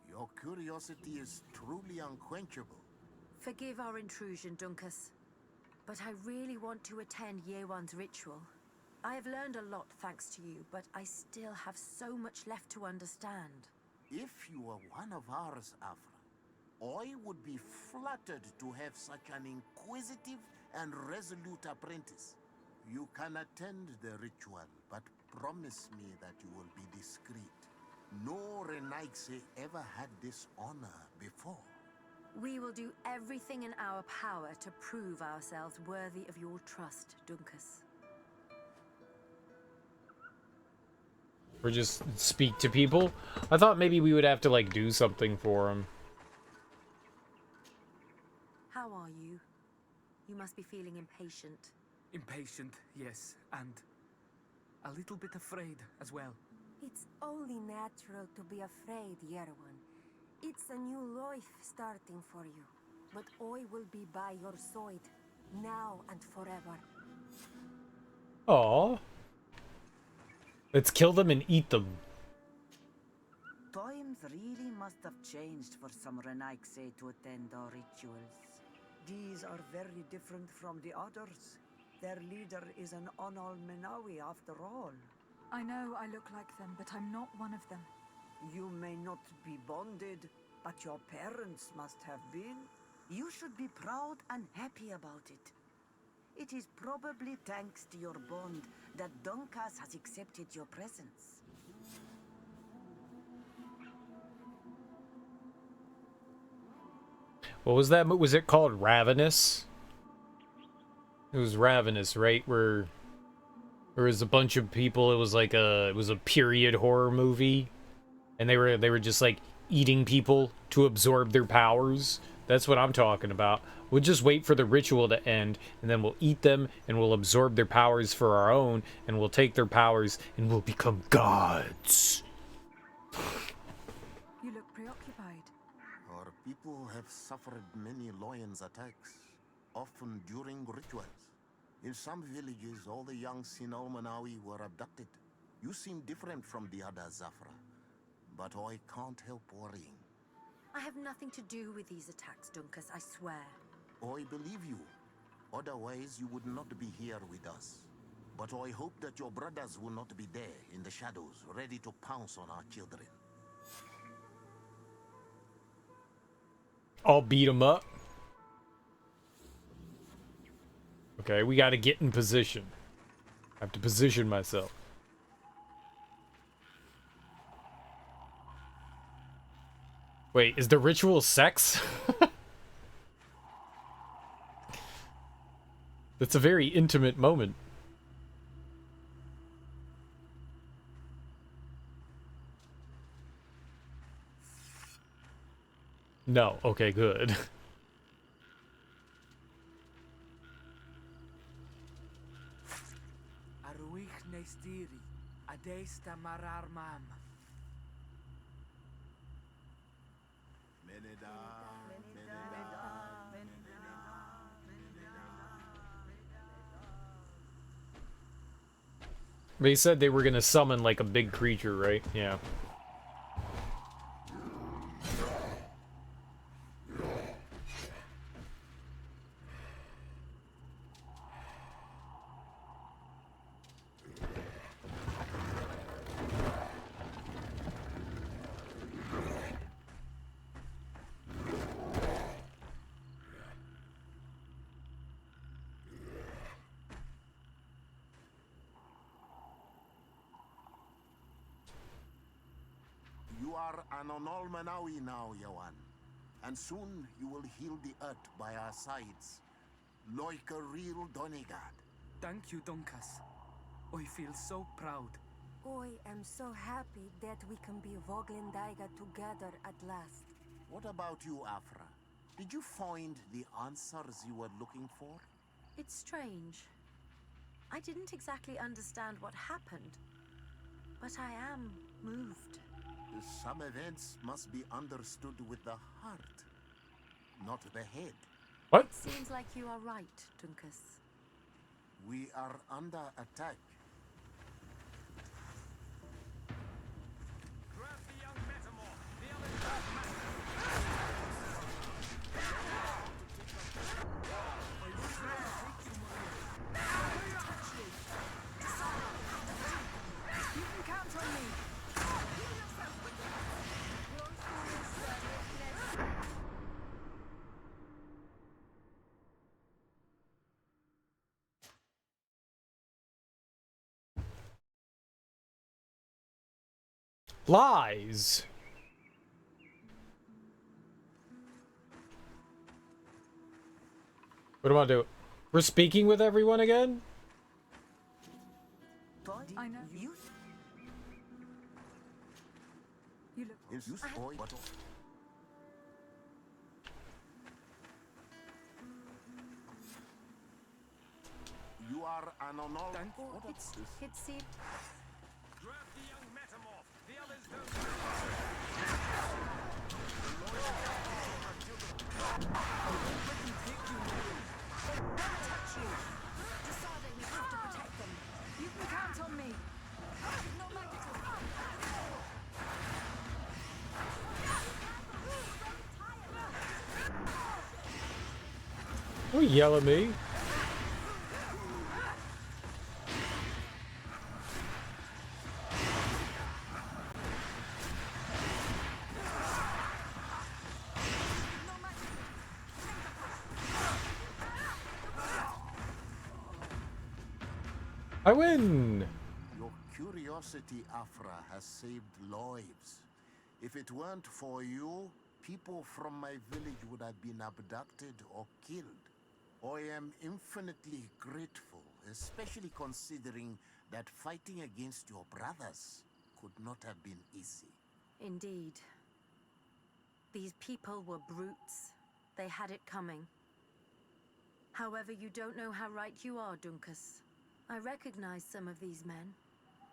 Speaker 16: Your curiosity is truly unquenchable.
Speaker 4: Forgive our intrusion, Dunkus, but I really want to attend Euorjank's ritual. I have learned a lot thanks to you, but I still have so much left to understand.
Speaker 16: If you were one of ours, Afra, I would be flattered to have such an inquisitive and resolute apprentice. You can attend the ritual, but promise me that you will be discreet. No Renaigse ever had this honor before.
Speaker 4: We will do everything in our power to prove ourselves worthy of your trust, Dunkus.
Speaker 1: Or just speak to people? I thought maybe we would have to, like, do something for them.
Speaker 4: How are you? You must be feeling impatient.
Speaker 7: Impatient, yes, and a little bit afraid as well.
Speaker 15: It's only natural to be afraid, Yerwan. It's a new life starting for you. But I will be by your side, now and forever.
Speaker 1: Aww. Let's kill them and eat them.
Speaker 8: Times really must have changed for some Renaigse to attend our rituals. These are very different from the others. Their leader is an Onal Menawi after all.
Speaker 5: I know I look like them, but I'm not one of them.
Speaker 8: You may not be bonded, but your parents must have been. You should be proud and happy about it. It is probably thanks to your bond that Dunkus has accepted your presence.
Speaker 1: What was that? Was it called Ravenous? It was Ravenous, right? Where there was a bunch of people. It was like it was a period horror movie, and they were just like eating people to absorb their powers. That's what I'm talking about. We'll just wait for the ritual to end, and then we'll eat them, and we'll absorb their powers for our own, and we'll take their powers, and we'll become gods.
Speaker 5: You look preoccupied.
Speaker 16: Our people have suffered many lions attacks, often during rituals. In some villages, all the young Sinal Manawi were abducted. You seem different from the other Zafra, but I can't help worrying.
Speaker 4: I have nothing to do with these attacks, Dunkus, I swear.
Speaker 16: I believe you. Otherwise, you would not be here with us. But I hope that your brothers will not be there in the shadows, ready to pounce on our children.
Speaker 1: I'll beat him up. Okay, we gotta get in position. I have to position myself. Wait, is the ritual sex? That's a very intimate moment. No, okay, good.
Speaker 7: Aruich Nestiri, Adesta Marar Mam.
Speaker 1: They said they were gonna summon like a big creature, right? Yeah.
Speaker 16: You are an Onolmanawi now, Yawan. And soon you will heal the earth by our sides. Like a real Donegad.
Speaker 7: Thank you, Dunkas. I feel so proud.
Speaker 15: I am so happy that we can be Voglendaiga together at last.
Speaker 16: What about you, Afra? Did you find the answers you were looking for?
Speaker 4: It's strange. I didn't exactly understand what happened, but I am moved.
Speaker 16: Some events must be understood with the heart, not the head.
Speaker 1: What?
Speaker 4: It seems like you are right, Dunkas.
Speaker 16: We are under attack.
Speaker 5: You can count on me.
Speaker 1: Lies. What do I do? We're speaking with everyone again?
Speaker 5: I know. You look.
Speaker 16: You are an Onol.
Speaker 4: It seemed.
Speaker 11: Grab the young metamorph. The others don't.
Speaker 5: You can count on me.
Speaker 1: Don't yell at me. I win!
Speaker 16: Your curiosity, Afra, has saved lives. If it weren't for you, people from my village would have been abducted or killed. I am infinitely grateful, especially considering that fighting against your brothers could not have been easy.
Speaker 4: Indeed. These people were brutes. They had it coming. However, you don't know how right you are, Dunkas. I recognize some of these men.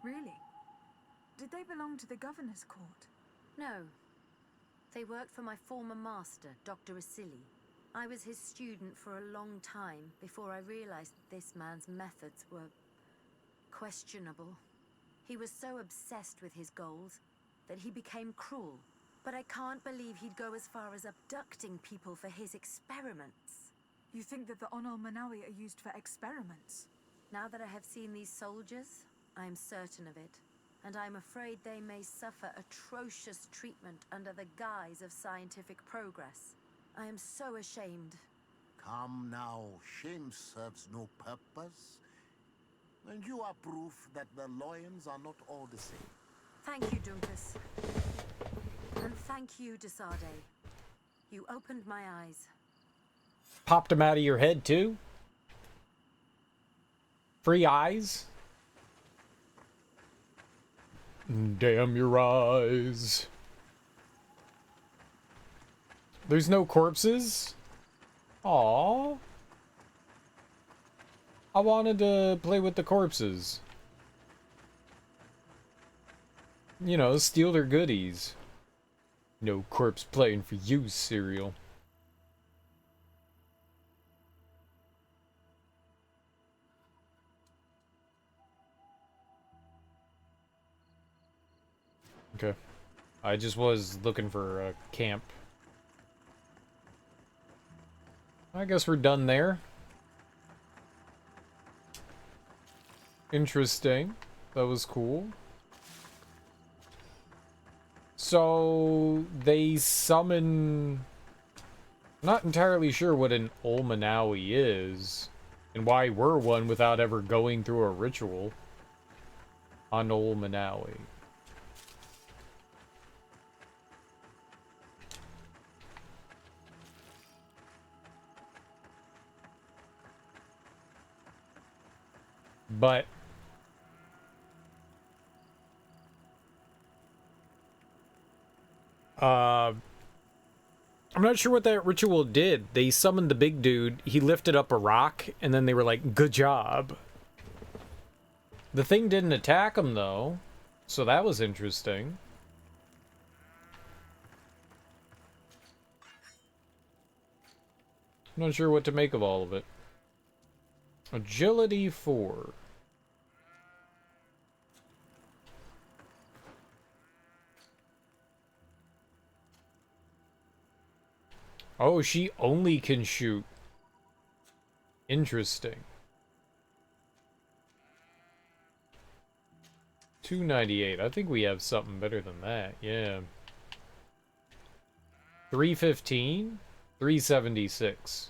Speaker 5: Really? Did they belong to the governor's court?
Speaker 4: No. They worked for my former master, Dr. Asili. I was his student for a long time before I realized that this man's methods were questionable. He was so obsessed with his goals that he became cruel. But I can't believe he'd go as far as abducting people for his experiments.
Speaker 5: You think that the Onol Manawi are used for experiments?
Speaker 4: Now that I have seen these soldiers, I am certain of it. And I am afraid they may suffer atrocious treatment under the guise of scientific progress. I am so ashamed.
Speaker 16: Come now, shame serves no purpose. And you are proof that the Loyans are not all the same.
Speaker 4: Thank you, Dunkus. And thank you, Desade. You opened my eyes.
Speaker 1: Popped them out of your head, too? Free eyes? Damn your eyes. There's no corpses? Aww. I wanted to play with the corpses. You know, steal their goodies. No corpse playing for you, cereal. Okay. I just was looking for a camp. I guess we're done there. Interesting. That was cool. So, they summon... I'm not entirely sure what an Ulmanawi is, and why we're one without ever going through a ritual on Ulmanawi. But I'm not sure what that ritual did. They summoned the big dude, he lifted up a rock, and then they were like, good job. The thing didn't attack him, though, so that was interesting. I'm not sure what to make of all of it. Agility 4. Oh, she only can shoot. Interesting. 298. I think we have something better than that. Yeah. 315? 376.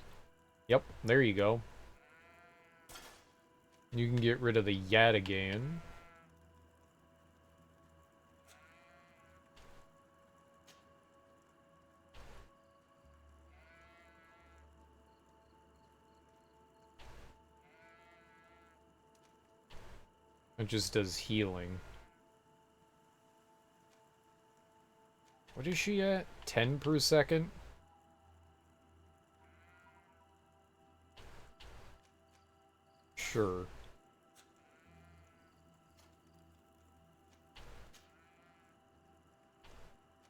Speaker 1: Yep, there you go. You can get rid of the Yataghan. It just does healing. What is she at? 10 per second? Sure.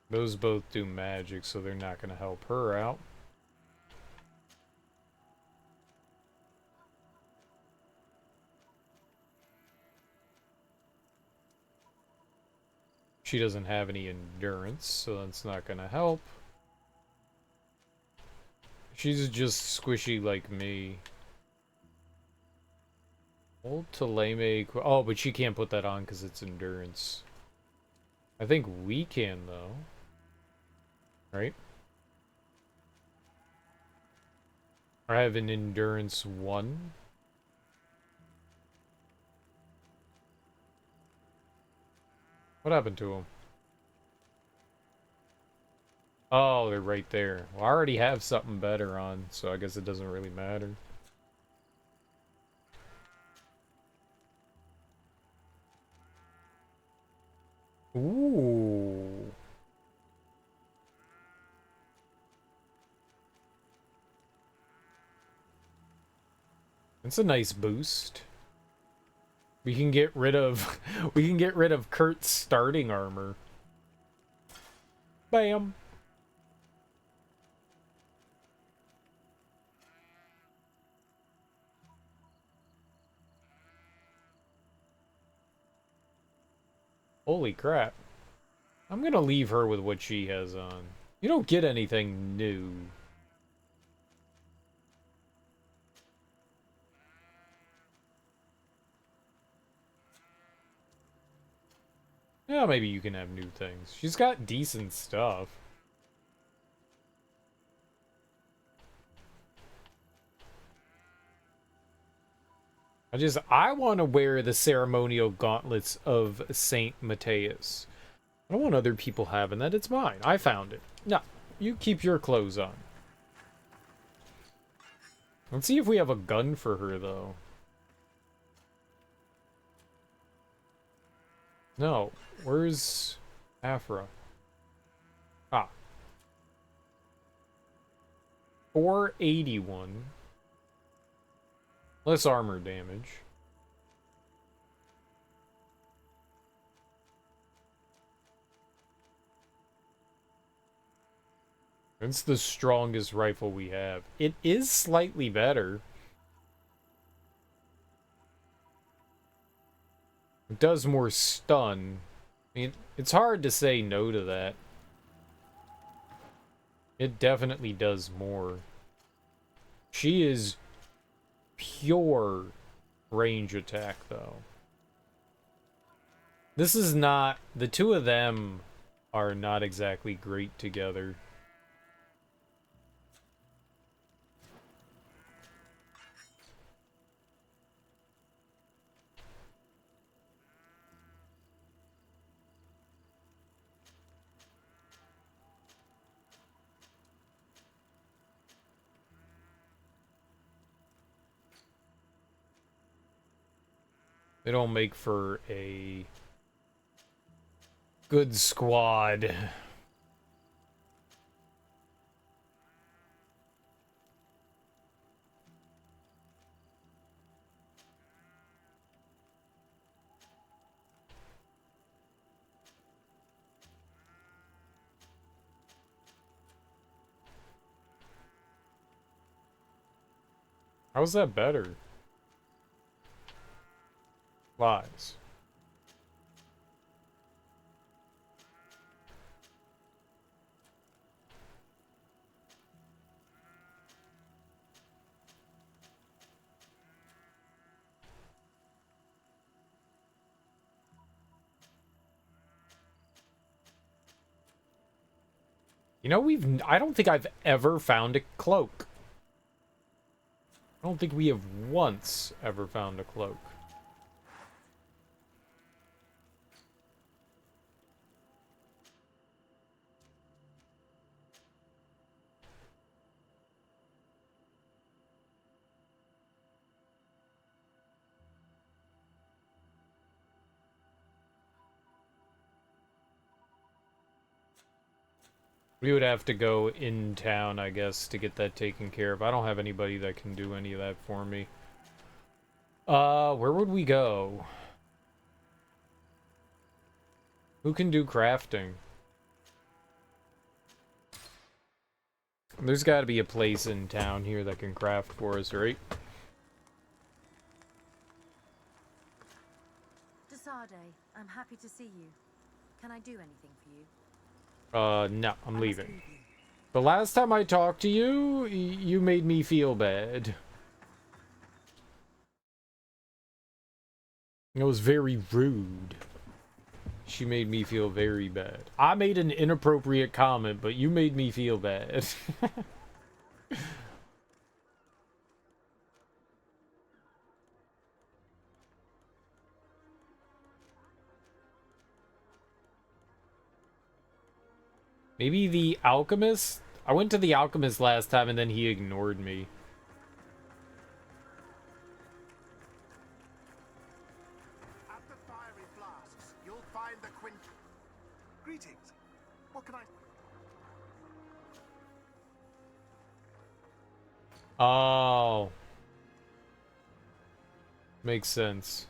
Speaker 1: Those both do magic, so they're not going to help her out. She doesn't have any endurance, so that's not going to help. She's just squishy like me. Old Taleme... Oh, but she can't put that on because it's endurance. I think we can, though. Right? I have an endurance 1. What happened to them? Oh, they're right there. Well, I already have something better on, so I guess it doesn't really matter. Ooh. It's a nice boost. We can get rid of Kurt's starting armor. Bam. Holy crap. I'm gonna leave her with what she has on. You don't get anything new. Yeah, maybe you can have new things. She's got decent stuff. I want to wear the ceremonial gauntlets of Saint Matthias. I don't want other people having that. It's mine. I found it. No, you keep your clothes on. Let's see if we have a gun for her, though. No. Where's Afra? Ah. 481. Less armor damage. It's the strongest rifle we have. It is slightly better. It does more stun. I mean, it's hard to say no to that. It definitely does more. She is pure range attack, though. This is not... The two of them are not exactly great together. They don't make for a good squad. How's that better? Lies. You know, I don't think I've ever found a cloak. I don't think we have once ever found a cloak. We would have to go in town, I guess, to get that taken care of. I don't have anybody that can do any of that for me. Where would we go? Who can do crafting? There's got to be a place in town here that can craft for us, right?
Speaker 4: Desade, I'm happy to see you. Can I do anything for you?
Speaker 1: No, I'm leaving. The last time I talked to you, you made me feel bad. It was very rude. She made me feel very bad. I made an inappropriate comment, but you made me feel bad. Maybe the alchemist? I went to the alchemist last time and then he ignored me.
Speaker 6: At the fiery flasks, you'll find the quint. Greetings. What can I...
Speaker 1: Oh. Makes sense.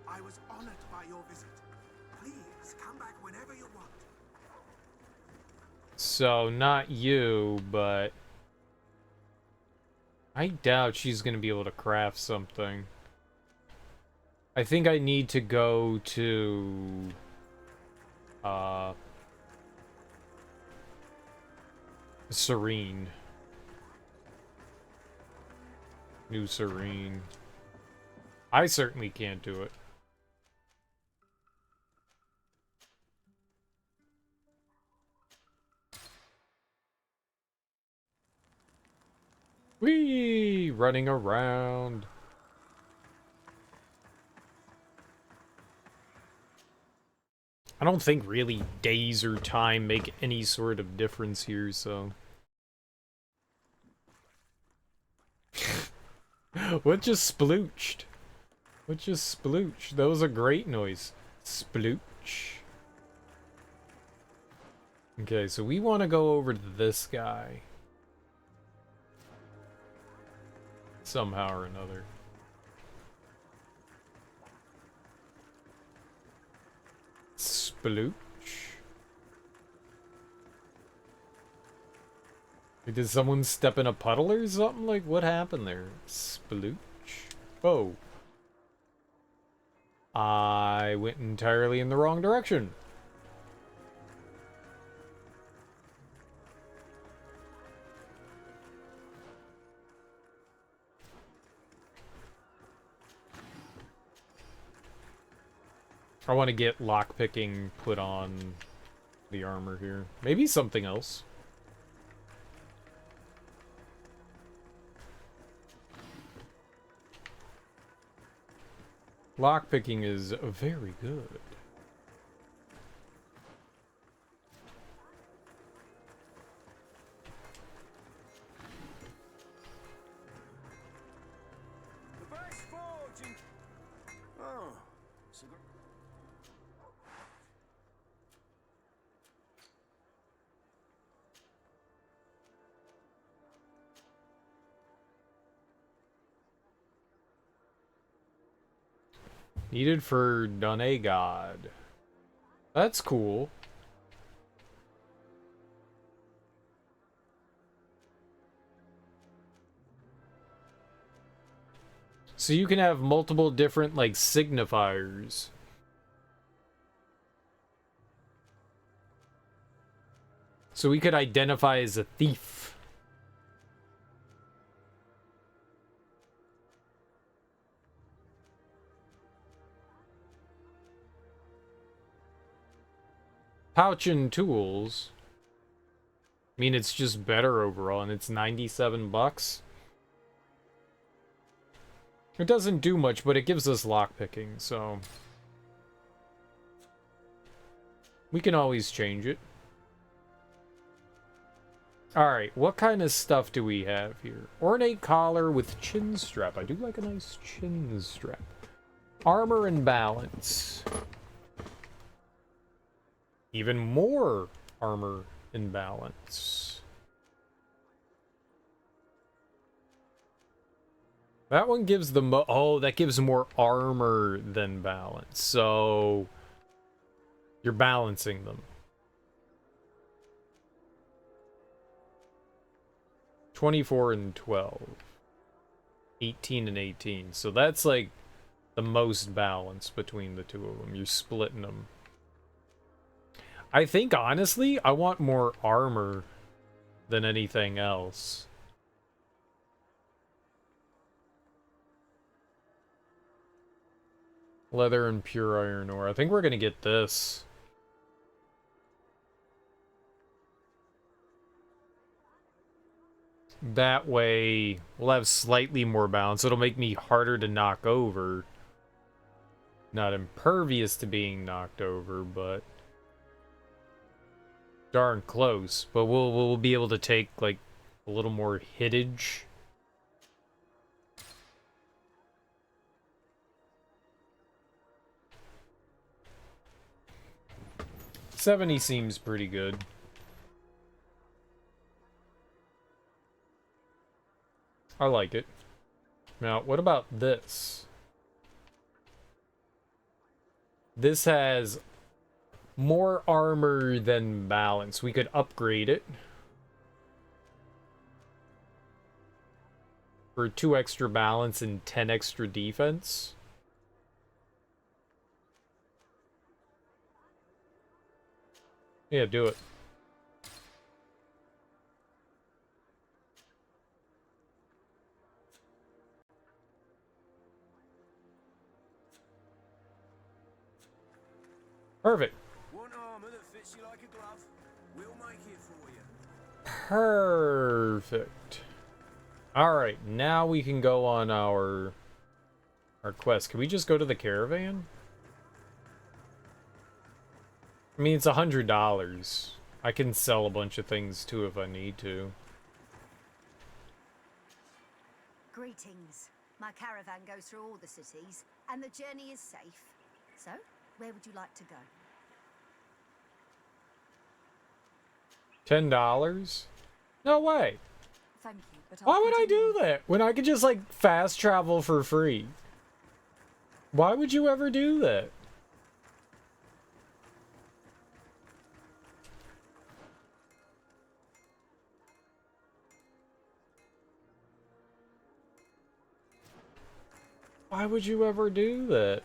Speaker 6: I was honored by your visit. Please come back whenever you want.
Speaker 1: So, not you, but... I doubt she's gonna be able to craft something. I think I need to go to... Serene. New Serene. I certainly can't do it. Whee! Running around. I don't think really days or time make any sort of difference here, so... What just splooched? What just splooched? That was a great noise. Splooch. Okay, so we want to go over to this guy. Somehow or another. Splooch. Did someone step in a puddle or something? Like, what happened there? Splooch. Oh. I went entirely in the wrong direction. I want to get lockpicking put on the armor here. Maybe something else. Lockpicking is very good.
Speaker 6: The best forge in... Oh, cigar...
Speaker 1: Needed for Donegad. That's cool. So you can have multiple different, like, signifiers. So we could identify as a thief. Pouch and tools. I mean, it's just better overall, and it's 97 bucks. It doesn't do much, but it gives us lockpicking, so... we can always change it. Alright, what kind of stuff do we have here? Ornate collar with chin strap. I do like a nice chin strap. Armor and balance. Even more armor and balance. That one gives the oh, that gives more armor than balance. So you're balancing them. 24 and 12. 18 and 18. So that's like the most balance between the two of them. You're splitting them. I think, honestly, I want more armor than anything else. Leather and pure iron ore. I think we're going to get this. That way, we'll have slightly more balance. It'll make me harder to knock over. Not impervious to being knocked over, but... darn close, but we'll be able to take like a little more hittage. $70 seems pretty good. I like it. Now, what about this? This has more armor than balance. We could upgrade it for 2 extra balance and 10 extra defense. Yeah, do it. Perfect.
Speaker 6: Want armor that fits you like a glove? We'll make it for you.
Speaker 1: Perfect. Alright, now we can go on our quest. Can we just go to the caravan? I mean, it's $100. I can sell a bunch of things too if I need to.
Speaker 18: Greetings. My caravan goes through all the cities, and the journey is safe. So, where would you like to go?
Speaker 1: $10? No way.
Speaker 4: Thank you, but
Speaker 1: Why would I do that when I could just like fast travel for free? Why would you ever do that? Why would you ever do that?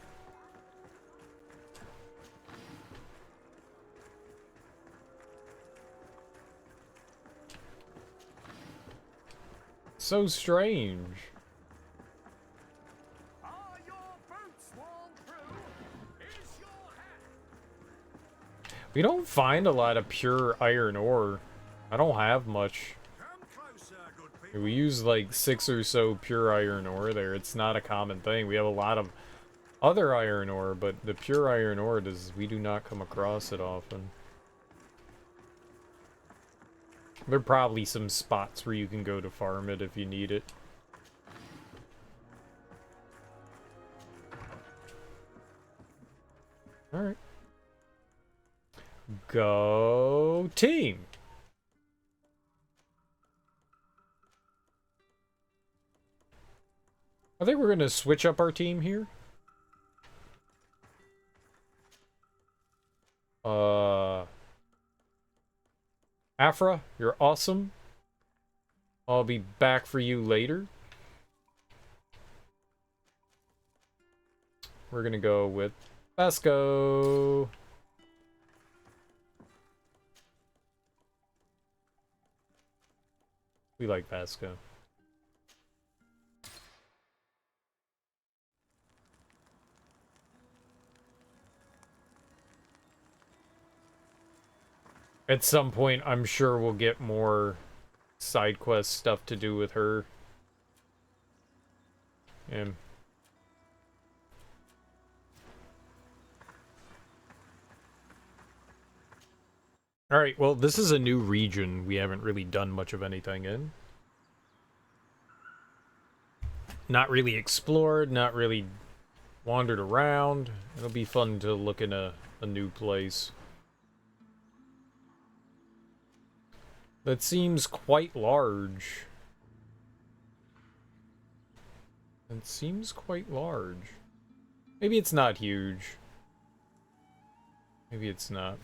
Speaker 1: So strange. We don't find a lot of pure iron ore. I don't have much. We use like 6 or so pure iron ore there. It's not a common thing. We have a lot of other iron ore, but the pure iron ore we do not come across it often. There are probably some spots where you can go to farm it if you need it. Alright. Go team! I think we're gonna switch up our team here. Afra, you're awesome. I'll be back for you later. We're gonna go with Vasco. We like Vasco. At some point, I'm sure we'll get more side quest stuff to do with her. And alright, well, this is a new region we haven't really done much of anything in. Not really explored, not really wandered around. It'll be fun to look in a new place. That seems quite large. It seems quite large. Maybe it's not huge. Maybe it's not.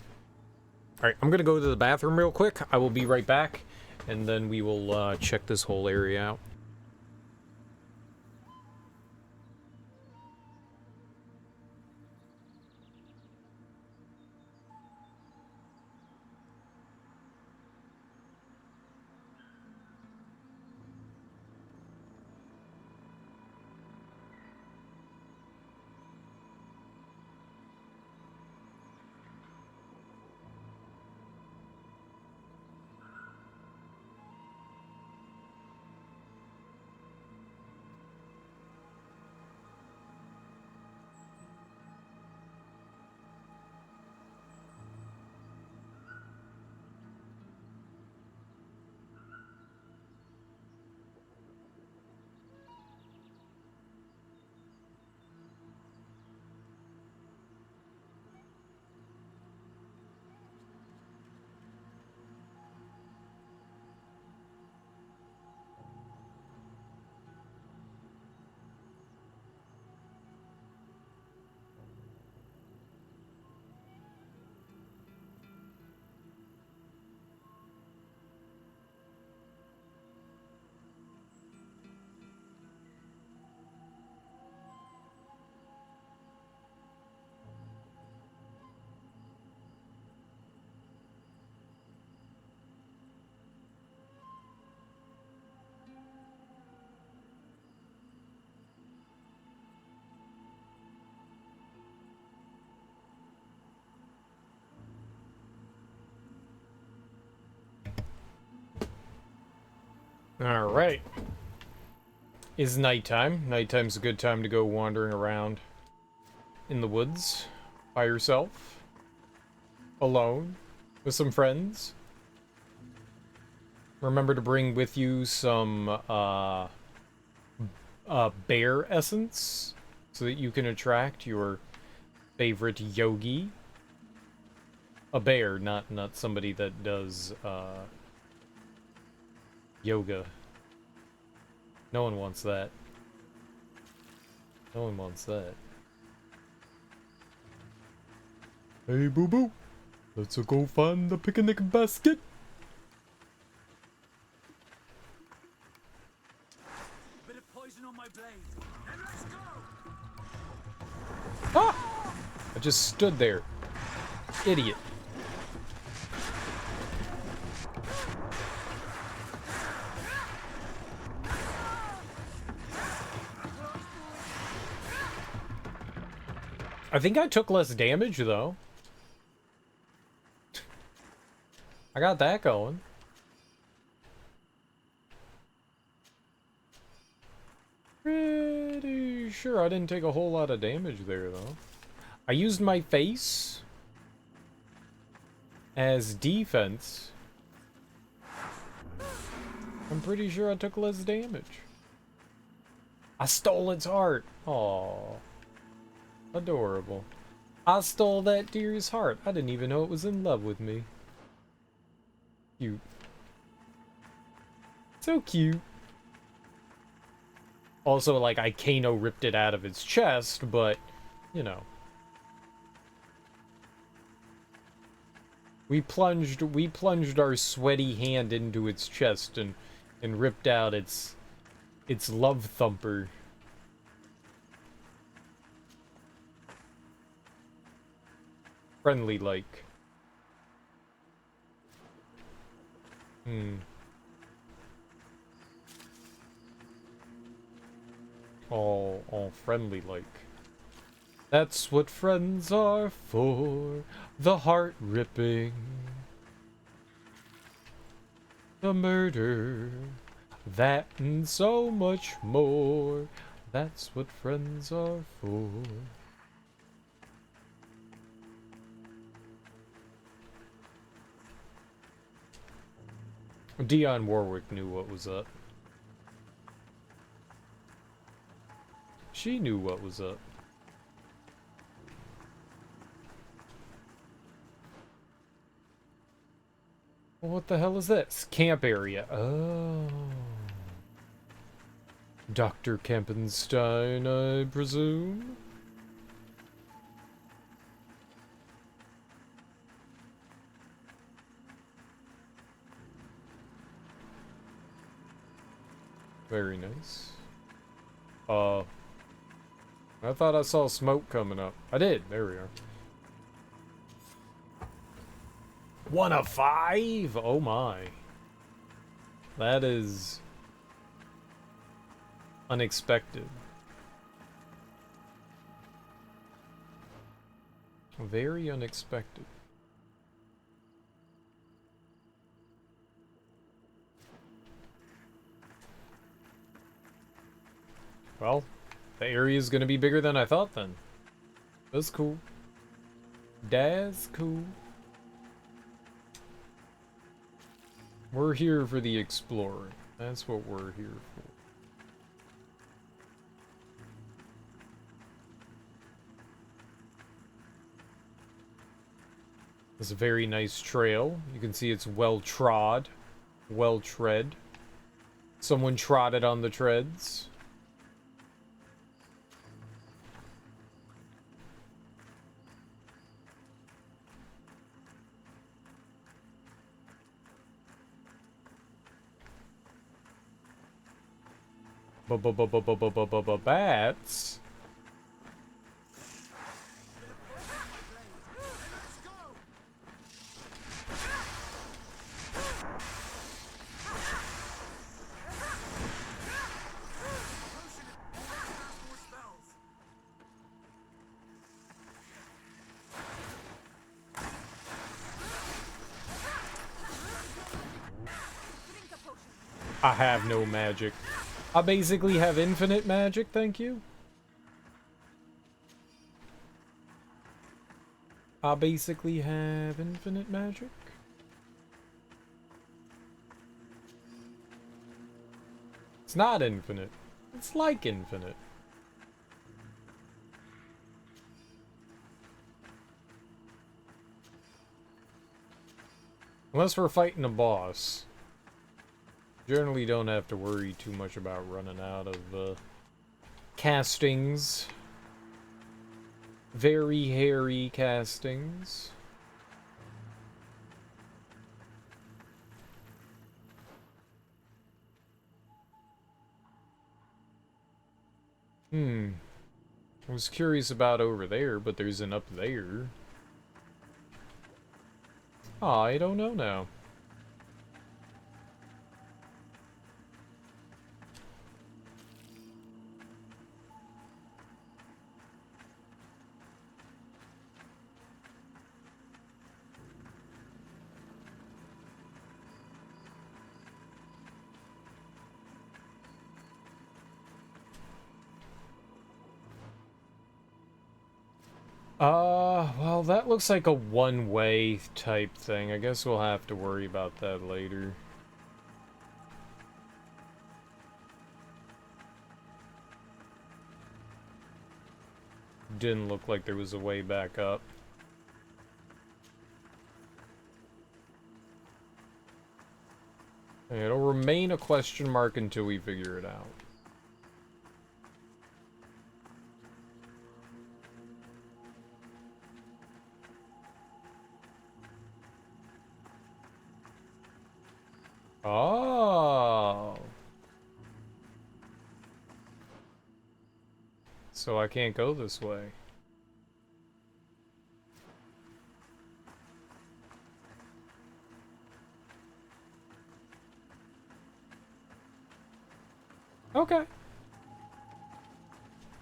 Speaker 1: Alright, I'm gonna go to the bathroom real quick. I will be right back, and then we will check this whole area out. Alright. is nighttime. Nighttime's a good time to go wandering around in the woods by yourself, alone, with some friends. Remember to bring with you some bear essence so that you can attract your favorite yogi. A bear, not somebody that does yoga. No one wants that. No one wants that. Hey, boo-boo. Let's go find the picnic basket.
Speaker 7: Bit of poison on my blade. And let's go.
Speaker 1: Ah! I just stood there. Idiot. I think I took less damage, though. I got that going. Pretty sure I didn't take a whole lot of damage there, though. I used my face as defense. I'm pretty sure I took less damage. I stole its heart. Aww. Adorable. I stole that deer's heart. I didn't even know it was in love with me. Cute. So cute. Also, like, I Kano ripped it out of its chest, but, you know. We plunged our sweaty hand into its chest and ripped out its love thumper. Friendly like. All friendly like. That's what friends are for. The heart ripping. The murder. That and so much more. That's what friends are for. Dionne Warwick knew what was up. She knew what was up. Well, what the hell is this? Camp area. Oh. Dr. Kempenstein, I presume? Very nice. I thought I saw smoke coming up. I did. There we are. 1 of 5? Oh my. That is unexpected. Very unexpected. Well, the area is going to be bigger than I thought then. That's cool. That's cool. We're here for the exploring. That's what we're here for. It's a very nice trail. You can see it's well trod, well tread. Someone trotted on the treads. Bats. I have no magic. I basically have infinite magic, thank you. I basically have infinite magic. It's not infinite. It's like infinite. Unless we're fighting a boss. Generally don't have to worry too much about running out of castings. Very hairy castings. I was curious about over there, but there's an up there. Oh, I don't know now. Well, that looks like a one-way type thing. I guess we'll have to worry about that later. Didn't look like there was a way back up. It'll remain a question mark until we figure it out. Oh. So I can't go this way. Okay.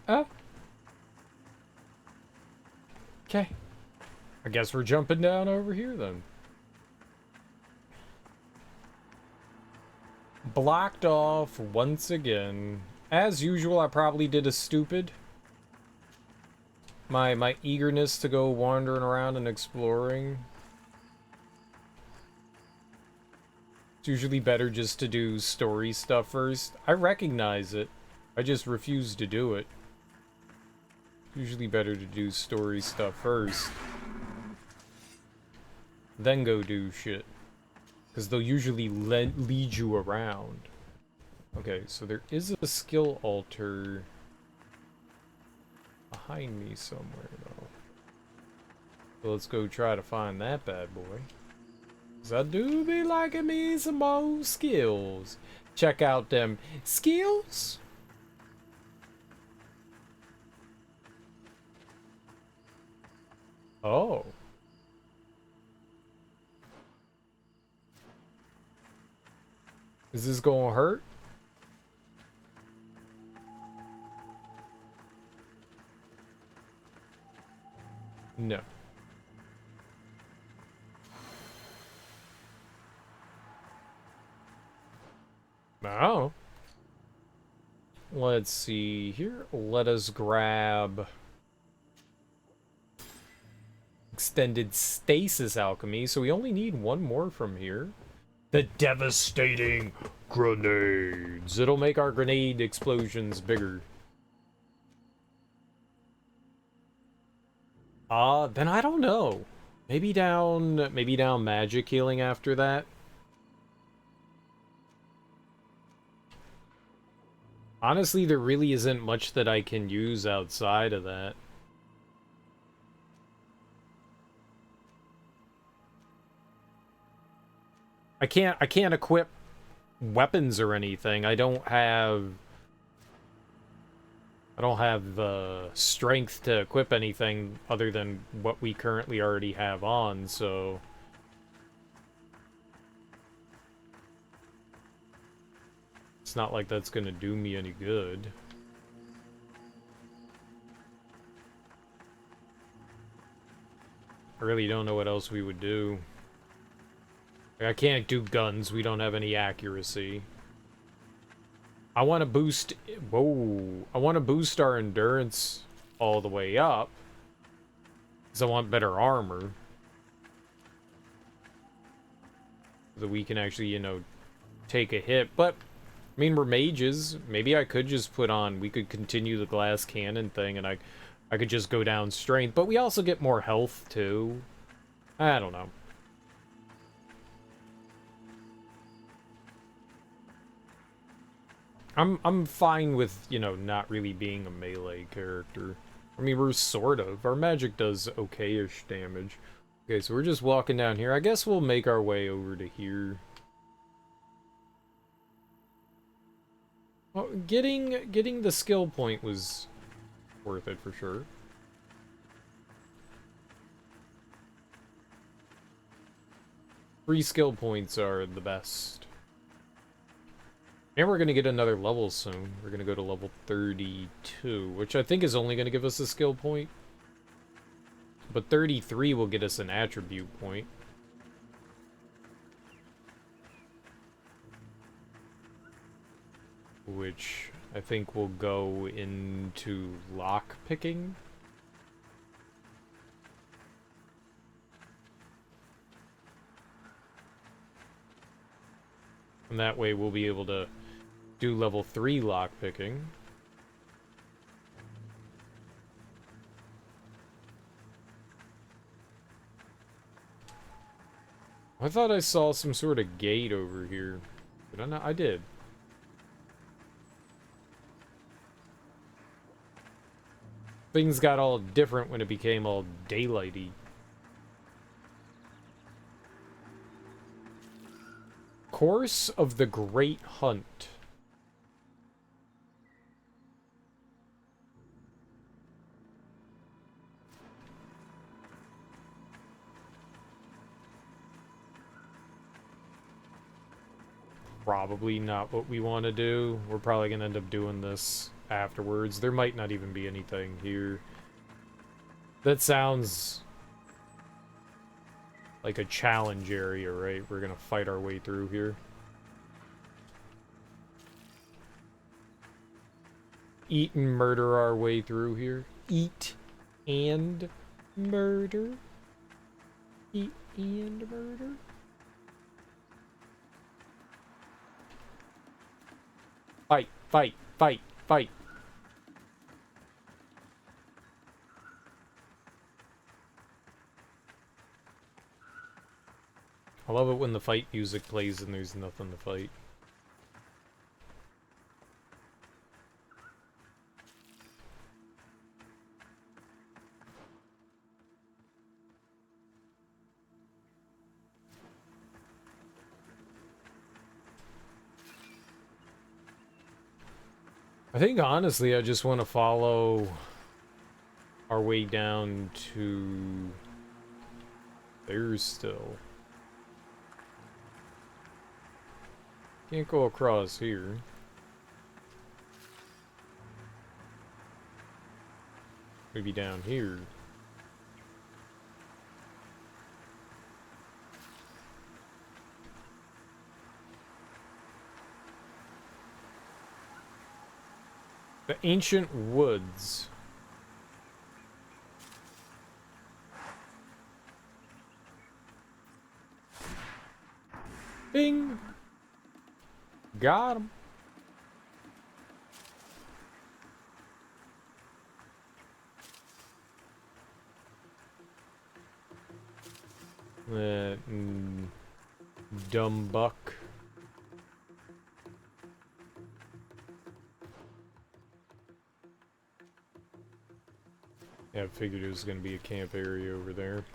Speaker 1: Okay. I guess we're jumping down over here then. Blocked off once again. As usual, I probably did a stupid. My eagerness to go wandering around and exploring. It's usually better just to do story stuff first. I recognize it. I just refuse to do it. Usually better to do story stuff first. Then go do shit. Because they'll usually lead you around. Okay, so there is a skill altar behind me somewhere, though. So let's go try to find that bad boy. Because I do be liking me some more skills. Check out them skills. Oh. Is this gonna hurt? No. Oh. Let's see here. Let us grab extended stasis alchemy. So we only need one more from here. The devastating grenades. It'll make our grenade explosions bigger. Then I don't know. Maybe down magic healing after that. Honestly, there really isn't much that I can use outside of that. I can't equip weapons or anything. I don't have the strength to equip anything other than what we currently already have on, so it's not like that's gonna do me any good. I really don't know what else we would do. I can't do guns, we don't have any accuracy. I want to boost... Whoa. I want to boost our endurance all the way up. Because I want better armor. So that we can actually, you know, take a hit. But, I mean, we're mages. Maybe I could just put on... We could continue the glass cannon thing and I could just go down strength. But we also get more health, too. I don't know. I'm fine with, you know, not really being a melee character. I mean, we're sort of. Our magic does okay-ish damage. Okay, so we're just walking down here. I guess we'll make our way over to here. Well, getting the skill point was worth it for sure. Free skill points are the best. And we're going to get another level soon. We're going to go to level 32, which I think is only going to give us a skill point. But 33 will get us an attribute point. Which I think will go into lockpicking. And that way we'll be able to do level 3 lockpicking. I thought I saw some sort of gate over here. Did I not? I did. Things got all different when it became all daylighty. Course of the Great Hunt. Probably not what we want to do. We're probably going to end up doing this afterwards. There might not even be anything here. That sounds like a challenge area, right? We're going to fight our way through here. Eat and murder our way through here. Eat and murder. Eat and murder. Fight, fight, fight, fight. I love it when the fight music plays and there's nothing to fight. I think, honestly, I just want to follow our way down to there still. Can't go across here. Maybe down here. The Ancient Woods. Bing! Got him. Dumb buck. Yeah, I figured it was going to be a camp area over there.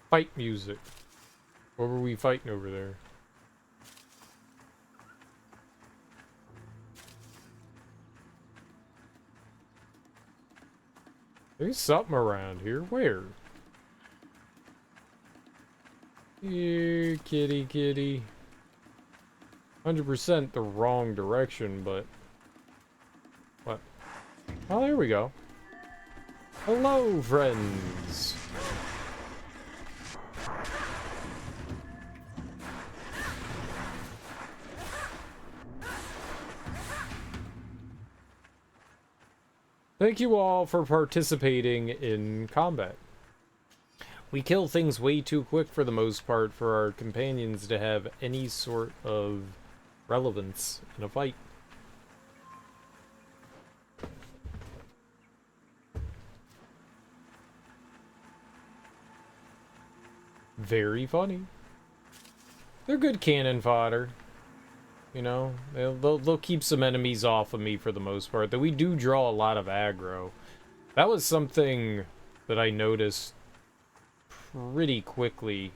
Speaker 1: Fight music. What were we fighting over there? There's something around here. Where? Here, kitty, kitty. 100% the wrong direction, but Oh, there we go. Hello, friends. Thank you all for participating in combat. We kill things way too quick for the most part for our companions to have any sort of relevance in a fight. Very funny. They're good cannon fodder. You know, they'll keep some enemies off of me for the most part. Though we do draw a lot of aggro. That was something that I noticed pretty quickly.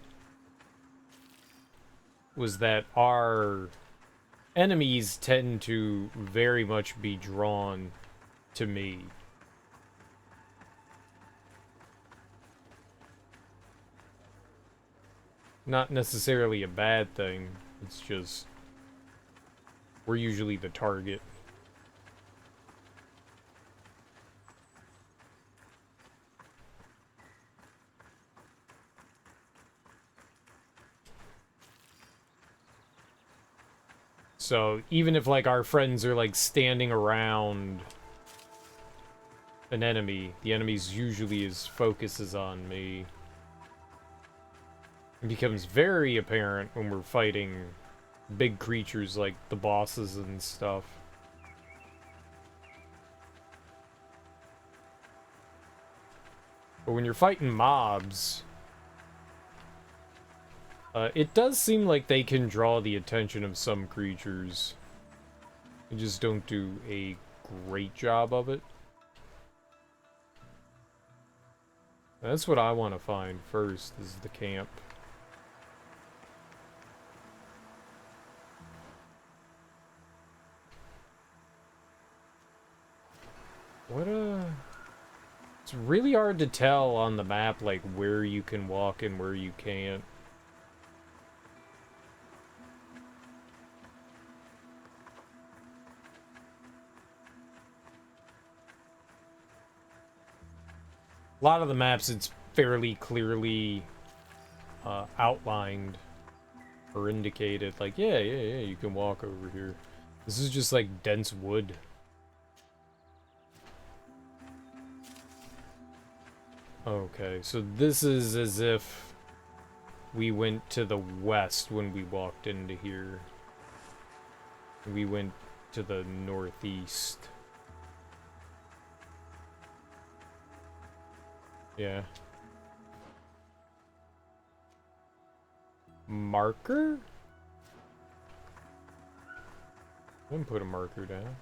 Speaker 1: Was that our enemies tend to very much be drawn to me. Not necessarily a bad thing. It's just we're usually the target. So even if like our friends are like standing around an enemy, the enemy's usually his focus is on me. It becomes very apparent when we're fighting big creatures like the bosses and stuff. But when you're fighting mobs, it does seem like they can draw the attention of some creatures. They just don't do a great job of it. That's what I want to find first, is the camp. It's really hard to tell on the map, like, where you can walk and where you can't. A lot of the maps, it's fairly clearly outlined or indicated. Like, yeah, you can walk over here. This is just, like, dense wood. Okay, so this is as if we went to the west when we walked into here. We went to the northeast. Yeah. Marker? I didn't put a marker down.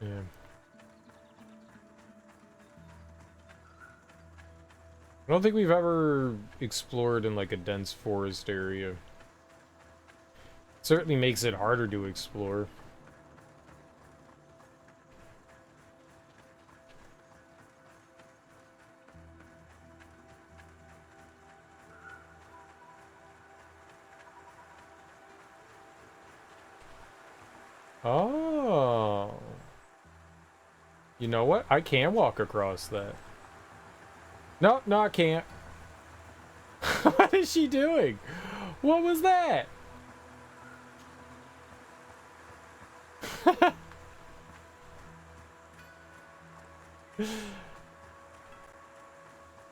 Speaker 1: Yeah. I don't think we've ever explored in like a dense forest area. It certainly makes it harder to explore. Oh. You know what? I can walk across that. No, I can't. What is she doing? What was that?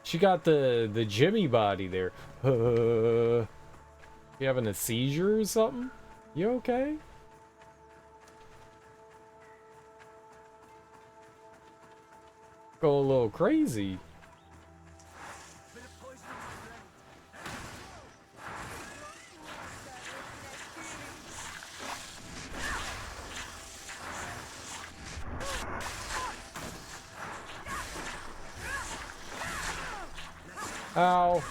Speaker 1: She got the Jimmy body there. You having a seizure or something? You okay? Go a little crazy. Ow.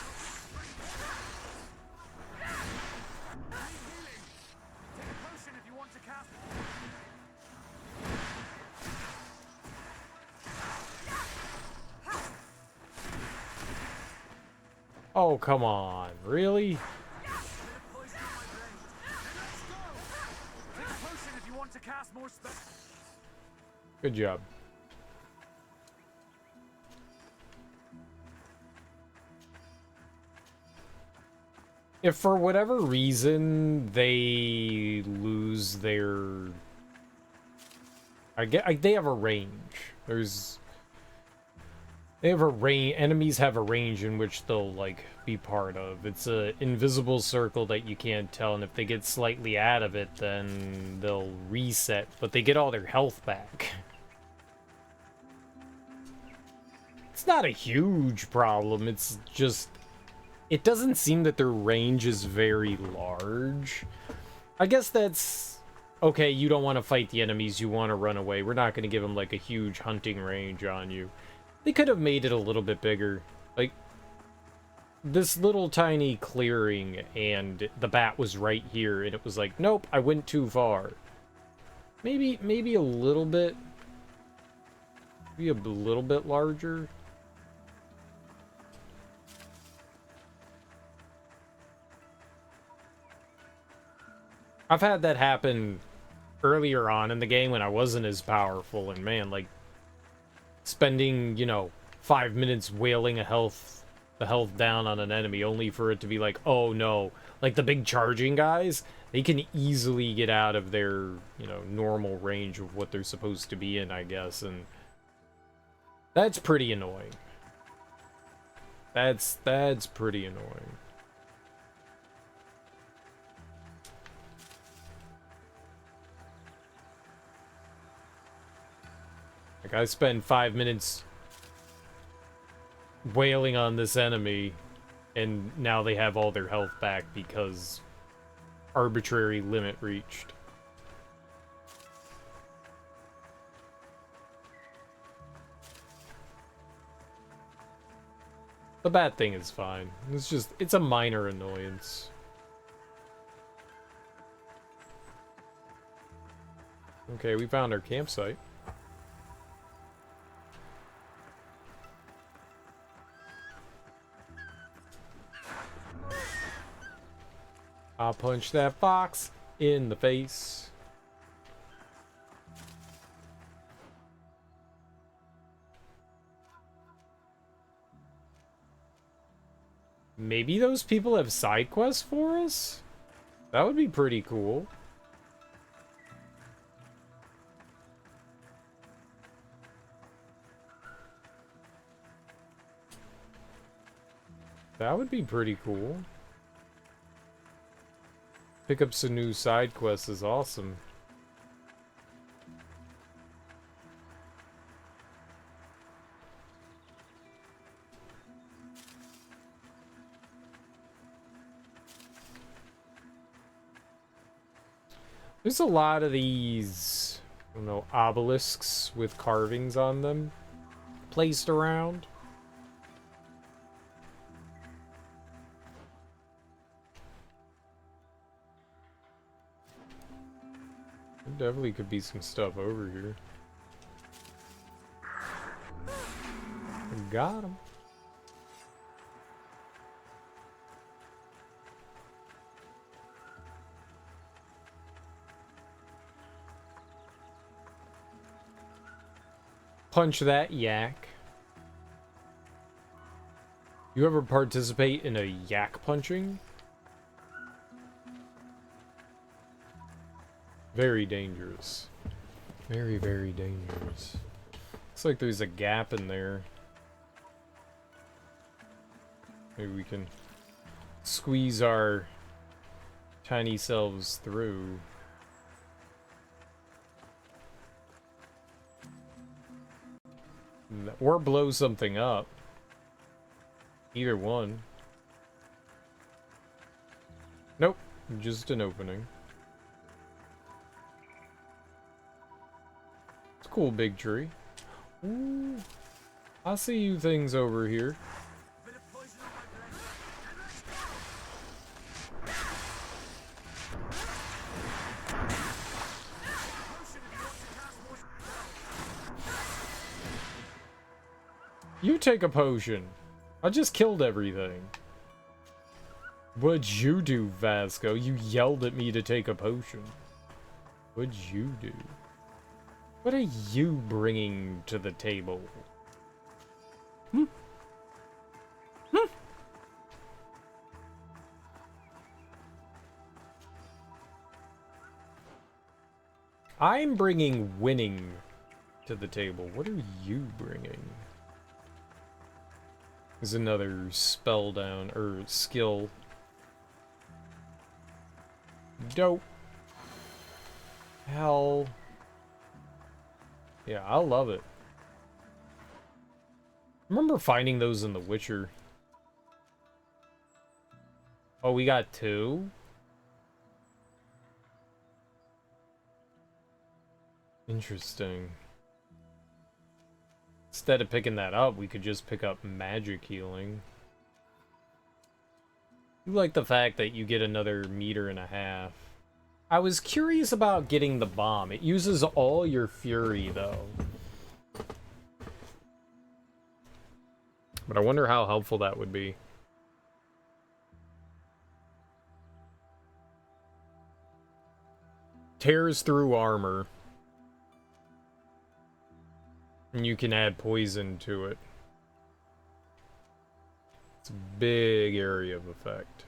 Speaker 1: Oh, come on. Really? Good job. If for whatever reason they lose their... they have a range. They have a range. Enemies have a range in which they'll, like, be part of. It's a invisible circle that you can't tell, and if they get slightly out of it, then they'll reset, but they get all their health back. It's not a huge problem, it's just... It doesn't seem that their range is very large. I guess that's... Okay, you don't want to fight the enemies, you want to run away. We're not going to give them, like, a huge hunting range on you. They could have made it a little bit bigger. Like, this little tiny clearing, and the bat was right here, and it was like, nope, I went too far. Maybe a little bit... Maybe a little bit larger. I've had that happen earlier on in the game when I wasn't as powerful, and man, like, spending, you know, 5 minutes wailing the health down on an enemy only for it to be like, oh no, like the big charging guys, they can easily get out of their, you know, normal range of what they're supposed to be in, I guess, and that's pretty annoying. That's pretty annoying. Like, I spend 5 minutes wailing on this enemy, and now they have all their health back because arbitrary limit reached. The bat thing is fine. It's a minor annoyance. Okay, we found our campsite. I'll punch that fox in the face. Maybe those people have side quests for us? That would be pretty cool. That would be pretty cool. Pick up some new side quests is awesome. There's a lot of these, I don't know, obelisks with carvings on them placed around. There definitely could be some stuff over here. Got him. Punch that yak. You ever participate in a yak punching? Very dangerous. Very, very dangerous. Looks like there's a gap in there. Maybe we can squeeze our tiny selves through. Or blow something up. Either one. Nope, just an opening. It's a cool big tree. Ooh, I see you things over here. You take a potion. I just killed everything. What'd you do, Vasco? You yelled at me to take a potion. What'd you do? What are you bringing to the table? Hmm? Hmm? I'm bringing winning to the table. What are you bringing? There's another spell down, or skill. Dope. Hell. Yeah, I love it. Remember finding those in The Witcher. Oh, we got 2? Interesting. Instead of picking that up, we could just pick up magic healing. I like the fact that you get another 1.5 meters. I was curious about getting the bomb. It uses all your fury, though. But I wonder how helpful that would be. Tears through armor. And you can add poison to it. It's a big area of effect.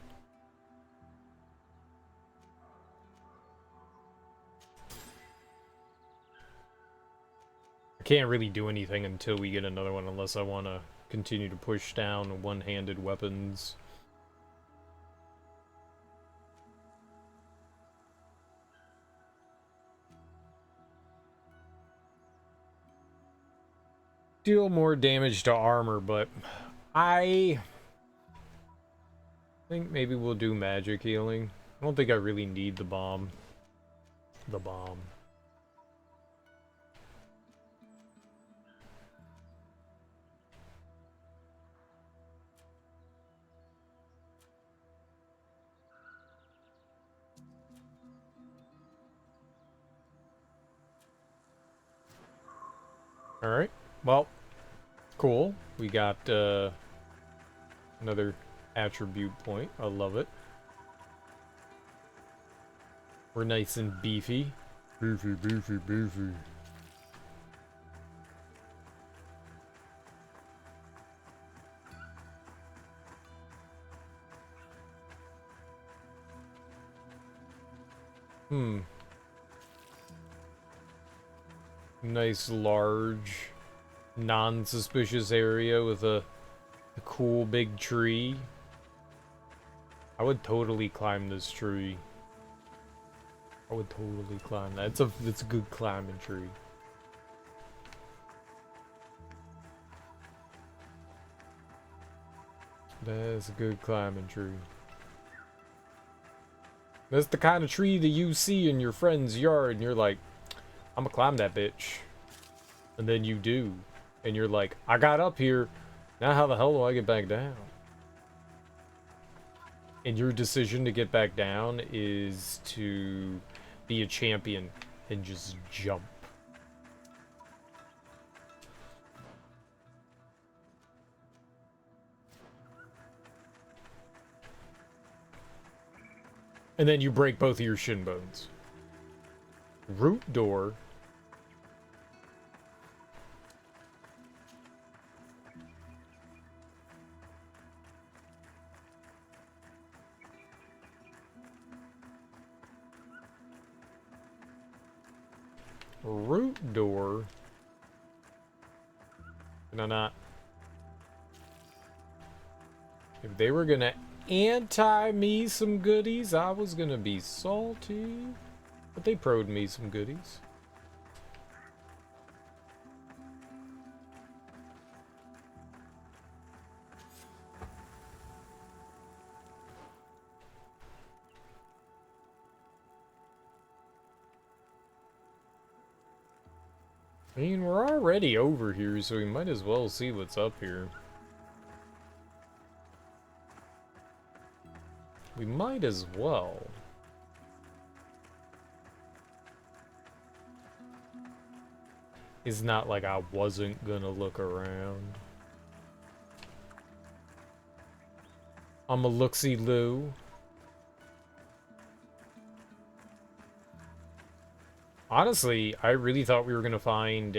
Speaker 1: I can't really do anything until we get another one unless I want to continue to push down one-handed weapons. Deal more damage to armor, but I think maybe we'll do magic healing. I don't think I really need the bomb. The bomb. Alright, well, cool. We got another attribute point. I love it. We're nice and beefy. Beefy, beefy, beefy. Nice, large, non-suspicious area with a cool big tree. I would totally climb this tree. I would totally climb that. It's a good climbing tree. That's a good climbing tree. That's the kind of tree that you see in your friend's yard and you're like, I'm gonna climb that bitch. And then you do. And you're like, I got up here. Now how the hell do I get back down? And your decision to get back down is to be a champion and just jump. And then you break both of your shin bones. Root door. Root door. Can I not? If they were gonna anti me some goodies, I was gonna be salty. But they pro'd me some goodies. I mean, we're already over here, so we might as well see what's up here. We might as well. It's not like I wasn't gonna look around. I'm a looksy-loo. Honestly, I really thought we were gonna find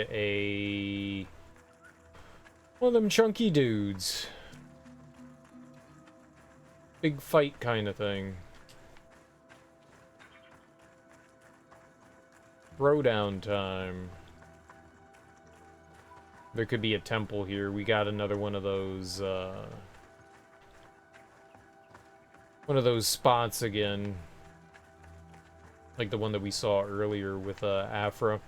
Speaker 1: one of them chunky dudes. Big fight kind of thing. Throwdown time. There could be a temple here. We got another one of those spots again. Like the one that we saw earlier with Afra.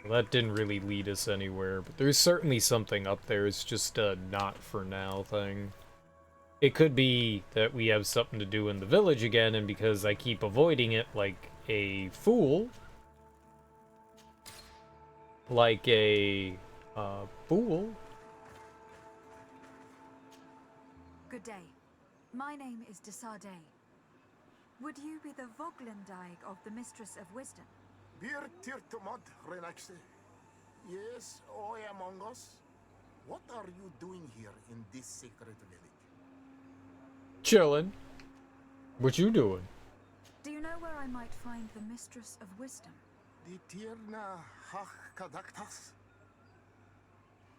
Speaker 1: Well, that didn't really lead us anywhere, but there's certainly something up there. It's just a not for now thing. It could be that we have something to do in the village again, and because I keep avoiding it like a fool. Like a fool.
Speaker 4: Good day. My name is Desardet. Would you be the Voglendaig of the Mistress of Wisdom?
Speaker 16: Bir tirtumod, Renaxe. Yes, I among us. What are you doing here in this sacred village?
Speaker 1: Chillin'. What you doing?
Speaker 4: Do you know where I might find the Mistress of Wisdom?
Speaker 16: The Tirna Hakadaktas.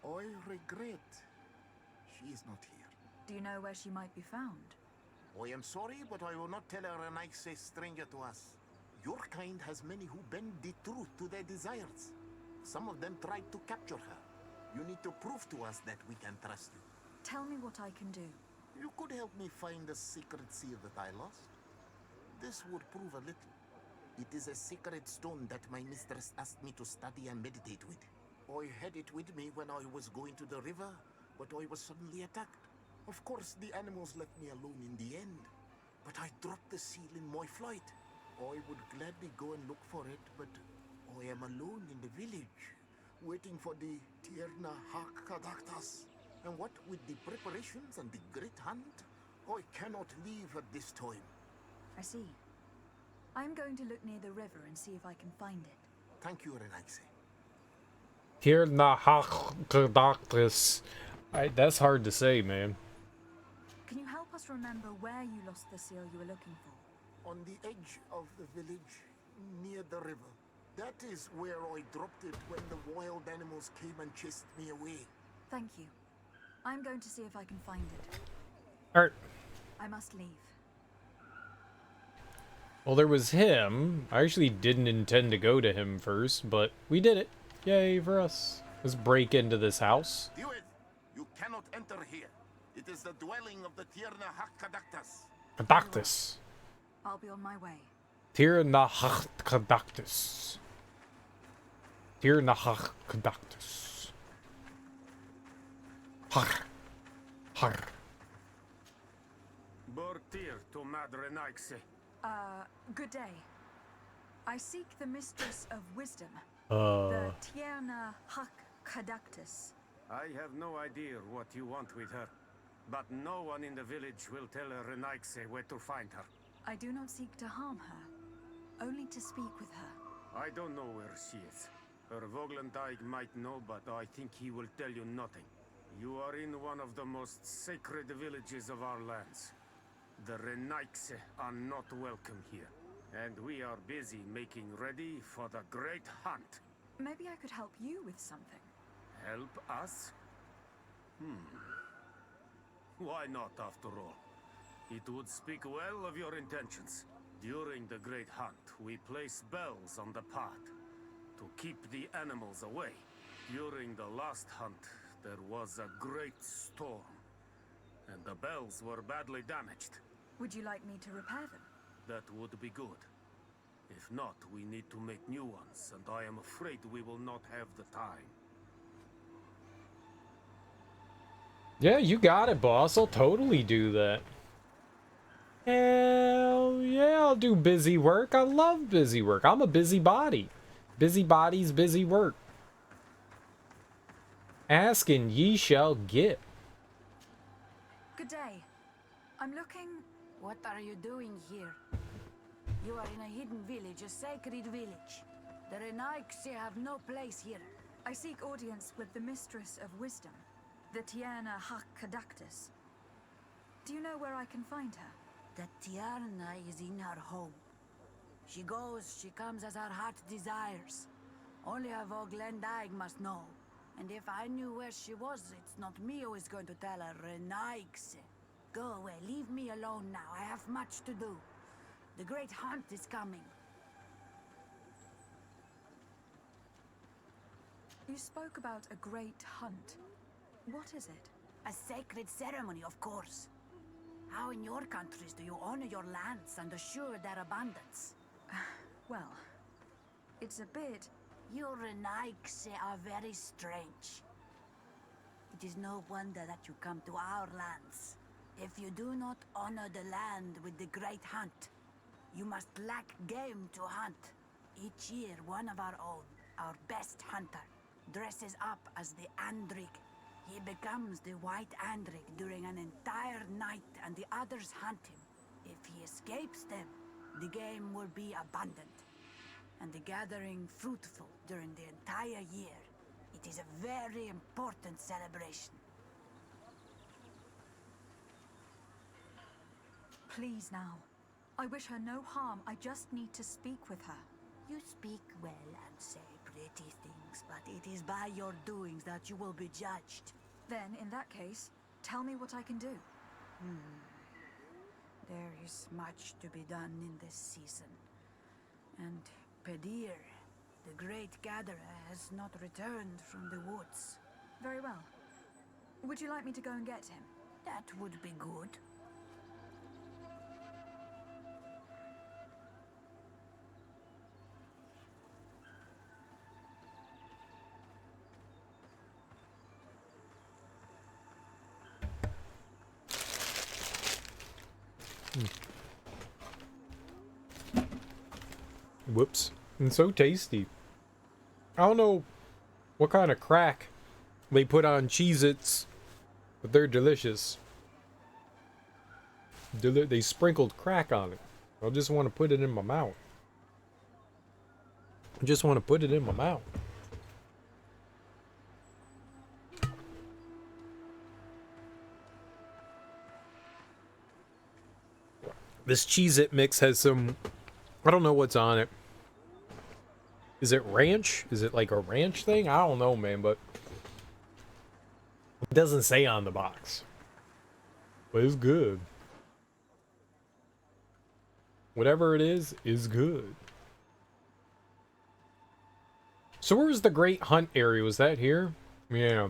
Speaker 16: I regret she is not here.
Speaker 4: Do you know where she might be found?
Speaker 16: I am sorry, but I will not tell her an a stranger to us. Your kind has many who bend the truth to their desires. Some of them tried to capture her. You need to prove to us that we can trust you.
Speaker 4: Tell me what I can do.
Speaker 16: You could help me find the secret seal that I lost. This would prove a little. It is a sacred stone that my mistress asked me to study and meditate with. I had it with me when I was going to the river, but I was suddenly attacked. Of course, the animals left me alone in the end, but I dropped the seal in my flight. I would gladly go and look for it, but I am alone in the village, waiting for the Tirna Hakadaktas. And what with the preparations and the great hunt, I cannot leave at this time.
Speaker 4: I see. I'm going to look near the river and see if I can find it.
Speaker 16: Thank you, Renaxe.
Speaker 1: Tirna Hakadaktas. That's hard to say, man.
Speaker 4: Can you help us remember where you lost the seal you were looking for?
Speaker 16: On the edge of the village, near the river. That is where I dropped it when the wild animals came and chased me away.
Speaker 4: Thank you. I'm going to see if I can find it.
Speaker 1: Alright.
Speaker 4: I must leave.
Speaker 1: Well, there was him. I actually didn't intend to go to him first, but we did it. Yay for us. Let's break into this house.
Speaker 16: Do it! You cannot enter here. It is the dwelling of the Tirna Hakadaktas.
Speaker 1: Kadaktas.
Speaker 4: I'll be on my way.
Speaker 1: Tirna Hakadaktas. Tirna Hakadaktas. Har. Har.
Speaker 11: Bortir to Madre Naixe.
Speaker 4: Good day. I seek the Mistress of Wisdom.
Speaker 1: The
Speaker 4: Tierna Hakadaktas.
Speaker 11: I have no idea what you want with her, but no one in the village will tell her Renaixe where to find her.
Speaker 4: I do not seek to harm her, only to speak with her.
Speaker 11: I don't know where she is. Her Voglendaig might know, but I think he will tell you nothing. You are in one of the most sacred villages of our lands. The Renaixe are not welcome here, and we are busy making ready for the great hunt.
Speaker 4: Maybe I could help you with something.
Speaker 11: Help us? Why not, after all? It would speak well of your intentions. During the great hunt, we place bells on the path to keep the animals away. During the last hunt, there was a great storm, and the bells were badly damaged.
Speaker 4: Would you like me to repair them?
Speaker 11: That would be good. If not, we need to make new ones, and I am afraid we will not have the time.
Speaker 1: Yeah, you got it, boss. I'll totally do that. Hell yeah, I'll do busy work. I love busy work. I'm a busybody. Busybody's busy work. Ask and ye shall get.
Speaker 4: Good day. I'm looking...
Speaker 5: What are you doing here? You are in a hidden village, a sacred village. The Renaixe have no place here.
Speaker 4: I seek audience with the Mistress of Wisdom, the Tierna Hakkadactus. Do you know where I can find her?
Speaker 5: The Tierna is in her home. She goes, she comes as her heart desires. Only a Voglendaig must know. And if I knew where she was, it's not me who is going to tell her, Renaigse. Go away, leave me alone now. I have much to do. The great hunt is coming.
Speaker 4: You spoke about a great hunt. What is it?
Speaker 5: A sacred ceremony, of course. How in your countries do you honor your lands and assure their abundance?
Speaker 4: Well, it's a bit...
Speaker 5: You Renaigse are very strange. It is no wonder that you come to our lands. If you do not honor the land with the great hunt, you must lack game to hunt. Each year, one of our own, our best hunter, dresses up as the Andrig. He becomes the White Andrig during an entire night, and the others hunt him. If he escapes them, the game will be abundant, and the gathering fruitful during the entire year. It is a very important celebration.
Speaker 4: Please now. I wish her no harm. I just need to speak with her.
Speaker 5: You speak well and say pretty things, but it is by your doings that you will be judged.
Speaker 4: Then, in that case, tell me what I can do.
Speaker 5: There is much to be done in this season. And Pedir, the great gatherer, has not returned from the woods.
Speaker 4: Very well. Would you like me to go and get him?
Speaker 5: That would be good.
Speaker 1: Whoops. And so tasty. I don't know what kind of crack they put on Cheez-Its, but they're delicious. They sprinkled crack on it. I just want to put it in my mouth. I just want to put it in my mouth. This Cheez-It mix has some... I don't know what's on it. Is it ranch? Is it like a ranch thing? I don't know, man, but... It doesn't say on the box. But it's good. Whatever it is good. So where's the Great Hunt area? Was that here? Yeah.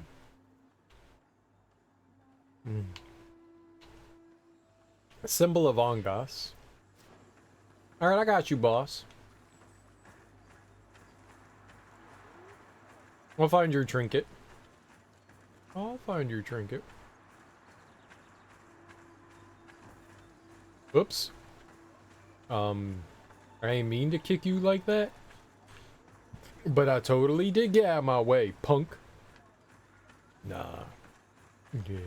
Speaker 1: A symbol of Ongas. Alright, I got you, boss. I'll find your trinket. I'll find your trinket. Oops. I ain't mean to kick you like that. But I totally did get out of my way, punk. Nah. Yeah.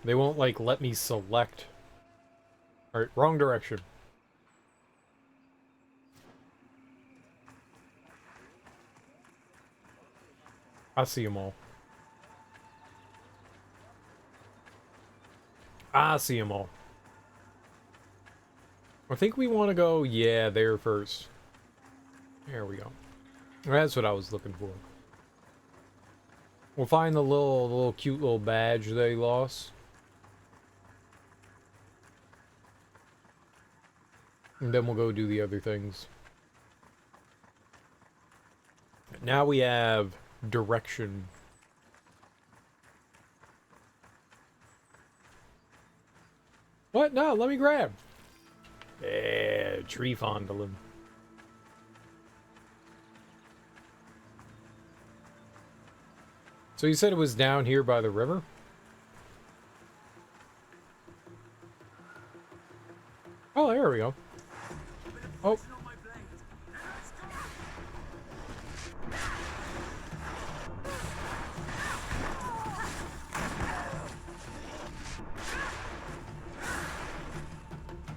Speaker 1: They won't, like, let me select. Alright, wrong direction. I see them all. I see them all. I think we want to go, yeah, there first. There we go. That's what I was looking for. We'll find the little cute little badge they lost. And then we'll go do the other things. Now we have direction. What? No, let me grab. Yeah, tree fondling. So you said it was down here by the river? Oh, there we go. Oh.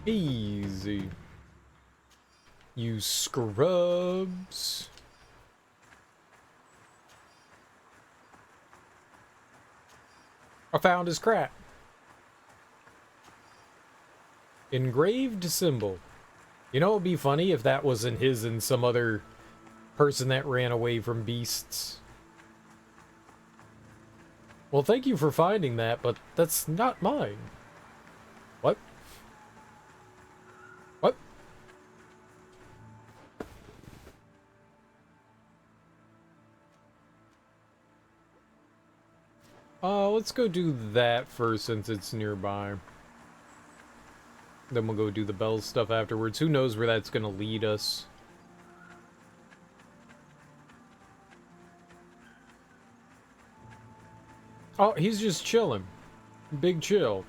Speaker 1: Easy. You scrubs. I found his crap. Engraved symbol. You know, it'd be funny if that wasn't his and some other person that ran away from beasts. Well, thank you for finding that, but that's not mine. What? What? Let's go do that first since it's nearby. Then we'll go do the bells stuff afterwards. Who knows where that's gonna lead us. Oh, he's just chilling. Big chill.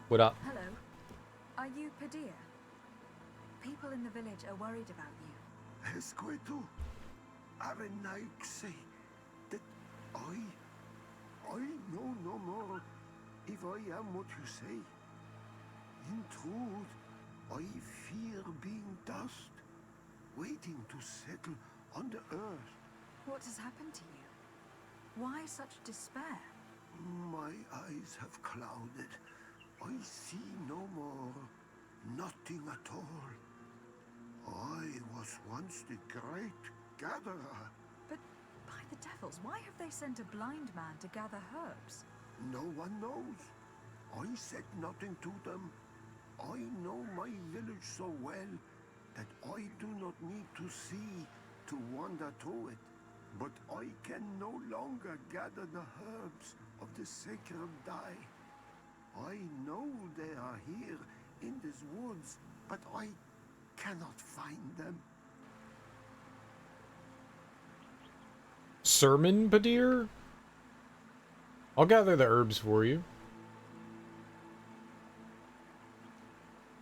Speaker 1: What up?
Speaker 4: Hello. Are you Padilla? People in the village are worried about you.
Speaker 14: Esqueto, Arenaik say that I know no more if I am what you say. In truth, I fear being dust, waiting to settle on the earth.
Speaker 4: What has happened to you? Why such despair?
Speaker 14: My eyes have clouded. I see no more, nothing at all. I was once the great gatherer.
Speaker 4: But by the devils, why have they sent a blind man to gather herbs?
Speaker 14: No one knows. I said nothing to them. I know my village so well that I do not need to see to wander through it. But I can no longer gather the herbs of the sacred dye. I know they are here in these woods, but I cannot find them.
Speaker 1: Sermon, Padir? I'll gather the herbs for you.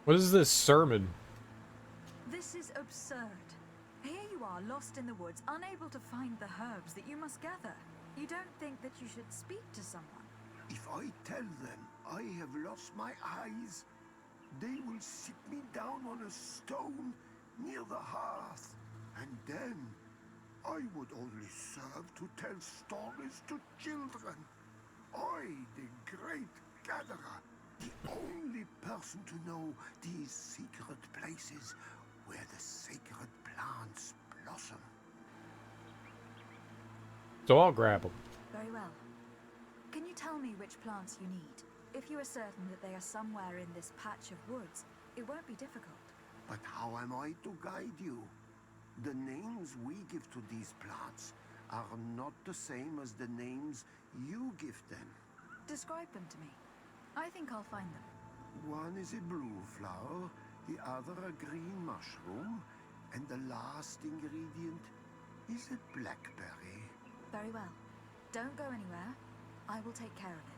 Speaker 1: What is this sermon?
Speaker 4: This is absurd. Here you are, lost in the woods, unable to find the herbs that you must gather. You don't think that you should speak to someone?
Speaker 14: If I tell them I have lost my eyes, they will sit me down on a stone near the hearth, and then I would only serve to tell stories to children. I, the great gatherer, the only person to know these secret places where the sacred plants blossom.
Speaker 1: So I'll grab them.
Speaker 4: Very well. Can you tell me which plants you need? If you are certain that they are somewhere in this patch of woods, it won't be difficult.
Speaker 14: But how am I to guide you? The names we give to these plants are not the same as the names you give them.
Speaker 4: Describe them to me. I think I'll find them.
Speaker 14: One is a blue flower, the other a green mushroom, and the last ingredient is a blackberry.
Speaker 4: Very well. Don't go anywhere. I will take care of it.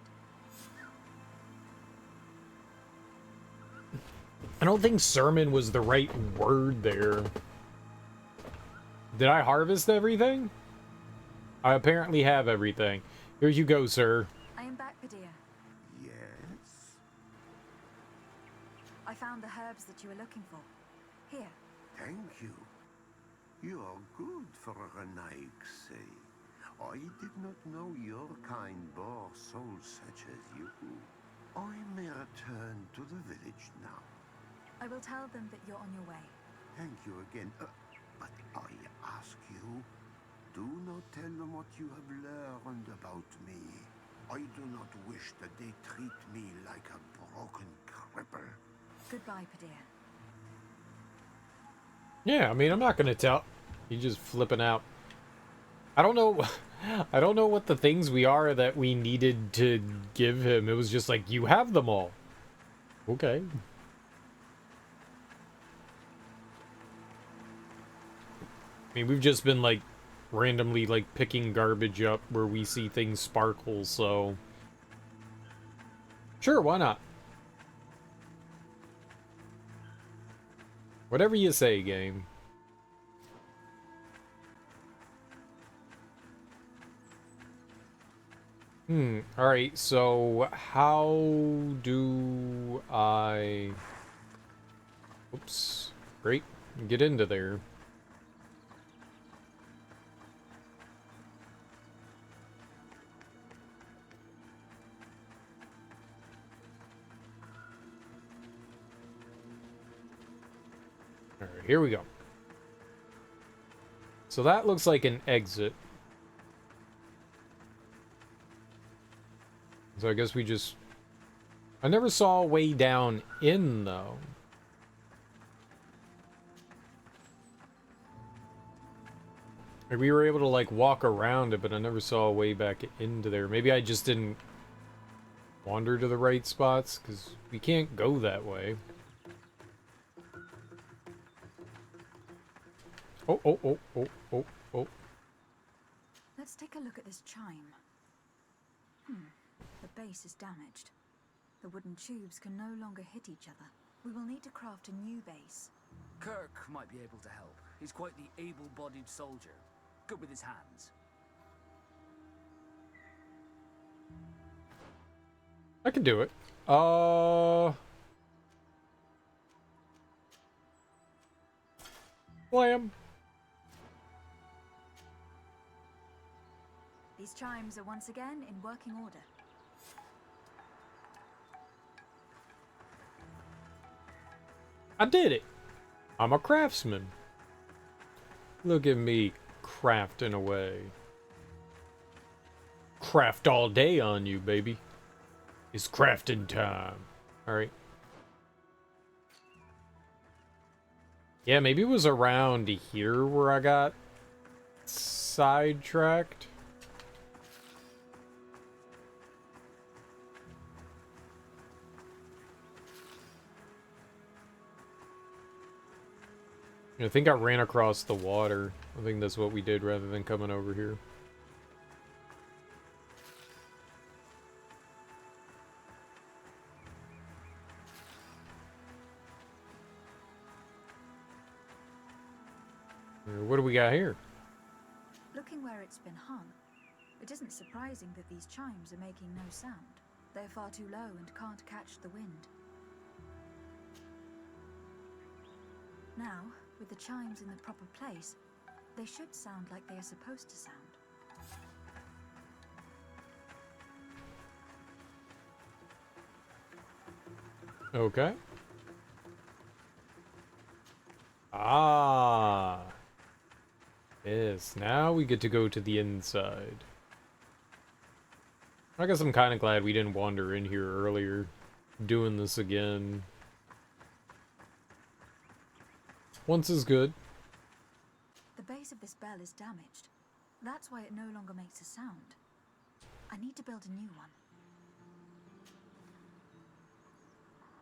Speaker 1: I don't think sermon was the right word there. Did I harvest everything? I apparently have everything. Here you go, sir.
Speaker 4: I am back, Padilla.
Speaker 14: Yes?
Speaker 4: I found the herbs that you were looking for. Here.
Speaker 14: Thank you. You are good for a Renaik's sake. I did not know your kind bore souls such as you. I may return to the village now.
Speaker 4: I will tell them that you're on your way.
Speaker 14: Thank you again. But I ask you, do not tell them what you have learned about me. I do not wish that they treat me like a broken cripple.
Speaker 4: Goodbye, Padilla.
Speaker 1: Yeah, I mean, I'm not gonna tell. He's just flipping out. I don't know. I don't know what the things we are that we needed to give him. It was just like, you have them all. Okay. I mean, we've just been, like, randomly, like, picking garbage up where we see things sparkle, so... Sure, why not? Whatever you say, game. Alright, so how do I... Oops. Great. Get into there. Alright, here we go. So that looks like an exit. So I guess we just... I never saw a way down in, though. Like, we were able to, like, walk around it, but I never saw a way back into there. Maybe I just didn't wander to the right spots, because we can't go that way. Oh.
Speaker 4: Let's take a look at this chime. The base is damaged. The wooden tubes can no longer hit each other. We will need to craft a new base.
Speaker 7: Kirk might be able to help. He's quite the able-bodied soldier. Good with his hands.
Speaker 1: I can do it. Blam.
Speaker 4: These chimes are once again in working order.
Speaker 1: I did it. I'm a craftsman. Look at me crafting away. Craft all day on you, baby. It's crafting time. Alright. Yeah, maybe it was around here where I got sidetracked. I think I ran across the water. I think that's what we did rather than coming over here. What do we got here?
Speaker 4: Looking where it's been hung, it isn't surprising that these chimes are making no sound. They're far too low and can't catch the wind. Now, with the chimes in the proper place, they should sound like they are supposed to sound.
Speaker 1: Okay. Ah. Yes, now we get to go to the inside. I guess I'm kind of glad we didn't wander in here earlier. Doing this again. Once is good.
Speaker 4: The base of this bell is damaged. That's why it no longer makes a sound. I need to build a new one.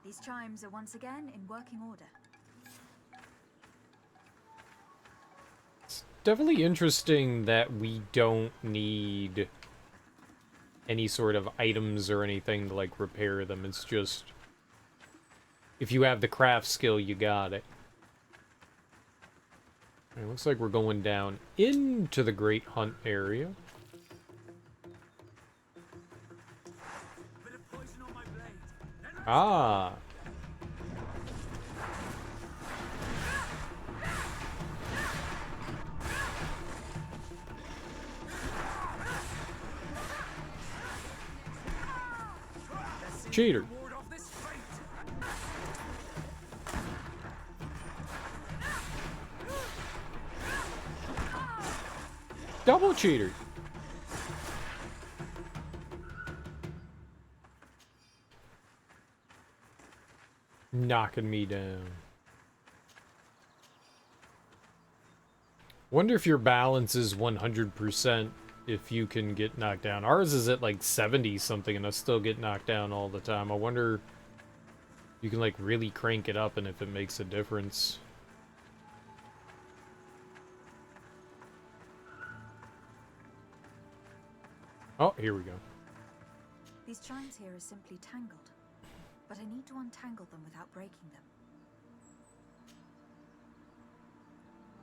Speaker 4: These chimes are once again in working order.
Speaker 1: It's definitely interesting that we don't need any sort of items or anything to, like, repair them. It's just, if you have the craft skill, you got it. It looks like we're going down into the Great Hunt area. Ah. Cheater. Double cheater. Knocking me down. Wonder if your balance is 100% if you can get knocked down. Ours is at like 70 something and I still get knocked down all the time. I wonder if you can like really crank it up and if it makes a difference. Oh, here we go.
Speaker 4: These chimes here are simply tangled, but I need to untangle them without breaking them.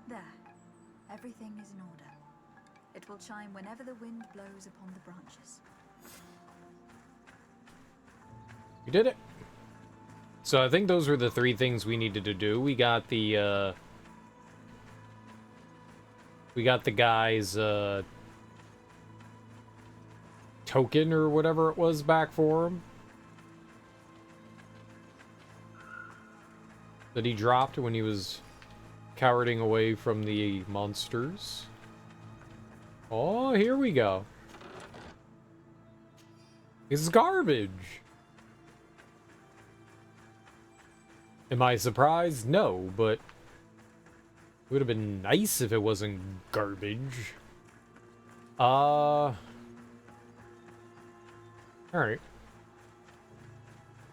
Speaker 4: There. Everything is in order. It will chime whenever the wind blows upon the branches.
Speaker 1: We did it. So I think those were the 3 things we needed to do. We got the guy's token or whatever it was back for him that he dropped when he was cowarding away from the monsters. Oh, here we go. It's garbage. Am I surprised? No, but it would have been nice if it wasn't garbage. Alright.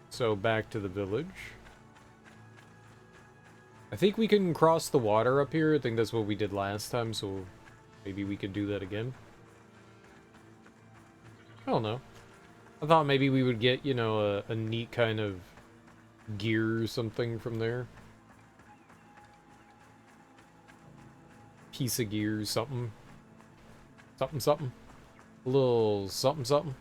Speaker 1: So back to the village. I think we can cross the water up here. I think that's what we did last time, so maybe we could do that again. I don't know. I thought maybe we would get, you know, a neat kind of gear or something from there. Piece of gear, something. Something. A little something.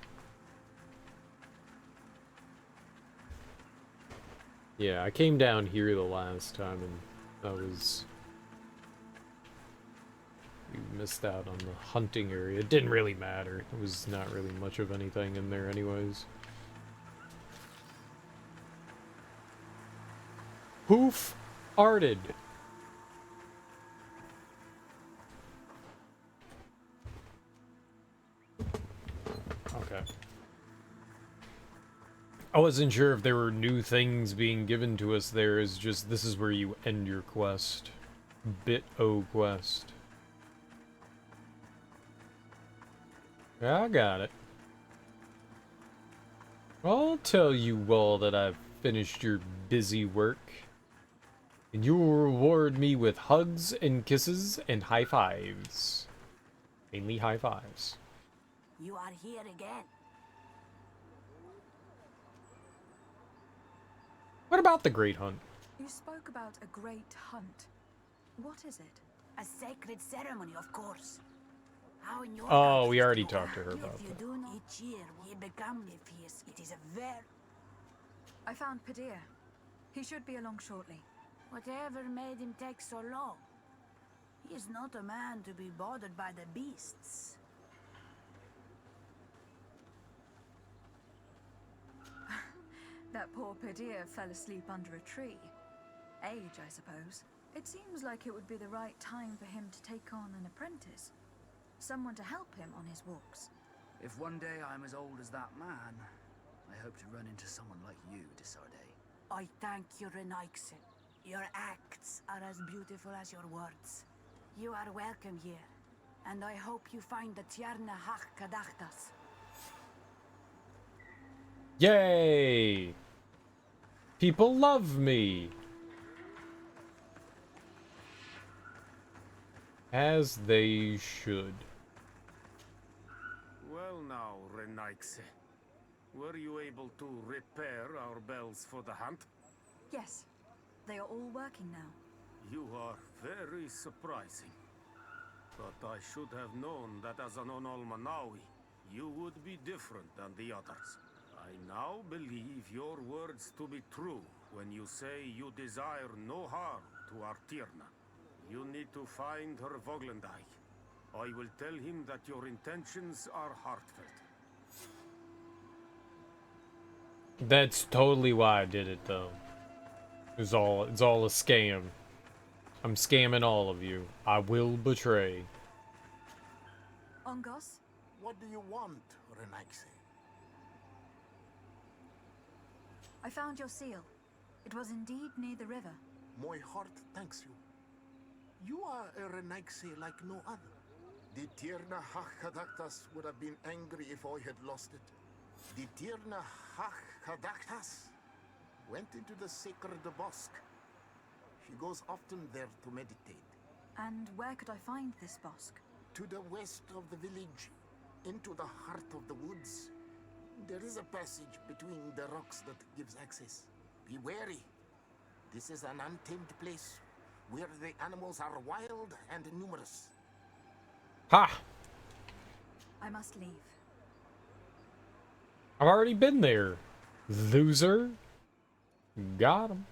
Speaker 1: Yeah, I came down here the last time and that was... We missed out on the hunting area. It didn't really matter. It was not really much of anything in there anyways. Hoof-arted. Okay. I wasn't sure if there were new things being given to us there. It's just, this is where you end your quest. Bit-O quest. Yeah, I got it. I'll tell you all that I've finished your busy work. And you will reward me with hugs and kisses and high fives. Mainly high fives.
Speaker 5: You are here again.
Speaker 1: What about the Great Hunt?
Speaker 4: You spoke about a great hunt. What is it?
Speaker 5: A sacred ceremony, of course. How in your
Speaker 1: Oh, we already talked to her about
Speaker 5: if you
Speaker 1: that.
Speaker 5: do not, each year we become fierce. It is a very...
Speaker 4: I found Padilla. He should be along shortly.
Speaker 5: Whatever made him take so long? He is not a man to be bothered by the beasts.
Speaker 4: That poor Padilla fell asleep under a tree. Age, I suppose. It seems like it would be the right time for him to take on an apprentice. Someone to help him on his walks.
Speaker 7: If one day I'm as old as that man, I hope to run into someone like you, Desarde.
Speaker 5: I thank you, Renaixin. Your acts are as beautiful as your words. You are welcome here, and I hope you find the Tierna Hach Kadachtas.
Speaker 1: Yay! People love me! As they should.
Speaker 11: Well now, Renaixin. Were you able to repair our bells for the hunt?
Speaker 4: Yes. They are all working now.
Speaker 11: You are very surprising. But I should have known that as an Onolmanawi, you would be different than the others. I now believe your words to be true when you say you desire no harm to our Tierna. You need to find her Voglendai. I will tell him that your intentions are heartfelt.
Speaker 1: That's totally why I did it, though. It's all a scam. I'm scamming all of you. I will betray.
Speaker 4: Ongos?
Speaker 16: What do you want, Renaixin?
Speaker 4: I found your seal. It was indeed near the river.
Speaker 16: My heart thanks you. You are a Renaixin like no other. The Tierna Hachadaktas would have been angry if I had lost it. The Tierna Hachadaktas went into the sacred bosque. She goes often there to meditate.
Speaker 4: And where could I find this bosque?
Speaker 16: To the west of the village, into the heart of the woods. There is a passage between the rocks that gives access. Be wary. This is an untamed place where the animals are wild and numerous.
Speaker 1: Ha!
Speaker 4: I must leave.
Speaker 1: I've already been there. Loser. Got him.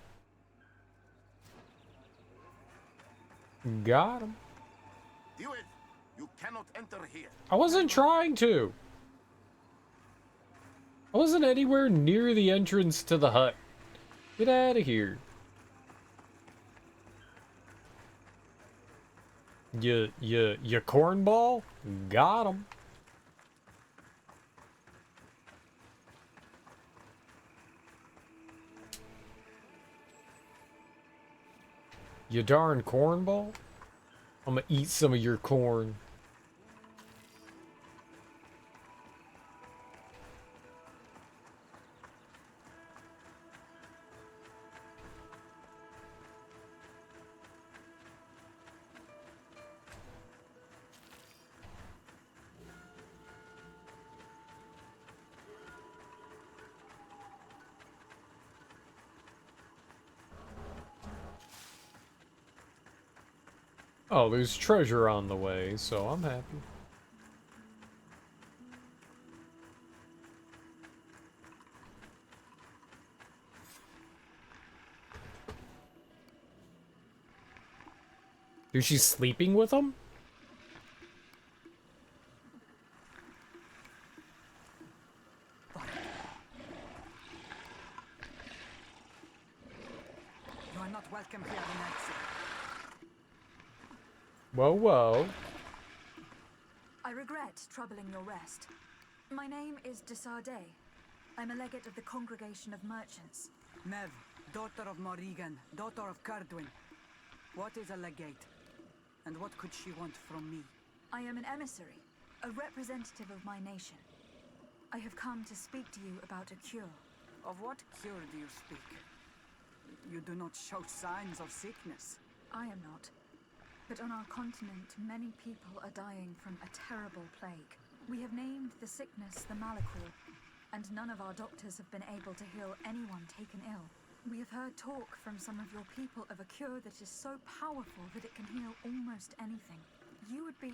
Speaker 1: Got him.
Speaker 16: Do it. You cannot enter here.
Speaker 1: I wasn't trying to. I wasn't anywhere near the entrance to the hut. Get out of here. You cornball? Got him. You darn cornball? I'm gonna eat some of your corn. Oh, there's treasure on the way, so I'm happy. Is she sleeping with him?
Speaker 9: You are not welcome here in Exit.
Speaker 1: Whoa, whoa.
Speaker 4: I regret troubling your rest. My name is Desardet. I'm a legate of the Congregation of Merchants.
Speaker 9: Mev, daughter of Morrigan, daughter of Cardwin. What is a legate? And what could she want from me?
Speaker 4: I am an emissary, a representative of my nation. I have come to speak to you about a cure.
Speaker 9: Of what cure do you speak? You do not show signs of sickness.
Speaker 4: I am not. But on our continent, many people are dying from a terrible plague. We have named the sickness the Malachor, and none of our doctors have been able to heal anyone taken ill. We have heard talk from some of your people of a cure that is so powerful that it can heal almost anything. You would be...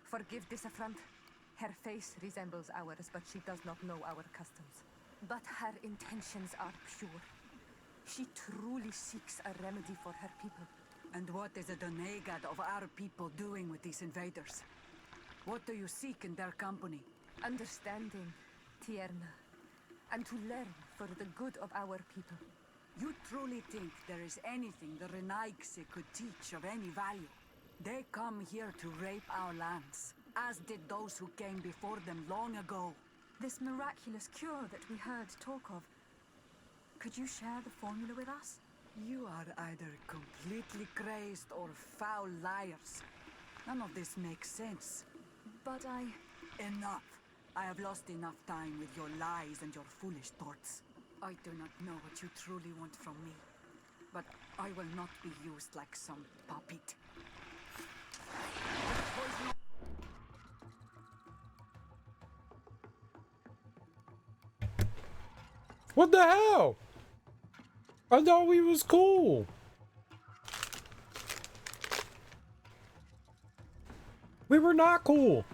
Speaker 2: Forgive this affront. Her face resembles ours, but she does not know our customs. But her intentions are pure. She truly seeks a remedy for her people.
Speaker 9: And what is the Donegad of our people doing with these invaders? What do you seek in their company?
Speaker 2: Understanding, Tierna, and to learn for the good of our people.
Speaker 9: You truly think there is anything the Renaigse could teach of any value? They come here to rape our lands, as did those who came before them long ago.
Speaker 4: This miraculous cure that we heard talk of, could you share the formula with us?
Speaker 9: You are either completely crazed or foul liars. None of this makes sense.
Speaker 4: But
Speaker 9: Enough! I have lost enough time with your lies and your foolish thoughts. I do not know what you truly want from me, but I will not be used like some puppet.
Speaker 1: What the hell? I thought we was cool. We were not cool.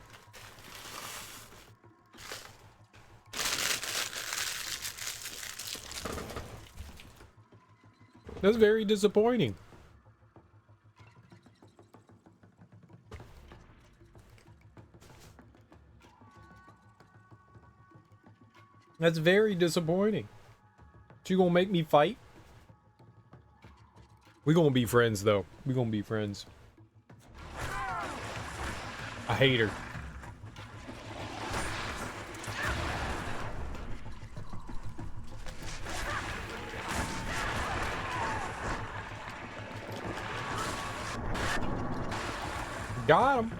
Speaker 1: That's very disappointing. That's very disappointing. You gonna make me fight? We gonna be friends though. We gonna be friends. I hate her. Got him.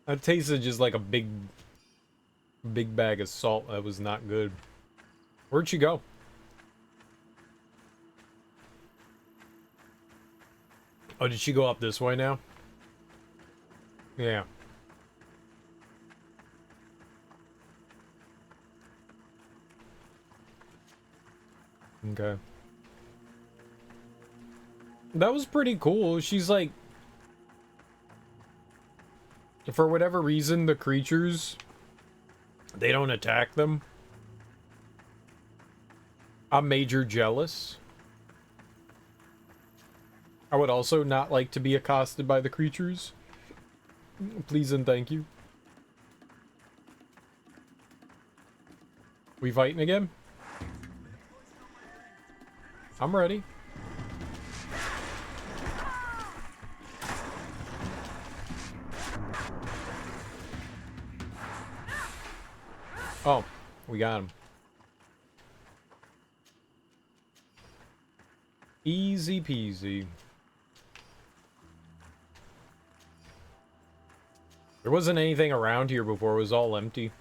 Speaker 1: That tasted just like a big bag of salt. That was not good. Where'd she go? Oh, did she go up this way now? Yeah. Okay. That was pretty cool. She's like, for whatever reason, the creatures, they don't attack them. I'm major jealous. I would also not like to be accosted by the creatures. Please and thank you. We fighting again? I'm ready. Oh, we got him. Easy peasy. There wasn't anything around here before. It was all empty.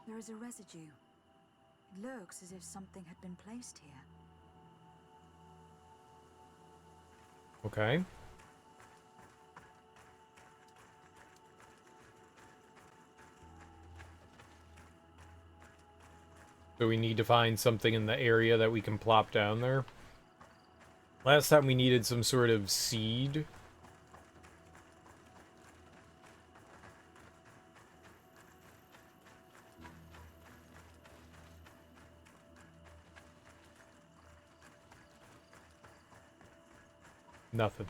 Speaker 4: There is a residue. It looks as if something had been placed here.
Speaker 1: Okay. So we need to find something in the area that we can plop down there. Last time we needed some sort of seed. Nothing.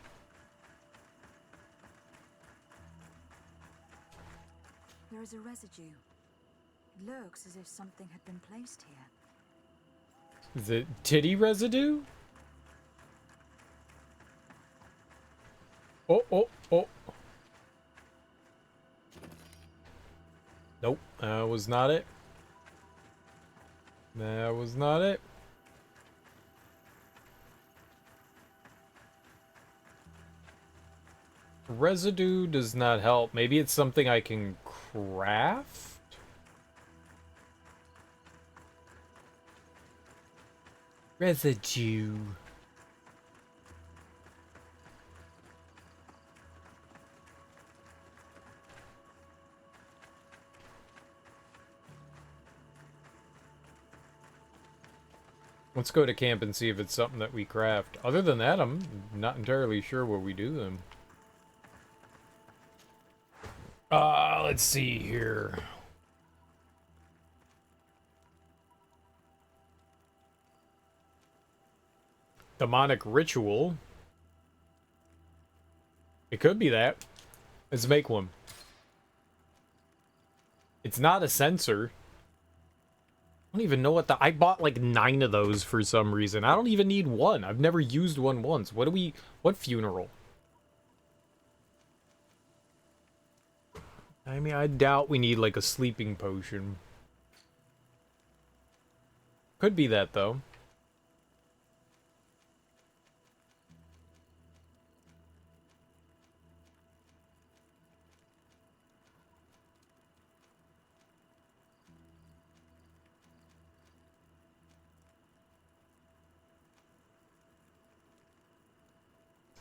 Speaker 4: There is a residue. It looks as if something had been placed here.
Speaker 1: Is it titty residue? Oh, oh, oh. Nope, that was not it. That was not it. Residue does not help. Maybe it's something I can craft? Residue. Let's go to camp and see if it's something that we craft. Other than that, I'm not entirely sure what we do then. Let's see here. Demonic ritual. It could be that. Let's make one. It's not a sensor. I don't even know what I bought like 9 of those for some reason. I don't even need one. I've never used one once. What funeral? I mean, I doubt we need like a sleeping potion. Could be that though.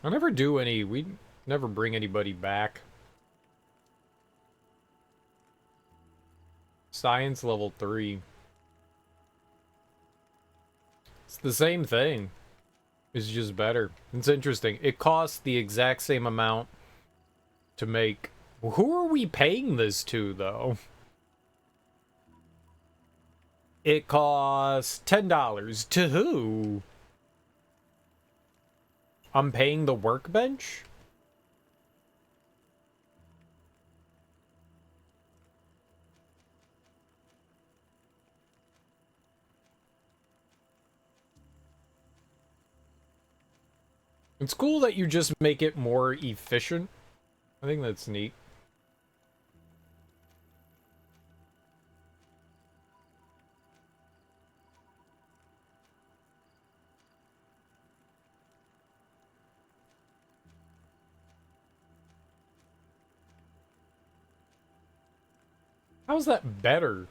Speaker 1: I never do any, we never bring anybody back. Science level 3. It's the same thing. It's just better. It's interesting. It costs the exact same amount to make. Who are we paying this to, though? It costs $10. To who? I'm paying the workbench? It's cool that you just make it more efficient. I think that's neat. How's that better?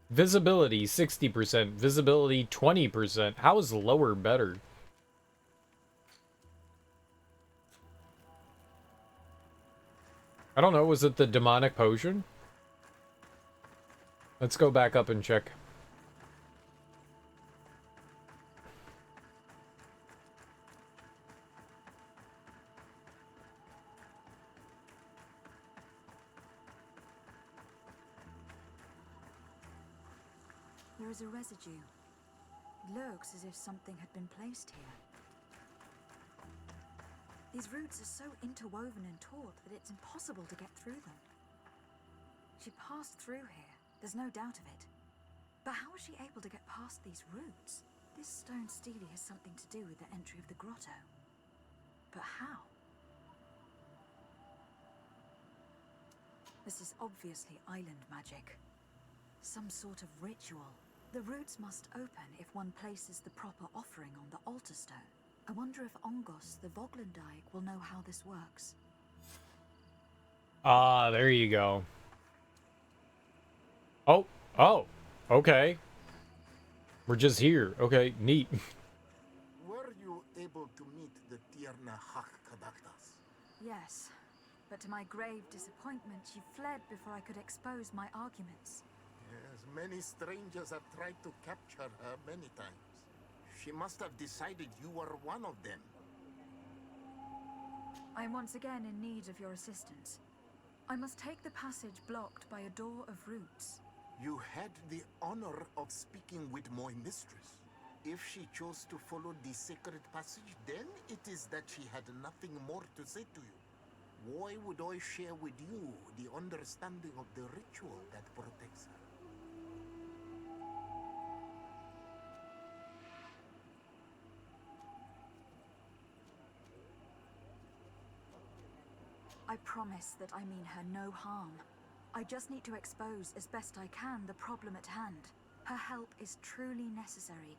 Speaker 1: Visibility 60%, visibility 20%. How is lower better? I don't know, was it the demonic potion? Let's go back up and check.
Speaker 4: There is a residue. It looks as if something had been placed here. These roots are so interwoven and taut that it's impossible to get through them. She passed through here, there's no doubt of it. But how was she able to get past these roots? This stone stele has something to do with the entry of the grotto. But how? This is obviously island magic. Some sort of ritual. The roots must open if one places the proper offering on the altar stone. I wonder if Ongos, the Voglandike, will know how this works.
Speaker 1: Ah, there you go. Oh, okay. We're just here. Okay, neat.
Speaker 16: Were you able to meet the Tierna Hak-Kadaktas?
Speaker 4: Yes, but to my grave disappointment, she fled before I could expose my arguments.
Speaker 16: Yes, many strangers have tried to capture her many times. She must have decided you were one of them.
Speaker 4: I am once again in need of your assistance. I must take the passage blocked by a door of roots.
Speaker 16: You had the honor of speaking with my mistress. If she chose to follow the sacred passage, then it is that she had nothing more to say to you. Why would I share with you the understanding of the ritual that protects her?
Speaker 4: I promise that I mean her no harm. I just need to expose as best I can the problem at hand. Her help is truly necessary.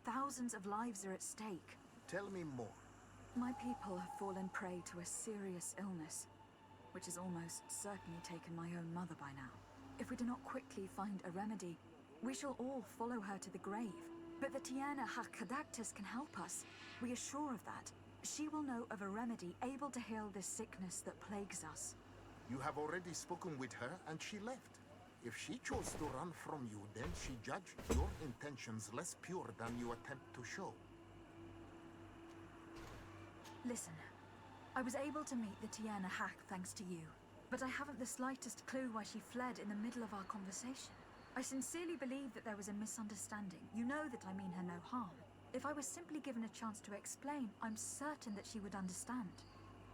Speaker 4: Thousands of lives are at stake.
Speaker 16: Tell me more.
Speaker 4: My people have fallen prey to a serious illness, which has almost certainly taken my own mother by now. If we do not quickly find a remedy, we shall all follow her to the grave. But the Tierna Hak-Kadaktas can help us. We are sure of that. She will know of a remedy able to heal this sickness that plagues us.
Speaker 16: You have already spoken with her and she left. If she chose to run from you, then she judged your intentions less pure than you attempt to show.
Speaker 4: Listen, I was able to meet the Tierna Hak thanks to you, but I haven't the slightest clue why she fled in the middle of our conversation. I sincerely believe that there was a misunderstanding. You know that I mean her no harm. If I was simply given a chance to explain, I'm certain that she would understand.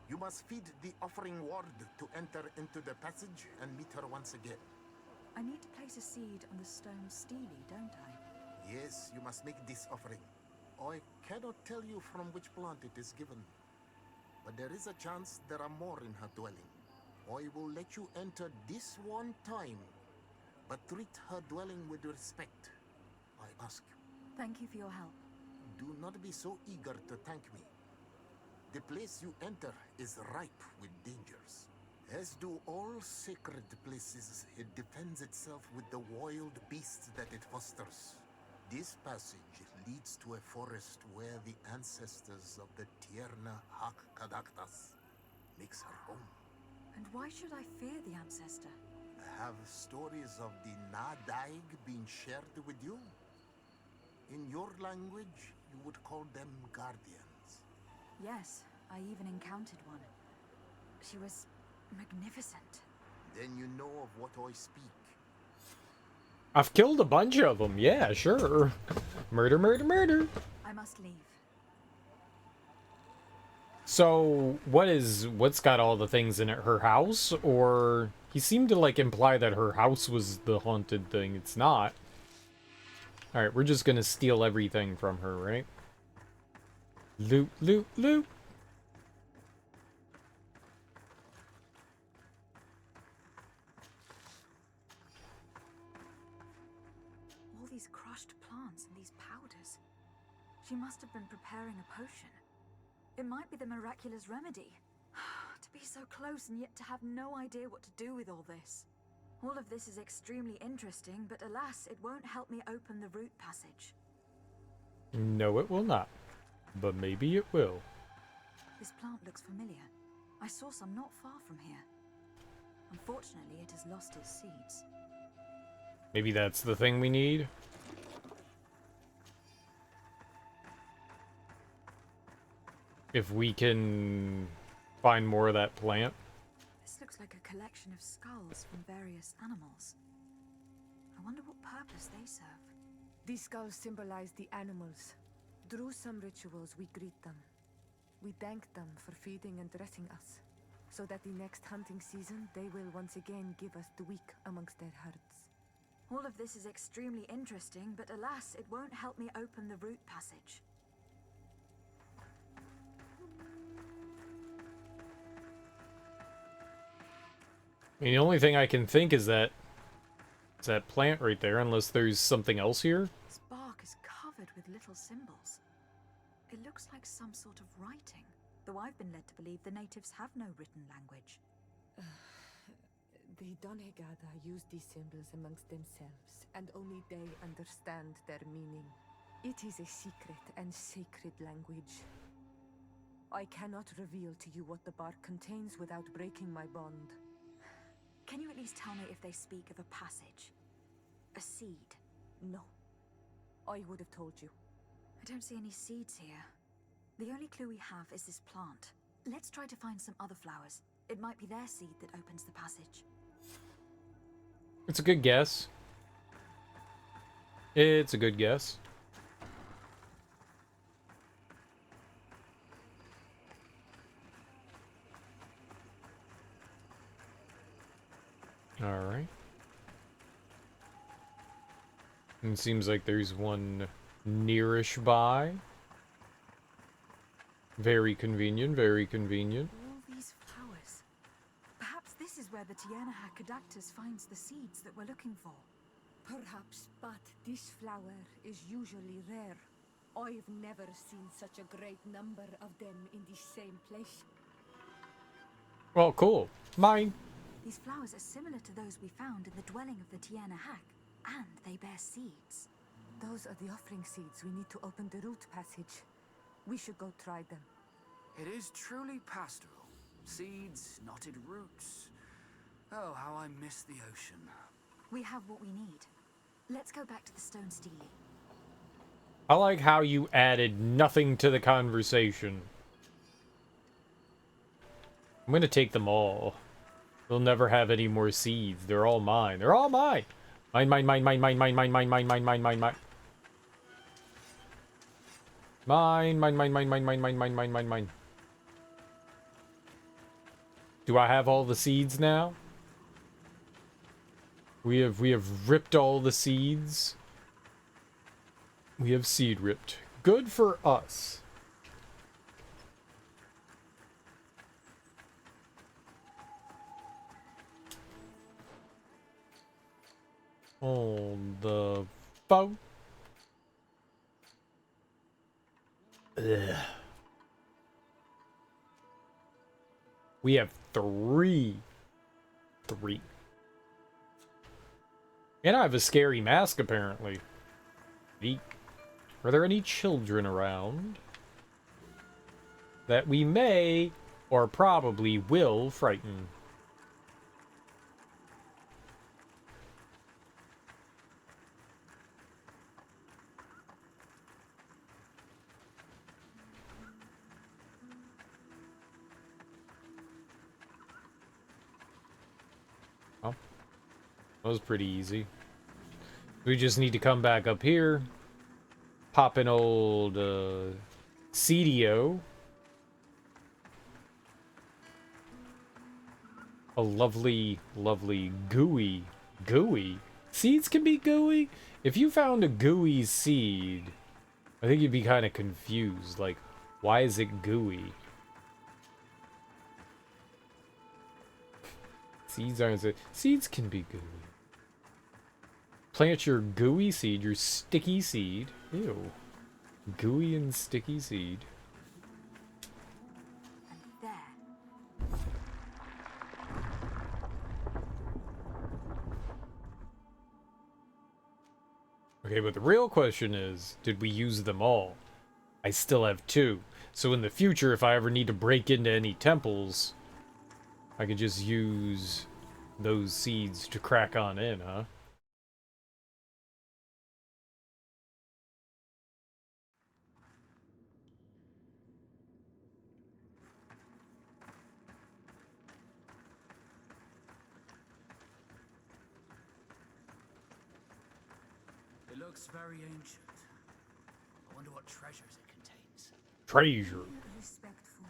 Speaker 16: You must feed the offering ward to enter into the passage and meet her once again.
Speaker 4: I need to place a seed on the stone stele, don't I?
Speaker 16: Yes, you must make this offering. I cannot tell you from which plant it is given, but there is a chance there are more in her dwelling. I will let you enter this one time, but treat her dwelling with respect, I ask you.
Speaker 4: Thank you for your help.
Speaker 16: Do not be so eager to thank me. The place you enter is ripe with dangers. As do all sacred places, it defends itself with the wild beasts that it fosters. This passage leads to a forest where the ancestors of the Tierna Hak-Kadaktas makes her home.
Speaker 4: And why should I fear the ancestor?
Speaker 16: Have stories of the Nadaig been shared with you? In your language, you would call them guardians.
Speaker 4: Yes, I even encountered one. She was magnificent.
Speaker 16: Then you know of what I speak.
Speaker 1: I've killed a bunch of them. Yeah, sure. Murder, murder, murder.
Speaker 4: I must leave.
Speaker 1: So, what's got all the things in it? Her house? Or he seemed to like imply that her house was the haunted thing. It's not. Alright, we're just gonna steal everything from her, right? Loot, loot, loot.
Speaker 4: All these crushed plants and these powders. She must have been preparing a potion. It might be the miraculous remedy. To be so close and yet to have no idea what to do with all this. All of this is extremely interesting, but alas, it won't help me open the root passage.
Speaker 1: No, it will not. But maybe it will.
Speaker 4: This plant looks familiar. I saw some not far from here. Unfortunately, it has lost its seeds.
Speaker 1: Maybe that's the thing we need? If we can find more of that plant.
Speaker 4: This looks like a collection of skulls from various animals. I wonder what purpose they serve.
Speaker 2: These skulls symbolize the animals. Through some rituals, we greet them. We thank them for feeding and dressing us, so that the next hunting season, they will once again give us the weak amongst their herds.
Speaker 4: All of this is extremely interesting, but alas, it won't help me open the root passage.
Speaker 1: I mean, the only thing I can think is that it's that plant right there, unless there's something else here.
Speaker 4: This bark is covered with little symbols. It looks like some sort of writing, though I've been led to believe the natives have no written language.
Speaker 2: The Donegada use these symbols amongst themselves, and only they understand their meaning. It is a secret and sacred language. I cannot reveal to you what the bark contains without breaking my bond.
Speaker 4: Can you at least tell me if they speak of a passage? A seed?
Speaker 2: No. I would have told you.
Speaker 4: I don't see any seeds here. The only clue we have is this plant. Let's try to find some other flowers. It might be their seed that opens the passage.
Speaker 1: It's a good guess. It's a good guess. Alright. It seems like there's one nearish by. Very convenient, very convenient.
Speaker 4: All these flowers. Perhaps this is where the Tiernahakadactus finds the seeds that we're looking for.
Speaker 2: Perhaps, but this flower is usually rare. I've never seen such a great number of them in the same place.
Speaker 1: Well, cool. Mine.
Speaker 4: These flowers are similar to those we found in the dwelling of the Tiernahak, and they bear seeds.
Speaker 2: Those are the offering seeds we need to open the root passage. We should go try them.
Speaker 7: It is truly pastoral. Seeds, knotted roots. Oh, how I miss the ocean.
Speaker 4: We have what we need. Let's go back to the stone stele.
Speaker 1: I like how you added nothing to the conversation. I'm gonna take them all. We'll never have any more seeds. They're all mine. They're all mine. Mine, mine, mine, mine, mine, mine, mine, mine, mine, mine, mine, mine, mine. Mine, mine, mine, mine, mine, mine, mine, mine, mine, mine, mine. Do I have all the seeds now? We have ripped all the seeds. We have seed ripped. Good for us. On the phone. Ugh. We have three. And I have a scary mask, apparently. Eek. Are there any children around that we may or probably will frighten? Oh, that was pretty easy. We just need to come back up here, pop an old CDO. A lovely, lovely gooey. Seeds can be gooey? If you found a gooey seed, I think you'd be kind of confused. Like, why is it gooey? Seeds can be gooey. Plant your gooey seed, your sticky seed. Ew. Gooey and sticky seed. Okay, but the real question is, did we use them all? I still have 2. So in the future, if I ever need to break into any temples, I could just use those seeds to crack on in, huh?
Speaker 7: looks very ancient. I wonder what treasures it contains.
Speaker 1: Treasure.
Speaker 2: Respectful.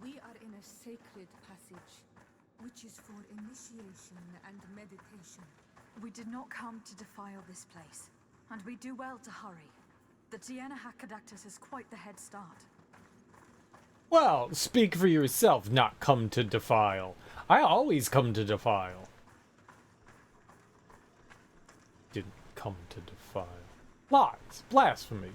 Speaker 2: We are in a sacred passage, which is for initiation and meditation.
Speaker 4: We did not come to defile this place, and we do well to hurry. The Tiana Hakkadactus has quite the head start.
Speaker 1: Well, speak for yourself, not come to defile. I always come to defile. Didn't come to defile. Lies. Blasphemy.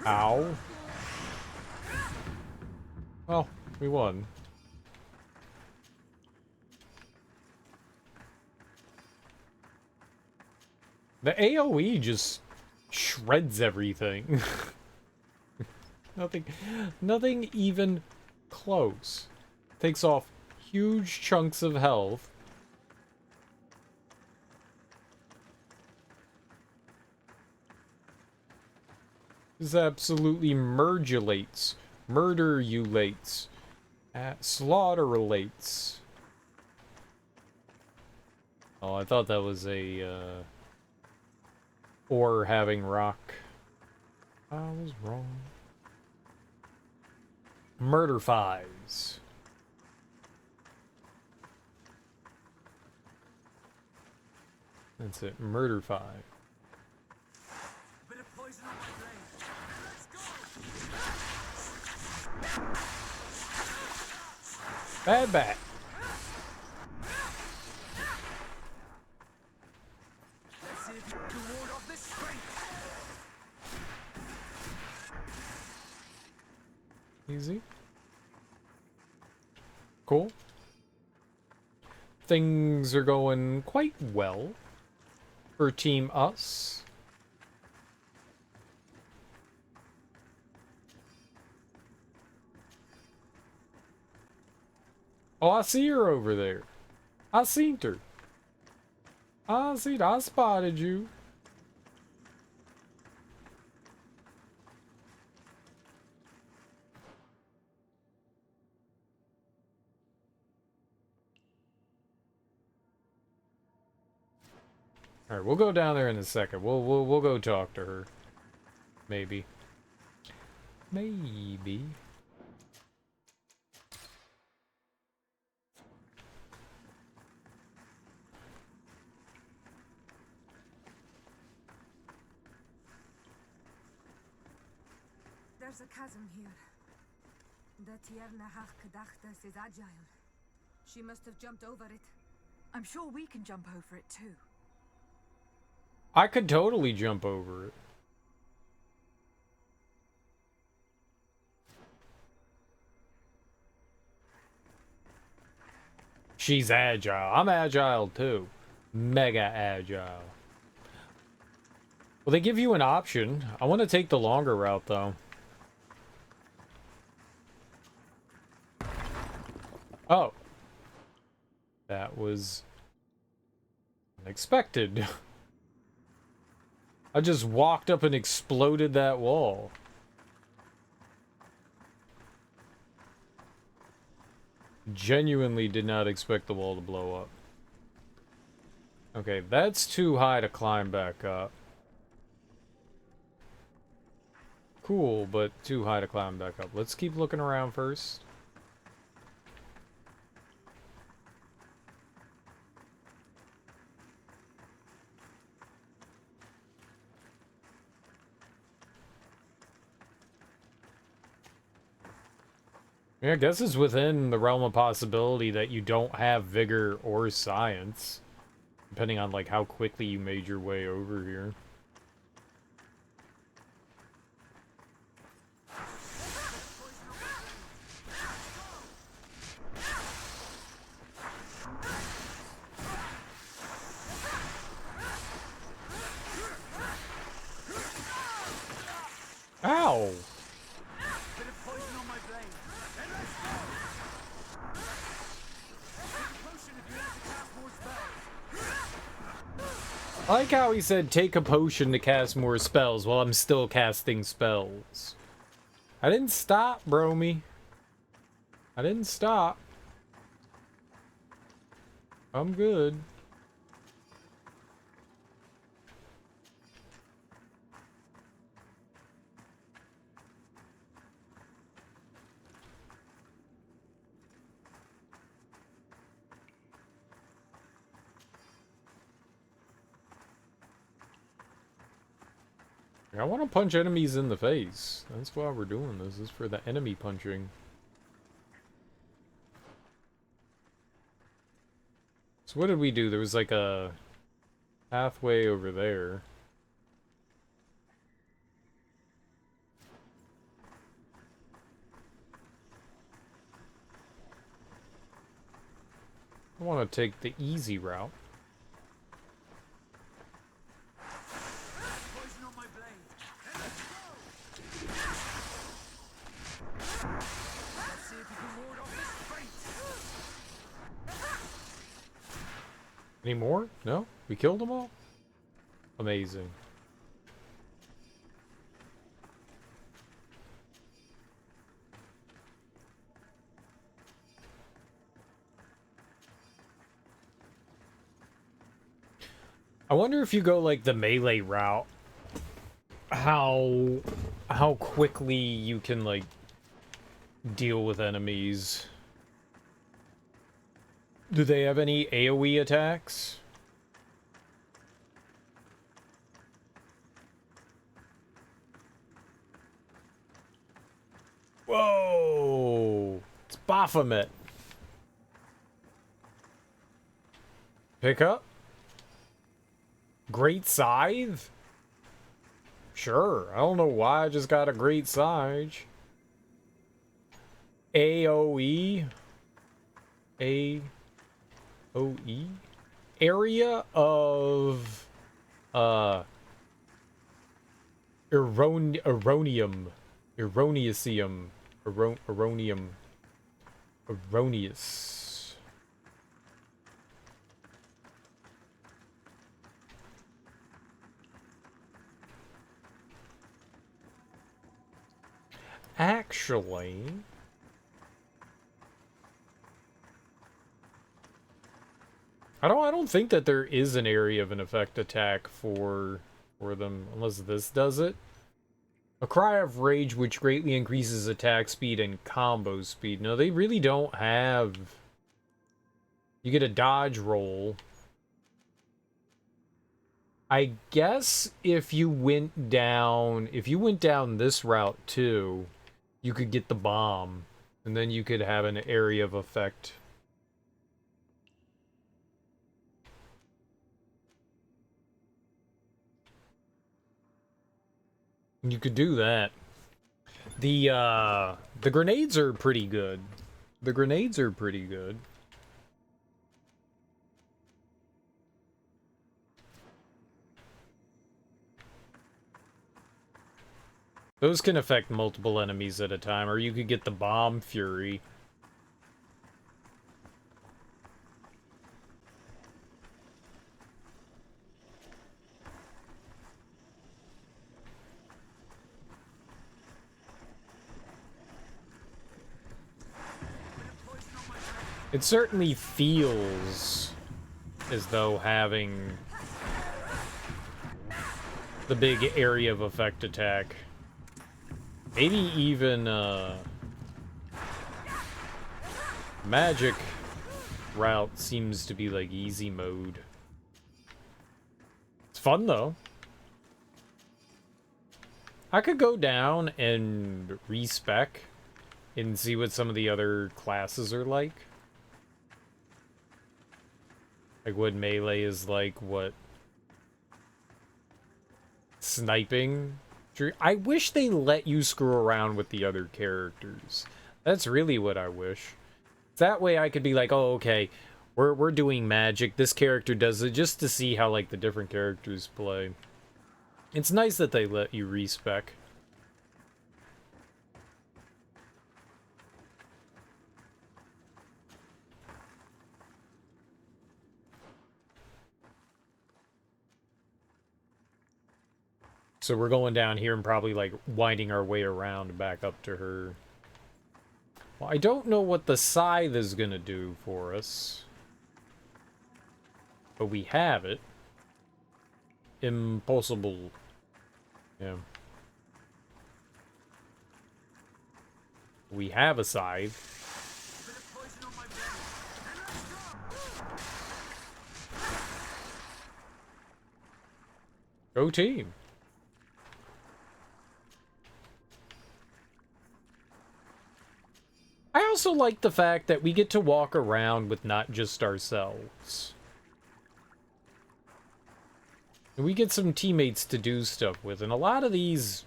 Speaker 1: Ow. Well, we won. The AoE just shreds everything. Nothing even close. Takes off huge chunks of health. This absolutely murgulates, murder-ulates, slaughter-relates. Oh, I thought that was a, ore having rock. I was wrong. Murder-fies. That's it, murder-five. Bad bat.
Speaker 7: Let's see if you can ward off this strength.
Speaker 1: Easy. Cool. Things are going quite well for Team Us. Oh, I see her over there. I seen her. I spotted you. All right, we'll go down there in a second. We'll go talk to her. Maybe. Maybe.
Speaker 2: There's a chasm here. The Tiana Hakkadactus is agile. She must have jumped over it.
Speaker 4: I'm sure we can jump over it too.
Speaker 1: I could totally jump over it. She's agile. I'm agile too. Mega agile. Well, they give you an option. I want to take the longer route though. Oh. That was unexpected. I just walked up and exploded that wall. Genuinely did not expect the wall to blow up. Okay, that's too high to climb back up. Cool, but too high to climb back up. Let's keep looking around first. Yeah, I guess it's within the realm of possibility that you don't have vigor or science, depending on like how quickly you made your way over here. Ow! I like how he said take a potion to cast more spells while I'm still casting spells. I didn't stop, Bromy. I didn't stop. I'm good. I want to punch enemies in the face. That's why we're doing this. This is for the enemy punching. So what did we do? There was like a pathway over there. I want to take the easy route. Any more? No? We killed them all? Amazing. I wonder if you go like the melee route, how quickly you can like deal with enemies. Do they have any AoE attacks? Whoa! It's Baphomet. Pick up? Great Scythe? Sure. I don't know why I just got a Great Scythe. AoE? AoE? Area of Erroneous. Actually, I don't think that there is an area of an effect attack for them, unless this does it. A Cry of Rage, which greatly increases attack speed and combo speed. No, they really don't have. You get a dodge roll. I guess if you went down this route too, you could get the bomb, and then you could have an area of effect. You could do that. The grenades are pretty good. The grenades are pretty good. Those can affect multiple enemies at a time, or you could get the Bomb Fury. It certainly feels as though having the big area of effect attack, maybe even magic route seems to be like easy mode. It's fun though. I could go down and respec and see what some of the other classes are like. Like what melee is like, what sniping. I wish they let you screw around with the other characters. That's really what I wish. That way I could be like, oh, okay, we're doing magic. This character does it, just to see how like the different characters play. It's nice that they let you respec. So we're going down here and probably, like, winding our way around back up to her. Well, I don't know what the scythe is gonna do for us. But we have it. Impossible. Yeah. We have a scythe. Go team. I also like the fact that we get to walk around with not just ourselves. And we get some teammates to do stuff with. And a lot of these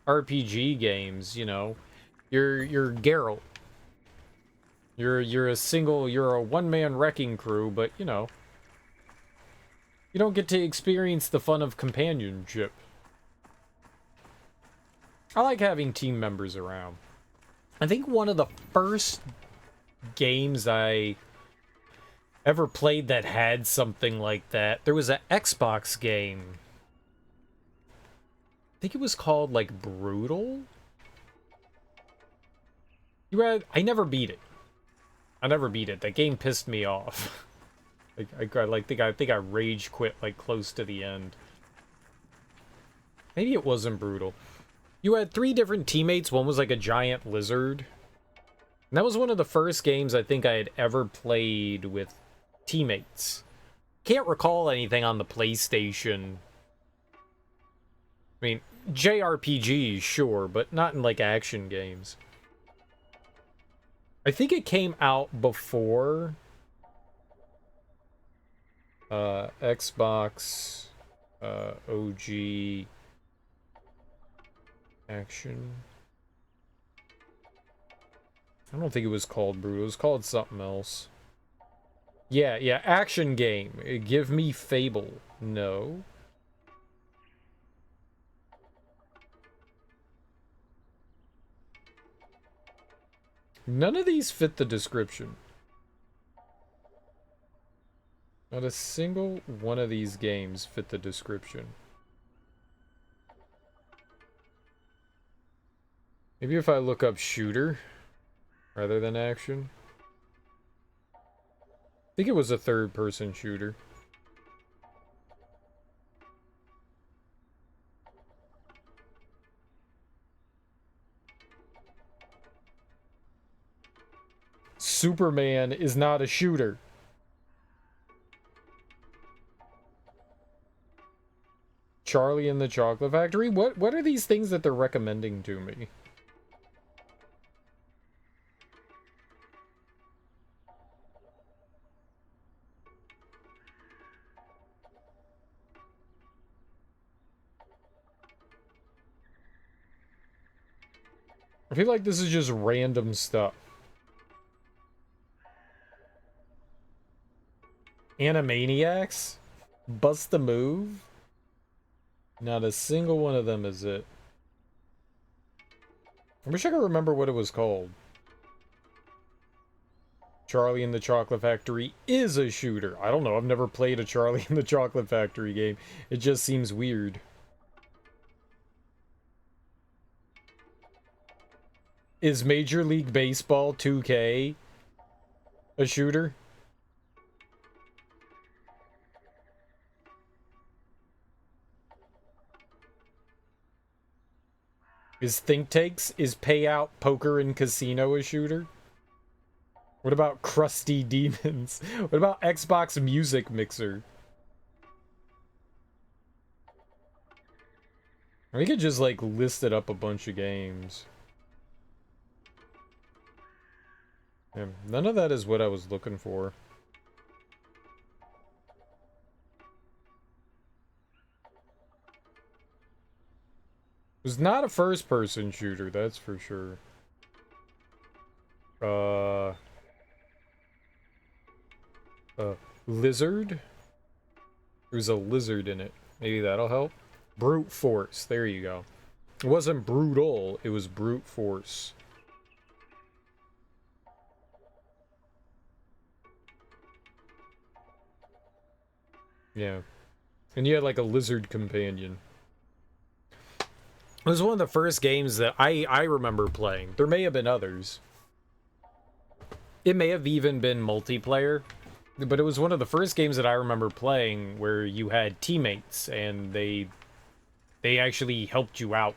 Speaker 1: RPG games, you know, you're Geralt. You're a one-man wrecking crew, but you know, you don't get to experience the fun of companionship. I like having team members around. I think one of the first games I ever played that had something like that, there was an Xbox game. I think it was called, like, Brutal? I never beat it. I never beat it. That game pissed me off. I think I rage quit, like, close to the end. Maybe it wasn't Brutal. You had 3 different teammates. One was like a giant lizard. And that was one of the first games I think I had ever played with teammates. Can't recall anything on the PlayStation. I mean, JRPGs, sure, but not in, like, action games. I think it came out before Xbox OG action. I don't think it was called Brutal. It was called something else. Yeah, action game. Give me Fable. No. None of these fit the description. Not a single one of these games fit the description. Maybe if I look up shooter rather than action. I think it was a third-person shooter. Superman is not a shooter. Charlie and the Chocolate Factory? What are these things that they're recommending to me? I feel like this is just random stuff. Animaniacs? Bust the Move? Not a single one of them is it. I wish I could remember what it was called. Charlie and the Chocolate Factory is a shooter. I don't know. I've never played a Charlie and the Chocolate Factory game. It just seems weird. Is Major League Baseball 2K a shooter? Is Think Tanks, is Payout Poker and Casino a shooter? What about Krusty Demons? What about Xbox Music Mixer? We could just, like, listed up a bunch of games. Yeah, none of that is what I was looking for. It was not a first-person shooter, that's for sure. Lizard? There's a lizard in it. Maybe that'll help. Brute Force, there you go. It wasn't brutal, it was brute force. Yeah. And you had like a lizard companion. It was one of the first games that I remember playing. There may have been others. It may have even been multiplayer, but it was one of the first games that I remember playing where you had teammates and they actually helped you out.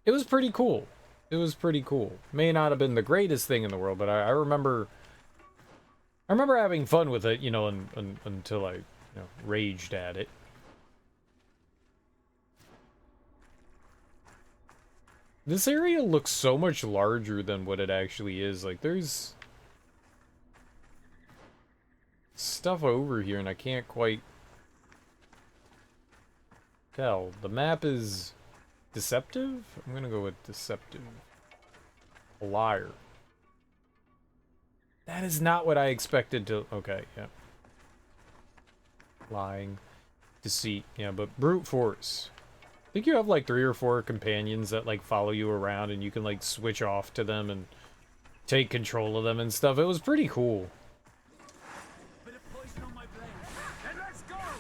Speaker 1: It was pretty cool. It was pretty cool. May not have been the greatest thing in the world, but I remember having fun with it, you know, until I, raged at it. This area looks so much larger than what it actually is. Like, there's stuff over here, and I can't quite tell. The map is deceptive? I'm gonna go with deceptive. A liar. That is not what I expected to... Okay, yeah. Lying. Deceit. Yeah, but brute force. I think you have like 3 or 4 companions that like follow you around and you can like switch off to them and take control of them and stuff. It was pretty cool.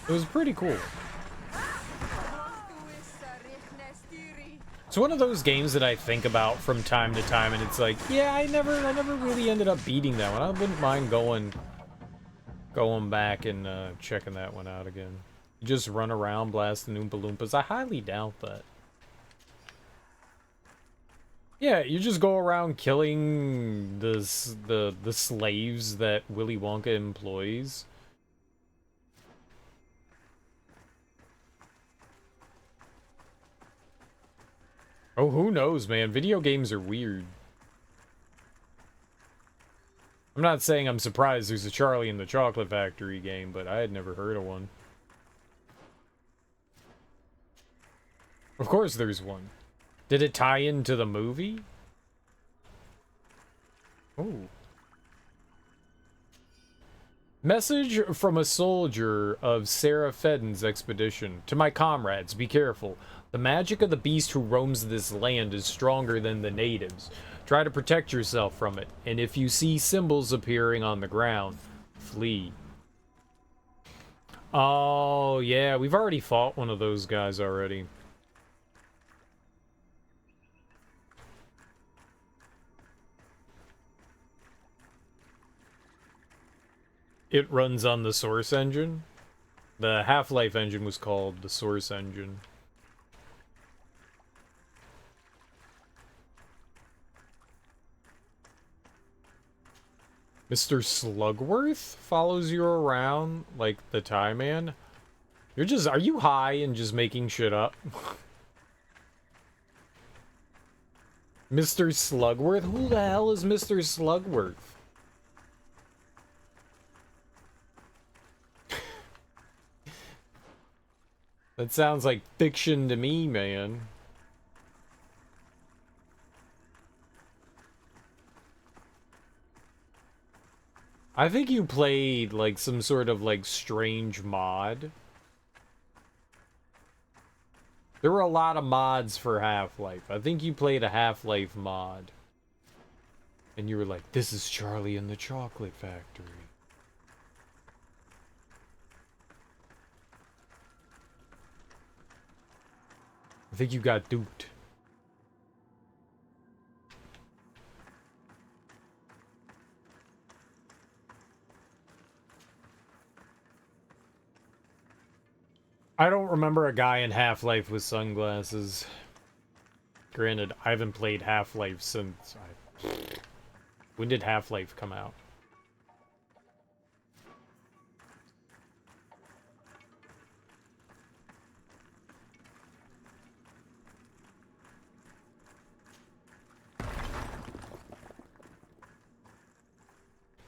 Speaker 1: It was pretty cool. It's one of those games that I think about from time to time, and it's like, yeah, I never really ended up beating that one. I wouldn't mind going back and checking that one out again. You just run around blasting Oompa Loompas. I highly doubt that. Yeah, you just go around killing the slaves that Willy Wonka employs. Oh, who knows, man? Video games are weird. I'm not saying I'm surprised there's a Charlie and the Chocolate Factory game, but I had never heard of one. Of course there's one. Did it tie into the movie? Oh. Message from a soldier of Sarah Fedden's expedition. To my comrades, be careful. The magic of the beast who roams this land is stronger than the natives. Try to protect yourself from it, and if you see symbols appearing on the ground, flee. Oh, yeah, we've already fought one of those guys already. It runs on the Source engine. The Half-Life engine was called the Source engine. Mr. Slugworth follows you around like the Tie Man? Are you high and just making shit up? Mr. Slugworth? Who the hell is Mr. Slugworth? That sounds like fiction to me, man. I think you played, like, some sort of, like, strange mod. There were a lot of mods for Half-Life. I think you played a Half-Life mod. And you were like, this is Charlie and the Chocolate Factory. I think you got duped. I don't remember a guy in Half-Life with sunglasses. Granted, I haven't played Half-Life since... When did Half-Life come out?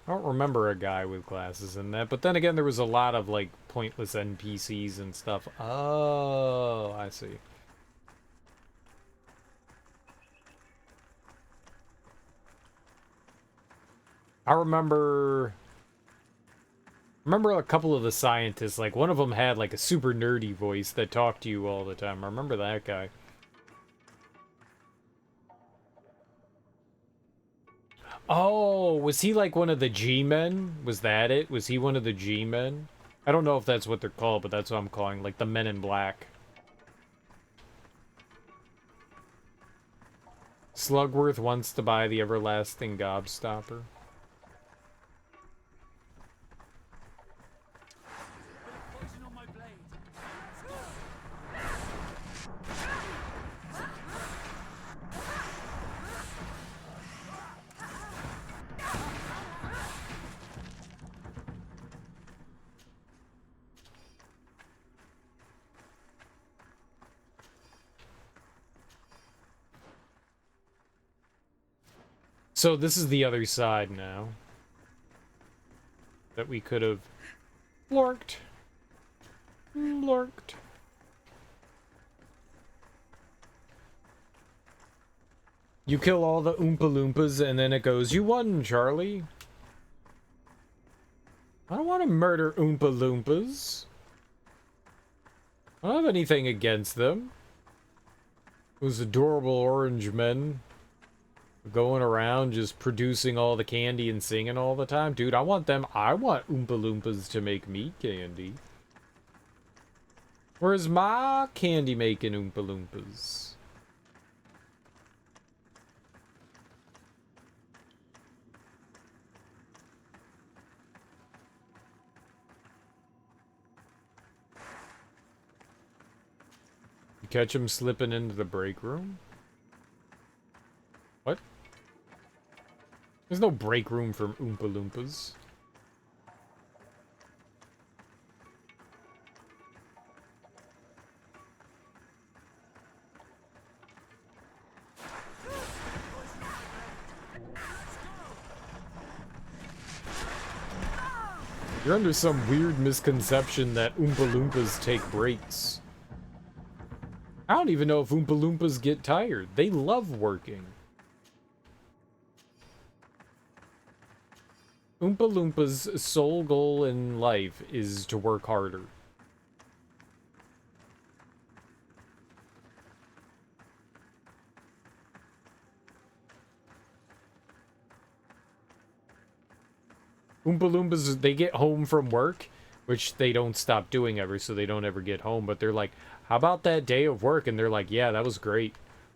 Speaker 1: I don't remember a guy with glasses in that, but then again, there was a lot of, like, pointless NPCs and stuff. Oh, I see. I remember a couple of the scientists, like, one of them had, like, a super nerdy voice that talked to you all the time. I remember that guy. Oh, was he like one of the G-men? Was that it? Was he one of the G-men? I don't know if that's what they're called, but that's what I'm calling, like the Men in Black. Slugworth wants to buy the everlasting gobstopper. So this is the other side now. That we could have lurked. Lurked. You kill all the Oompa Loompas and then it goes, you won, Charlie. I don't want to murder Oompa Loompas. I don't have anything against them. Those adorable orange men going around just producing all the candy and singing all the time. Dude, I want them. I want Oompa Loompas to make me candy. Where's my candy making Oompa Loompas? You catch him slipping into the break room? What? There's no break room for Oompa Loompas. You're under some weird misconception that Oompa Loompas take breaks. I don't even know if Oompa Loompas get tired. They love working. Oompa Loompas' sole goal in life is to work harder. Oompa Loompas, they get home from work, which they don't stop doing ever, so they don't ever get home, but they're like, how about that day of work? And they're like, yeah, that was great.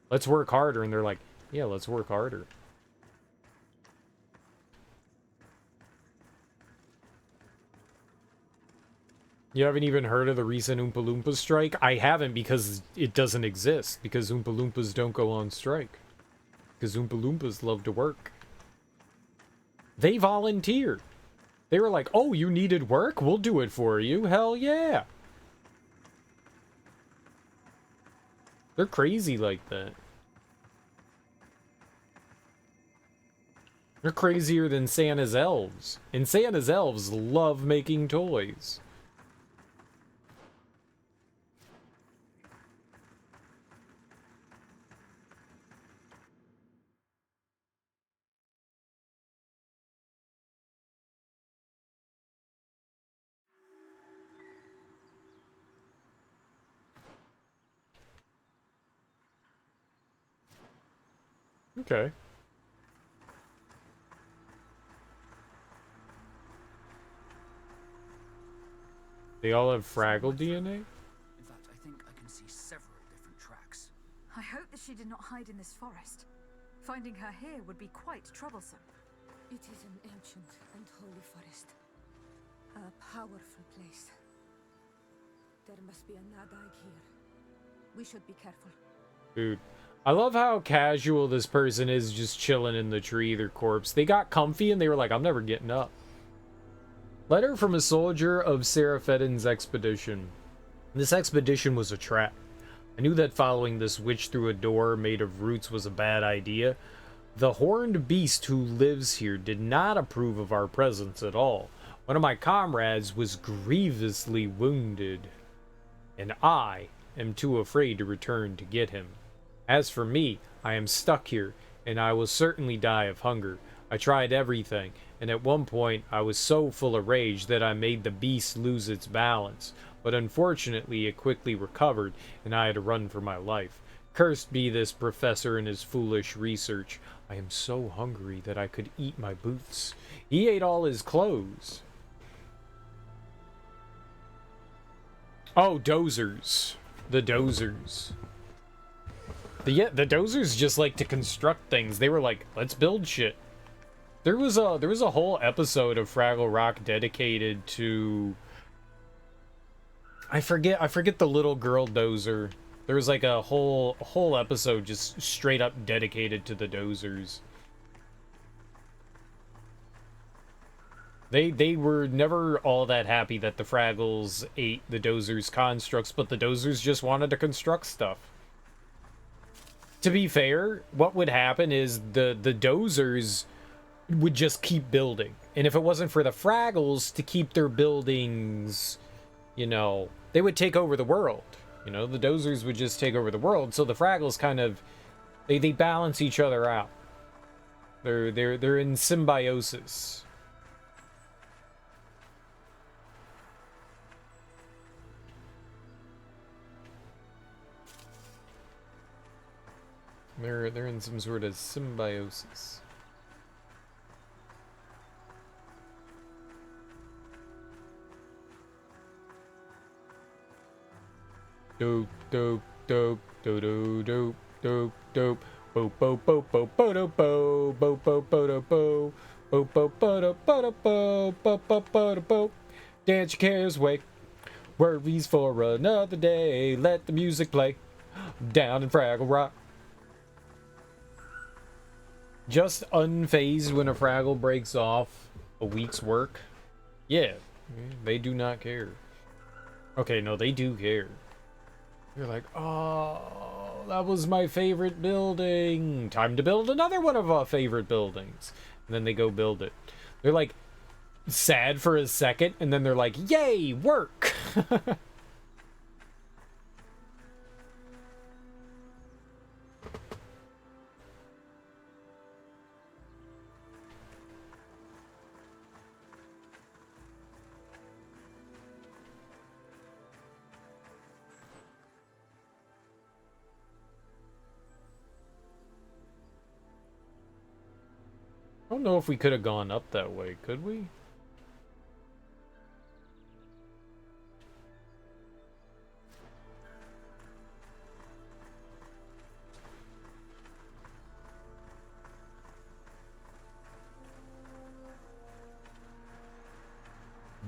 Speaker 1: Let's work harder. And they're like, yeah, let's work harder. You haven't even heard of the recent Oompa Loompa strike? I haven't because it doesn't exist. Because Oompa Loompas don't go on strike. Because Oompa Loompas love to work. They volunteered. They were like, oh, you needed work? We'll do it for you. Hell yeah. They're crazy like that. They're crazier than Santa's elves. And Santa's elves love making toys. Okay. They all have Fraggle DNA?
Speaker 7: In fact, I think I can see several different tracks.
Speaker 4: I hope that she did not hide in this forest. Finding her here would be quite troublesome.
Speaker 2: It is an ancient and holy forest. A powerful place. There must be a Nadai here. We should be careful.
Speaker 1: Dude, I love how casual this person is just chilling in the tree, their corpse. They got comfy and they were like, I'm never getting up. Letter from a soldier of Seraphedin's expedition. This expedition was a trap. I knew that following this witch through a door made of roots was a bad idea. The horned beast who lives here did not approve of our presence at all. One of my comrades was grievously wounded, and I am too afraid to return to get him. As for me, I am stuck here, and I will certainly die of hunger. I tried everything, and at one point I was so full of rage that I made the beast lose its balance. But unfortunately it quickly recovered, and I had to run for my life. Cursed be this professor and his foolish research. I am so hungry that I could eat my boots. He ate all his clothes. Oh, dozers. The dozers. The dozers just like to construct things. They were like, let's build shit. There was a whole episode of Fraggle Rock dedicated to, I forget the little girl dozer. There was like a whole episode just straight up dedicated to the dozers. They were never all that happy that the Fraggles ate the dozers' constructs, but the dozers just wanted to construct stuff. To be fair, what would happen is the dozers would just keep building. And if it wasn't for the Fraggles to keep their buildings, you know, they would take over the world. You know, the dozers would just take over the world. So the Fraggles kind of, they balance each other out. They're in symbiosis. They're in some sort of symbiosis. Dope, dope, dope, dope, dope, dope, dope, boop, boop, boop, boop, boop, boop, boop, boop, boop, boop, boop, boop, boop, boop, boop, boop, boop, boop, boop. Dance your cares away, worries for another day. Let the music play down in Fraggle Rock. Just unfazed when a Fraggle breaks off a week's work. Yeah, they do not care. Okay, no, they do care. You're like, oh, that was my favorite building. Time to build another one of our favorite buildings. And then they go build it. They're like sad for a second, and then they're like, yay, work. I don't know if we could have gone up that way, could we?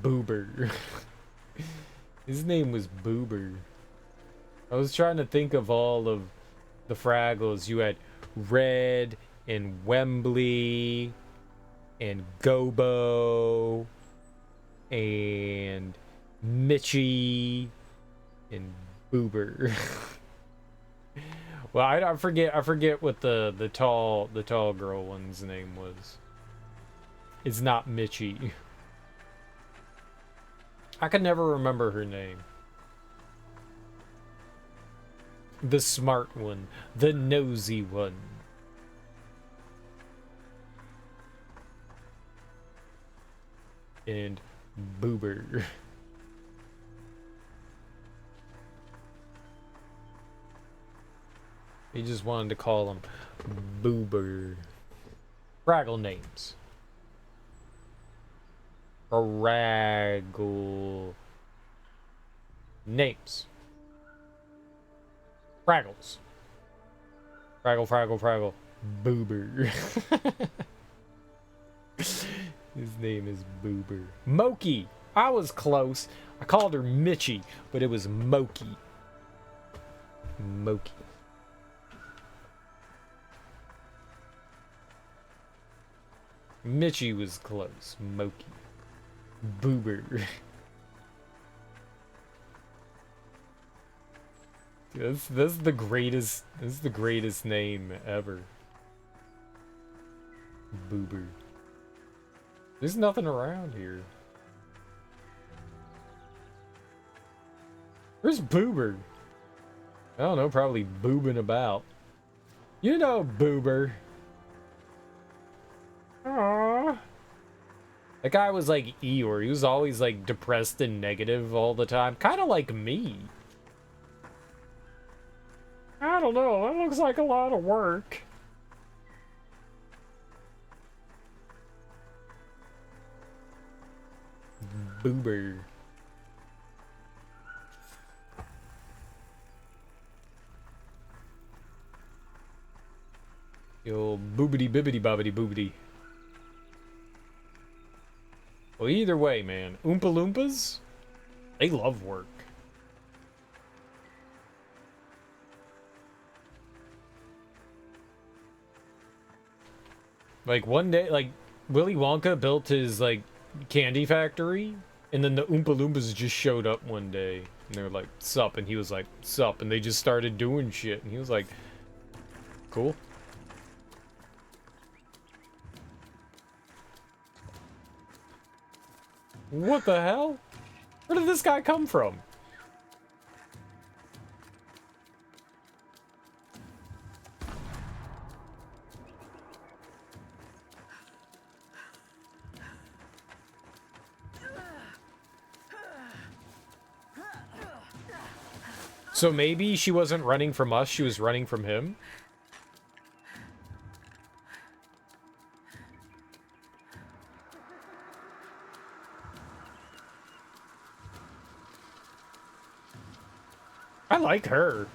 Speaker 1: Boober. His name was Boober. I was trying to think of all of the Fraggles. You had Red and Wembley and Gobo and Mitchie and Boober. Well, I forget what the tall girl one's name was. It's not Mitchie. I can never remember her name. The smart one, the nosy one. And Boober. He just wanted to call him Boober. Fraggle names. Fraggle names. Fraggles. Fraggle, Fraggle, Fraggle. Boober. His name is Boober. Moki. I was close. I called her Mitchie, but it was Moki. Moki. Mitchie was close. Moki. Boober. This is the greatest. This is the greatest name ever. Boober. There's nothing around here. Where's Boober? I don't know, probably boobing about. You know Boober. Aww. That guy was like Eeyore. He was always like depressed and negative all the time. Kind of like me. I don't know. That looks like a lot of work. Boober. Yo, boobity bibbity bobbity boobity. Well, either way, man. Oompa Loompas, they love work. Like, one day, like, Willy Wonka built his, like, candy factory, and then the Oompa Loompas just showed up one day. And they were like, sup, and he was like, sup, and they just started doing shit, and he was like, cool. What the hell? Where did this guy come from? So maybe she wasn't running from us, she was running from him? I like her.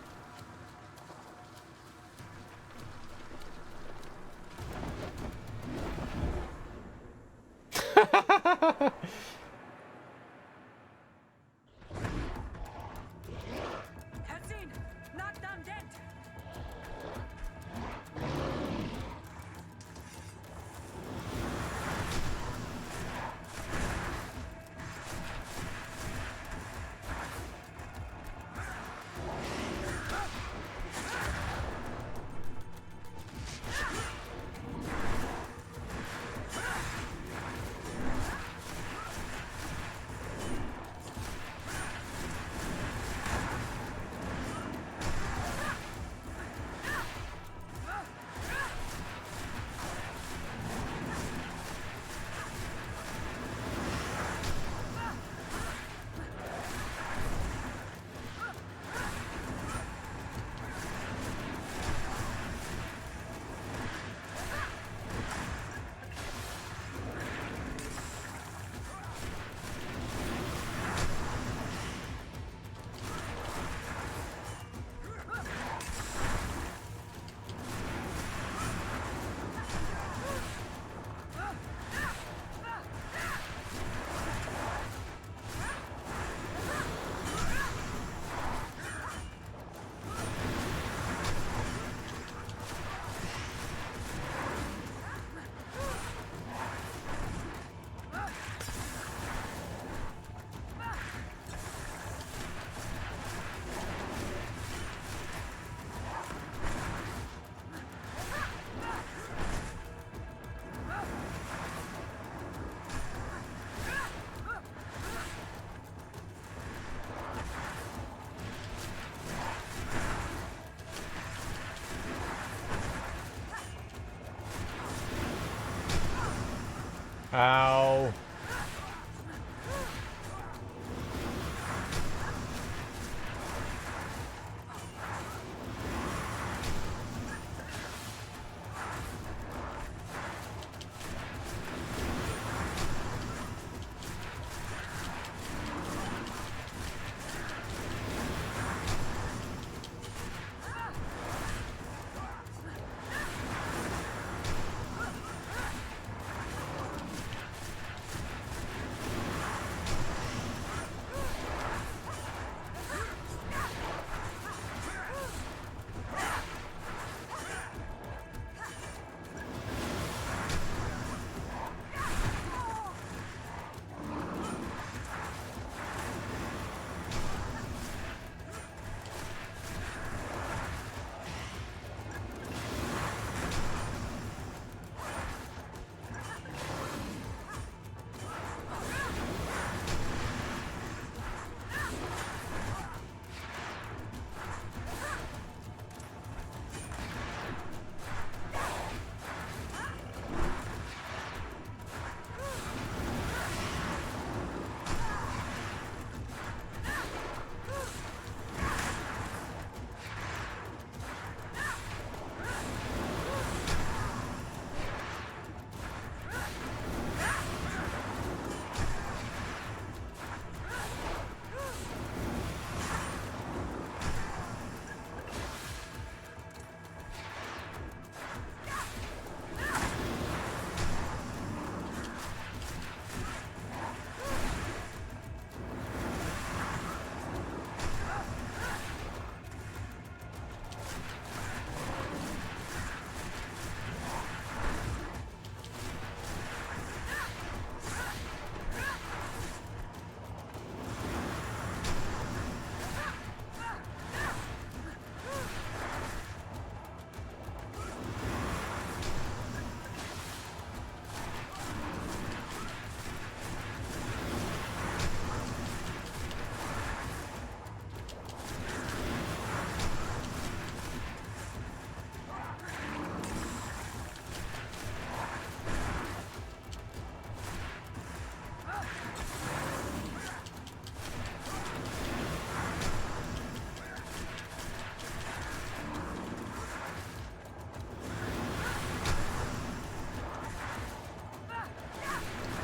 Speaker 1: Ow.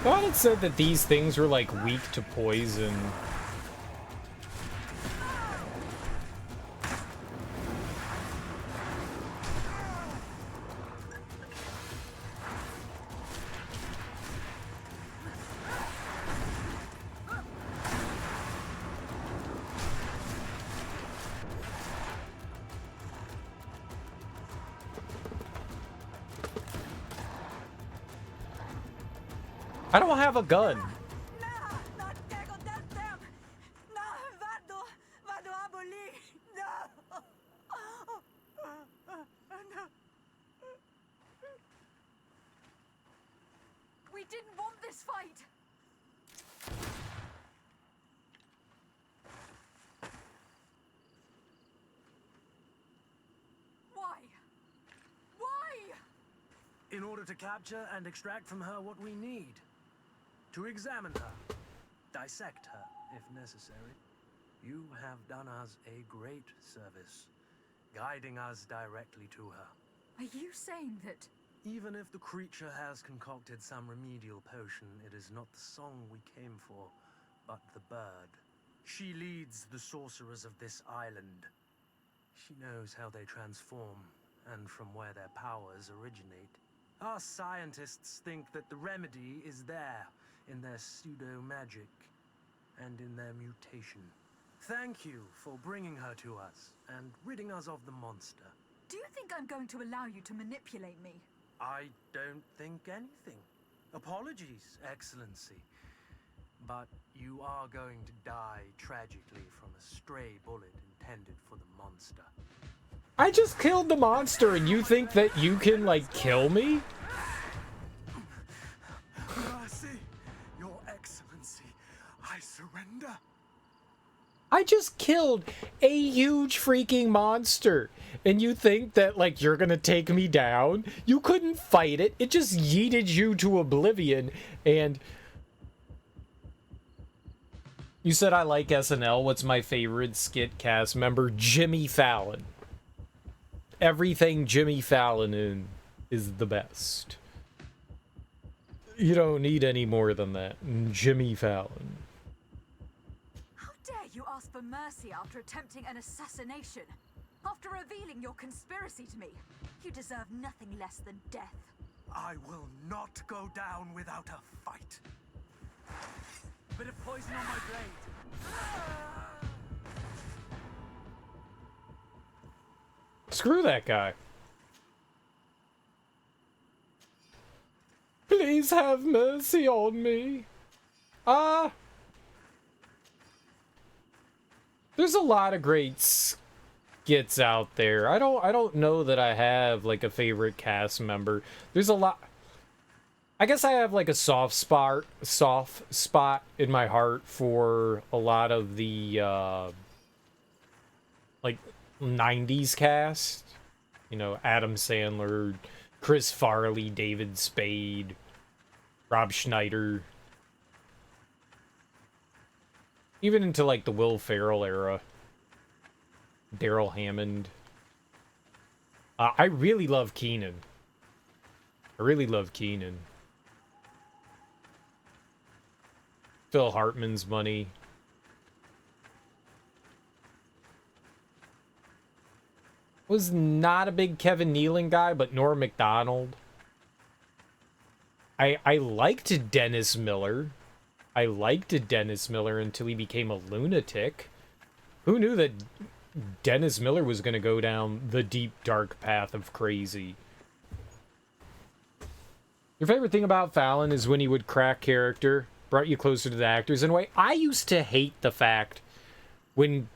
Speaker 1: thought it said that these things were like weak to poison. I don't have a gun.
Speaker 4: We didn't want this fight. Why? Why?
Speaker 7: In order to capture and extract from her what we need. To examine her. Dissect her, if necessary. You have done us a great service, guiding us directly to her.
Speaker 4: Are you saying that?
Speaker 7: Even if the creature has concocted some remedial potion, it is not the song we came for, but the bird. She leads the sorcerers of this island. She knows how they transform, and from where their powers originate. Our scientists think that the remedy is there, in their pseudo-magic, and in their mutation. Thank you for bringing her to us, and ridding us of the monster.
Speaker 4: Do you think I'm going to allow you to manipulate me?
Speaker 7: I don't think anything. Apologies, Excellency. But you are going to die tragically from a stray bullet intended for the monster.
Speaker 1: I just killed the monster and you think that you can, like, kill me?
Speaker 6: Mercy, Your Excellency, I surrender.
Speaker 1: I just killed a huge freaking monster. And you think that, like, you're gonna take me down? You couldn't fight it. It just yeeted you to oblivion. And you said I like SNL. What's my favorite skit cast member? Jimmy Fallon. Everything Jimmy Fallon in is the best. You don't need any more than that. Jimmy Fallon.
Speaker 4: How dare you ask for mercy after attempting an assassination? After revealing your conspiracy to me, you deserve nothing less than death.
Speaker 6: I will not go down without a fight.
Speaker 7: Bit of poison on my blade.
Speaker 1: Screw that guy. Please have mercy on me. There's a lot of great skits out there. I don't know that I have like a favorite cast member. There's a lot. I guess I have like a soft spot in my heart for a lot of the like 90s cast. You know, Adam Sandler, Chris Farley, David Spade, Rob Schneider. Even into like the Will Ferrell era. Daryl Hammond. I really love Keenan. I really love Keenan. Phil Hartman's money. Was not a big Kevin Nealon guy, but Norm Macdonald. I liked Dennis Miller. I liked Dennis Miller until he became a lunatic. Who knew that Dennis Miller was going to go down the deep, dark path of crazy? Your favorite thing about Fallon is when he would crack character, brought you closer to the actors. In a way, I used to hate the fact when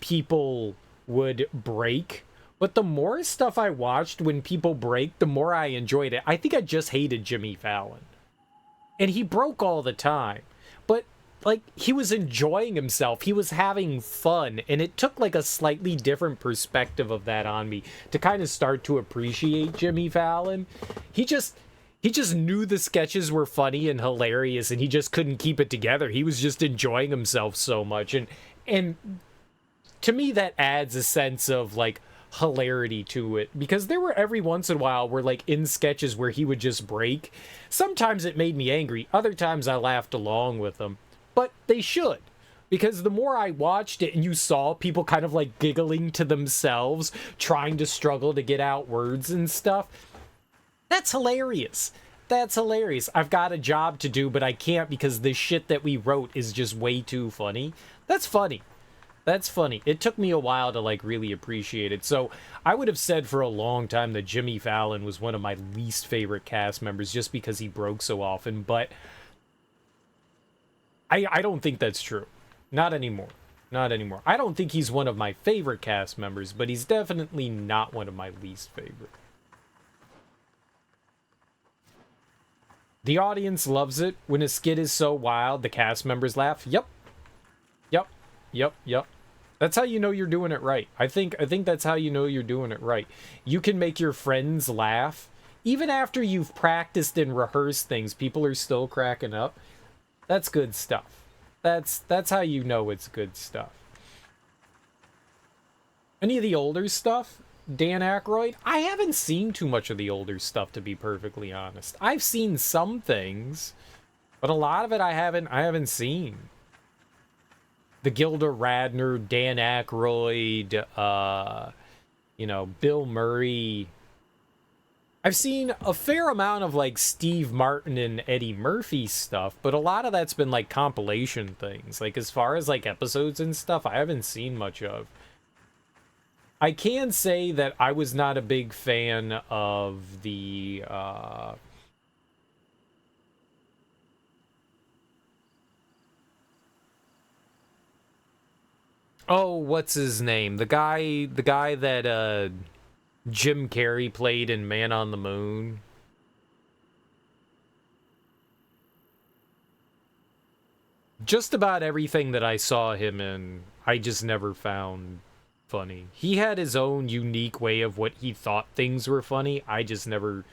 Speaker 1: people would break. But the more stuff I watched when people break, the more I enjoyed it. I think I just hated Jimmy Fallon. And he broke all the time. But, like, he was enjoying himself. He was having fun. And it took, like, a slightly different perspective of that on me to kind of start to appreciate Jimmy Fallon. He just knew the sketches were funny and hilarious, and he just couldn't keep it together. He was just enjoying himself so much. And to me, that adds a sense of, like, hilarity to it, because there were every once in a while where, like, in sketches where he would just break. Sometimes it made me angry. Other times I laughed along with him. But they should. Because the more I watched it and you saw people kind of like giggling to themselves, trying to struggle to get out words and stuff, that's hilarious. That's hilarious. I've got a job to do, but I can't because the shit that we wrote is just way too funny. That's funny. That's funny. It took me a while to like really appreciate it. So I would have said for a long time that Jimmy Fallon was one of my least favorite cast members just because he broke so often, but I don't think that's true. Not anymore. Not anymore. I don't think he's one of my favorite cast members, but he's definitely not one of my least favorite. The audience loves it. When a skit is so wild, the cast members laugh. Yep. Yep. Yep. Yep. That's how you know you're doing it right. I think that's how you know you're doing it right. You can make your friends laugh. Even after you've practiced and rehearsed things, people are still cracking up. That's good stuff. That's how you know it's good stuff. Any of the older stuff? Dan Aykroyd? I haven't seen too much of the older stuff, to be perfectly honest. I've seen some things, but a lot of it I haven't seen. The Gilda Radner, Dan Aykroyd, you know, Bill Murray. I've seen a fair amount of like Steve Martin and Eddie Murphy stuff, but a lot of that's been like compilation things. Like as far as like episodes and stuff, I haven't seen much of. I can say that I was not a big fan of the oh, what's his name? The guy that Jim Carrey played in Man on the Moon. Just about everything that I saw him in, I just never found funny. He had his own unique way of what he thought things were funny. I just never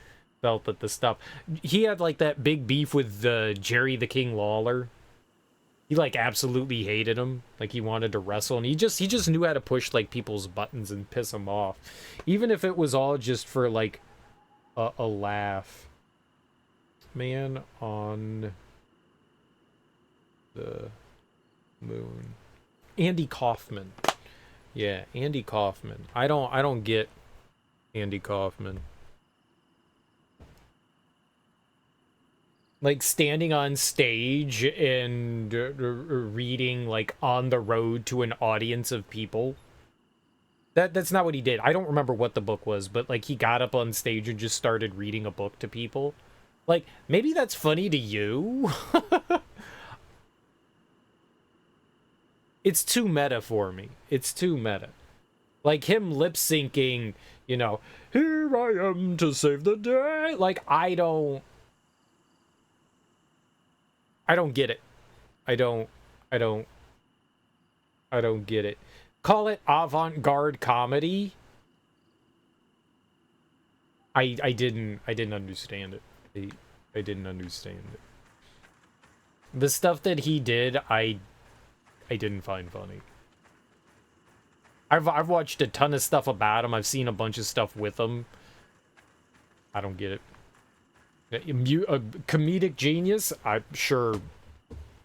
Speaker 1: felt that the stuff... He had like that big beef with Jerry the King Lawler. He like absolutely hated him. Like he wanted to wrestle, and he just knew how to push like people's buttons and piss them off. Even if it was all just for like a laugh. Man on the Moon. Andy Kaufman. Yeah, Andy Kaufman. I don't get Andy Kaufman. Like standing on stage and reading like On the Road to an audience of people. That's not what he did. I don't remember what the book was, but like he got up on stage and just started reading a book to people. Like maybe that's funny to you. It's too meta for me. It's too meta. Like him lip syncing, you know, here I am to save the day. Like I don't get it. I don't get it. Call it avant-garde comedy. I didn't understand it. I didn't understand it. The stuff that he did, I didn't find funny. I've watched a ton of stuff about him. I've seen a bunch of stuff with him. I don't get it. A comedic genius? I'm sure.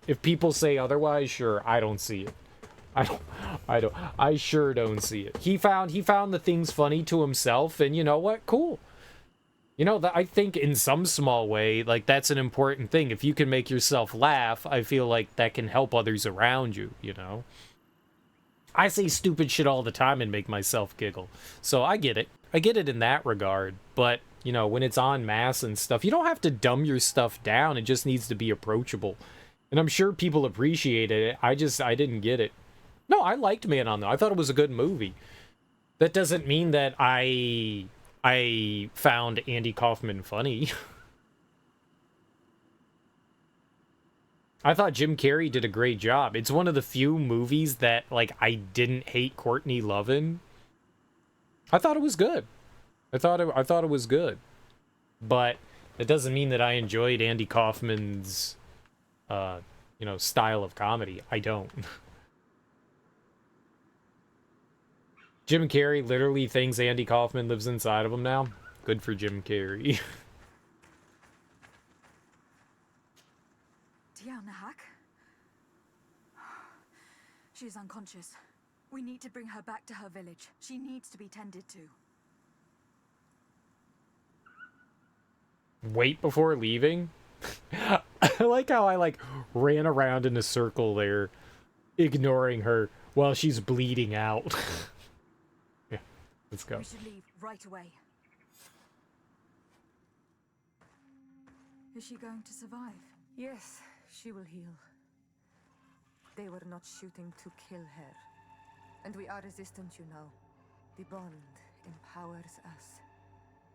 Speaker 1: If people say otherwise, sure. I don't see it. I sure don't see it. He found the things funny to himself, and you know what? Cool. You know, I think in some small way, like that's an important thing. If you can make yourself laugh, I feel like that can help others around you, you know? I say stupid shit all the time and make myself giggle. So I get it. I get it in that regard, but you know, when it's en masse and stuff, you don't have to dumb your stuff down. It just needs to be approachable. And I'm sure people appreciated it. I didn't get it. No, I liked Man on the Moon. I thought it was a good movie. That doesn't mean that I found Andy Kaufman funny. I thought Jim Carrey did a great job. It's one of the few movies that, like, I didn't hate Courtney Love in. I thought it was good. I thought it was good. But it doesn't mean that I enjoyed Andy Kaufman's, you know, style of comedy. I don't. Jim Carrey literally thinks Andy Kaufman lives inside of him now. Good for Jim Carrey.
Speaker 4: Tiana Hack? She is unconscious. We need to bring her back to her village. She needs to be tended to.
Speaker 1: Wait before leaving? I like how I, like, ran around in a circle there, ignoring her while she's bleeding out. Yeah, let's go.
Speaker 4: We should leave right away. Is she going to survive?
Speaker 2: Yes, she will heal. They were not shooting to kill her. And we are resistant, you know. The bond empowers us.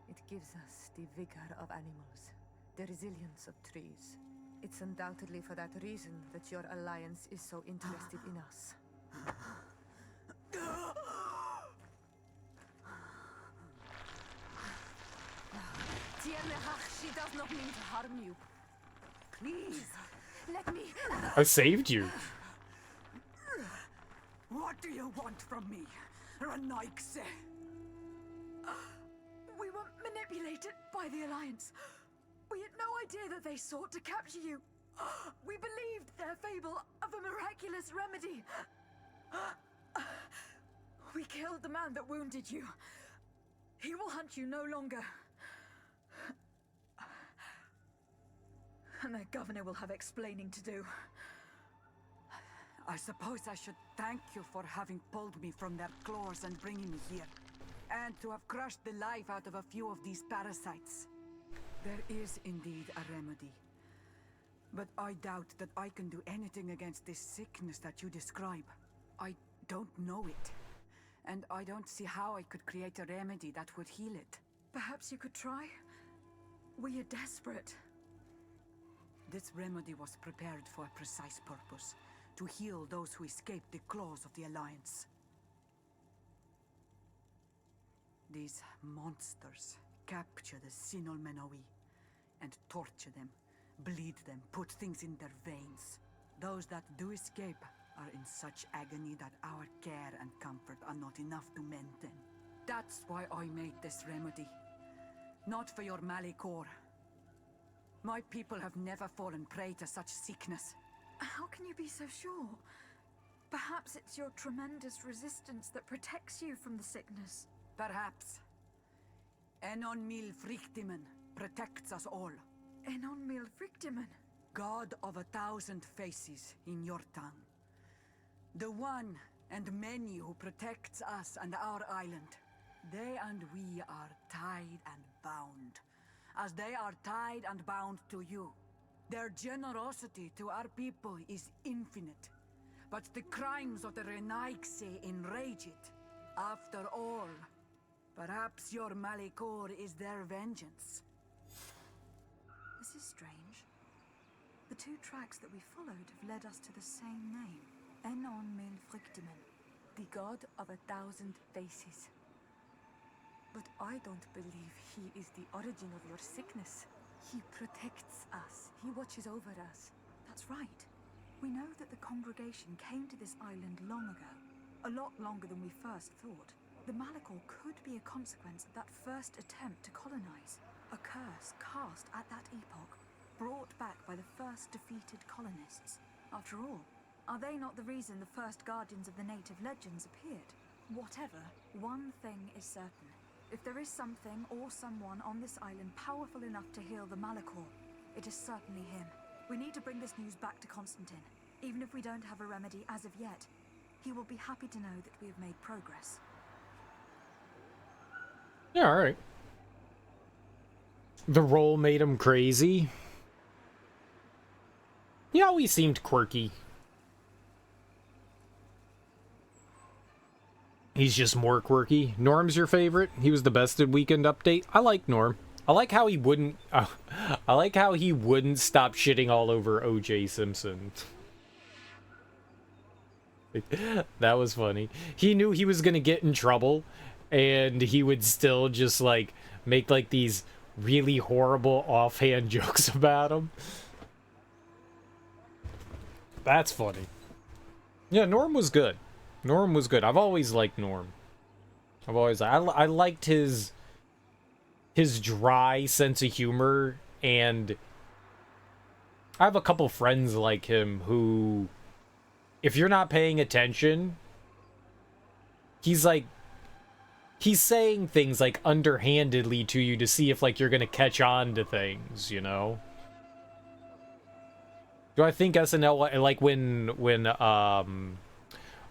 Speaker 2: It gives us the vigor of animals, the resilience of trees. It's undoubtedly for that reason that your alliance is so interested in us. She does not mean to harm you. Please, let me...
Speaker 1: I saved you.
Speaker 9: What do you want from me, Renaikse?
Speaker 4: We were manipulated by the Alliance. We had no idea that they sought to capture you. We believed their fable of a miraculous remedy. We killed the man that wounded you. He will hunt you no longer. And their governor will have explaining to do.
Speaker 9: I suppose I should thank you for having pulled me from their claws and bringing me here. And to have crushed the life out of a few of these parasites. There is indeed a remedy. But I doubt that I can do anything against this sickness that you describe. I don't know it. And I don't see how I could create a remedy that would heal it.
Speaker 4: Perhaps you could try? We are desperate.
Speaker 9: This remedy was prepared for a precise purpose. To heal those who escaped the claws of the Alliance. These monsters capture the Sinol Menoi and torture them, bleed them, put things in their veins. Those that do escape are in such agony that our care and comfort are not enough to mend them. That's why I made this remedy. Not for your Malikor. My people have never fallen prey to such sickness.
Speaker 4: How can you be so sure? Perhaps it's your tremendous resistance that protects you from the sickness.
Speaker 9: Perhaps. Enon Mil Frictimen protects us all.
Speaker 4: Enon Mil Frictimen?
Speaker 9: God of 1,000 faces in your tongue. The one and many who protects us and our island. They and we are tied and bound, as they are tied and bound to you. Their generosity to our people is infinite, but the crimes of the Renaikse enrage it. After all, perhaps your Malikor is their vengeance.
Speaker 4: This is strange. The two tracks that we followed have led us to the same name. Enon Mil Frictimen,
Speaker 2: the god of 1,000 faces. But I don't believe he is the origin of your sickness. He protects us. He watches over us.
Speaker 4: That's right. We know that the congregation came to this island long ago. A lot longer than we first thought. The Malikor could be a consequence of that first attempt to colonize. A curse cast at that epoch, brought back by the first defeated colonists. After all, are they not the reason the first guardians of the native legends appeared? Whatever, one thing is certain. If there is something or someone on this island powerful enough to heal the Malikor, it is certainly him. We need to bring this news back to Constantine. Even if we don't have a remedy as of yet, he will be happy to know that we have made progress.
Speaker 1: Yeah, alright. The role made him crazy. He always seemed quirky. He's just more quirky. Norm's your favorite? He was the best at Weekend Update? I like Norm. I like how he wouldn't... I like how he wouldn't stop shitting all over O.J. Simpson. That was funny. He knew he was gonna get in trouble, and he would still just, like, make, like, these really horrible offhand jokes about him. That's funny. Yeah, Norm was good. Norm was good. I've always liked Norm. I liked his dry sense of humor, and I have a couple friends like him who, if you're not paying attention, he's saying things like underhandedly to you to see if like you're gonna catch on to things, you know? Do I think SNL, like when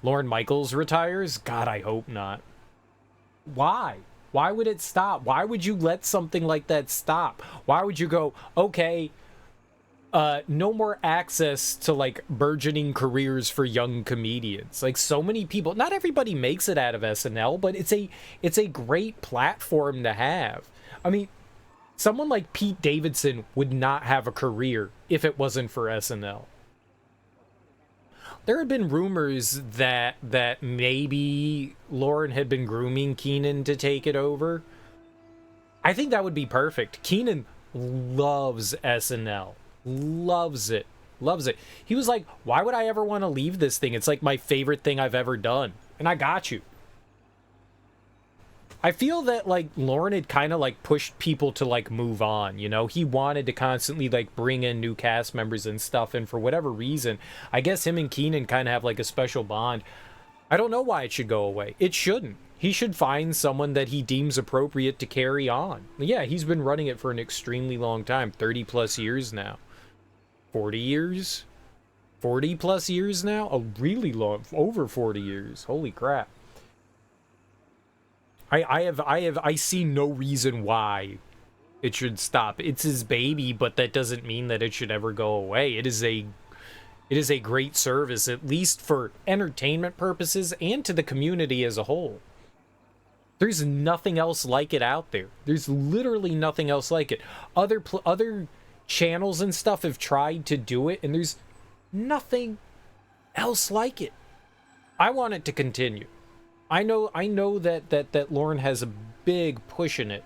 Speaker 1: Lorne Michaels retires? God, I hope not. Why? Why would it stop? Why would you let something like that stop? Why would you go, okay, no more access to like burgeoning careers for young comedians? Like, so many people, not everybody makes it out of SNL, but it's a great platform to have. I mean, someone like Pete Davidson would not have a career if it wasn't for SNL. There have been rumors that maybe Lauren had been grooming Keenan to take it over. I think that would be perfect. Keenan loves SNL. Loves it. Loves it. He was like, why would I ever want to leave this thing? It's like my favorite thing I've ever done. And I got you. I feel that like Lauren had kind of like pushed people to like move on, you know? He wanted to constantly like bring in new cast members and stuff, and for whatever reason, I guess him and Keenan kind of have like a special bond. I don't know why it should go away. It shouldn't. He should find someone that he deems appropriate to carry on. Yeah, he's been running it for an extremely long time, 30 plus years now. 40 years? 40 plus years now? A really long, over 40 years. Holy crap. I see no reason why it should stop. It's his baby, but that doesn't mean that it should ever go away. It is a great service, at least for entertainment purposes and to the community as a whole. There's nothing else like it out there. There's literally nothing else like it. Other channels and stuff have tried to do it, and there's nothing else like it. I want it to continue. I know that Lauren has a big push in it.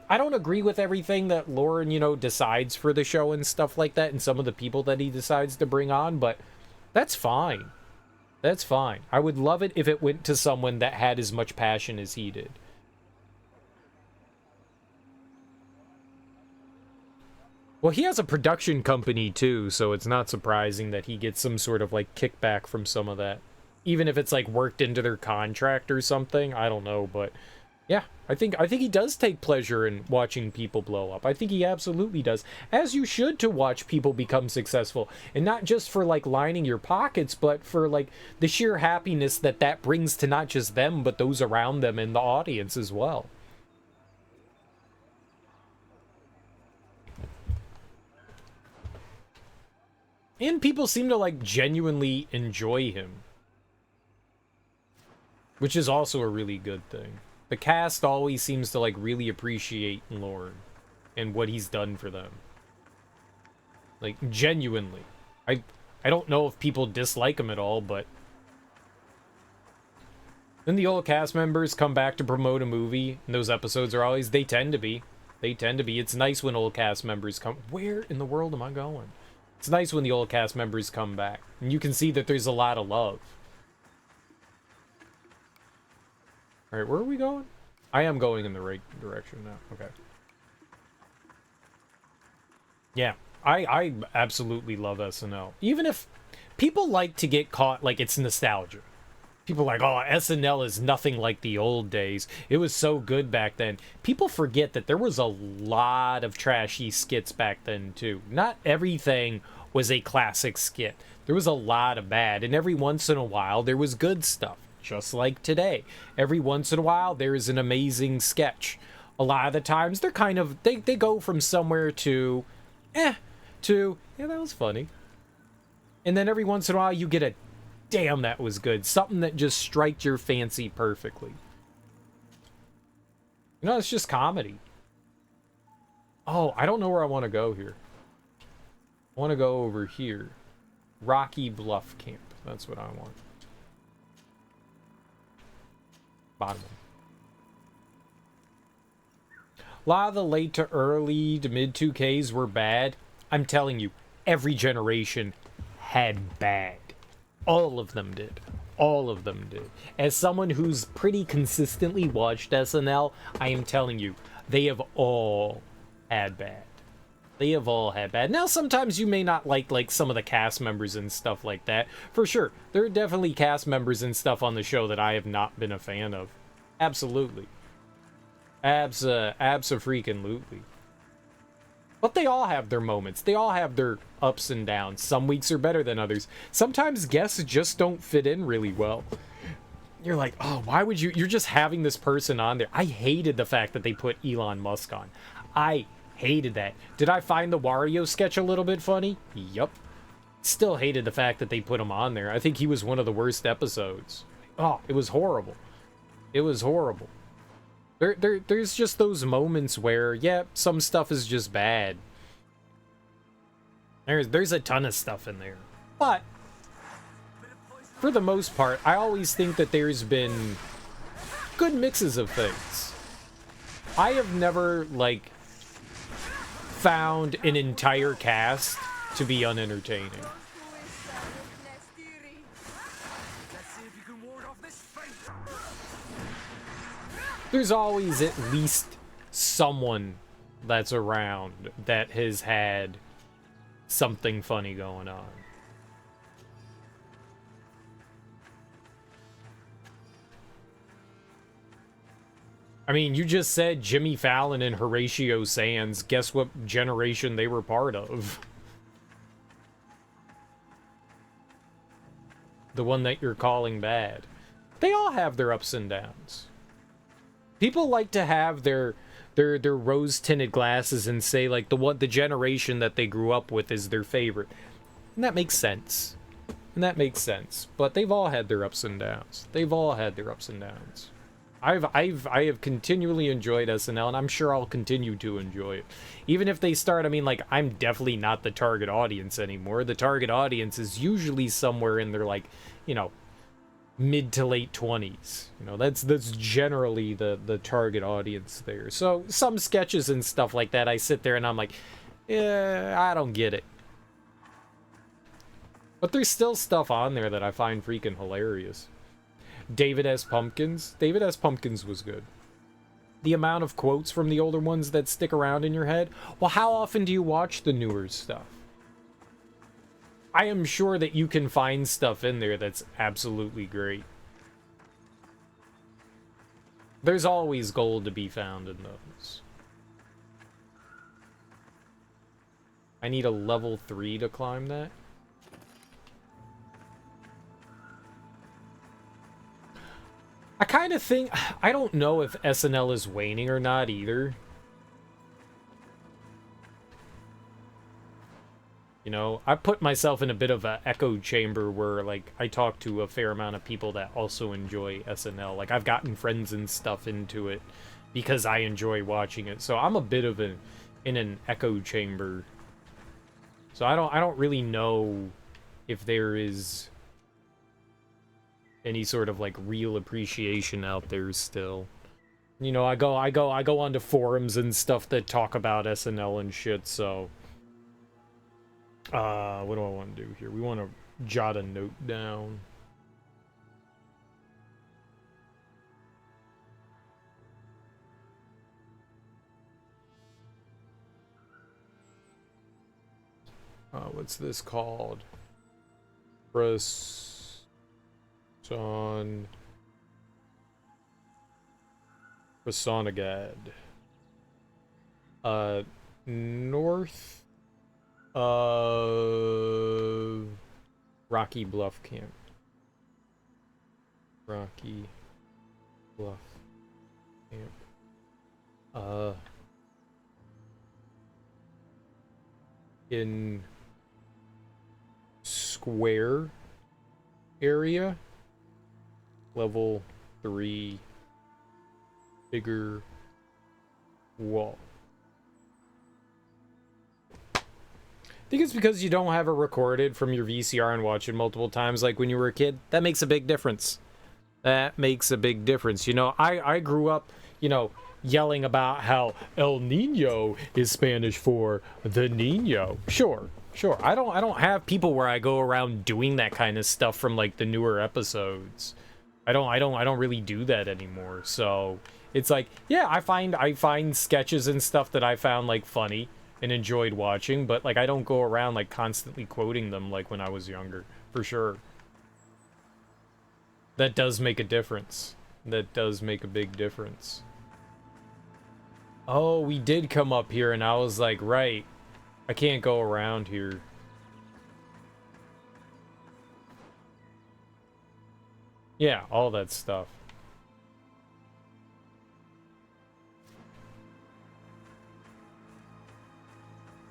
Speaker 1: I don't agree with everything that Lauren, you know, decides for the show and stuff like that, and some of the people that he decides to bring on, but that's fine. That's fine. I would love it if it went to someone that had as much passion as he did. Well, he has a production company too, so it's not surprising that he gets some sort of like kickback from some of that. Even if it's like worked into their contract or something, I don't know, but yeah, I think he does take pleasure in watching people blow up. I think he absolutely does. As you should, to watch people become successful, and not just for like lining your pockets, but for like the sheer happiness that brings to not just them, but those around them and the audience as well. And people seem to like genuinely enjoy him, which is also a really good thing. The cast always seems to like really appreciate Lauren and what he's done for them. Like, genuinely. I don't know if people dislike him at all, but then the old cast members come back to promote a movie, and those episodes are always, they tend to be. It's nice when old cast members come. Where in the world am I going? It's nice when the old cast members come back, and you can see that there's a lot of love. Alright, where are we going? I am going in the right direction now. Okay. Yeah, I absolutely love SNL. Even if people like to get caught, like, it's nostalgia. People are like, oh, SNL is nothing like the old days. It was so good back then. People forget that there was a lot of trashy skits back then, too. Not everything was a classic skit. There was a lot of bad, and every once in a while, there was good stuff. Just like today. Every once in a while, there is an amazing sketch. A lot of the times, they're kind of, they go from somewhere to, to, yeah, that was funny. And then every once in a while, you get a, damn, that was good. Something that just striked your fancy perfectly. You know, it's just comedy. Oh, I don't know where I want to go here. I want to go over here. Rocky Bluff Camp. That's what I want. Bottom one. A lot of the late to early to mid 2Ks were bad. I'm telling you, every generation had bad. All of them did. All of them did. As someone who's pretty consistently watched SNL, I am telling you, they have all had bad. They have all had bad. Now, sometimes you may not like some of the cast members and stuff like that. For sure, there are definitely cast members and stuff on the show that I have not been a fan of. Absolutely. Abso-freaking-lutely. But they all have their moments. They all have their ups and downs. Some weeks are better than others. Sometimes guests just don't fit in really well. You're like, oh, why would you? You're just having this person on there. I hated the fact that they put Elon Musk on. I hated that. Did I find the Wario sketch a little bit funny? Yup. Still hated the fact that they put him on there. I think he was one of the worst episodes. Oh, it was horrible. It was horrible. There's just those moments where, yeah, some stuff is just bad. There's a ton of stuff in there. But, for the most part, I always think that there's been good mixes of things. I have never, like, found an entire cast to be unentertaining. There's always at least someone that's around that has had something funny going on. I mean, you just said Jimmy Fallon and Horatio Sands. Guess what generation they were part of? The one that you're calling bad. They all have their ups and downs. People like to have their rose-tinted glasses and say, like, the generation that they grew up with is their favorite. And that makes sense. But they've all had their ups and downs. I have continually enjoyed SNL, and I'm sure I'll continue to enjoy it. Even if they start, I mean, like, I'm definitely not the target audience anymore. The target audience is usually somewhere in their, like, you know, mid to late 20s. You know, that's generally the target audience there. So some sketches and stuff like that, I sit there and I'm like, yeah, I don't get it. But there's still stuff on there that I find freaking hilarious. David S. Pumpkins was good. The amount of quotes from the older ones that stick around in your head. Well, how often do you watch the newer stuff? I am sure that you can find stuff in there that's absolutely great. There's always gold to be found in those. I need a level 3 to climb that. I kind of think... I don't know if SNL is waning or not either. You know, I put myself in a bit of an echo chamber where, like, I talk to a fair amount of people that also enjoy SNL. Like, I've gotten friends and stuff into it because I enjoy watching it. So I'm a bit of in an echo chamber. So I don't really know if there is any sort of, like, real appreciation out there still. You know, I go onto forums and stuff that talk about SNL and shit, so... what do I want to do here? We want to jot a note down. What's this called? Rasonagad. North of Rocky Bluff Camp. Rocky Bluff Camp. In Square area. Level 3. Vigor wall. I think it's because you don't have it recorded from your VCR and watch it multiple times like when you were a kid. That makes a big difference. You know, I grew up, you know, yelling about how El Nino is Spanish for the Nino. Sure, Sure, I don't have people where I go around doing that kind of stuff from like the newer episodes. I don't really do that anymore. So it's like, yeah, I find sketches and stuff that I found like funny and enjoyed watching, but like I don't go around like constantly quoting them like when I was younger, for sure. That does make a difference. That does make a big difference. Oh, we did come up here and I was like, right, I can't go around here. Yeah, all that stuff.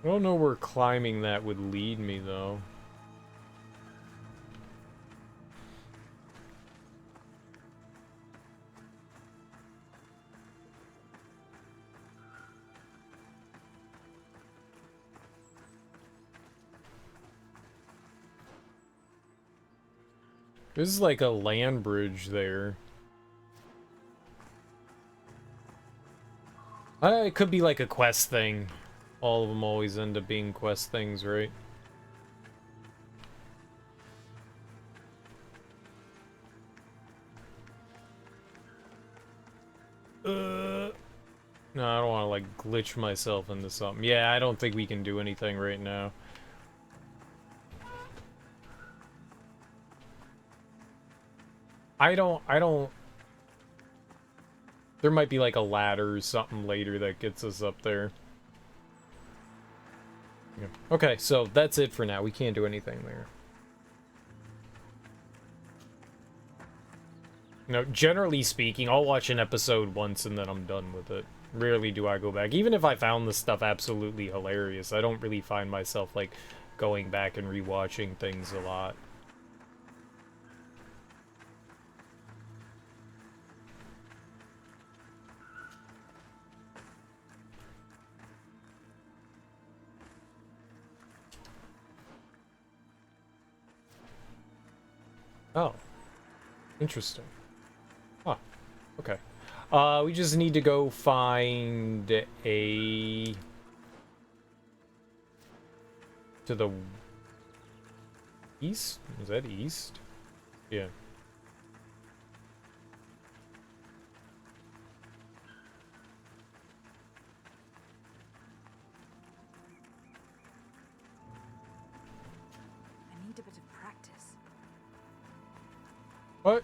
Speaker 1: I don't know where climbing that would lead me, though. There's like a land bridge there. It could be like a quest thing. All of them always end up being quest things, right? No, I don't want to like glitch myself into something. Yeah, I don't think we can do anything right now. I don't... There might be like a ladder or something later that gets us up there. Yeah. Okay, so that's it for now. We can't do anything there. No, generally speaking, I'll watch an episode once and then I'm done with it. Rarely do I go back. Even if I found this stuff absolutely hilarious, I don't really find myself like going back and rewatching things a lot. Oh. Interesting. Huh. Okay. We just need to go find a... To the... East? Is that east? Yeah.
Speaker 4: I need a bit of practice.
Speaker 1: What?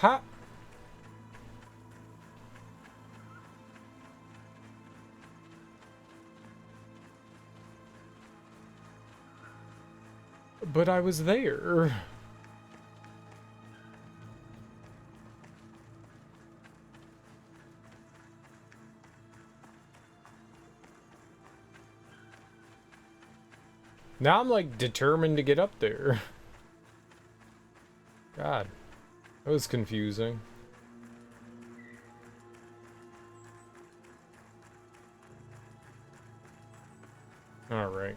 Speaker 1: Ha! But I was there. Now I'm like determined to get up there. God, that was confusing. All right.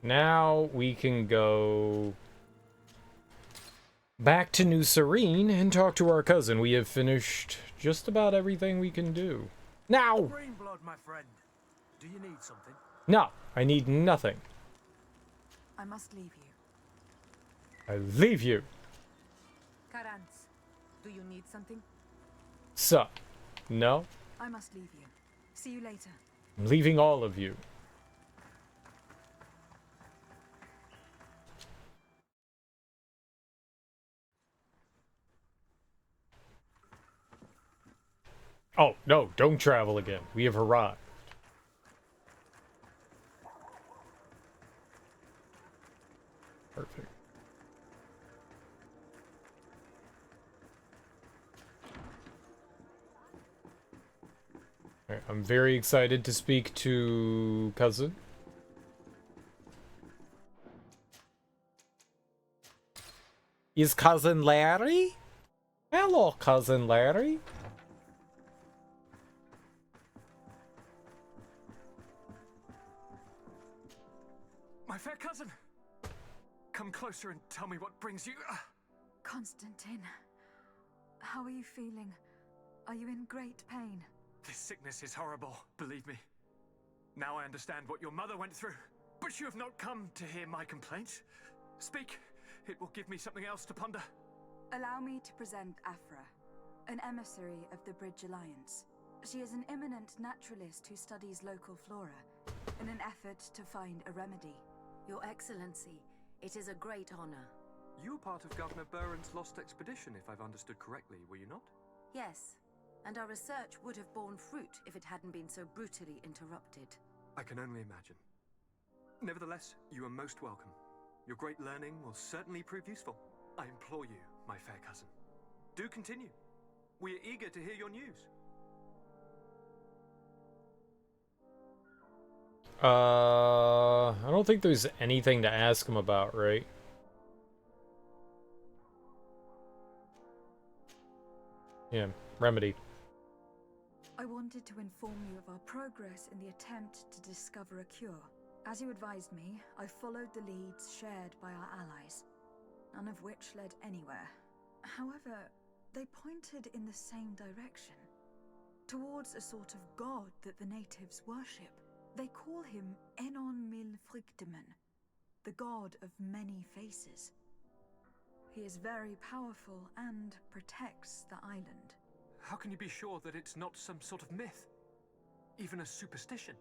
Speaker 1: Now we can go back to New Serene and talk to our cousin. We have finished just about everything we can do. Now!
Speaker 7: Green blood, my friend. Do you need something?
Speaker 1: No, I need nothing.
Speaker 4: I must leave you.
Speaker 1: I leave you.
Speaker 4: Karantz, do you need something?
Speaker 1: So, no,
Speaker 4: I must leave you. See you later.
Speaker 1: I'm leaving all of you. Oh, no, don't travel again. We have arrived. Perfect. Alright, I'm very excited to speak to cousin. Is cousin Larry? Hello, cousin Larry.
Speaker 6: My fair cousin! Come closer and tell me what brings you...
Speaker 4: Constantine, how are you feeling? Are you in great pain?
Speaker 19: This sickness is horrible, believe me. Now I understand what your mother went through. But you have not come to hear my complaints. Speak. It will give me something else to ponder.
Speaker 4: Allow me to present Afra, an emissary of the Bridge Alliance. She is an eminent naturalist who studies local flora in an effort to find a remedy.
Speaker 8: Your Excellency, it is a great honor.
Speaker 19: You were part of Governor Buren's lost expedition, if I've understood correctly, were you not?
Speaker 8: Yes, and our research would have borne fruit if it hadn't been so brutally interrupted.
Speaker 19: I can only imagine. Nevertheless, you are most welcome. Your great learning will certainly prove useful. I implore you, my fair cousin. Do continue. We are eager to hear your news.
Speaker 1: I don't think there's anything to ask him about, right? Yeah, remedy.
Speaker 4: I wanted to inform you of our progress in the attempt to discover a cure. As you advised me, I followed the leads shared by our allies, none of which led anywhere. However, they pointed in the same direction, towards a sort of god that the natives worship. They call him Enon Mil Frictimen, the god of many faces. He is very powerful and protects the island.
Speaker 19: How can you be sure that it's not some sort of myth? Even a superstition?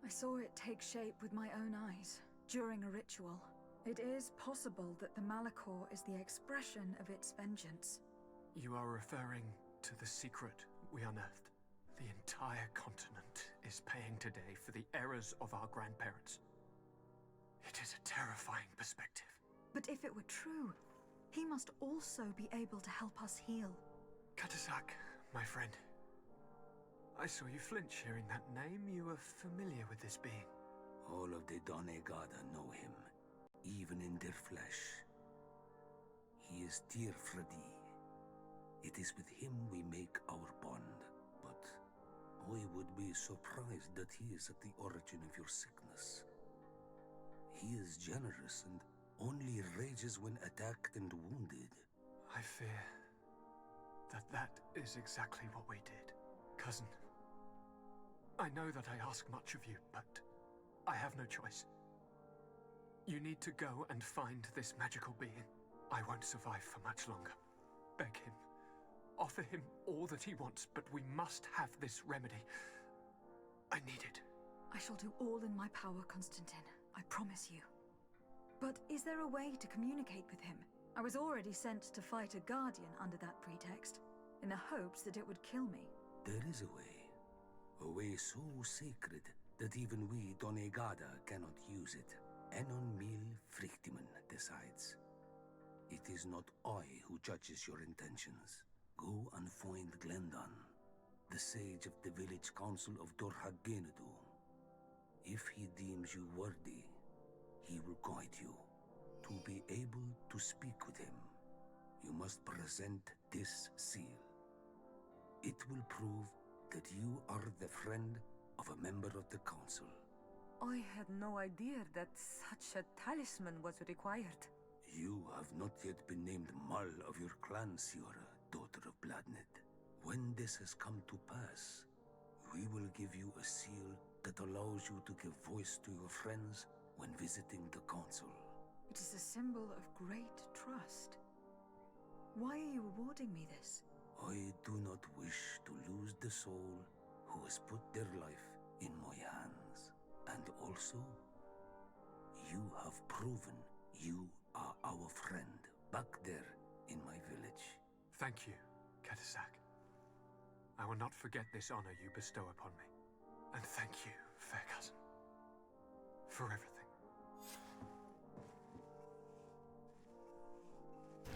Speaker 4: I saw it take shape with my own eyes, during a ritual. It is possible that the Malachor is the expression of its vengeance.
Speaker 19: You are referring to the secret we unearthed. The entire continent is paying today for the errors of our grandparents. It is a terrifying perspective.
Speaker 4: But if it were true, he must also be able to help us heal.
Speaker 19: Katasak, my friend. I saw you flinch hearing that name. You are familiar with this being.
Speaker 14: All of the Donegada know him, even in their flesh. He is Tir Fredi. It is with him we make our bond, but I would be surprised that he is at the origin of your sickness. He is generous and only rages when attacked and wounded.
Speaker 19: I fear that is exactly what we did. Cousin, I know that I ask much of you, but I have no choice. You need to go and find this magical being. I won't survive for much longer. Beg him. Offer him all that he wants, but we must have this remedy. I need it.
Speaker 4: I shall do all in my power, Constantine. I promise you. But is there a way to communicate with him? I was already sent to fight a guardian under that pretext, in the hopes that it would kill me.
Speaker 14: There is a way so sacred that even we Donegada cannot use it. Enon Mil Frictimen decides. It is not I who judges your intentions. Go and find Glendan, the sage of the village council of Dorhagenedu. If he deems you worthy, he will guide you. To be able to speak with him, you must present this seal. It will prove that you are the friend of a member of the council.
Speaker 2: I had no idea that such a talisman was required.
Speaker 14: You have not yet been named Mal of your clan, Siora, daughter of Bladnet. When this has come to pass, we will give you a seal that allows you to give voice to your friends when visiting the council.
Speaker 4: It is a symbol of great trust. Why are you awarding me this?
Speaker 14: I do not wish to lose the soul who has put their life in my hands. And also, you have proven you are our friend back there in my village.
Speaker 19: Thank you, Katasak. I will not forget this honor you bestow upon me. And thank you, fair cousin, for everything.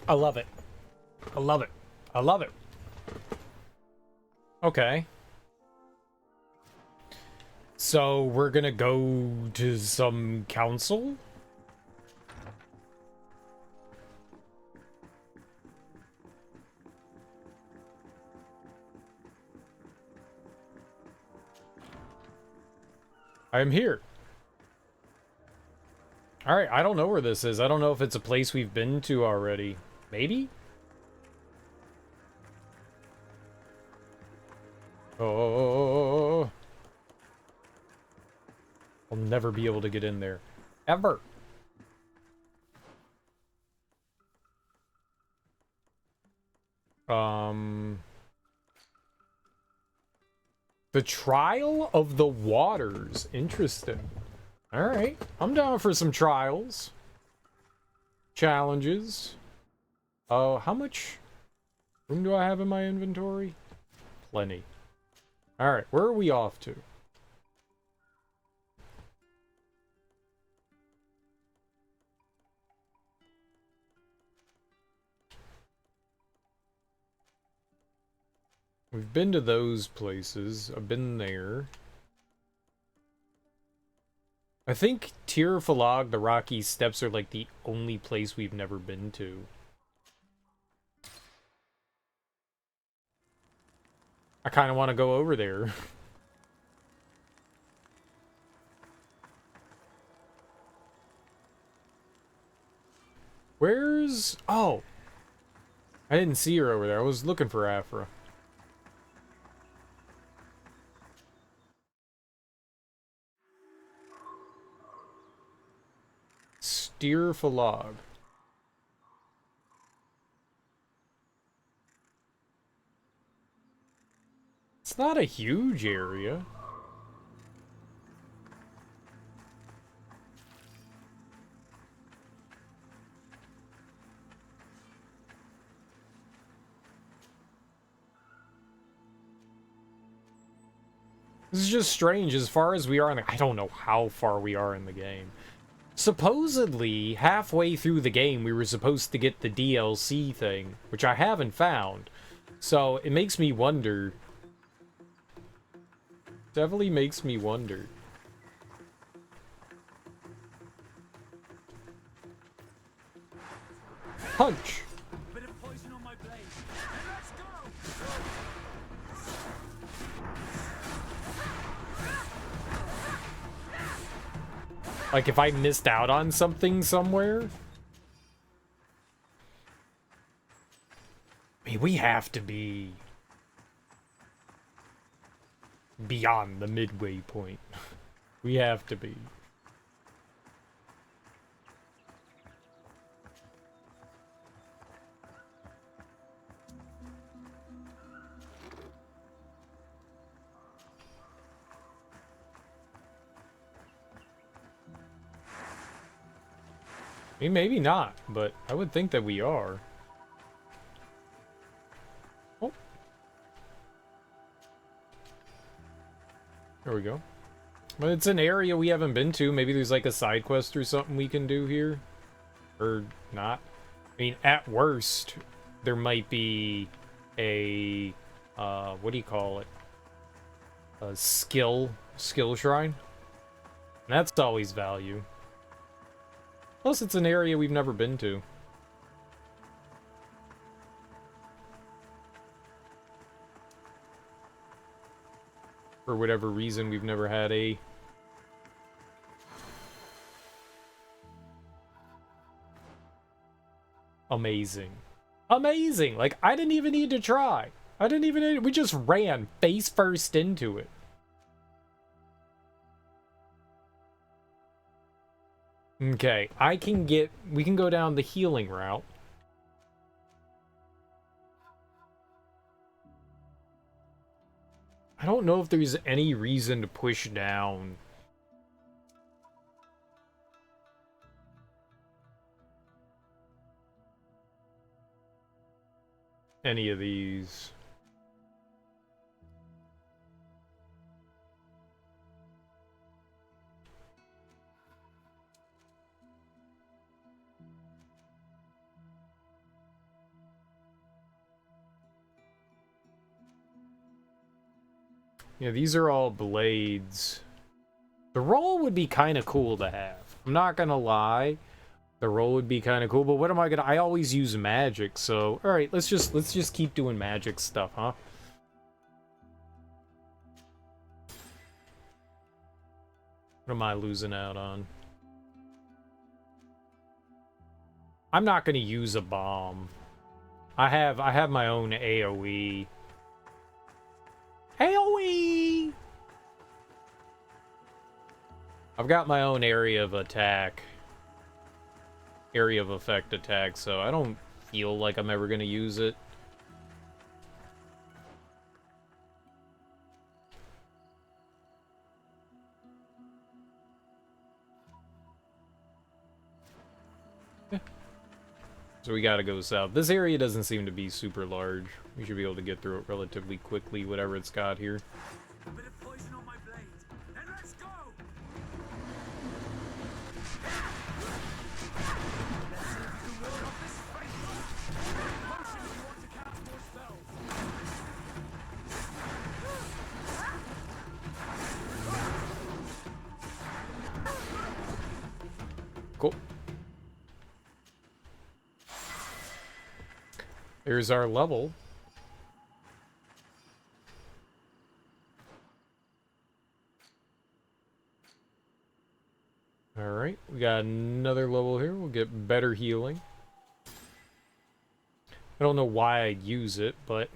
Speaker 1: I love it. I love it. I love it. Okay. So we're gonna go to some council? I'm here. Alright, I don't know where this is. I don't know if it's a place we've been to already. Maybe? never be able to get in there. Ever. The Trial of the Waters. Interesting. Alright. I'm down for some trials. Challenges. How much room do I have in my inventory? Plenty. Alright, where are we off to? We've been to those places. I've been there. I think Tirfalag, the Rocky Steppes, are like the only place we've never been to. I kind of want to go over there. Where's... Oh! I didn't see her over there. I was looking for Afra. Tirfalag. It's not a huge area. This is just strange as far as we are in the... I don't know how far we are in the game. Supposedly, halfway through the game, we were supposed to get the DLC thing, which I haven't found. So, it makes me wonder. Definitely makes me wonder. Punch! Like, if I missed out on something somewhere? I mean, we have to be beyond the midway point. We have to be. I mean, maybe not, but I would think that we are. Oh. There we go. But it's an area we haven't been to. Maybe there's like a side quest or something we can do here. Or not. I mean, at worst, there might be a... what do you call it? A skill shrine. And that's always value. Plus, it's an area we've never been to. For whatever reason, we've never had a... Amazing. Amazing! Like, I didn't even need to try. We just ran face first into it. Okay, we can go down the healing route. I don't know if there's any reason to push down any of these. Yeah, these are all blades. The roll would be kind of cool to have. I'm not gonna lie. The roll would be kind of cool, but what am I gonna... I always use magic, so... Alright, let's just keep doing magic stuff, huh? What am I losing out on? I'm not gonna use a bomb. I have my own AoE. AoE! I've got my own area of attack. Area of effect attack, so I don't feel like I'm ever gonna use it. So we gotta go south. This area doesn't seem to be super large. We should be able to get through it relatively quickly, whatever it's got here.
Speaker 14: A bit of poison on my blade. Then let's go! Let's see if you can ward off this fate. Motion if you want to cast more spells.
Speaker 1: Cool. There's our level. Alright, we got another level here. We'll get better healing. I don't know why I'd use it, but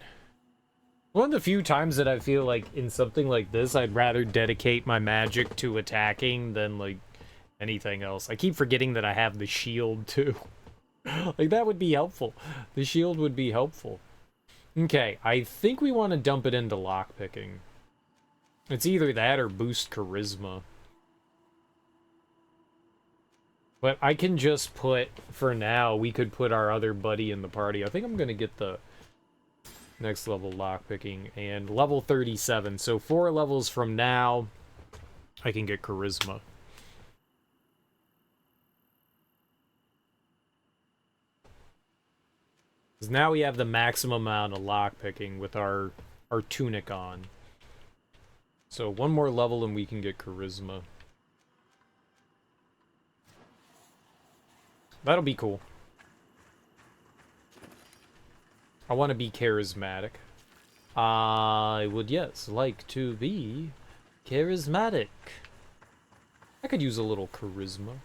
Speaker 1: one of the few times that I feel like in something like this, I'd rather dedicate my magic to attacking than, like, anything else. I keep forgetting that I have the shield, too. Like, that would be helpful. The shield would be helpful. Okay, I think we want to dump it into lockpicking. It's either that or boost charisma. But I can just put, for now, we could put our other buddy in the party. I think I'm going to get the next level lockpicking and level 37. So 4 levels from now, I can get charisma. Because now we have the maximum amount of lockpicking with our tunic on. So 1 more level and we can get charisma. That'll be cool. I want to be charismatic. I would, yes, like to be charismatic. I could use a little charisma.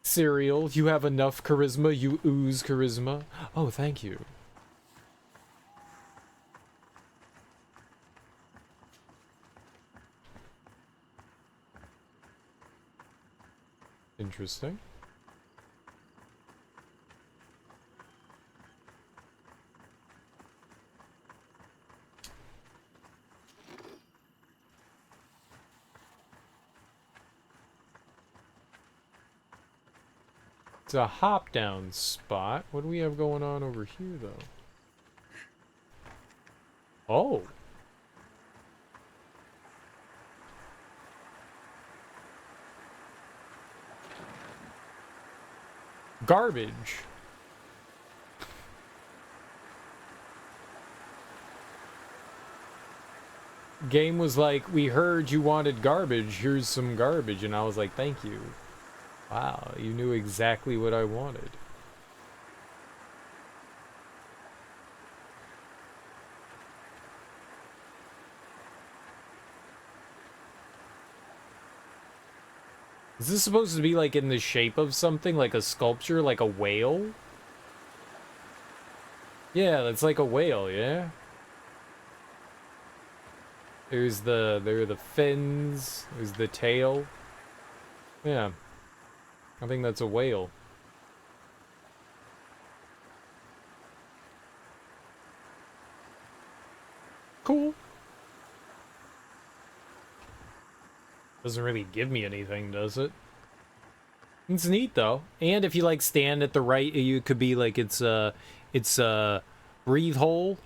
Speaker 1: Cereal, you have enough charisma, you ooze charisma. Oh, thank you. Interesting. It's a hop down spot. What do we have going on over here, though? Oh. Garbage. Game was like, we heard you wanted garbage, here's some garbage, and I was like, thank you. Wow, you knew exactly what I wanted. Is this supposed to be like in the shape of something, like a sculpture, like a whale? Yeah, that's like a whale, yeah? There are the fins, there's the tail. Yeah. I think that's a whale. Cool. Doesn't really give me anything, does it? It's neat though. And if you like stand at the right, you could be like it's a breathe hole.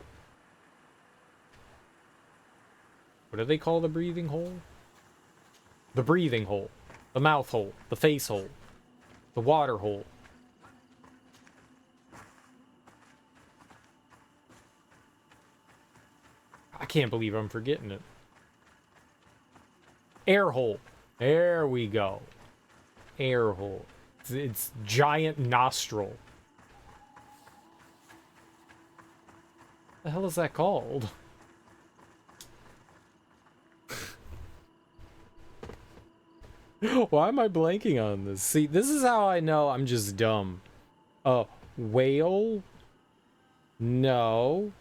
Speaker 1: What do they call the breathing hole? The breathing hole. The mouth hole. The face hole. The water hole. I can't believe I'm forgetting it. Air hole. There we go. Air hole. It's giant nostril. The hell is that called? Why am I blanking on this? See, this is how I know I'm just dumb. Whale? No.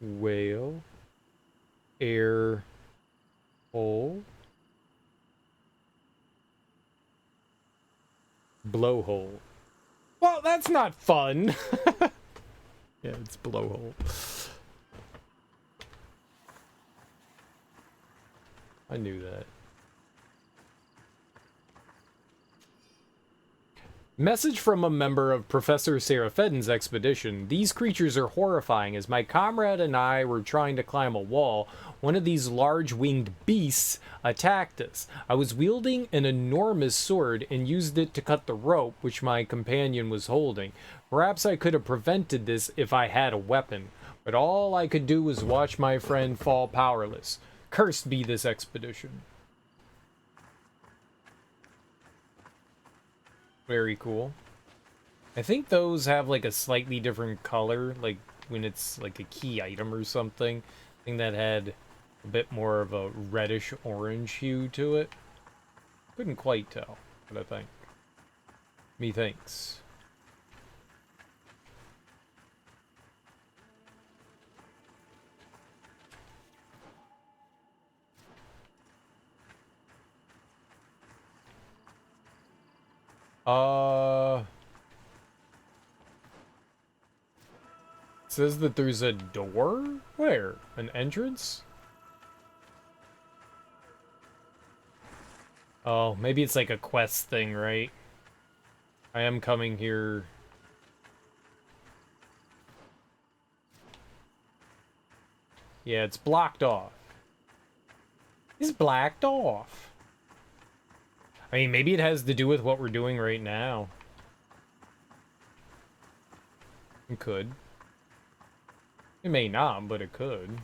Speaker 1: Whale? Air hole. Blowhole. Well, that's not fun. Yeah, it's blowhole. I knew that. Message from a member of Professor Serafedin's expedition. These creatures are horrifying. As my comrade and I were trying to climb a wall, one of these large winged beasts attacked us. I was wielding an enormous sword and used it to cut the rope which my companion was holding. Perhaps I could have prevented this if I had a weapon, but all I could do was watch my friend fall powerless. Cursed be this expedition. Very cool. I think those have like a slightly different color, like when it's like a key item or something. I think that had a bit more of a reddish orange hue to it. Couldn't quite tell, but I think. Methinks. It says that there's a door? Where? An entrance? Oh, maybe it's like a quest thing, right? I am coming here. Yeah, it's blocked off. It's blocked off. I mean, maybe it has to do with what we're doing right now. It could. It may not, but it could.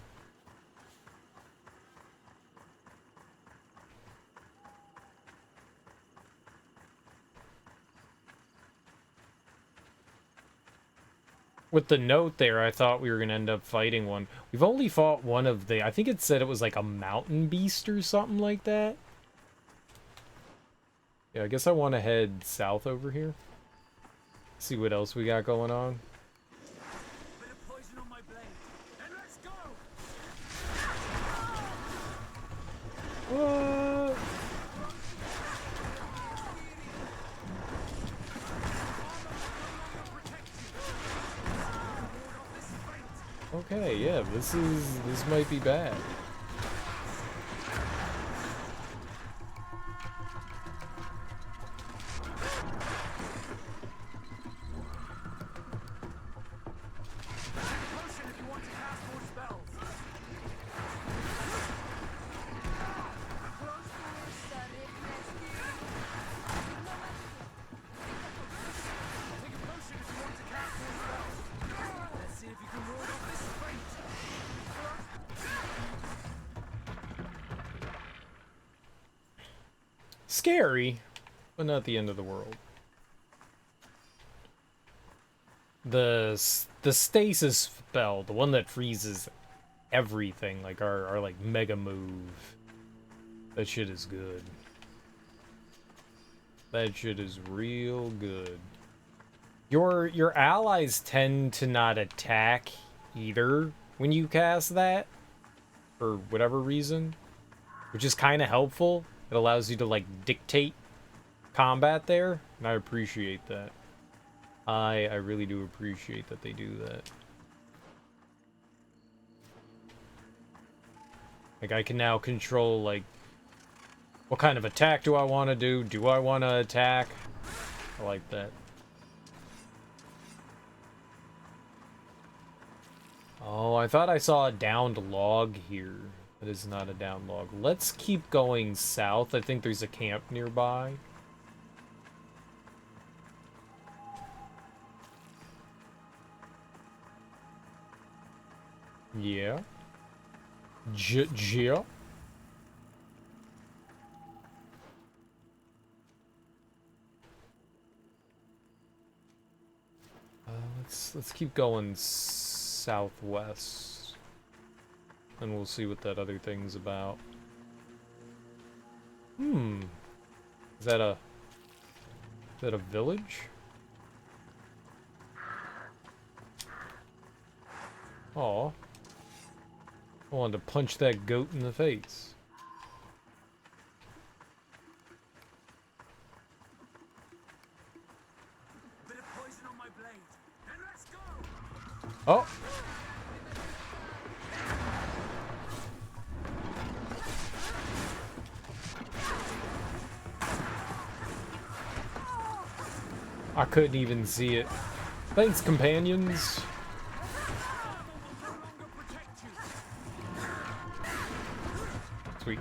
Speaker 1: With the note there, I thought we were going to end up fighting one. We've only fought one of the... I think it said it was like a mountain beast or something like that. Yeah, I guess I want to head south over here. See what else we got going on. What? Okay, yeah, this might be bad. Scary, but not the end of the world. The stasis spell, the one that freezes everything, like our like mega move. That shit is good. That shit is real good. Your allies tend to not attack either when you cast that, for whatever reason, which is kind of helpful. It allows you to like dictate combat there, and I appreciate that. I really do appreciate that they do that. Like I can now control like what kind of attack do I want to do? Do I want to attack? I like that. Oh, I thought I saw a downed log here. That is not a downed log. Let's keep going south. I think there's a camp nearby. Yeah. Yeah. Let's keep going southwest, and we'll see what that other thing's about. Is that a village? Aw. I wanted to punch that goat in the face.
Speaker 13: Bit of poison on my blade. Then let's go.
Speaker 1: Oh! I couldn't even see it. Thanks, companions. Sweet.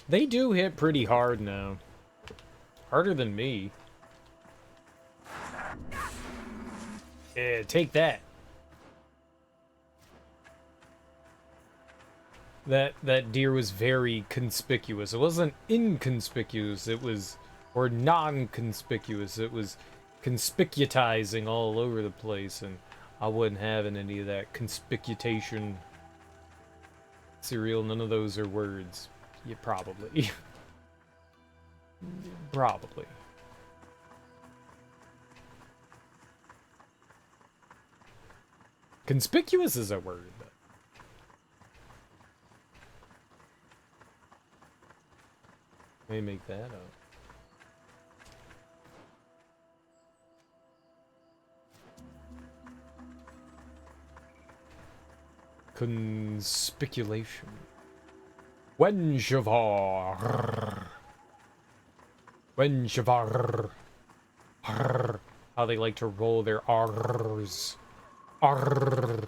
Speaker 1: They do hit pretty hard now. Harder than me. Yeah, take that. That deer was very conspicuous. It wasn't inconspicuous, it was, or non-conspicuous. It was conspicuizing all over the place, and I wasn't having any of that conspicutation. Cereal, none of those are words. Yeah, probably. Probably. Conspicuous is a word. Let me make that up. Conspiculation. Wenshavar. Wenshavar. How they like to roll their R's. R.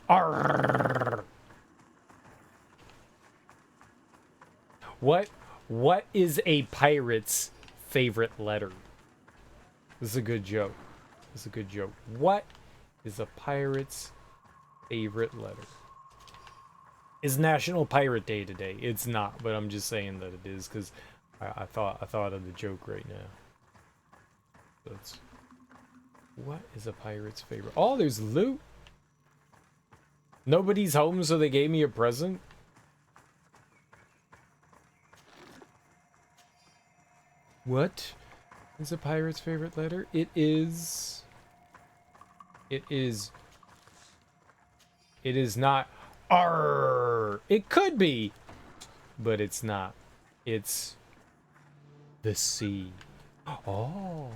Speaker 1: R. What is a pirate's favorite letter? This is a good joke. This is a good joke. What is a pirate's favorite letter? It's National Pirate Day today. It's not, but I'm just saying that it is because I thought of the joke right now. That's what is a pirate's favorite? Oh, there's loot. Nobody's home, so they gave me a present. What is a pirate's favorite letter? It is not R. It could be, but it's not. It's the C. Oh.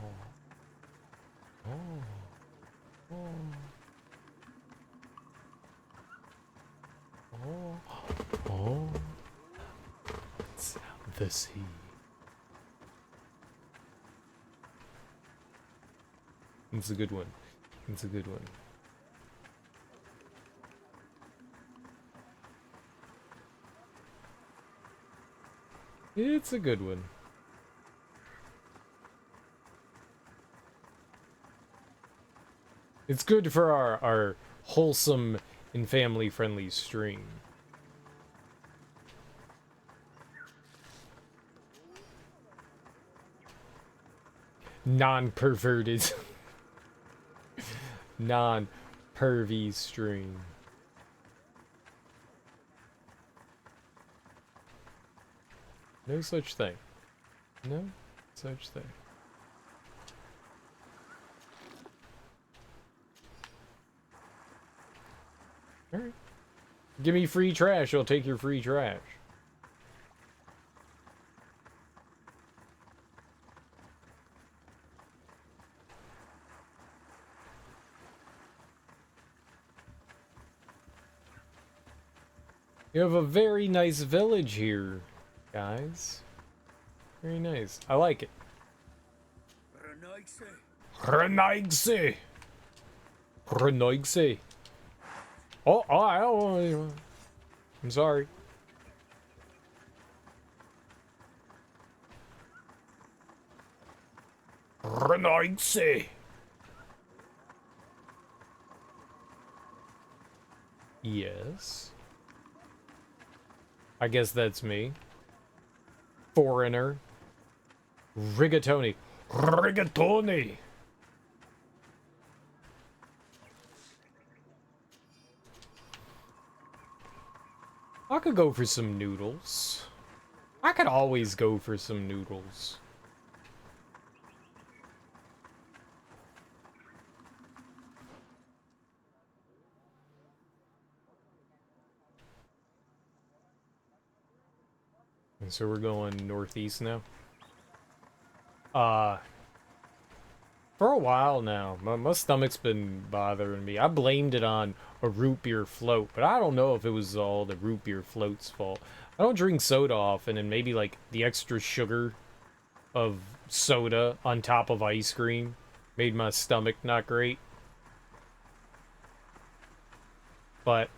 Speaker 1: Oh. Oh. Oh. Oh. It's the C. It's a good one. It's a good one. It's a good one. It's good for our wholesome and family-friendly stream. Non-perverted. Non-pervy stream. No such thing. No such thing. Alright. Give me free trash, I'll take your free trash. You have a very nice village here, guys. Very nice. I like it. Renaigse. Renaigse. Oh, I'm sorry. Renaigse. Yes. I guess that's me. Foreigner. Rigatoni. Rigatoni! I could go for some noodles. I could always go for some noodles. So we're going northeast now. For a while now, my stomach's been bothering me. I blamed it on a root beer float, but I don't know if it was all the root beer float's fault. I don't drink soda often, and maybe like the extra sugar of soda on top of ice cream made my stomach not great. But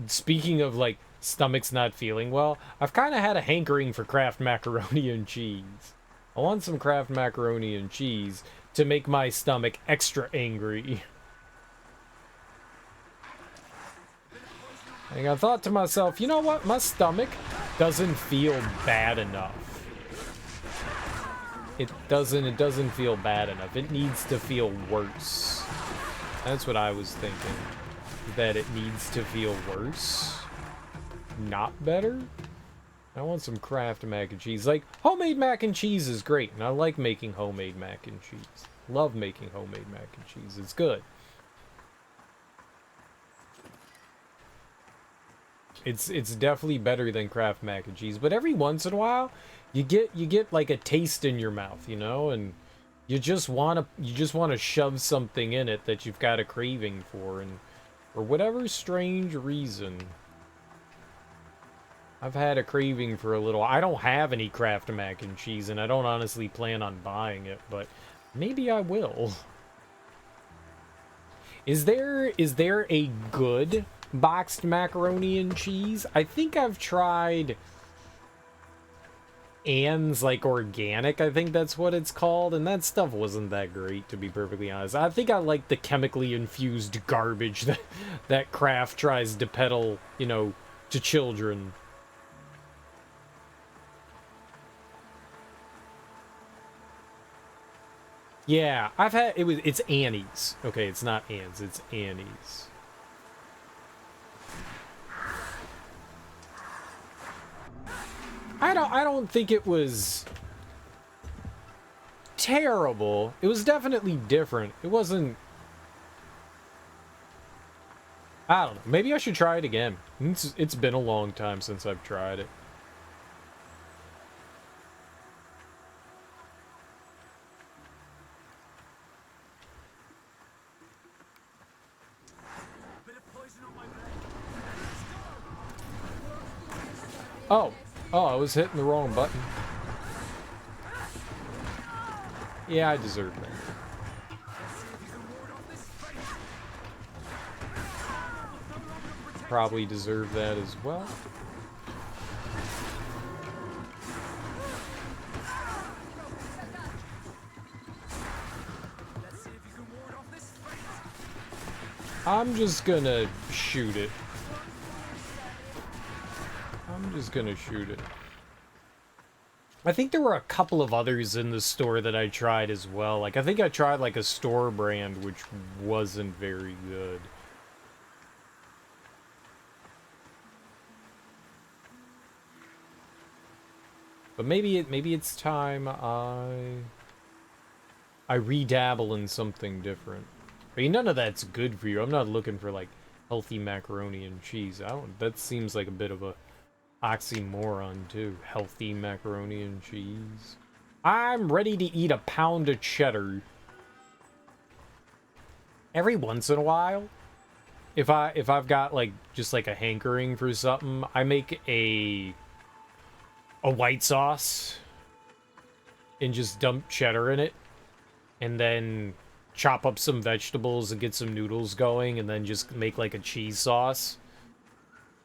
Speaker 1: speaking of like stomachs not feeling well, I've kind of had a hankering for Kraft macaroni and cheese. I want some Kraft macaroni and cheese to make my stomach extra angry. And I thought to myself, you know what? My stomach doesn't feel bad enough. It doesn't feel bad enough. It needs to feel worse. That's what I was thinking. That it needs to feel worse. Not better? I want some Kraft mac and cheese. Like, homemade mac and cheese is great, and I like making homemade mac and cheese. Love making homemade mac and cheese. It's good. It's definitely better than Kraft mac and cheese, but every once in a while, you get like a taste in your mouth, you know, and you just want to shove something in it that you've got a craving for, and for whatever strange reason, I've had a craving for a little. I don't have any Kraft mac and cheese, and I don't honestly plan on buying it, but maybe I will. Is there a good boxed macaroni and cheese? I think I've tried Ann's, like, organic, I think that's what it's called, and that stuff wasn't that great, to be perfectly honest. I think I like the chemically infused garbage that Kraft tries to peddle, you know, to children. Yeah, I've had it's Annie's. Okay, it's not Ann's, it's Annie's. I don't think it was terrible. It was definitely different. It wasn't. I don't know. Maybe I should try it again. It's been a long time since I've tried it. Oh, I was hitting the wrong button. Yeah, I deserve that. Probably deserve that as well. I'm just gonna shoot it. I'm just gonna shoot it. I think there were a couple of others in the store that I tried as well. Like, I think I tried, like, a store brand, which wasn't very good. But maybe it's time I redabble in something different. I mean, none of that's good for you. I'm not looking for, like, healthy macaroni and cheese. That seems like a bit of a oxymoron, too. Healthy macaroni and cheese. I'm ready to eat a pound of cheddar. Every once in a while, if I've got, like, just, like, a hankering for something, I make a white sauce and just dump cheddar in it, and then chop up some vegetables and get some noodles going, and then just make, like, a cheese sauce,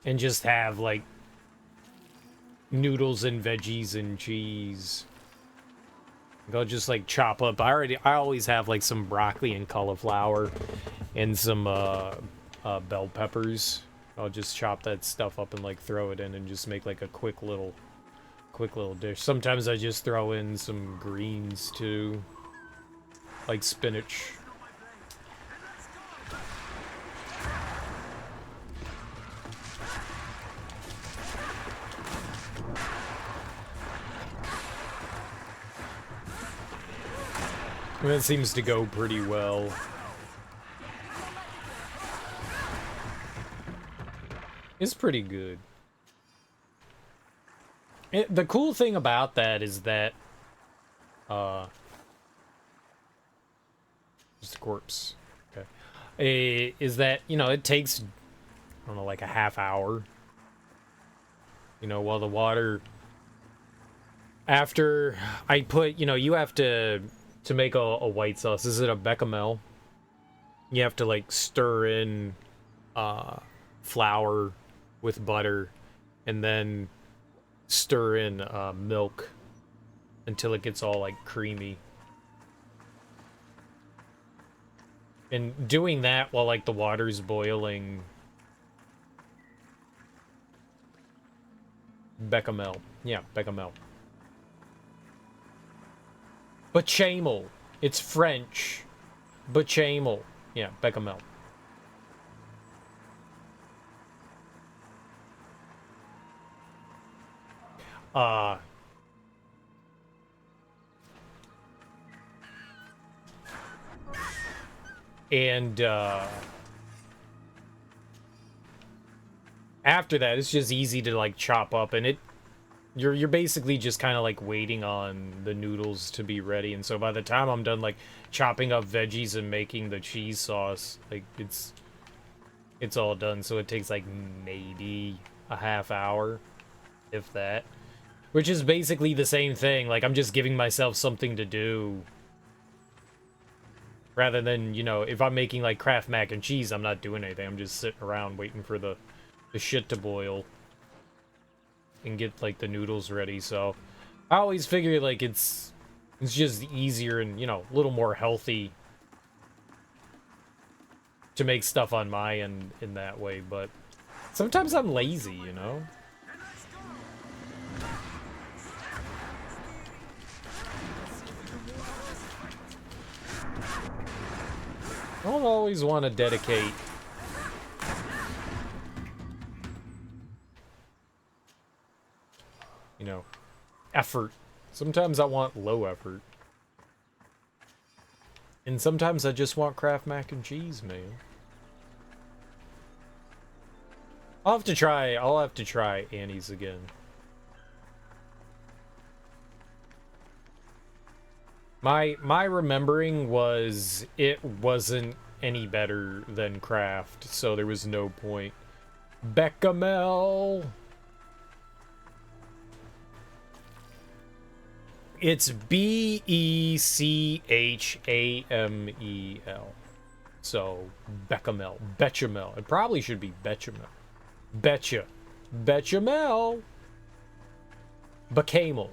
Speaker 1: and just have, like, noodles and veggies and cheese. I'll just, like, chop up. I always have, like, some broccoli and cauliflower and some bell peppers. I'll just chop that stuff up and, like, throw it in and just make, like, a quick little dish. Sometimes I just throw in some greens too, like spinach. That seems to go pretty well. It's pretty good. The cool thing about that is that, just a corpse. Okay. Is that, you know, it takes, I don't know, like a half hour. You know, while the water, after I put, you know, you have to make a white sauce. Is it a bechamel? You have to like stir in flour with butter and then stir in milk until it gets all like creamy. And doing that while like the water's boiling. Bechamel. Yeah, bechamel. Bechamel. It's French. Bechamel. Yeah, bechamel. And after that, it's just easy to like chop up, and you're basically just kind of like waiting on the noodles to be ready. And so by the time I'm done like chopping up veggies and making the cheese sauce, like it's all done. So it takes like maybe a half hour, if that, which is basically the same thing. Like I'm just giving myself something to do. Rather than, you know, if I'm making like Kraft mac and cheese, I'm not doing anything. I'm just sitting around waiting for the shit to boil and get like the noodles ready. So I always figure like it's just easier and, you know, a little more healthy to make stuff on my end in that way. But sometimes I'm lazy, you know? I don't always want to dedicate you know, effort. Sometimes I want low effort. And sometimes I just want Kraft mac and cheese, man. I'll have to try Annie's again. My remembering was it wasn't any better than Kraft, so there was no point. Bechamel. It's Bechamel. So bechamel. Bechamel. It probably should be bechamel. Betcha. Bechamel. Becamel.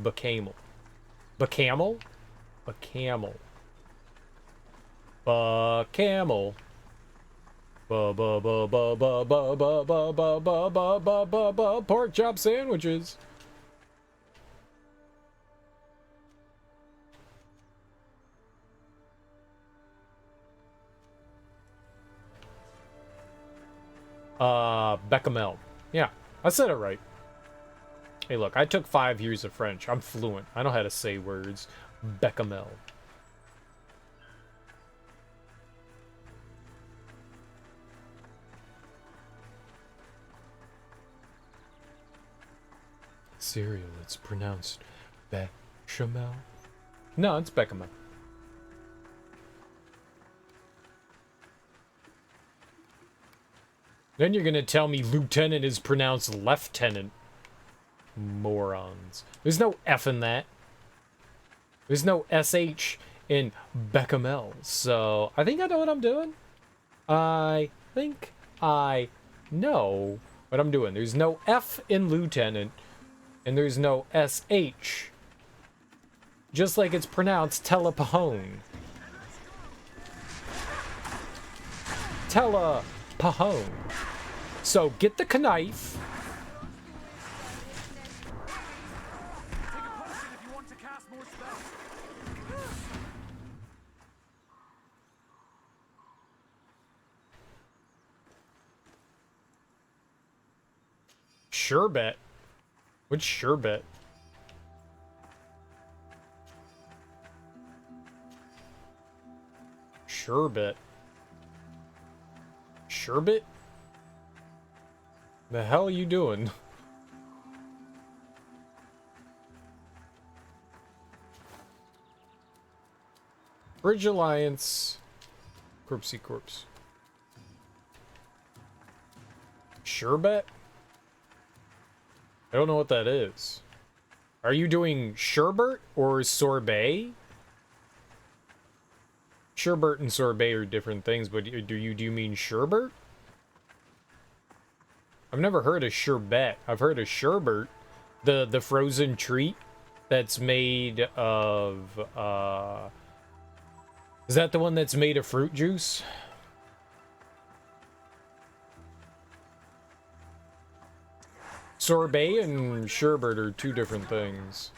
Speaker 1: Becamel. Becamel? Becamel. Becamel. Pork chop sandwiches. Bechamel. Yeah, I said it right. Hey, look, I took 5 years of French. I'm fluent. I know how to say words. Bechamel. Cereal, it's pronounced bechamel. No, it's bechamel. Then you're gonna tell me lieutenant is pronounced lieutenant. Morons. There's no F in that. There's no SH in bechamel. So, I think I know what I'm doing. I think I know what I'm doing. There's no F in lieutenant. And there's no SH. Just like it's pronounced telepahone. Telepahone. So, get the knife. Sherbet? Which sherbet? Sherbet? Sherbet? The hell are you doing? Bridge Alliance. Corpsey corpse. Sherbet? I don't know what that is. Are you doing sherbet or sorbet? Sherbet and sorbet are different things, but do you mean sherbet? I've never heard of sherbet. I've heard of sherbet, the frozen treat that's made of is that the one that's made of fruit juice? Sorbet and sherbet are two different things.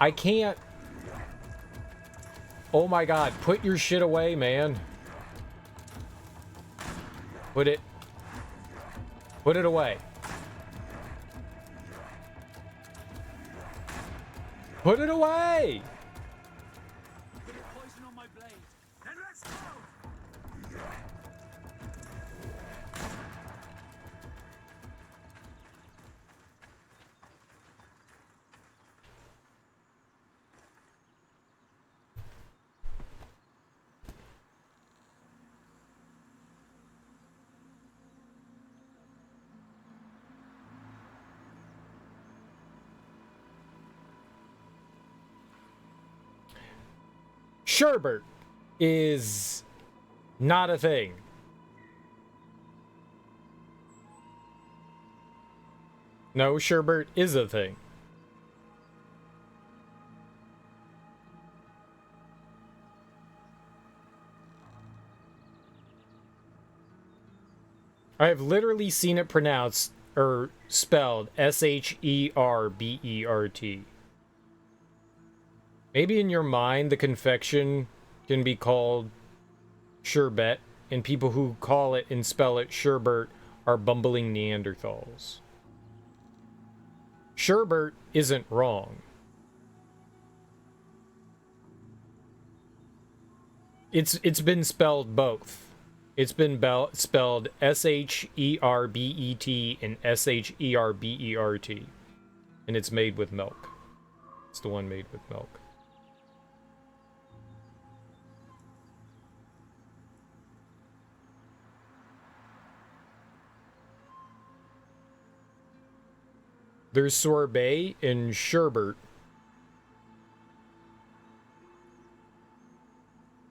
Speaker 1: I can't. Oh my god, put your shit away, man. Put it away. Put it away! Sherbet is not a thing. No, sherbet is a thing. I have literally seen it pronounced or spelled Sherbert. Maybe in your mind, the confection can be called sherbet, and people who call it and spell it sherbet are bumbling Neanderthals. Sherbet isn't wrong. It's been spelled both. It's been spelled Sherbet and Sherbert, and it's made with milk. It's the one made with milk. There's sorbet and sherbet.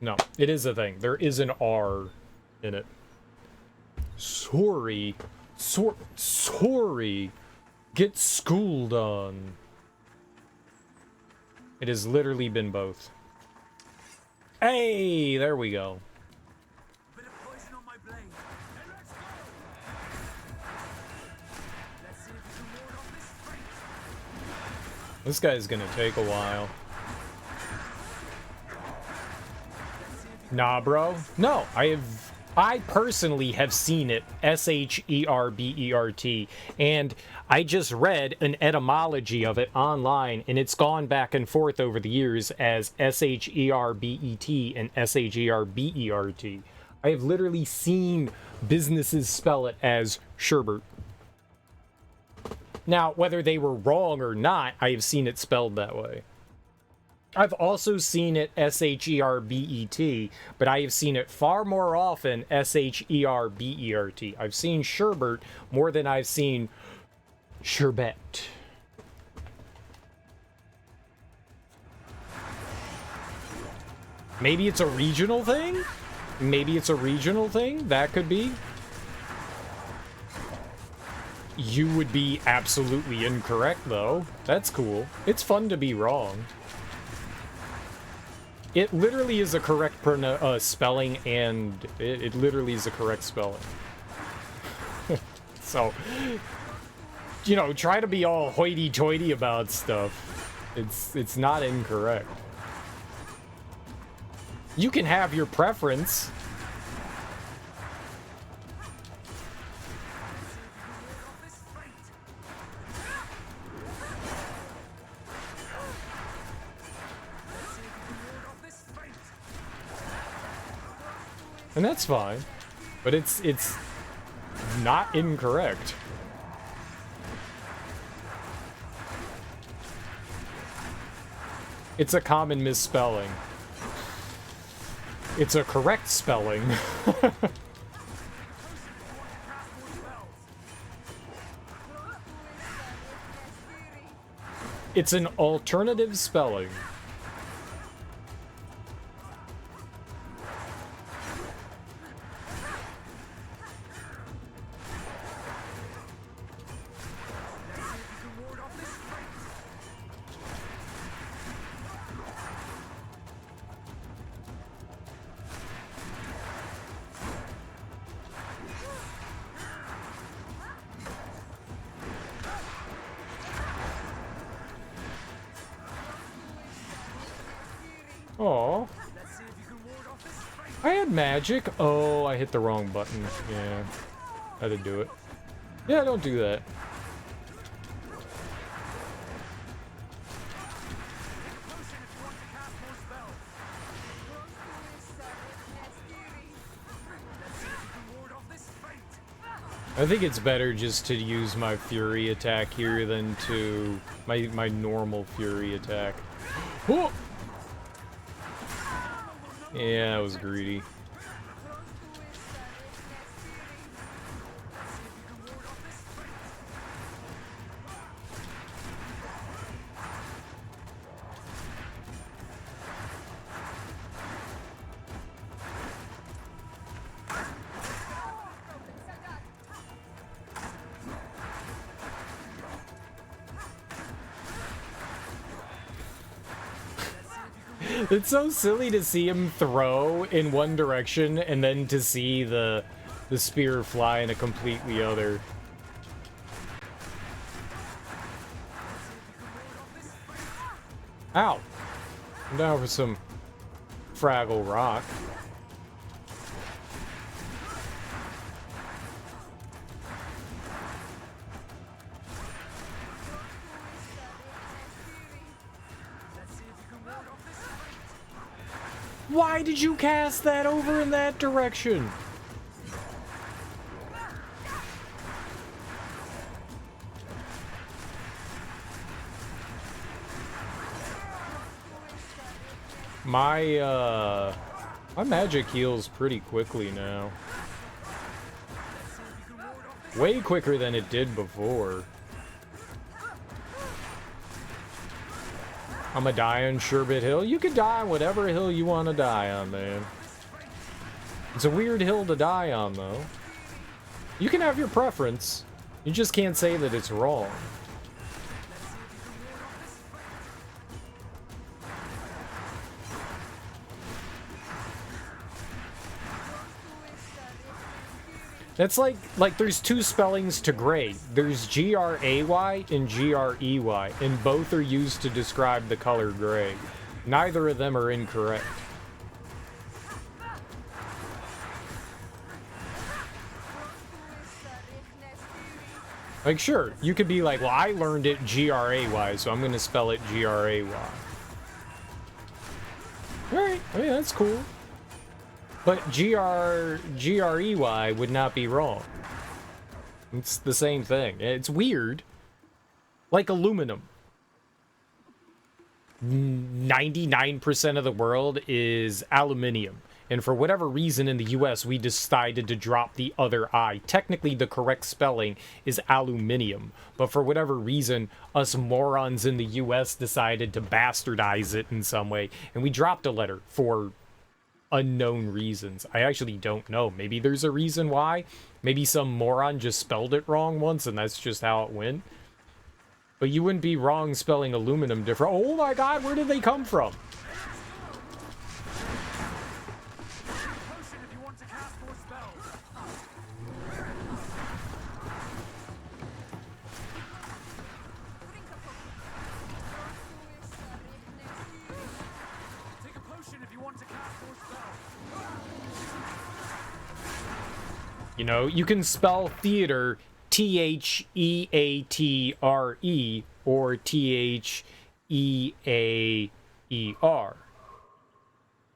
Speaker 1: No, it is a thing. There is an R in it. Sorry. Sorry. Get schooled on. It has literally been both. Hey, there we go. This guy's gonna take a while. Nah, bro. No, I personally have seen it, Sherbert, and I just read an etymology of it online, and it's gone back and forth over the years as Sherbet and Sherbert. I have literally seen businesses spell it as sherbet. Now, whether they were wrong or not, I have seen it spelled that way. I've also seen it Sherbet, but I have seen it far more often Sherbert. I've seen sherbet more than I've seen sherbet. Maybe it's a regional thing? Maybe it's a regional thing? That could be. You would be absolutely incorrect, though. That's cool. It's fun to be wrong. It literally is a correct spelling, and it literally is a correct spelling. So, you know, try to be all hoity-toity about stuff. It's not incorrect. You can have your preference. And that's fine. But it's not incorrect. It's a common misspelling. It's a correct spelling. It's an alternative spelling. Oh, I had magic. Oh, I hit the wrong button. Yeah, I had to do it. Yeah, don't do that. I think it's better just to use my fury attack here than to my normal fury attack. Oh! Yeah, that was greedy. It's so silly to see him throw in one direction and then to see the spear fly in a completely other. Ow! I'm down for some Fraggle Rock. Why did you cast that over in that direction? My magic heals pretty quickly now. Way quicker than it did before. I'm gonna die on Sherbet Hill. You can die on whatever hill you want to die on, man. It's a weird hill to die on, though. You can have your preference. You just can't say that it's wrong. That's like there's two spellings to gray. There's G-R-A-Y and G-R-E-Y, and both are used to describe the color gray. Neither of them are incorrect. Like, sure, you could be like, well, I learned it G-R-A-Y, so I'm going to spell it G-R-A-Y. Alright, I mean, that's cool. But G-R-E-Y would not be wrong. It's the same thing. It's weird. Like aluminum. 99% of the world is aluminium. And for whatever reason in the US, we decided to drop the other I. Technically, the correct spelling is aluminium. But for whatever reason, us morons in the US decided to bastardize it in some way. And we dropped a letter for unknown reasons. I actually don't know. Maybe there's a reason why. Maybe some moron just spelled it wrong once and that's just how it went. But you wouldn't be wrong spelling aluminum different. Oh my god, where did they come from? You know, you can spell theater T-H-E-A-T-R-E or T-H-E-A-E-R.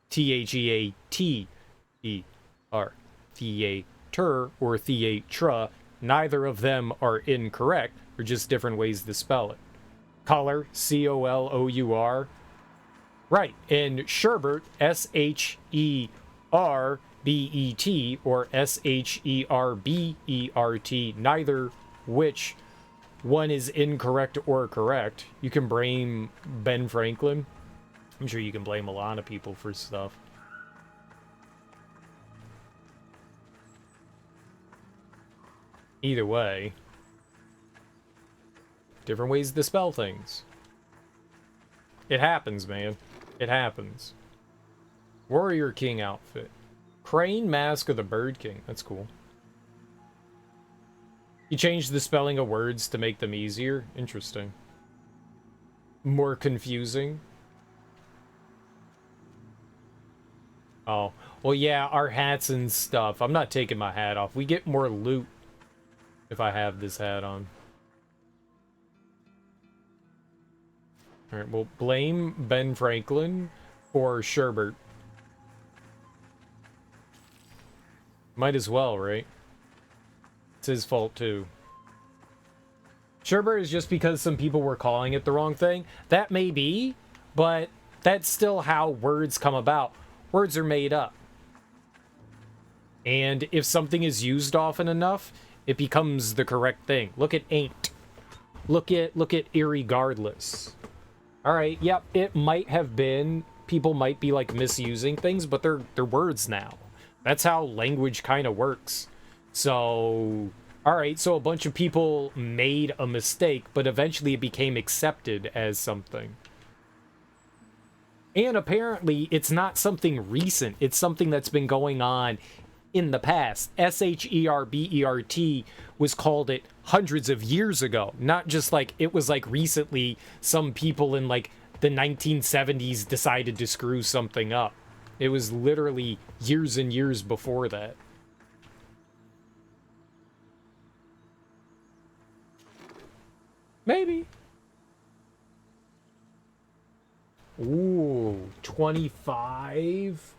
Speaker 1: T-H-E-A-T-E-R. Theater. theater or theatra. Neither of them are incorrect. They're just different ways to spell it. Color, C-O-L-O-U-R. Right, and sherbet, S-H-E-R-B-E-T, or S-H-E-R-B-E-R-T, neither which one is incorrect or correct. You can blame Ben Franklin. I'm sure you can blame a lot of people for stuff. Either way, different ways to spell things. It happens, man. It happens. Warrior King outfit. Crane Mask of the Bird King. That's cool. You changed the spelling of words to make them easier. Interesting. More confusing. Oh. Well, yeah, our hats and stuff. I'm not taking my hat off. We get more loot if I have this hat on. Alright, we'll blame Ben Franklin for sherbet. Might as well, right? It's his fault, too. Sherbet is just because some people were calling it the wrong thing. That may be, but that's still how words come about. Words are made up. And if something is used often enough, it becomes the correct thing. Look at ain't. Look at irregardless. Alright, yep, it might have been, people might be like misusing things, but they're words now. That's how language kind of works. So, alright, so a bunch of people made a mistake, but eventually it became accepted as something. And apparently, it's not something recent. It's something that's been going on in the past. S-H-E-R-B-E-R-T was called it hundreds of years ago. Not just like, it was like recently some people in like the 1970s decided to screw something up. It was literally years and years before that. Maybe. Ooh, 25?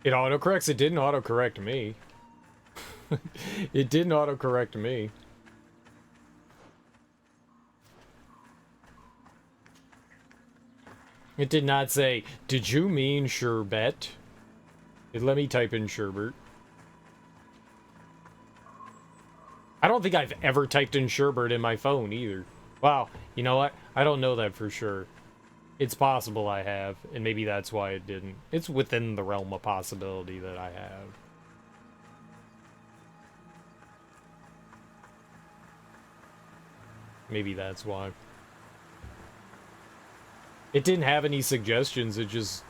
Speaker 1: It autocorrects? It didn't autocorrect me. It didn't autocorrect me. It did not say, did you mean sherbet? It let me type in sherbet. I don't think I've ever typed in sherbet in my phone either. Wow, you know what? I don't know that for sure. It's possible I have, and maybe that's why it didn't. It's within the realm of possibility that I have. Maybe that's why. It didn't have any suggestions, it was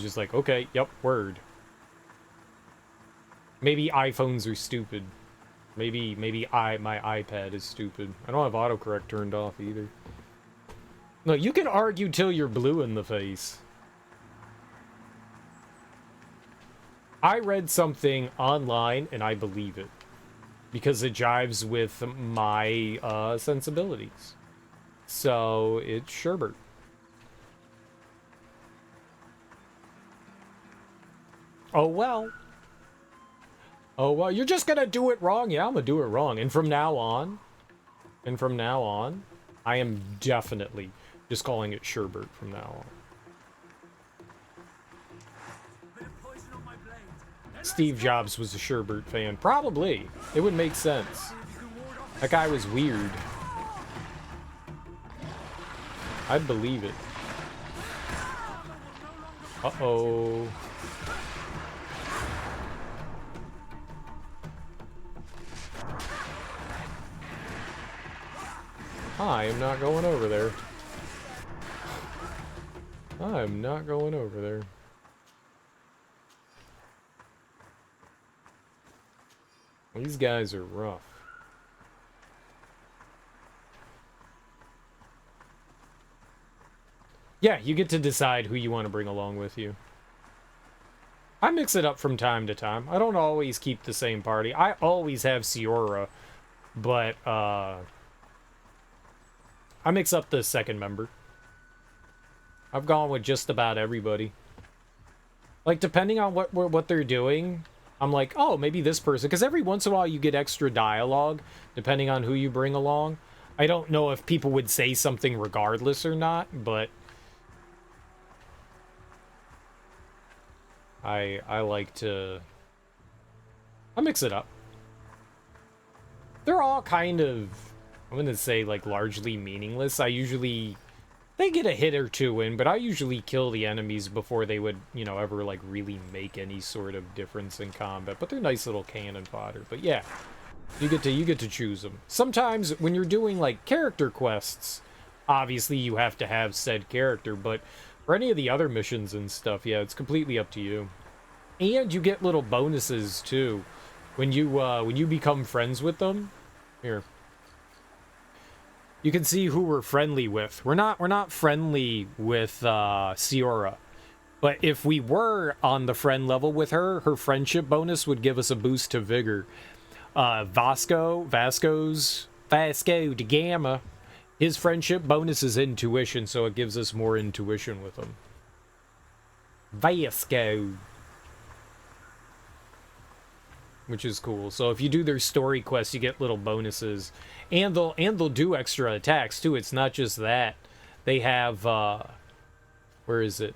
Speaker 1: just like, okay, yep, word. Maybe iPhones are stupid. Maybe my iPad is stupid. I don't have autocorrect turned off either. No, you can argue till you're blue in the face. I read something online and I believe it. Because it jives with my sensibilities. So, it's sherbet. Oh well. Oh well, you're just gonna do it wrong? Yeah, I'm gonna do it wrong. And from now on, I am definitely just calling it sherbet from now on. Steve Jobs was a sherbet fan. Probably. It would make sense. That guy was weird. I'd believe it. Uh-oh. I am not going over there. I am not going over there. These guys are rough. Yeah, you get to decide who you want to bring along with you. I mix it up from time to time. I don't always keep the same party. I always have Siora, but I mix up the second member. I've gone with just about everybody. Like, depending on what they're doing, I'm like, oh, maybe this person. Because every once in a while you get extra dialogue, depending on who you bring along. I don't know if people would say something regardless or not, but I like to... I mix it up. They're all kind of, I'm going to say, like, largely meaningless. They get a hit or two in, but I usually kill the enemies before they would, you know, ever, like, really make any sort of difference in combat. But they're nice little cannon fodder. But yeah, you get to choose them. Sometimes when you're doing, like, character quests, obviously you have to have said character, but for any of the other missions and stuff, yeah, it's completely up to you. And you get little bonuses too when you become friends with them. Here, you can see who we're friendly with. We're not friendly with Siora, but if we were on the friend level with her, her friendship bonus would give us a boost to vigor. Vasco da Gama, his friendship bonus is intuition, so it gives us more intuition with him. Vasco. Which is cool. So if you do their story quests, you get little bonuses. And they'll do extra attacks too. It's not just that. They have where is it?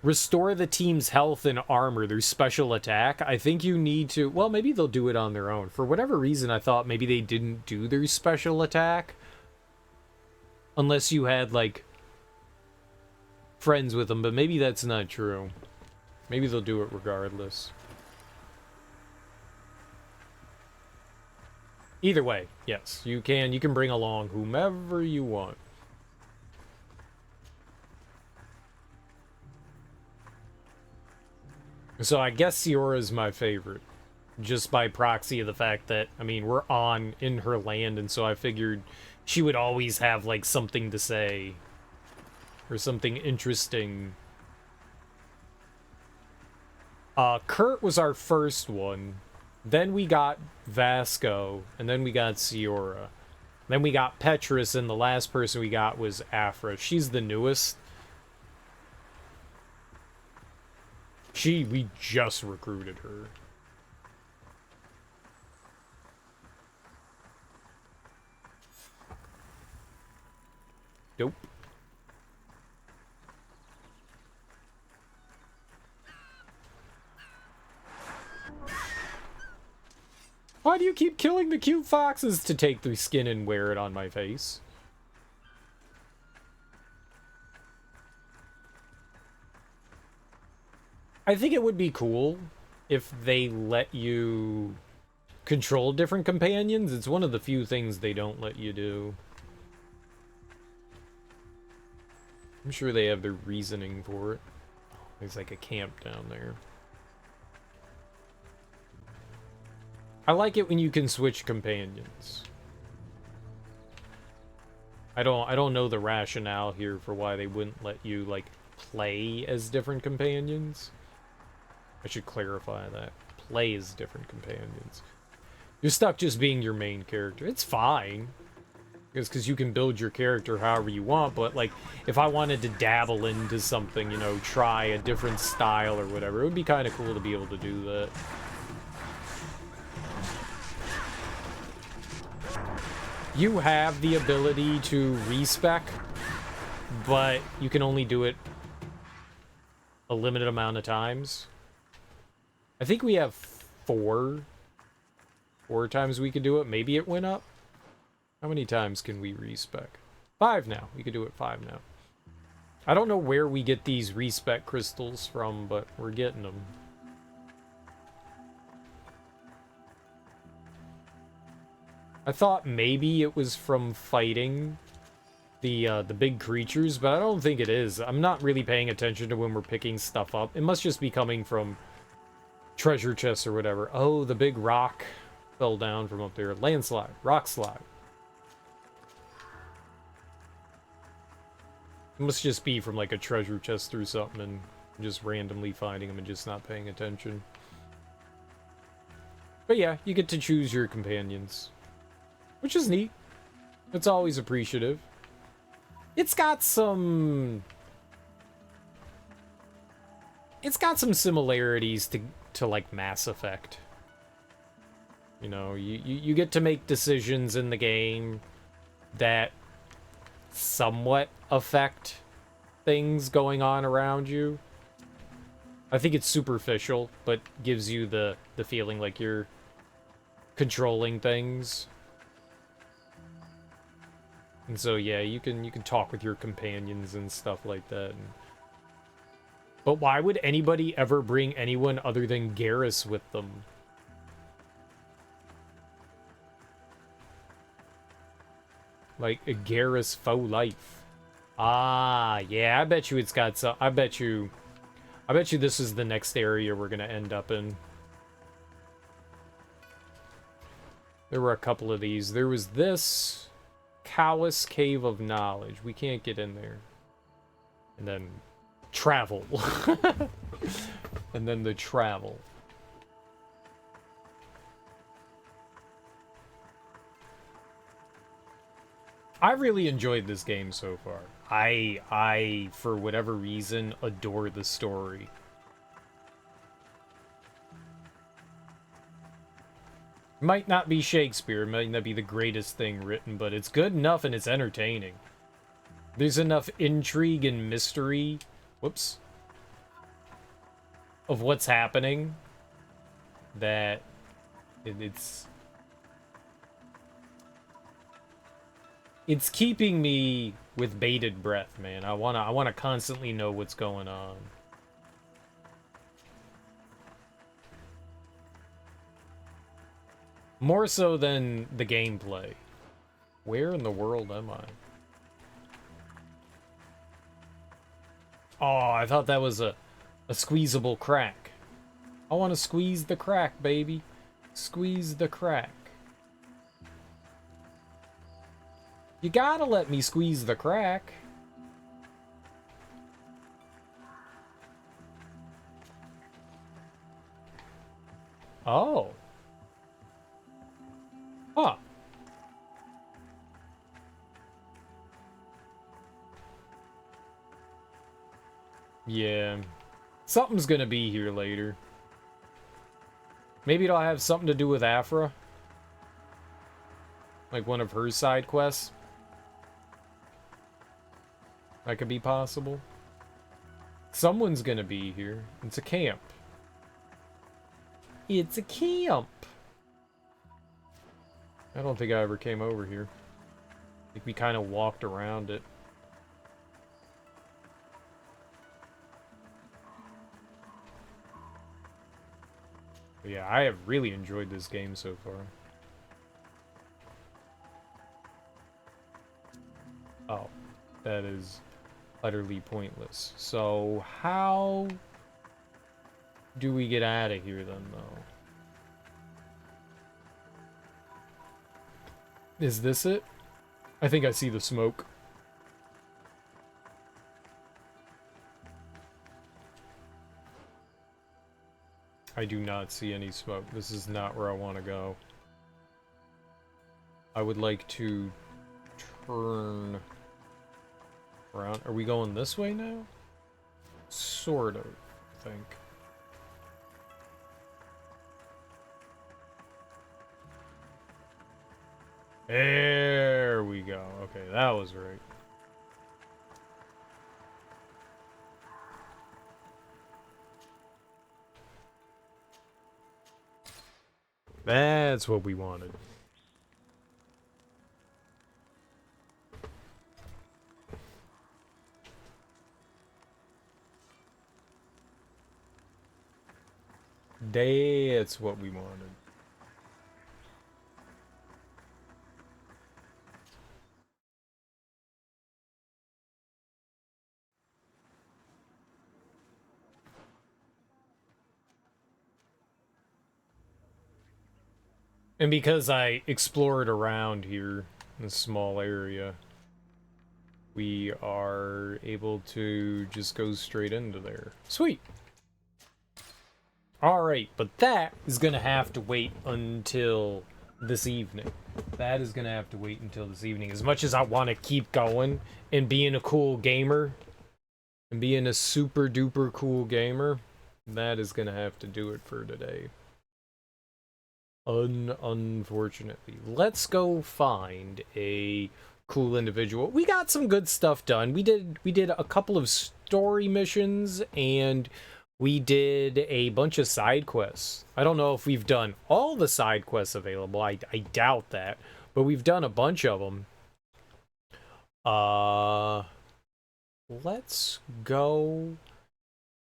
Speaker 1: Restore the team's health and armor, their special attack. I think you need to, well, maybe they'll do it on their own. For whatever reason, I thought maybe they didn't do their special attack. Unless you had, like, friends with them, but maybe that's not true. Maybe they'll do it regardless. Either way, yes, you can bring along whomever you want. So I guess Siora is my favorite, just by proxy of the fact that, I mean, we're in her land, and so I figured she would always have, like, something to say, or something interesting. Kurt was our first one. Then we got Vasco, and then we got Siora. Then we got Petrus, and the last person we got was Afra. She's the newest. We just recruited her. Nope. Why do you keep killing the cute foxes? To take their skin and wear it on my face. I think it would be cool if they let you control different companions. It's one of the few things they don't let you do. I'm sure they have their reasoning for it. There's like a camp down there. I like it when you can switch companions. I don't know the rationale here for why they wouldn't let you, like, play as different companions. I should clarify that. Play as different companions. You're stuck just being your main character. It's fine. Because you can build your character however you want, but, like, if I wanted to dabble into something, you know, try a different style or whatever, it would be kind of cool to be able to do that. You have the ability to respec, but you can only do it a limited amount of times. I think we have four times we could do it. Maybe it went up. How many times can we respec? 5 now. We could do it 5 now. I don't know where we get these respec crystals from, but we're getting them. I thought maybe it was from fighting the big creatures, but I don't think it is. I'm not really paying attention to when we're picking stuff up. It must just be coming from treasure chests or whatever. Oh, the big rock fell down from up there. Landslide. Rock slide. It must just be from like a treasure chest through something and just randomly finding them and just not paying attention. But yeah, you get to choose your companions, which is neat. It's always appreciative. It's got some similarities to like Mass Effect. You know, you get to make decisions in the game that somewhat affect things going on around you. I think it's superficial, but gives you the feeling like you're controlling things. And so yeah, you can talk with your companions and stuff like that. But why would anybody ever bring anyone other than Garrus with them? Like a Garrus faux life. Ah, yeah, I bet you it's got some. I bet you this is the next area we're gonna end up in. There were a couple of these. There was this Callous Cave of Knowledge. We can't get in there. And then travel. And then the travel. I really enjoyed this game so far. I for whatever reason adore the story. Might not be Shakespeare, might not be the greatest thing written, but it's good enough and it's entertaining. There's enough intrigue and mystery, whoops, of what's happening that it's keeping me with bated breath, man. I wanna constantly know what's going on. More so than the gameplay. Where in the world am I? Oh, I thought that was a squeezable crack. I want to squeeze the crack, baby. Squeeze the crack. You gotta let me squeeze the crack. Oh. Huh. Yeah. Something's gonna be here later. Maybe it'll have something to do with Afra. Like one of her side quests. That could be possible. Someone's gonna be here. It's a camp. It's a camp. I don't think I ever came over here. I think we kind of walked around it. But yeah, I have really enjoyed this game so far. Oh, that is utterly pointless. So how do we get out of here then, though? Is this it? I think I see the smoke. I do not see any smoke. This is not where I want to go. I would like to turn around. Are we going this way now? Sort of, I think. There we go. Okay, that was right. That's what we wanted. That's what we wanted. And because I explored around here in this small area, we are able to just go straight into there. Sweet. Alright, but that is going to have to wait until this evening. That is going to have to wait until this evening. As much as I want to keep going and being a cool gamer, and being a super duper cool gamer, that is going to have to do it for today. Unfortunately. Let's go find a cool individual. We got some good stuff done. We did a couple of story missions, and we did a bunch of side quests. I don't know if we've done all the side quests available. I doubt that. But we've done a bunch of them. Let's go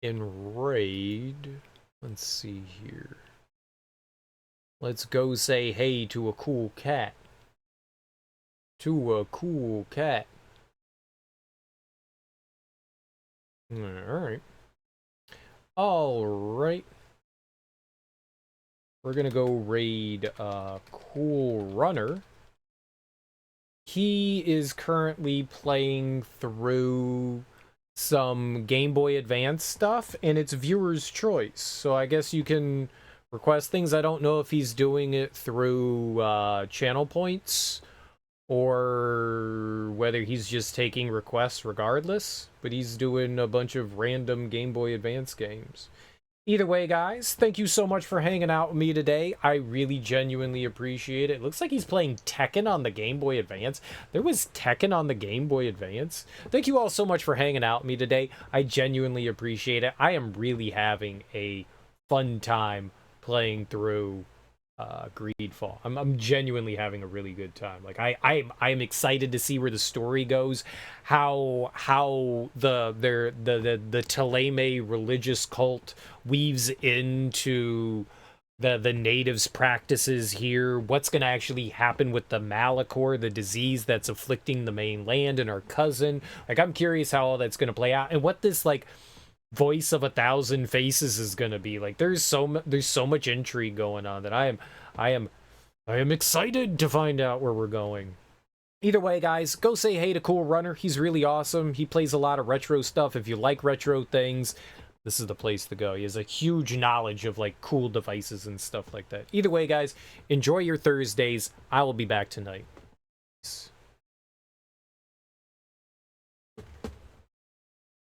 Speaker 1: and raid. Let's see here. Let's go say hey to a cool cat. To a cool cat. Alright. Alright. We're gonna go raid Cool Runner. He is currently playing through some Game Boy Advance stuff, and it's viewer's choice. So I guess you can request things. I don't know if he's doing it through channel points or whether he's just taking requests regardless, but he's doing a bunch of random Game Boy Advance games. Either way, guys, thank you so much for hanging out with me today. I really genuinely appreciate it. It looks like he's playing Tekken on the Game Boy Advance. There was Tekken on the Game Boy Advance. Thank you all so much for hanging out with me today. I genuinely appreciate it. I am really having a fun time playing through GreedFall. I'm genuinely having a really good time. Like I'm excited to see where the story goes, how the Teleme religious cult weaves into the natives' practices here, what's going to actually happen with the Malachor, the disease that's afflicting the mainland and our cousin. Like, I'm curious how all that's going to play out, and what this like voice of 1,000 faces is gonna be. Like, there's so much intrigue going on that I am excited to find out where we're going. Either way, guys, go say hey to Cool Runner. He's really awesome. He plays a lot of retro stuff. If you like retro things, this is the place to go. He has a huge knowledge of like cool devices and stuff like that. Either way, guys, enjoy your Thursdays. I will be back tonight. Peace.